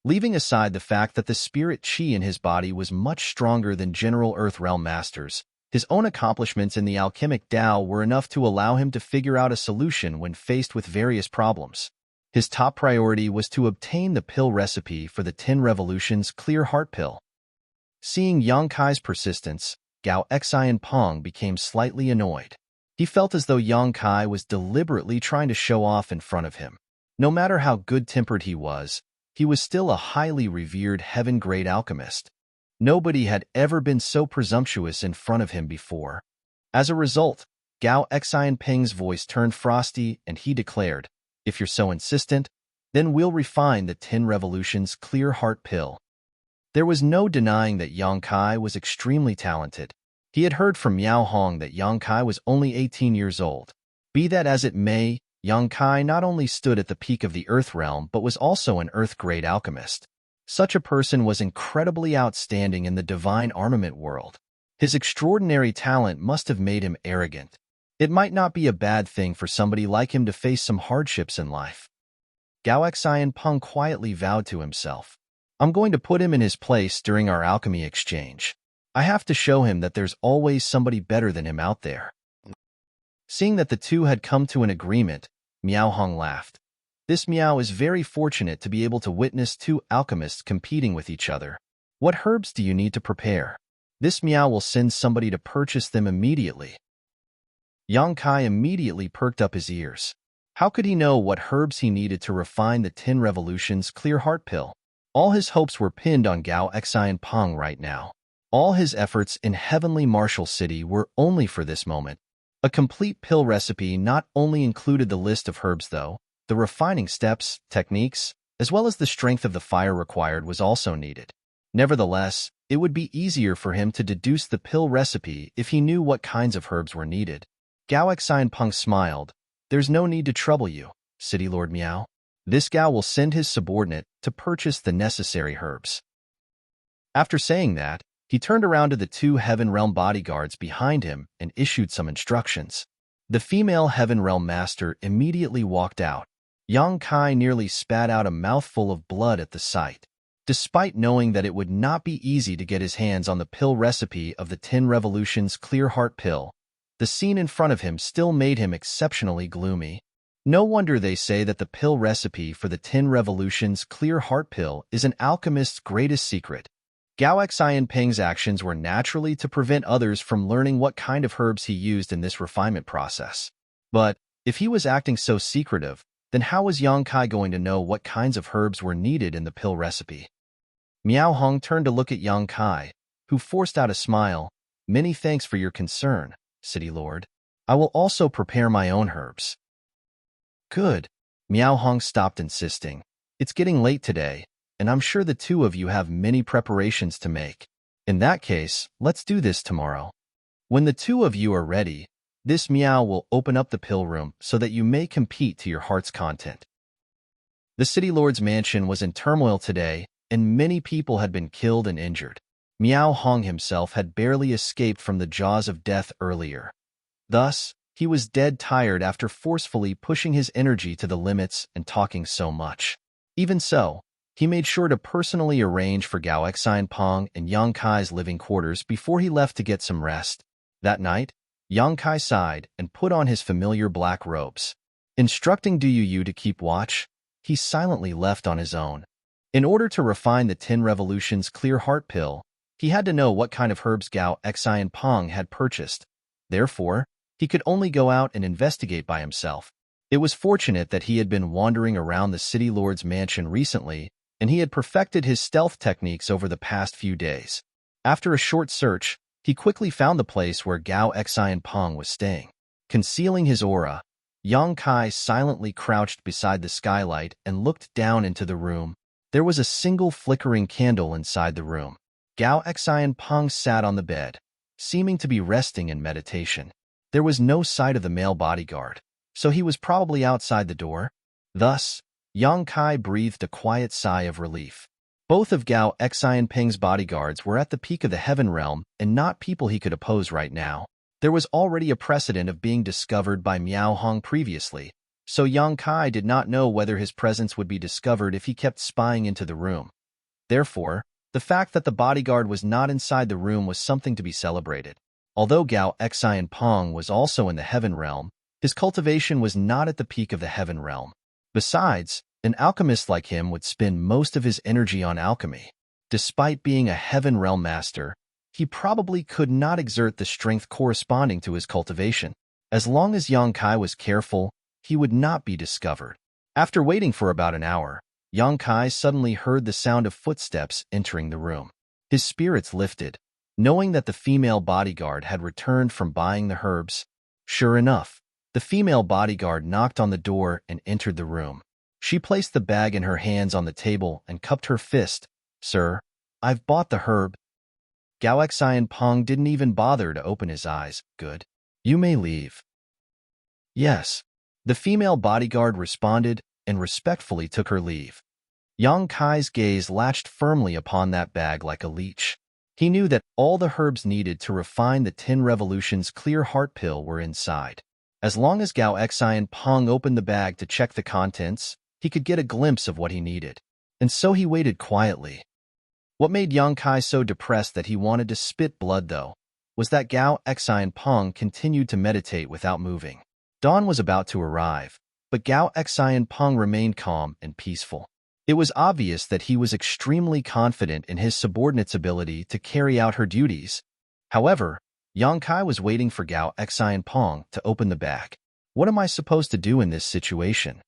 Leaving aside the fact that the Spirit Qi in his body was much stronger than General Earth Realm Masters, his own accomplishments in the alchemic Tao were enough to allow him to figure out a solution when faced with various problems. His top priority was to obtain the pill recipe for the 10 Revolutions Clear Heart Pill. Seeing Yang Kai's persistence, Gao Xian Peng became slightly annoyed. He felt as though Yang Kai was deliberately trying to show off in front of him. No matter how good-tempered he was still a highly revered heaven-grade alchemist. Nobody had ever been so presumptuous in front of him before. As a result, Gao Xian Peng's voice turned frosty and he declared, if you're so insistent, then we'll refine the 10 Revolutions Clear Heart Pill. There was no denying that Yang Kai was extremely talented. He had heard from Miao Hong that Yang Kai was only 18 years old. Be that as it may, Yang Kai not only stood at the peak of the Earth Realm but was also an Earth-grade alchemist. Such a person was incredibly outstanding in the Divine Armament world. His extraordinary talent must have made him arrogant. It might not be a bad thing for somebody like him to face some hardships in life. Gao Xian Peng quietly vowed to himself, I'm going to put him in his place during our alchemy exchange. I have to show him that there's always somebody better than him out there. Seeing that the two had come to an agreement, Miao Hong laughed. This Miao is very fortunate to be able to witness two alchemists competing with each other. What herbs do you need to prepare? This Miao will send somebody to purchase them immediately. Yang Kai immediately perked up his ears. How could he know what herbs he needed to refine the 10 Revolutions Clear Heart Pill? All his hopes were pinned on Gao Xian Peng right now. All his efforts in Heavenly Martial City were only for this moment. A complete pill recipe not only included the list of herbs though, The refining steps, techniques, as well as the strength of the fire required was also needed. Nevertheless, it would be easier for him to deduce the pill recipe if he knew what kinds of herbs were needed. Gao Xianpeng smiled. There's no need to trouble you, City Lord Miao. This Gao will send his subordinate to purchase the necessary herbs. After saying that, he turned around to the two Heaven Realm bodyguards behind him and issued some instructions. The female Heaven Realm master immediately walked out. Yang Kai nearly spat out a mouthful of blood at the sight. Despite knowing that it would not be easy to get his hands on the pill recipe of the 10 Revolutions Clear Heart Pill, the scene in front of him still made him exceptionally gloomy. No wonder they say that the pill recipe for the 10 Revolutions Clear Heart Pill is an alchemist's greatest secret. Gao Xianpeng's actions were naturally to prevent others from learning what kind of herbs he used in this refinement process. But if he was acting so secretive, then how was Yang Kai going to know what kinds of herbs were needed in the pill recipe? Miao Hong turned to look at Yang Kai, who forced out a smile. Many thanks for your concern, City Lord. I will also prepare my own herbs. Good. Miao Hong stopped insisting. It's getting late today, and I'm sure the two of you have many preparations to make. In that case, let's do this tomorrow. When the two of you are ready, this Miao will open up the pill room so that you may compete to your heart's content. The City Lord's mansion was in turmoil today, and many people had been killed and injured. Miao Hong himself had barely escaped from the jaws of death earlier. Thus, he was dead tired after forcefully pushing his energy to the limits and talking so much. Even so, he made sure to personally arrange for Gao Xianpeng and Yang Kai's living quarters before he left to get some rest. That night, Yang Kai sighed and put on his familiar black robes. Instructing Du Yu to keep watch, he silently left on his own. In order to refine the 10 Revolutions Clear Heart Pill, he had to know what kind of herbs Gao Xianpeng had purchased. Therefore, he could only go out and investigate by himself. It was fortunate that he had been wandering around the City Lord's mansion recently, and he had perfected his stealth techniques over the past few days. After a short search, he quickly found the place where Gao Xianpeng was staying. Concealing his aura, Yang Kai silently crouched beside the skylight and looked down into the room. There was a single flickering candle inside the room. Gao Xianpeng sat on the bed, seeming to be resting in meditation. There was no sight of the male bodyguard, so he was probably outside the door. Thus, Yang Kai breathed a quiet sigh of relief. Both of Gao Xianpeng's bodyguards were at the peak of the Heaven Realm and not people he could oppose right now. There was already a precedent of being discovered by Miao Hong previously, so Yang Kai did not know whether his presence would be discovered if he kept spying into the room. Therefore, the fact that the bodyguard was not inside the room was something to be celebrated. Although Gao Xianpeng was also in the Heaven Realm, his cultivation was not at the peak of the Heaven Realm. Besides, an alchemist like him would spend most of his energy on alchemy. Despite being a Heaven Realm master, he probably could not exert the strength corresponding to his cultivation. As long as Yang Kai was careful, he would not be discovered. After waiting for about an hour, Yang Kai suddenly heard the sound of footsteps entering the room. His spirits lifted, knowing that the female bodyguard had returned from buying the herbs. Sure enough, the female bodyguard knocked on the door and entered the room. She placed the bag in her hands on the table and cupped her fist. Sir, I've bought the herb. Gao Xianpeng didn't even bother to open his eyes. Good. You may leave. Yes. The female bodyguard responded and respectfully took her leave. Yang Kai's gaze latched firmly upon that bag like a leech. He knew that all the herbs needed to refine the 10 Revolutions Clear Heart Pill were inside. As long as Gao Xianpeng opened the bag to check the contents, he could get a glimpse of what he needed. And so he waited quietly. What made Yang Kai so depressed that he wanted to spit blood, though, was that Gao Xianpeng continued to meditate without moving. Dawn was about to arrive, but Gao Xianpeng remained calm and peaceful. It was obvious that he was extremely confident in his subordinate's ability to carry out her duties. However, Yang Kai was waiting for Gao Xianpeng to open the bag. What am I supposed to do in this situation?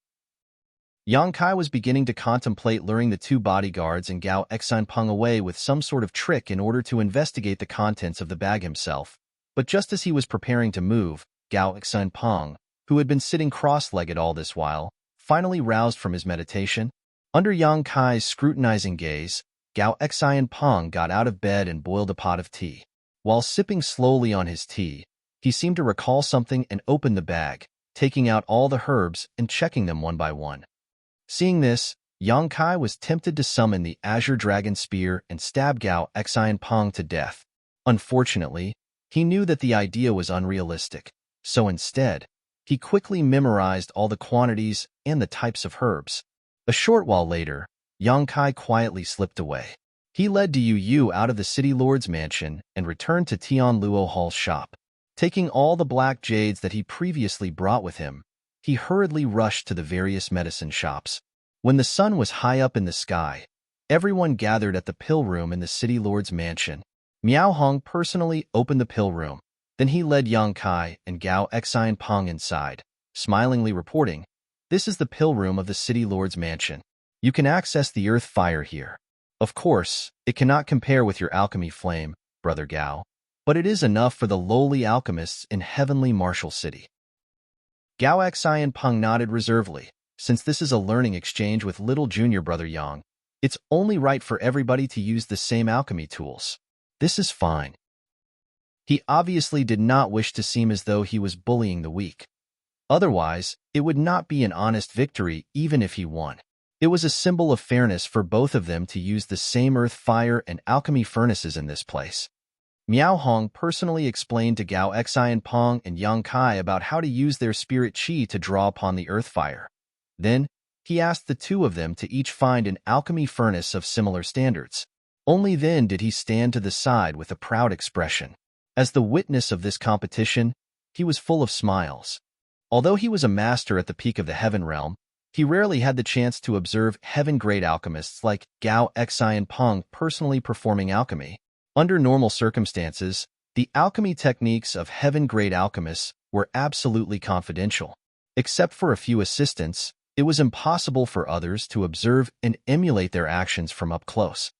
Yang Kai was beginning to contemplate luring the two bodyguards and Gao Xianpeng away with some sort of trick in order to investigate the contents of the bag himself. But just as he was preparing to move, Gao Xianpeng, who had been sitting cross-legged all this while, finally roused from his meditation. Under Yang Kai's scrutinizing gaze, Gao Xian Peng got out of bed and boiled a pot of tea. While sipping slowly on his tea, he seemed to recall something and opened the bag, taking out all the herbs and checking them one by one. Seeing this, Yang Kai was tempted to summon the Azure Dragon Spear and stab Gao Xian Peng to death. Unfortunately, he knew that the idea was unrealistic, so instead, he quickly memorized all the quantities and the types of herbs. A short while later, Yang Kai quietly slipped away. He led Du Yu out of the city lord's mansion and returned to Tian Luo Hall's shop. Taking all the black jades that he previously brought with him, he hurriedly rushed to the various medicine shops. When the sun was high up in the sky, everyone gathered at the pill room in the city lord's mansion. Miao Hong personally opened the pill room. Then he led Yang Kai and Gao Xian Peng inside, smilingly reporting, "This is the pill room of the city lord's mansion. You can access the earth fire here. Of course, it cannot compare with your alchemy flame, Brother Gao, but it is enough for the lowly alchemists in heavenly Martial City." Gao Xian Peng nodded reservedly. Since this is a learning exchange with little junior brother Yang, it's only right for everybody to use the same alchemy tools. This is fine. He obviously did not wish to seem as though he was bullying the weak. Otherwise, it would not be an honest victory even if he won. It was a symbol of fairness for both of them to use the same earth fire and alchemy furnaces in this place. Miao Hong personally explained to Gao Xian Peng and Yang Kai about how to use their spirit qi to draw upon the earth fire. Then, he asked the two of them to each find an alchemy furnace of similar standards. Only then did he stand to the side with a proud expression. As the witness of this competition, he was full of smiles. Although he was a master at the peak of the heaven realm, he rarely had the chance to observe heaven-grade alchemists like Gao Xian Peng personally performing alchemy. Under normal circumstances, the alchemy techniques of heaven-grade alchemists were absolutely confidential. Except for a few assistants, it was impossible for others to observe and emulate their actions from up close.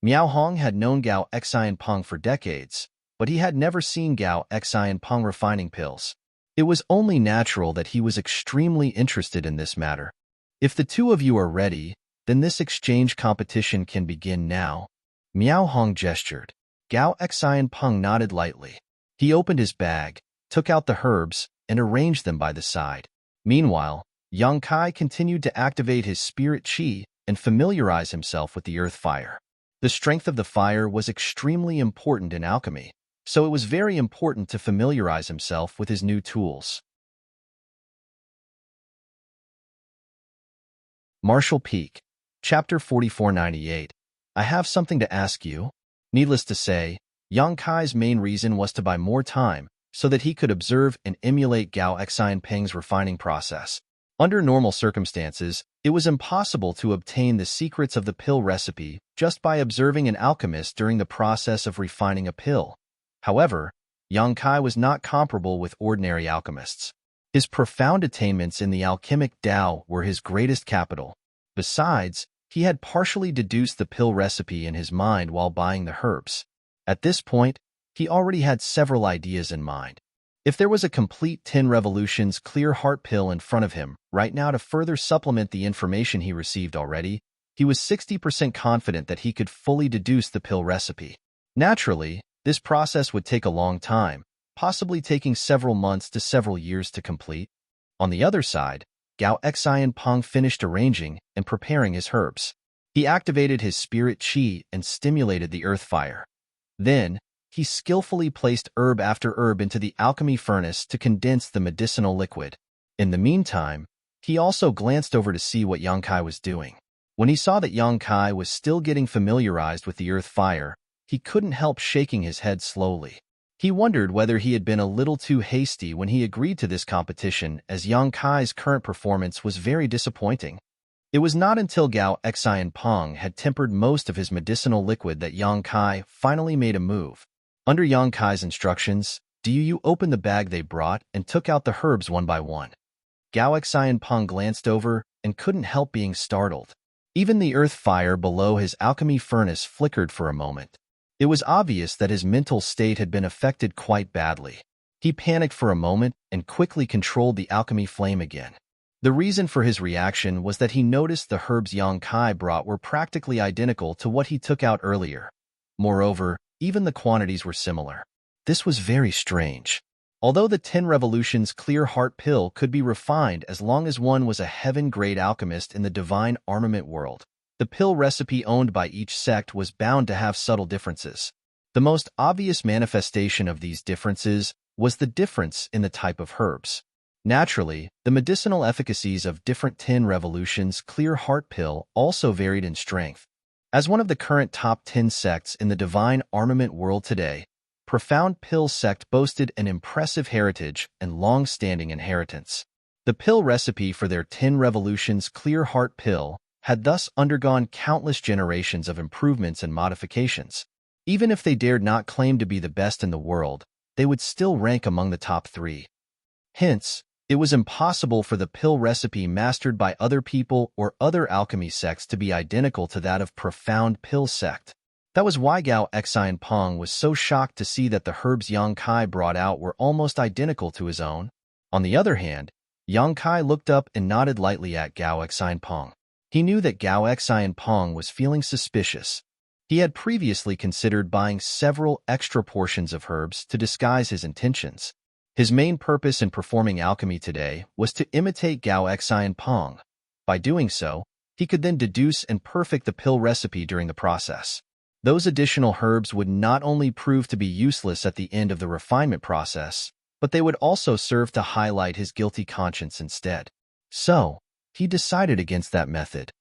Miao Hong had known Gao Xian Peng for decades, but he had never seen Gao Xian Peng refining pills. It was only natural that he was extremely interested in this matter. "If the two of you are ready, then this exchange competition can begin now." Miao Hong gestured. Gao Xian Peng nodded lightly. He opened his bag, took out the herbs, and arranged them by the side. Meanwhile, Yang Kai continued to activate his spirit qi and familiarize himself with the earth fire. The strength of the fire was extremely important in alchemy, so it was very important to familiarize himself with his new tools. Martial Peak, Chapter 4498. I have something to ask you. Needless to say, Yang Kai's main reason was to buy more time so that he could observe and emulate Gao Xian Peng's refining process. Under normal circumstances, it was impossible to obtain the secrets of the pill recipe just by observing an alchemist during the process of refining a pill. However, Yang Kai was not comparable with ordinary alchemists. His profound attainments in the alchemic Tao were his greatest capital. Besides, he had partially deduced the pill recipe in his mind while buying the herbs. At this point, he already had several ideas in mind. If there was a complete 10 Revolutions clear heart pill in front of him right now to further supplement the information he received already, he was 60% confident that he could fully deduce the pill recipe. Naturally, this process would take a long time, possibly taking several months to several years to complete. On the other side, Gao Xian Peng finished arranging and preparing his herbs. He activated his spirit qi and stimulated the earth fire. Then, he skillfully placed herb after herb into the alchemy furnace to condense the medicinal liquid. In the meantime, he also glanced over to see what Yang Kai was doing. When he saw that Yang Kai was still getting familiarized with the earth fire, he couldn't help shaking his head slowly. He wondered whether he had been a little too hasty when he agreed to this competition, as Yang Kai's current performance was very disappointing. It was not until Gao Xian Peng had tempered most of his medicinal liquid that Yang Kai finally made a move. Under Yang Kai's instructions, Du Yu opened the bag they brought and took out the herbs one by one. Gao Xian Peng glanced over and couldn't help being startled. Even the earth fire below his alchemy furnace flickered for a moment. It was obvious that his mental state had been affected quite badly. He panicked for a moment and quickly controlled the alchemy flame again. The reason for his reaction was that he noticed the herbs Yang Kai brought were practically identical to what he took out earlier. Moreover, even the quantities were similar. This was very strange. Although the 10 Revolutions Clear Heart Pill could be refined as long as one was a heaven-grade alchemist in the divine armament world, the pill recipe owned by each sect was bound to have subtle differences. The most obvious manifestation of these differences was the difference in the type of herbs. Naturally, the medicinal efficacies of different 10 Revolutions Clear Heart Pill also varied in strength. As one of the current top 10 sects in the divine armament world today, Profound Pill sect boasted an impressive heritage and long-standing inheritance. The pill recipe for their 10 Revolutions Clear Heart Pill had thus undergone countless generations of improvements and modifications. Even if they dared not claim to be the best in the world, they would still rank among the top 3. Hence, it was impossible for the pill recipe mastered by other people or other alchemy sects to be identical to that of Profound Pill sect. That was why Gao Xian Peng was so shocked to see that the herbs Yang Kai brought out were almost identical to his own. On the other hand, Yang Kai looked up and nodded lightly at Gao Xian Peng. He knew that Gao Xian Peng was feeling suspicious. He had previously considered buying several extra portions of herbs to disguise his intentions. His main purpose in performing alchemy today was to imitate Gao Xian Peng. By doing so, he could then deduce and perfect the pill recipe during the process. Those additional herbs would not only prove to be useless at the end of the refinement process, but they would also serve to highlight his guilty conscience instead. So, he decided against that method.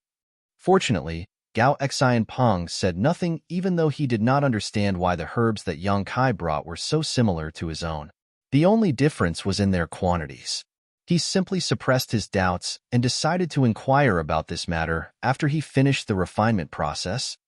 Fortunately, Gao Xian Peng said nothing even though he did not understand why the herbs that Yang Kai brought were so similar to his own. The only difference was in their quantities. He simply suppressed his doubts and decided to inquire about this matter after he finished the refinement process.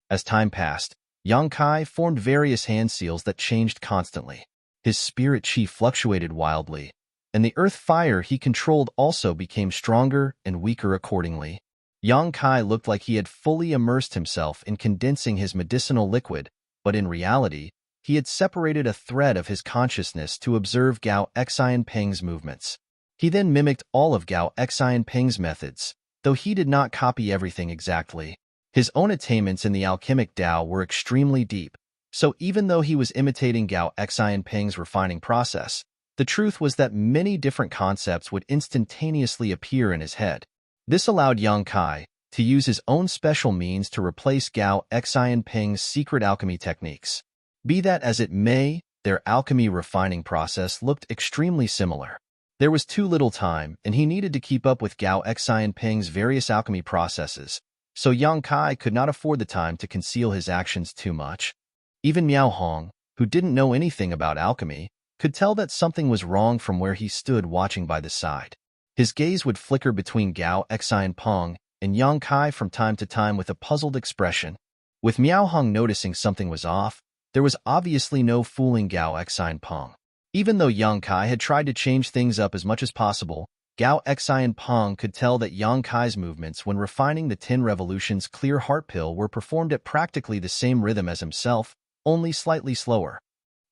As time passed, Yang Kai formed various hand seals that changed constantly. His spirit chi fluctuated wildly, and the earth fire he controlled also became stronger and weaker accordingly. Yang Kai looked like he had fully immersed himself in condensing his medicinal liquid, but in reality, he had separated a thread of his consciousness to observe Gao Xian Peng's movements. He then mimicked all of Gao Xian Peng's methods, though he did not copy everything exactly. His own attainments in the alchemic Tao were extremely deep, so even though he was imitating Gao Xian Peng's refining process, the truth was that many different concepts would instantaneously appear in his head. This allowed Yang Kai to use his own special means to replace Gao Xian Peng's secret alchemy techniques. Be that as it may, their alchemy refining process looked extremely similar. There was too little time, and he needed to keep up with Gao Xian Peng's various alchemy processes, so Yang Kai could not afford the time to conceal his actions too much. Even Miao Hong, who didn't know anything about alchemy, could tell that something was wrong from where he stood watching by the side. His gaze would flicker between Gao Xian Peng and Yang Kai from time to time with a puzzled expression. With Miao Hong noticing something was off, there was obviously no fooling Gao Xian Peng. Even though Yang Kai had tried to change things up as much as possible, Gao Xian Peng could tell that Yang Kai's movements when refining the 10 Revolutions Clear Heart Pill were performed at practically the same rhythm as himself, only slightly slower.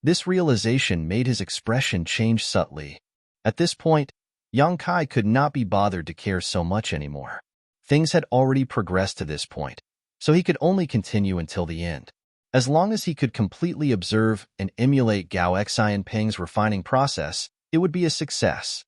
This realization made his expression change subtly. At this point, Yang Kai could not be bothered to care so much anymore. Things had already progressed to this point, so he could only continue until the end. As long as he could completely observe and emulate Gao Xian Peng's refining process, it would be a success.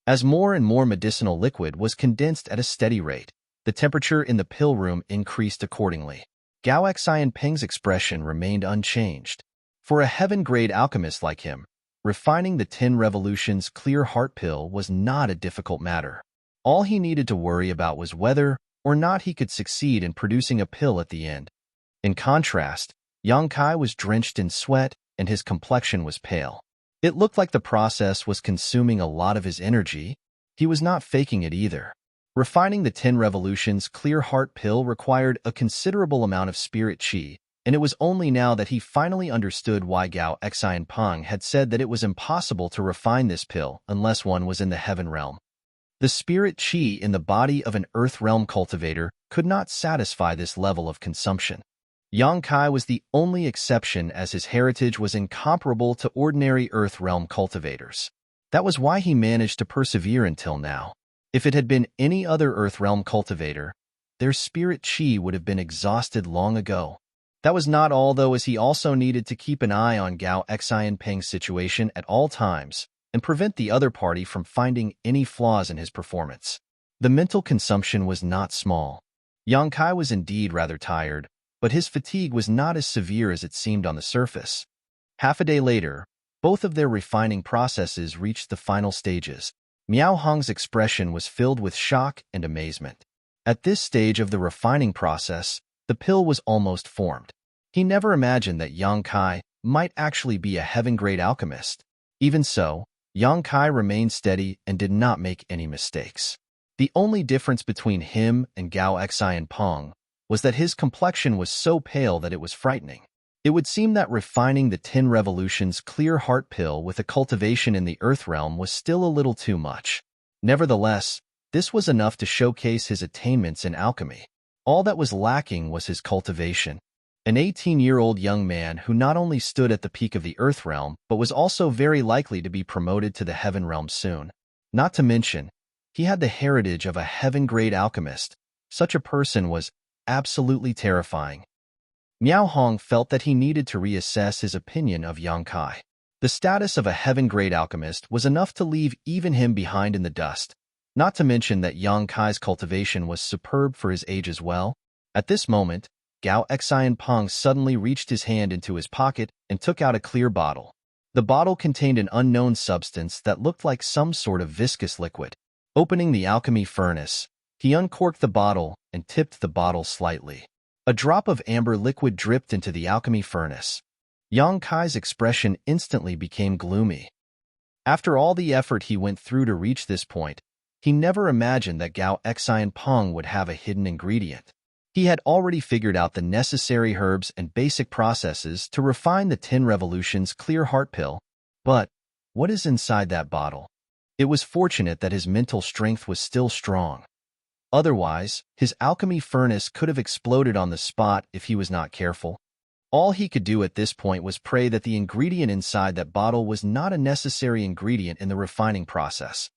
As more and more medicinal liquid was condensed at a steady rate, the temperature in the pill room increased accordingly. Gao Xian Peng's expression remained unchanged. For a heaven-grade alchemist like him, refining the 10 Revolutions Clear Heart Pill was not a difficult matter. All he needed to worry about was whether or not he could succeed in producing a pill at the end. In contrast, Yang Kai was drenched in sweat and his complexion was pale. It looked like the process was consuming a lot of his energy. He was not faking it either. Refining the 10 Revolutions Clear Heart Pill required a considerable amount of spirit chi, and it was only now that he finally understood why Gao Xian Peng had said that it was impossible to refine this pill unless one was in the heaven realm. The spirit chi in the body of an earth realm cultivator could not satisfy this level of consumption. Yang Kai was the only exception as his heritage was incomparable to ordinary earth realm cultivators. That was why he managed to persevere until now. If it had been any other Earthrealm cultivator, their spirit chi would have been exhausted long ago. That was not all, though, as he also needed to keep an eye on Gao Xianpeng's situation at all times and prevent the other party from finding any flaws in his performance. The mental consumption was not small. Yang Kai was indeed rather tired, but his fatigue was not as severe as it seemed on the surface. Half a day later, both of their refining processes reached the final stages. Miao Hong's expression was filled with shock and amazement. At this stage of the refining process, the pill was almost formed. He never imagined that Yang Kai might actually be a heaven-grade alchemist. Even so, Yang Kai remained steady and did not make any mistakes. The only difference between him and Gao Xianpeng was that his complexion was so pale that it was frightening. It would seem that refining the 10 Revolutions clear heart pill with a cultivation in the Earth realm was still a little too much. Nevertheless, this was enough to showcase his attainments in alchemy. All that was lacking was his cultivation. An 18-year-old young man who not only stood at the peak of the Earth realm, but was also very likely to be promoted to the Heaven realm soon. Not to mention, he had the heritage of a heaven-grade alchemist. Such a person was absolutely terrifying. Miao Hong felt that he needed to reassess his opinion of Yang Kai. The status of a heaven-grade alchemist was enough to leave even him behind in the dust, not to mention that Yang Kai's cultivation was superb for his age as well. At this moment, Gao Xianpeng suddenly reached his hand into his pocket and took out a clear bottle. The bottle contained an unknown substance that looked like some sort of viscous liquid. Opening the alchemy furnace, he uncorked the bottle and tipped the bottle slightly. A drop of amber liquid dripped into the alchemy furnace. Yang Kai's expression instantly became gloomy. After all the effort he went through to reach this point, he never imagined that Gao Xianpeng would have a hidden ingredient. He had already figured out the necessary herbs and basic processes to refine the 10 Revolutions clear heart pill. But what is inside that bottle? It was fortunate that his mental strength was still strong. Otherwise, his alchemy furnace could have exploded on the spot if he was not careful. All he could do at this point was pray that the ingredient inside that bottle was not a necessary ingredient in the refining process.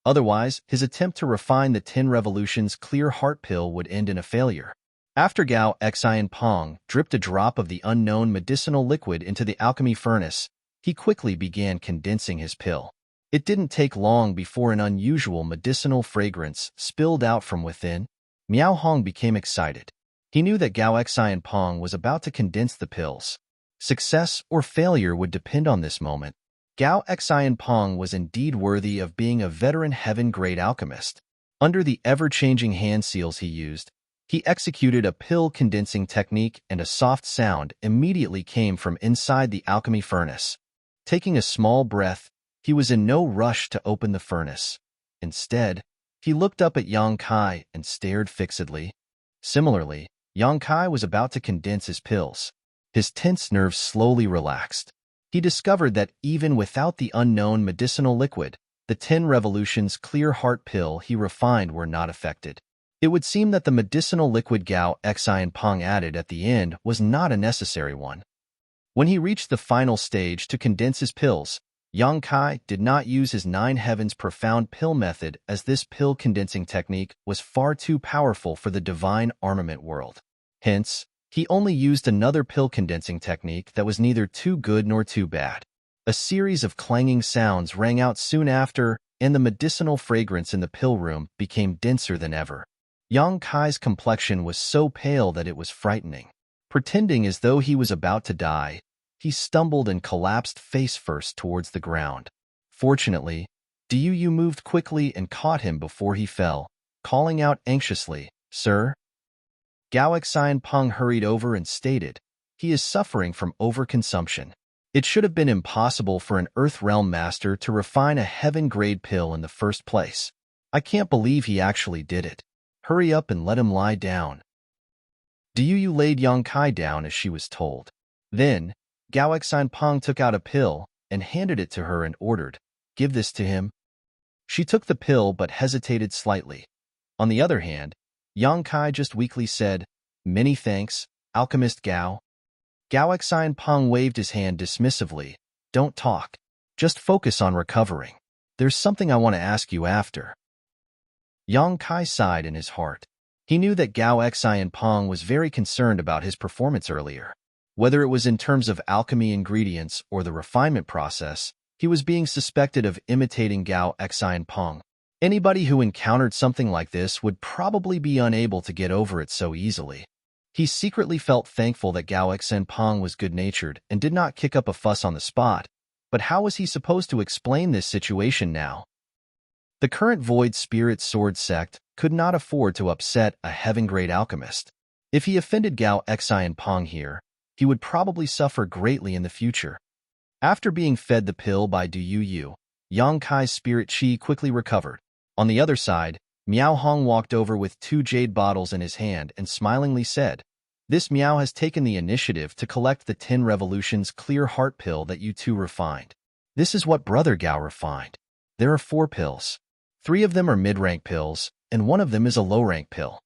Otherwise, his attempt to refine the 10 Revolutions clear heart pill would end in a failure. After Gao Xianpeng dripped a drop of the unknown medicinal liquid into the alchemy furnace, he quickly began condensing his pill. It didn't take long before an unusual medicinal fragrance spilled out from within. Miao Hong became excited. He knew that Gao Xianpeng was about to condense the pills. Success or failure would depend on this moment. Gao Xianpeng was indeed worthy of being a veteran heaven-grade alchemist. Under the ever-changing hand seals he used, he executed a pill-condensing technique, and a soft sound immediately came from inside the alchemy furnace. Taking a small breath, he was in no rush to open the furnace. Instead, he looked up at Yang Kai and stared fixedly. Similarly, Yang Kai was about to condense his pills. His tense nerves slowly relaxed. He discovered that even without the unknown medicinal liquid, the 10 Revolutions clear heart pill he refined were not affected. It would seem that the medicinal liquid Gao Xianpeng added at the end was not a necessary one. When he reached the final stage to condense his pills, Yang Kai did not use his 9 Heavens profound pill method, as this pill condensing technique was far too powerful for the divine armament world. Hence, he only used another pill condensing technique that was neither too good nor too bad. A series of clanging sounds rang out soon after, and the medicinal fragrance in the pill room became denser than ever. Yang Kai's complexion was so pale that it was frightening. Pretending as though he was about to die, he stumbled and collapsed face first towards the ground. Fortunately, Diyu moved quickly and caught him before he fell, calling out anxiously, "Sir?" Gao Xianpeng hurried over and stated, "He is suffering from overconsumption. It should have been impossible for an Earth Realm master to refine a heaven-grade pill in the first place. I can't believe he actually did it. Hurry up and let him lie down." Diyu laid Yang Kai down as she was told. Then, Gao Xianpeng took out a pill and handed it to her and ordered, "Give this to him." She took the pill but hesitated slightly. On the other hand, Yang Kai just weakly said, "Many thanks, Alchemist Gao." Gao Xianpeng waved his hand dismissively. "Don't talk. Just focus on recovering. There's something I want to ask you after." Yang Kai sighed in his heart. He knew that Gao Xian Pong was very concerned about his performance earlier. Whether it was in terms of alchemy ingredients or the refinement process, he was being suspected of imitating Gao Xian Pong. Anybody who encountered something like this would probably be unable to get over it so easily. He secretly felt thankful that Gao Xian Pong was good-natured and did not kick up a fuss on the spot, but how was he supposed to explain this situation now? The current Void Spirit Sword sect could not afford to upset a heaven-grade alchemist. If he offended Gao Xian Pong here, he would probably suffer greatly in the future. After being fed the pill by Du Yu, Yang Kai's spirit chi quickly recovered. On the other side, Miao Hong walked over with 2 jade bottles in his hand and smilingly said, "This Miao has taken the initiative to collect the 10 revolutions clear heart pill that you two refined. This is what Brother Gao refined. There are 4 pills. 3 of them are mid-rank pills, and 1 of them is a low-rank pill."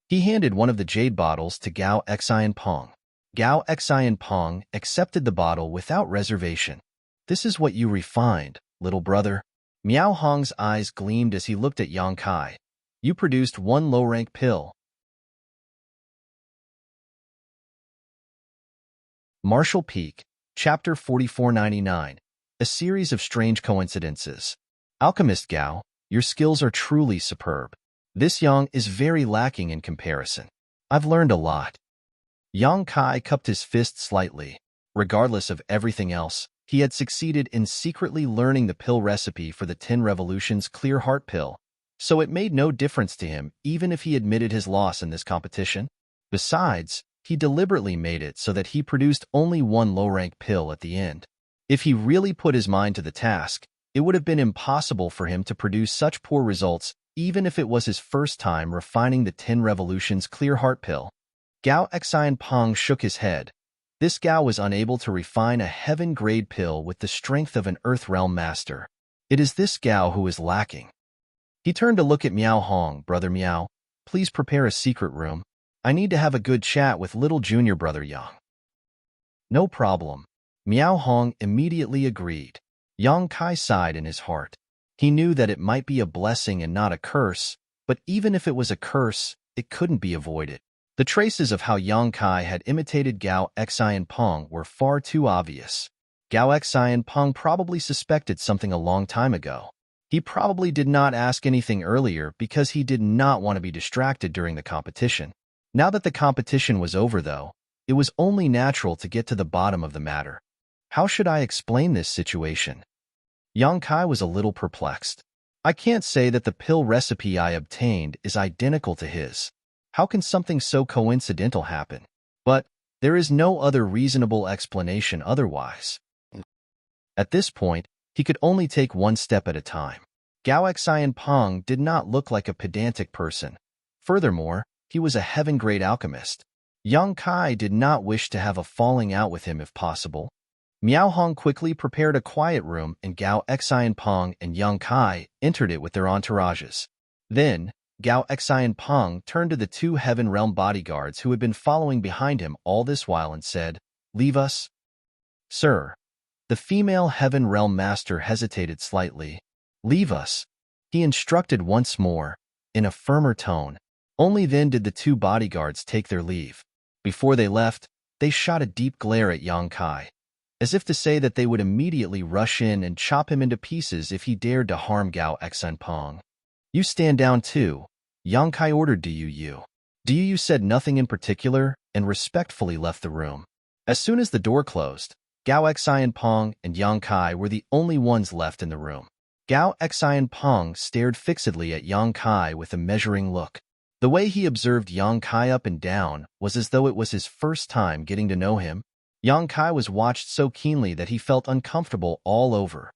He handed one of the jade bottles to Gao Xian Pong. Gao Xian Pong accepted the bottle without reservation. "This is what you refined, little brother." Miao Hong's eyes gleamed as he looked at Yang Kai. "You produced 1 low-rank pill." Martial Peak, Chapter 4499, A Series of Strange Coincidences. Alchemist Gao, your skills are truly superb. This Yang is very lacking in comparison. I've learned a lot. Yang Kai cupped his fist slightly. Regardless of everything else, he had succeeded in secretly learning the pill recipe for the 10 Revolutions Clear Heart pill, so it made no difference to him even if he admitted his loss in this competition. Besides, he deliberately made it so that he produced only 1 low-rank pill at the end. If he really put his mind to the task, it would have been impossible for him to produce such poor results even if it was his first time refining the 10 Revolutions Clear Heart pill. Gao Xian Pong shook his head. This Gao was unable to refine a heaven-grade pill with the strength of an Earth Realm master. It is this Gao who is lacking. He turned to look at Miao Hong. "Brother Miao, please prepare a secret room. I need to have a good chat with little junior brother Yang." "No problem." Miao Hong immediately agreed. Yang Kai sighed in his heart. He knew that it might be a blessing and not a curse, but even if it was a curse, it couldn't be avoided. The traces of how Yang Kai had imitated Gao Xian Pong were far too obvious. Gao Xian Pong probably suspected something a long time ago. He probably did not ask anything earlier because he did not want to be distracted during the competition. Now that the competition was over, though, it was only natural to get to the bottom of the matter. How should I explain this situation? Yang Kai was a little perplexed. I can't say that the pill recipe I obtained is identical to his. How can something so coincidental happen? But there is no other reasonable explanation otherwise. At this point, he could only take 1 step at a time. Gao Xian Pong did not look like a pedantic person. Furthermore, he was a heaven-grade alchemist. Yang Kai did not wish to have a falling out with him if possible. Miao Hong quickly prepared a quiet room and Gao Xian Pong and Yang Kai entered it with their entourages. Then, Gao Xian Pong turned to the 2 Heaven Realm bodyguards who had been following behind him all this while and said, "Leave us." "Sir." The female Heaven Realm master hesitated slightly. "Leave us," he instructed once more, in a firmer tone. Only then did the 2 bodyguards take their leave. Before they left, they shot a deep glare at Yang Kai, as if to say that they would immediately rush in and chop him into pieces if he dared to harm Gao Xian Pong. "You stand down too," Yang Kai ordered Du Yu. Du Yu said nothing in particular and respectfully left the room. As soon as the door closed, Gao Xian Pong and Yang Kai were the only ones left in the room. Gao Xian Pong stared fixedly at Yang Kai with a measuring look. The way he observed Yang Kai up and down was as though it was his first time getting to know him. Yang Kai was watched so keenly that he felt uncomfortable all over.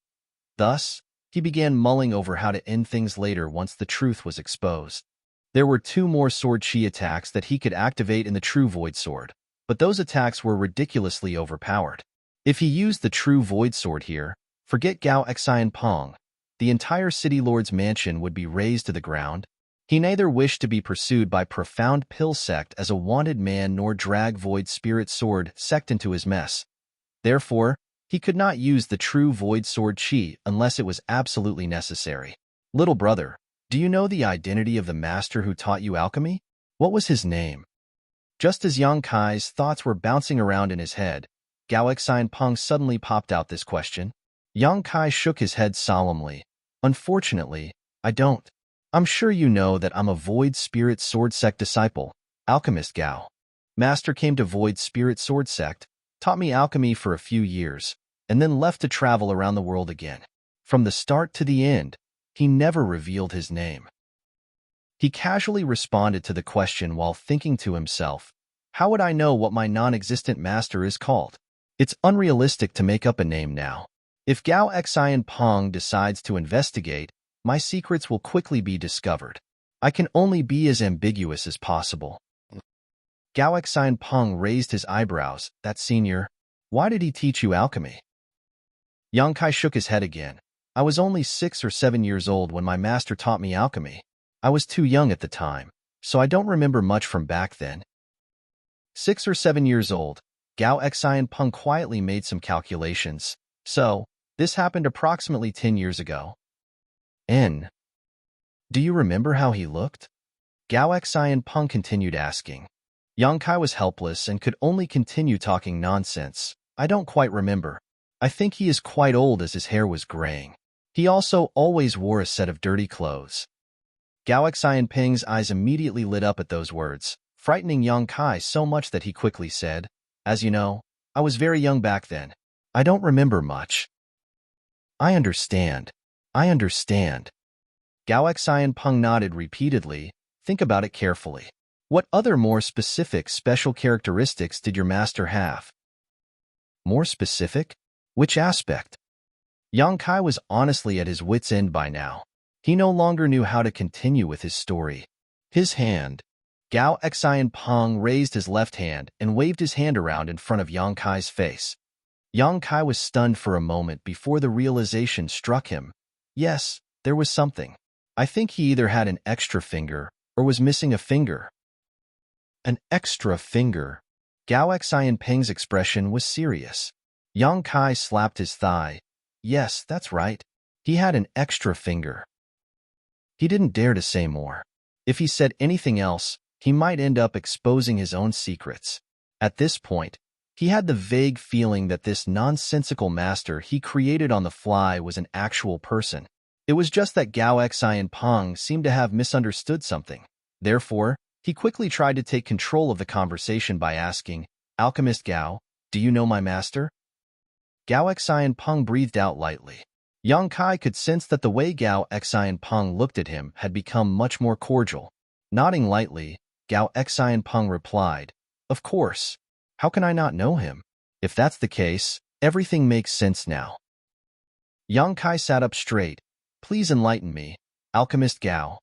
Thus, he began mulling over how to end things later once the truth was exposed. There were 2 more sword chi attacks that he could activate in the True Void Sword, but those attacks were ridiculously overpowered. If he used the True Void Sword here, forget Gao Xian Pong, the entire City Lord's mansion would be razed to the ground. He neither wished to be pursued by Profound Pill Sect as a wanted man nor drag Void Spirit Sword sect into his mess. Therefore, he could not use the True Void Sword chi unless it was absolutely necessary. "Little brother, Do you know the identity of the master who taught you alchemy? What was his name? Just as Yang Kai's thoughts were bouncing around in his head, Gao Xianpeng suddenly popped out this question. Yang Kai shook his head solemnly. Unfortunately, I don't. I'm sure you know that I'm a Void Spirit Sword Sect disciple, Alchemist Gao. Master came to Void Spirit Sword Sect, taught me alchemy for a few years, and then left to travel around the world again. From the start to the end, he never revealed his name. He casually responded to the question while thinking to himself, how would I know what my non-existent master is called? It's unrealistic to make up a name now. If Gao Xianpeng decides to investigate, my secrets will quickly be discovered. I can only be as ambiguous as possible. Gao Xianpeng raised his eyebrows. That senior, why did he teach you alchemy? Yang Kai shook his head again. I was only 6 or 7 years old when my master taught me alchemy. I was too young at the time, so I don't remember much from back then. 6 or 7 years old, Gao Xianpeng quietly made some calculations. So, this happened approximately 10 years ago. Do you remember how he looked? Gao Xianpeng continued asking. Yang Kai was helpless and could only continue talking nonsense. I don't quite remember. I think he is quite old as his hair was graying. He also always wore a set of dirty clothes. Gao Xianpeng's eyes immediately lit up at those words, frightening Yang Kai so much that he quickly said, as you know, I was very young back then. I don't remember much. I understand. Gao Xianpeng nodded repeatedly. Think about it carefully. What other more specific special characteristics did your master have? More specific? Which aspect? Yang Kai was honestly at his wit's end by now. He no longer knew how to continue with his story. His hand. Gao Xianpeng raised his left hand and waved his hand around in front of Yang Kai's face. Yang Kai was stunned for a moment before the realization struck him. Yes, there was something. I think he either had an extra finger or was missing a finger. An extra finger. Gao Xianpeng's expression was serious. Yang Kai slapped his thigh. Yes, that's right. He had an extra finger. He didn't dare to say more. If he said anything else, he might end up exposing his own secrets. At this point, he had the vague feeling that this nonsensical master he created on the fly was an actual person. It was just that Gao Xianpeng seemed to have misunderstood something. Therefore, he quickly tried to take control of the conversation by asking, Alchemist Gao, do you know my master? Gao Xianpeng breathed out lightly. Yang Kai could sense that the way Gao Xianpeng looked at him had become much more cordial. Nodding lightly, Gao Xianpeng replied, Of course. How can I not know him? If that's the case, everything makes sense now. Yang Kai sat up straight. Please enlighten me, Alchemist Gao.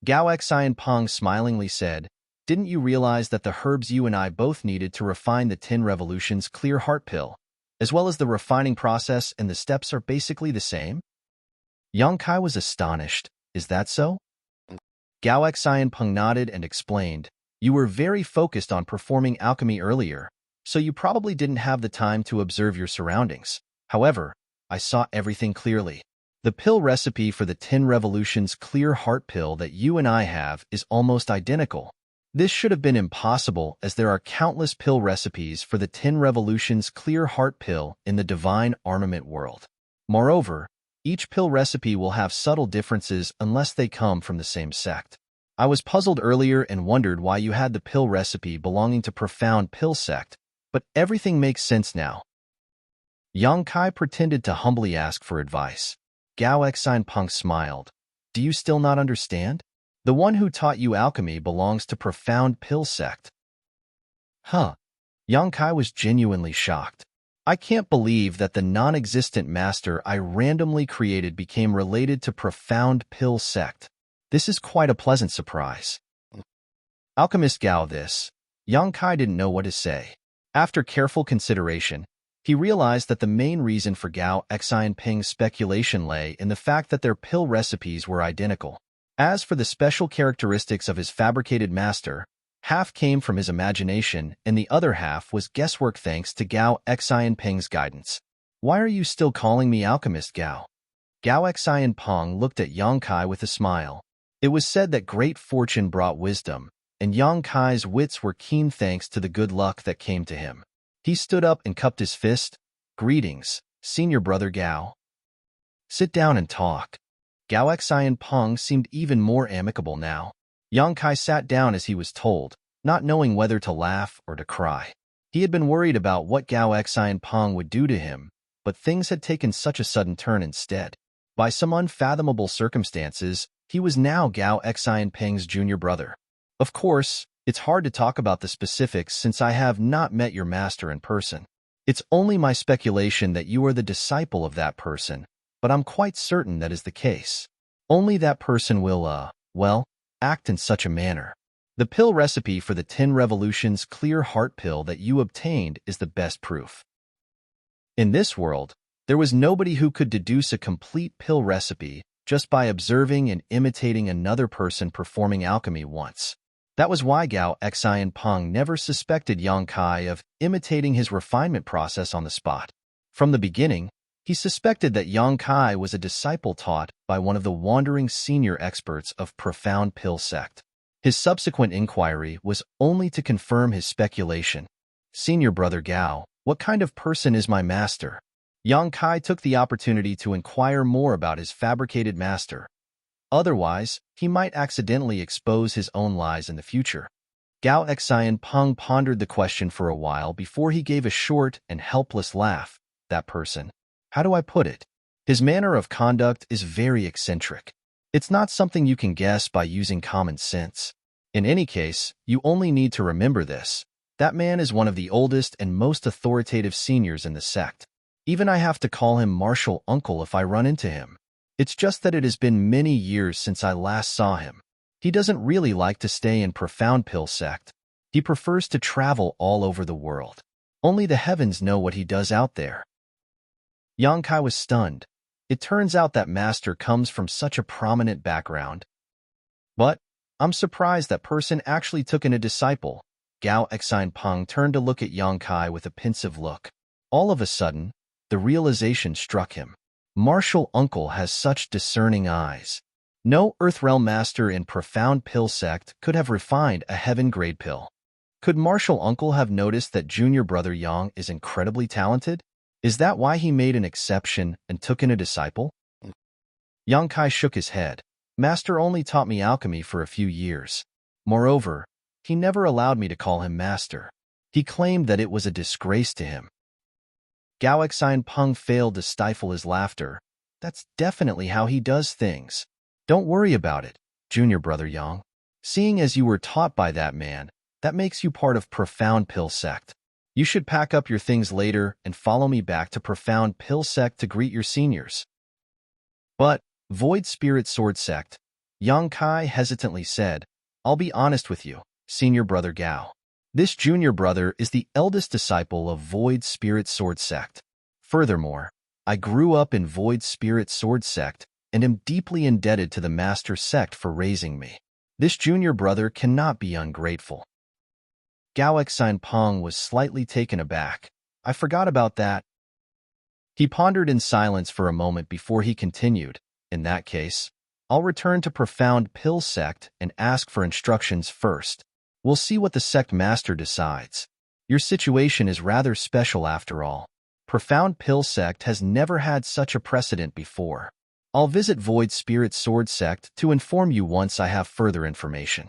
Gao Xianpeng smilingly said, Didn't you realize that the herbs you and I both needed to refine the 10 Revolutions Clear Heart Pill, as well as the refining process and the steps are basically the same? Yang Kai was astonished. Is that so? Gao Xianpeng nodded and explained, You were very focused on performing alchemy earlier, so you probably didn't have the time to observe your surroundings. However, I saw everything clearly. The pill recipe for the 10 Revolutions Clear Heart Pill that you and I have is almost identical. This should have been impossible as there are countless pill recipes for the 10 Revolutions Clear Heart Pill in the Divine Armament world. Moreover, each pill recipe will have subtle differences unless they come from the same sect. I was puzzled earlier and wondered why you had the pill recipe belonging to Profound Pill Sect, but everything makes sense now. Yang Kai pretended to humbly ask for advice. Gao Xianpeng smiled. Do you still not understand? The one who taught you alchemy belongs to Profound Pill Sect. Huh. Yang Kai was genuinely shocked. I can't believe that the non-existent master I randomly created became related to Profound Pill Sect. This is quite a pleasant surprise. Alchemist Gao this. Yang Kai didn't know what to say. After careful consideration, he realized that the main reason for Gao Xianpeng's speculation lay in the fact that their pill recipes were identical. As for the special characteristics of his fabricated master, half came from his imagination and the other half was guesswork thanks to Gao Xianpeng's guidance. Why are you still calling me Alchemist Gao? Gao Xian Peng looked at Yang Kai with a smile. It was said that great fortune brought wisdom, and Yang Kai's wits were keen thanks to the good luck that came to him. He stood up and cupped his fist. Greetings, senior brother Gao. Sit down and talk. Gao Xian Peng seemed even more amicable now. Yang Kai sat down as he was told, not knowing whether to laugh or to cry. He had been worried about what Gao Xian Peng would do to him, but things had taken such a sudden turn instead. By some unfathomable circumstances, he was now Gao Xian Peng's junior brother. Of course, it's hard to talk about the specifics since I have not met your master in person. It's only my speculation that you are the disciple of that person, but I'm quite certain that is the case. Only that person will, act in such a manner. The pill recipe for the 10 Revolutions Clear Heart pill that you obtained is the best proof. In this world, there was nobody who could deduce a complete pill recipe just by observing and imitating another person performing alchemy once. That was why Gao Xian Peng never suspected Yang Kai of imitating his refinement process on the spot. From the beginning, he suspected that Yang Kai was a disciple taught by one of the wandering senior experts of Profound Pill Sect. His subsequent inquiry was only to confirm his speculation. Senior brother Gao, what kind of person is my master? Yang Kai took the opportunity to inquire more about his fabricated master. Otherwise, he might accidentally expose his own lies in the future. Gao Xian Peng pondered the question for a while before he gave a short and helpless laugh. That person. How do I put it? His manner of conduct is very eccentric. It's not something you can guess by using common sense. In any case, you only need to remember this. That man is one of the oldest and most authoritative seniors in the sect. Even I have to call him Martial Uncle if I run into him. It's just that it has been many years since I last saw him. He doesn't really like to stay in Profound Pill Sect. He prefers to travel all over the world. Only the heavens know what he does out there. Yang Kai was stunned. It turns out that master comes from such a prominent background. But I'm surprised that person actually took in a disciple. Gao Xian Peng turned to look at Yang Kai with a pensive look. All of a sudden, the realization struck him. Martial Uncle has such discerning eyes. No Earthrealm master in Profound Pill Sect could have refined a heaven-grade pill. Could Martial Uncle have noticed that junior brother Yang is incredibly talented? Is that why he made an exception and took in a disciple? Yang Kai shook his head. Master only taught me alchemy for a few years. Moreover, he never allowed me to call him master. He claimed that it was a disgrace to him. Gao Xian Peng failed to stifle his laughter. That's definitely how he does things. Don't worry about it, junior brother Yang. Seeing as you were taught by that man, that makes you part of Profound Pill Sect. You should pack up your things later and follow me back to Profound Pill Sect to greet your seniors. But, Void Spirit Sword Sect, Yang Kai hesitantly said, I'll be honest with you, senior brother Gao. This junior brother is the eldest disciple of Void Spirit Sword Sect. Furthermore, I grew up in Void Spirit Sword Sect and am deeply indebted to the Master Sect for raising me. This junior brother cannot be ungrateful. Gao Xian Peng was slightly taken aback. I forgot about that. He pondered in silence for a moment before he continued. In that case, I'll return to Profound Pill Sect and ask for instructions first. We'll see what the sect master decides. Your situation is rather special after all. Profound Pill Sect has never had such a precedent before. I'll visit Void Spirit Sword Sect to inform you once I have further information.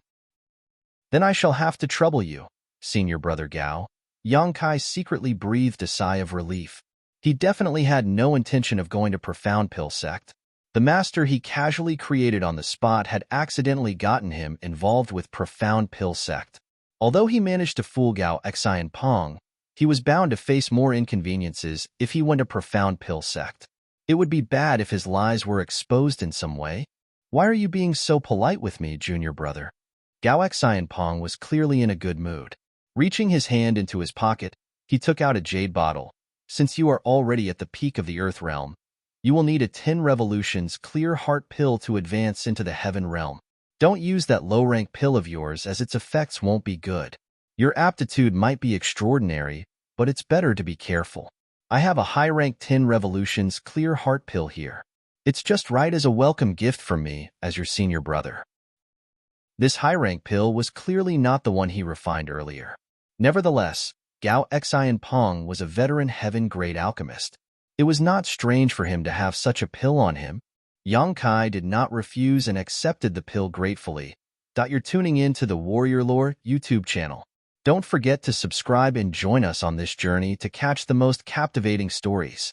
Then I shall have to trouble you, senior brother Gao. Yang Kai secretly breathed a sigh of relief. He definitely had no intention of going to Profound Pill Sect. The master he casually created on the spot had accidentally gotten him involved with Profound Pill Sect. Although he managed to fool Gao Xian Peng, he was bound to face more inconveniences if he went to Profound Pill Sect. It would be bad if his lies were exposed in some way. Why are you being so polite with me, junior brother? Gao Xian Peng was clearly in a good mood. Reaching his hand into his pocket, he took out a jade bottle. Since you are already at the peak of the Earth Realm, you will need a 10 Revolutions Clear Heart pill to advance into the Heaven Realm. Don't use that low-rank pill of yours as its effects won't be good. Your aptitude might be extraordinary, but it's better to be careful. I have a high-rank 10 Revolutions Clear Heart pill here. It's just right as a welcome gift from me as your senior brother. This high-rank pill was clearly not the one he refined earlier. Nevertheless, Gao Xian Pong was a veteran heaven-grade alchemist. It was not strange for him to have such a pill on him. Yang Kai did not refuse and accepted the pill gratefully. You're tuning in to the Warrior Lore YouTube channel. Don't forget to subscribe and join us on this journey to catch the most captivating stories.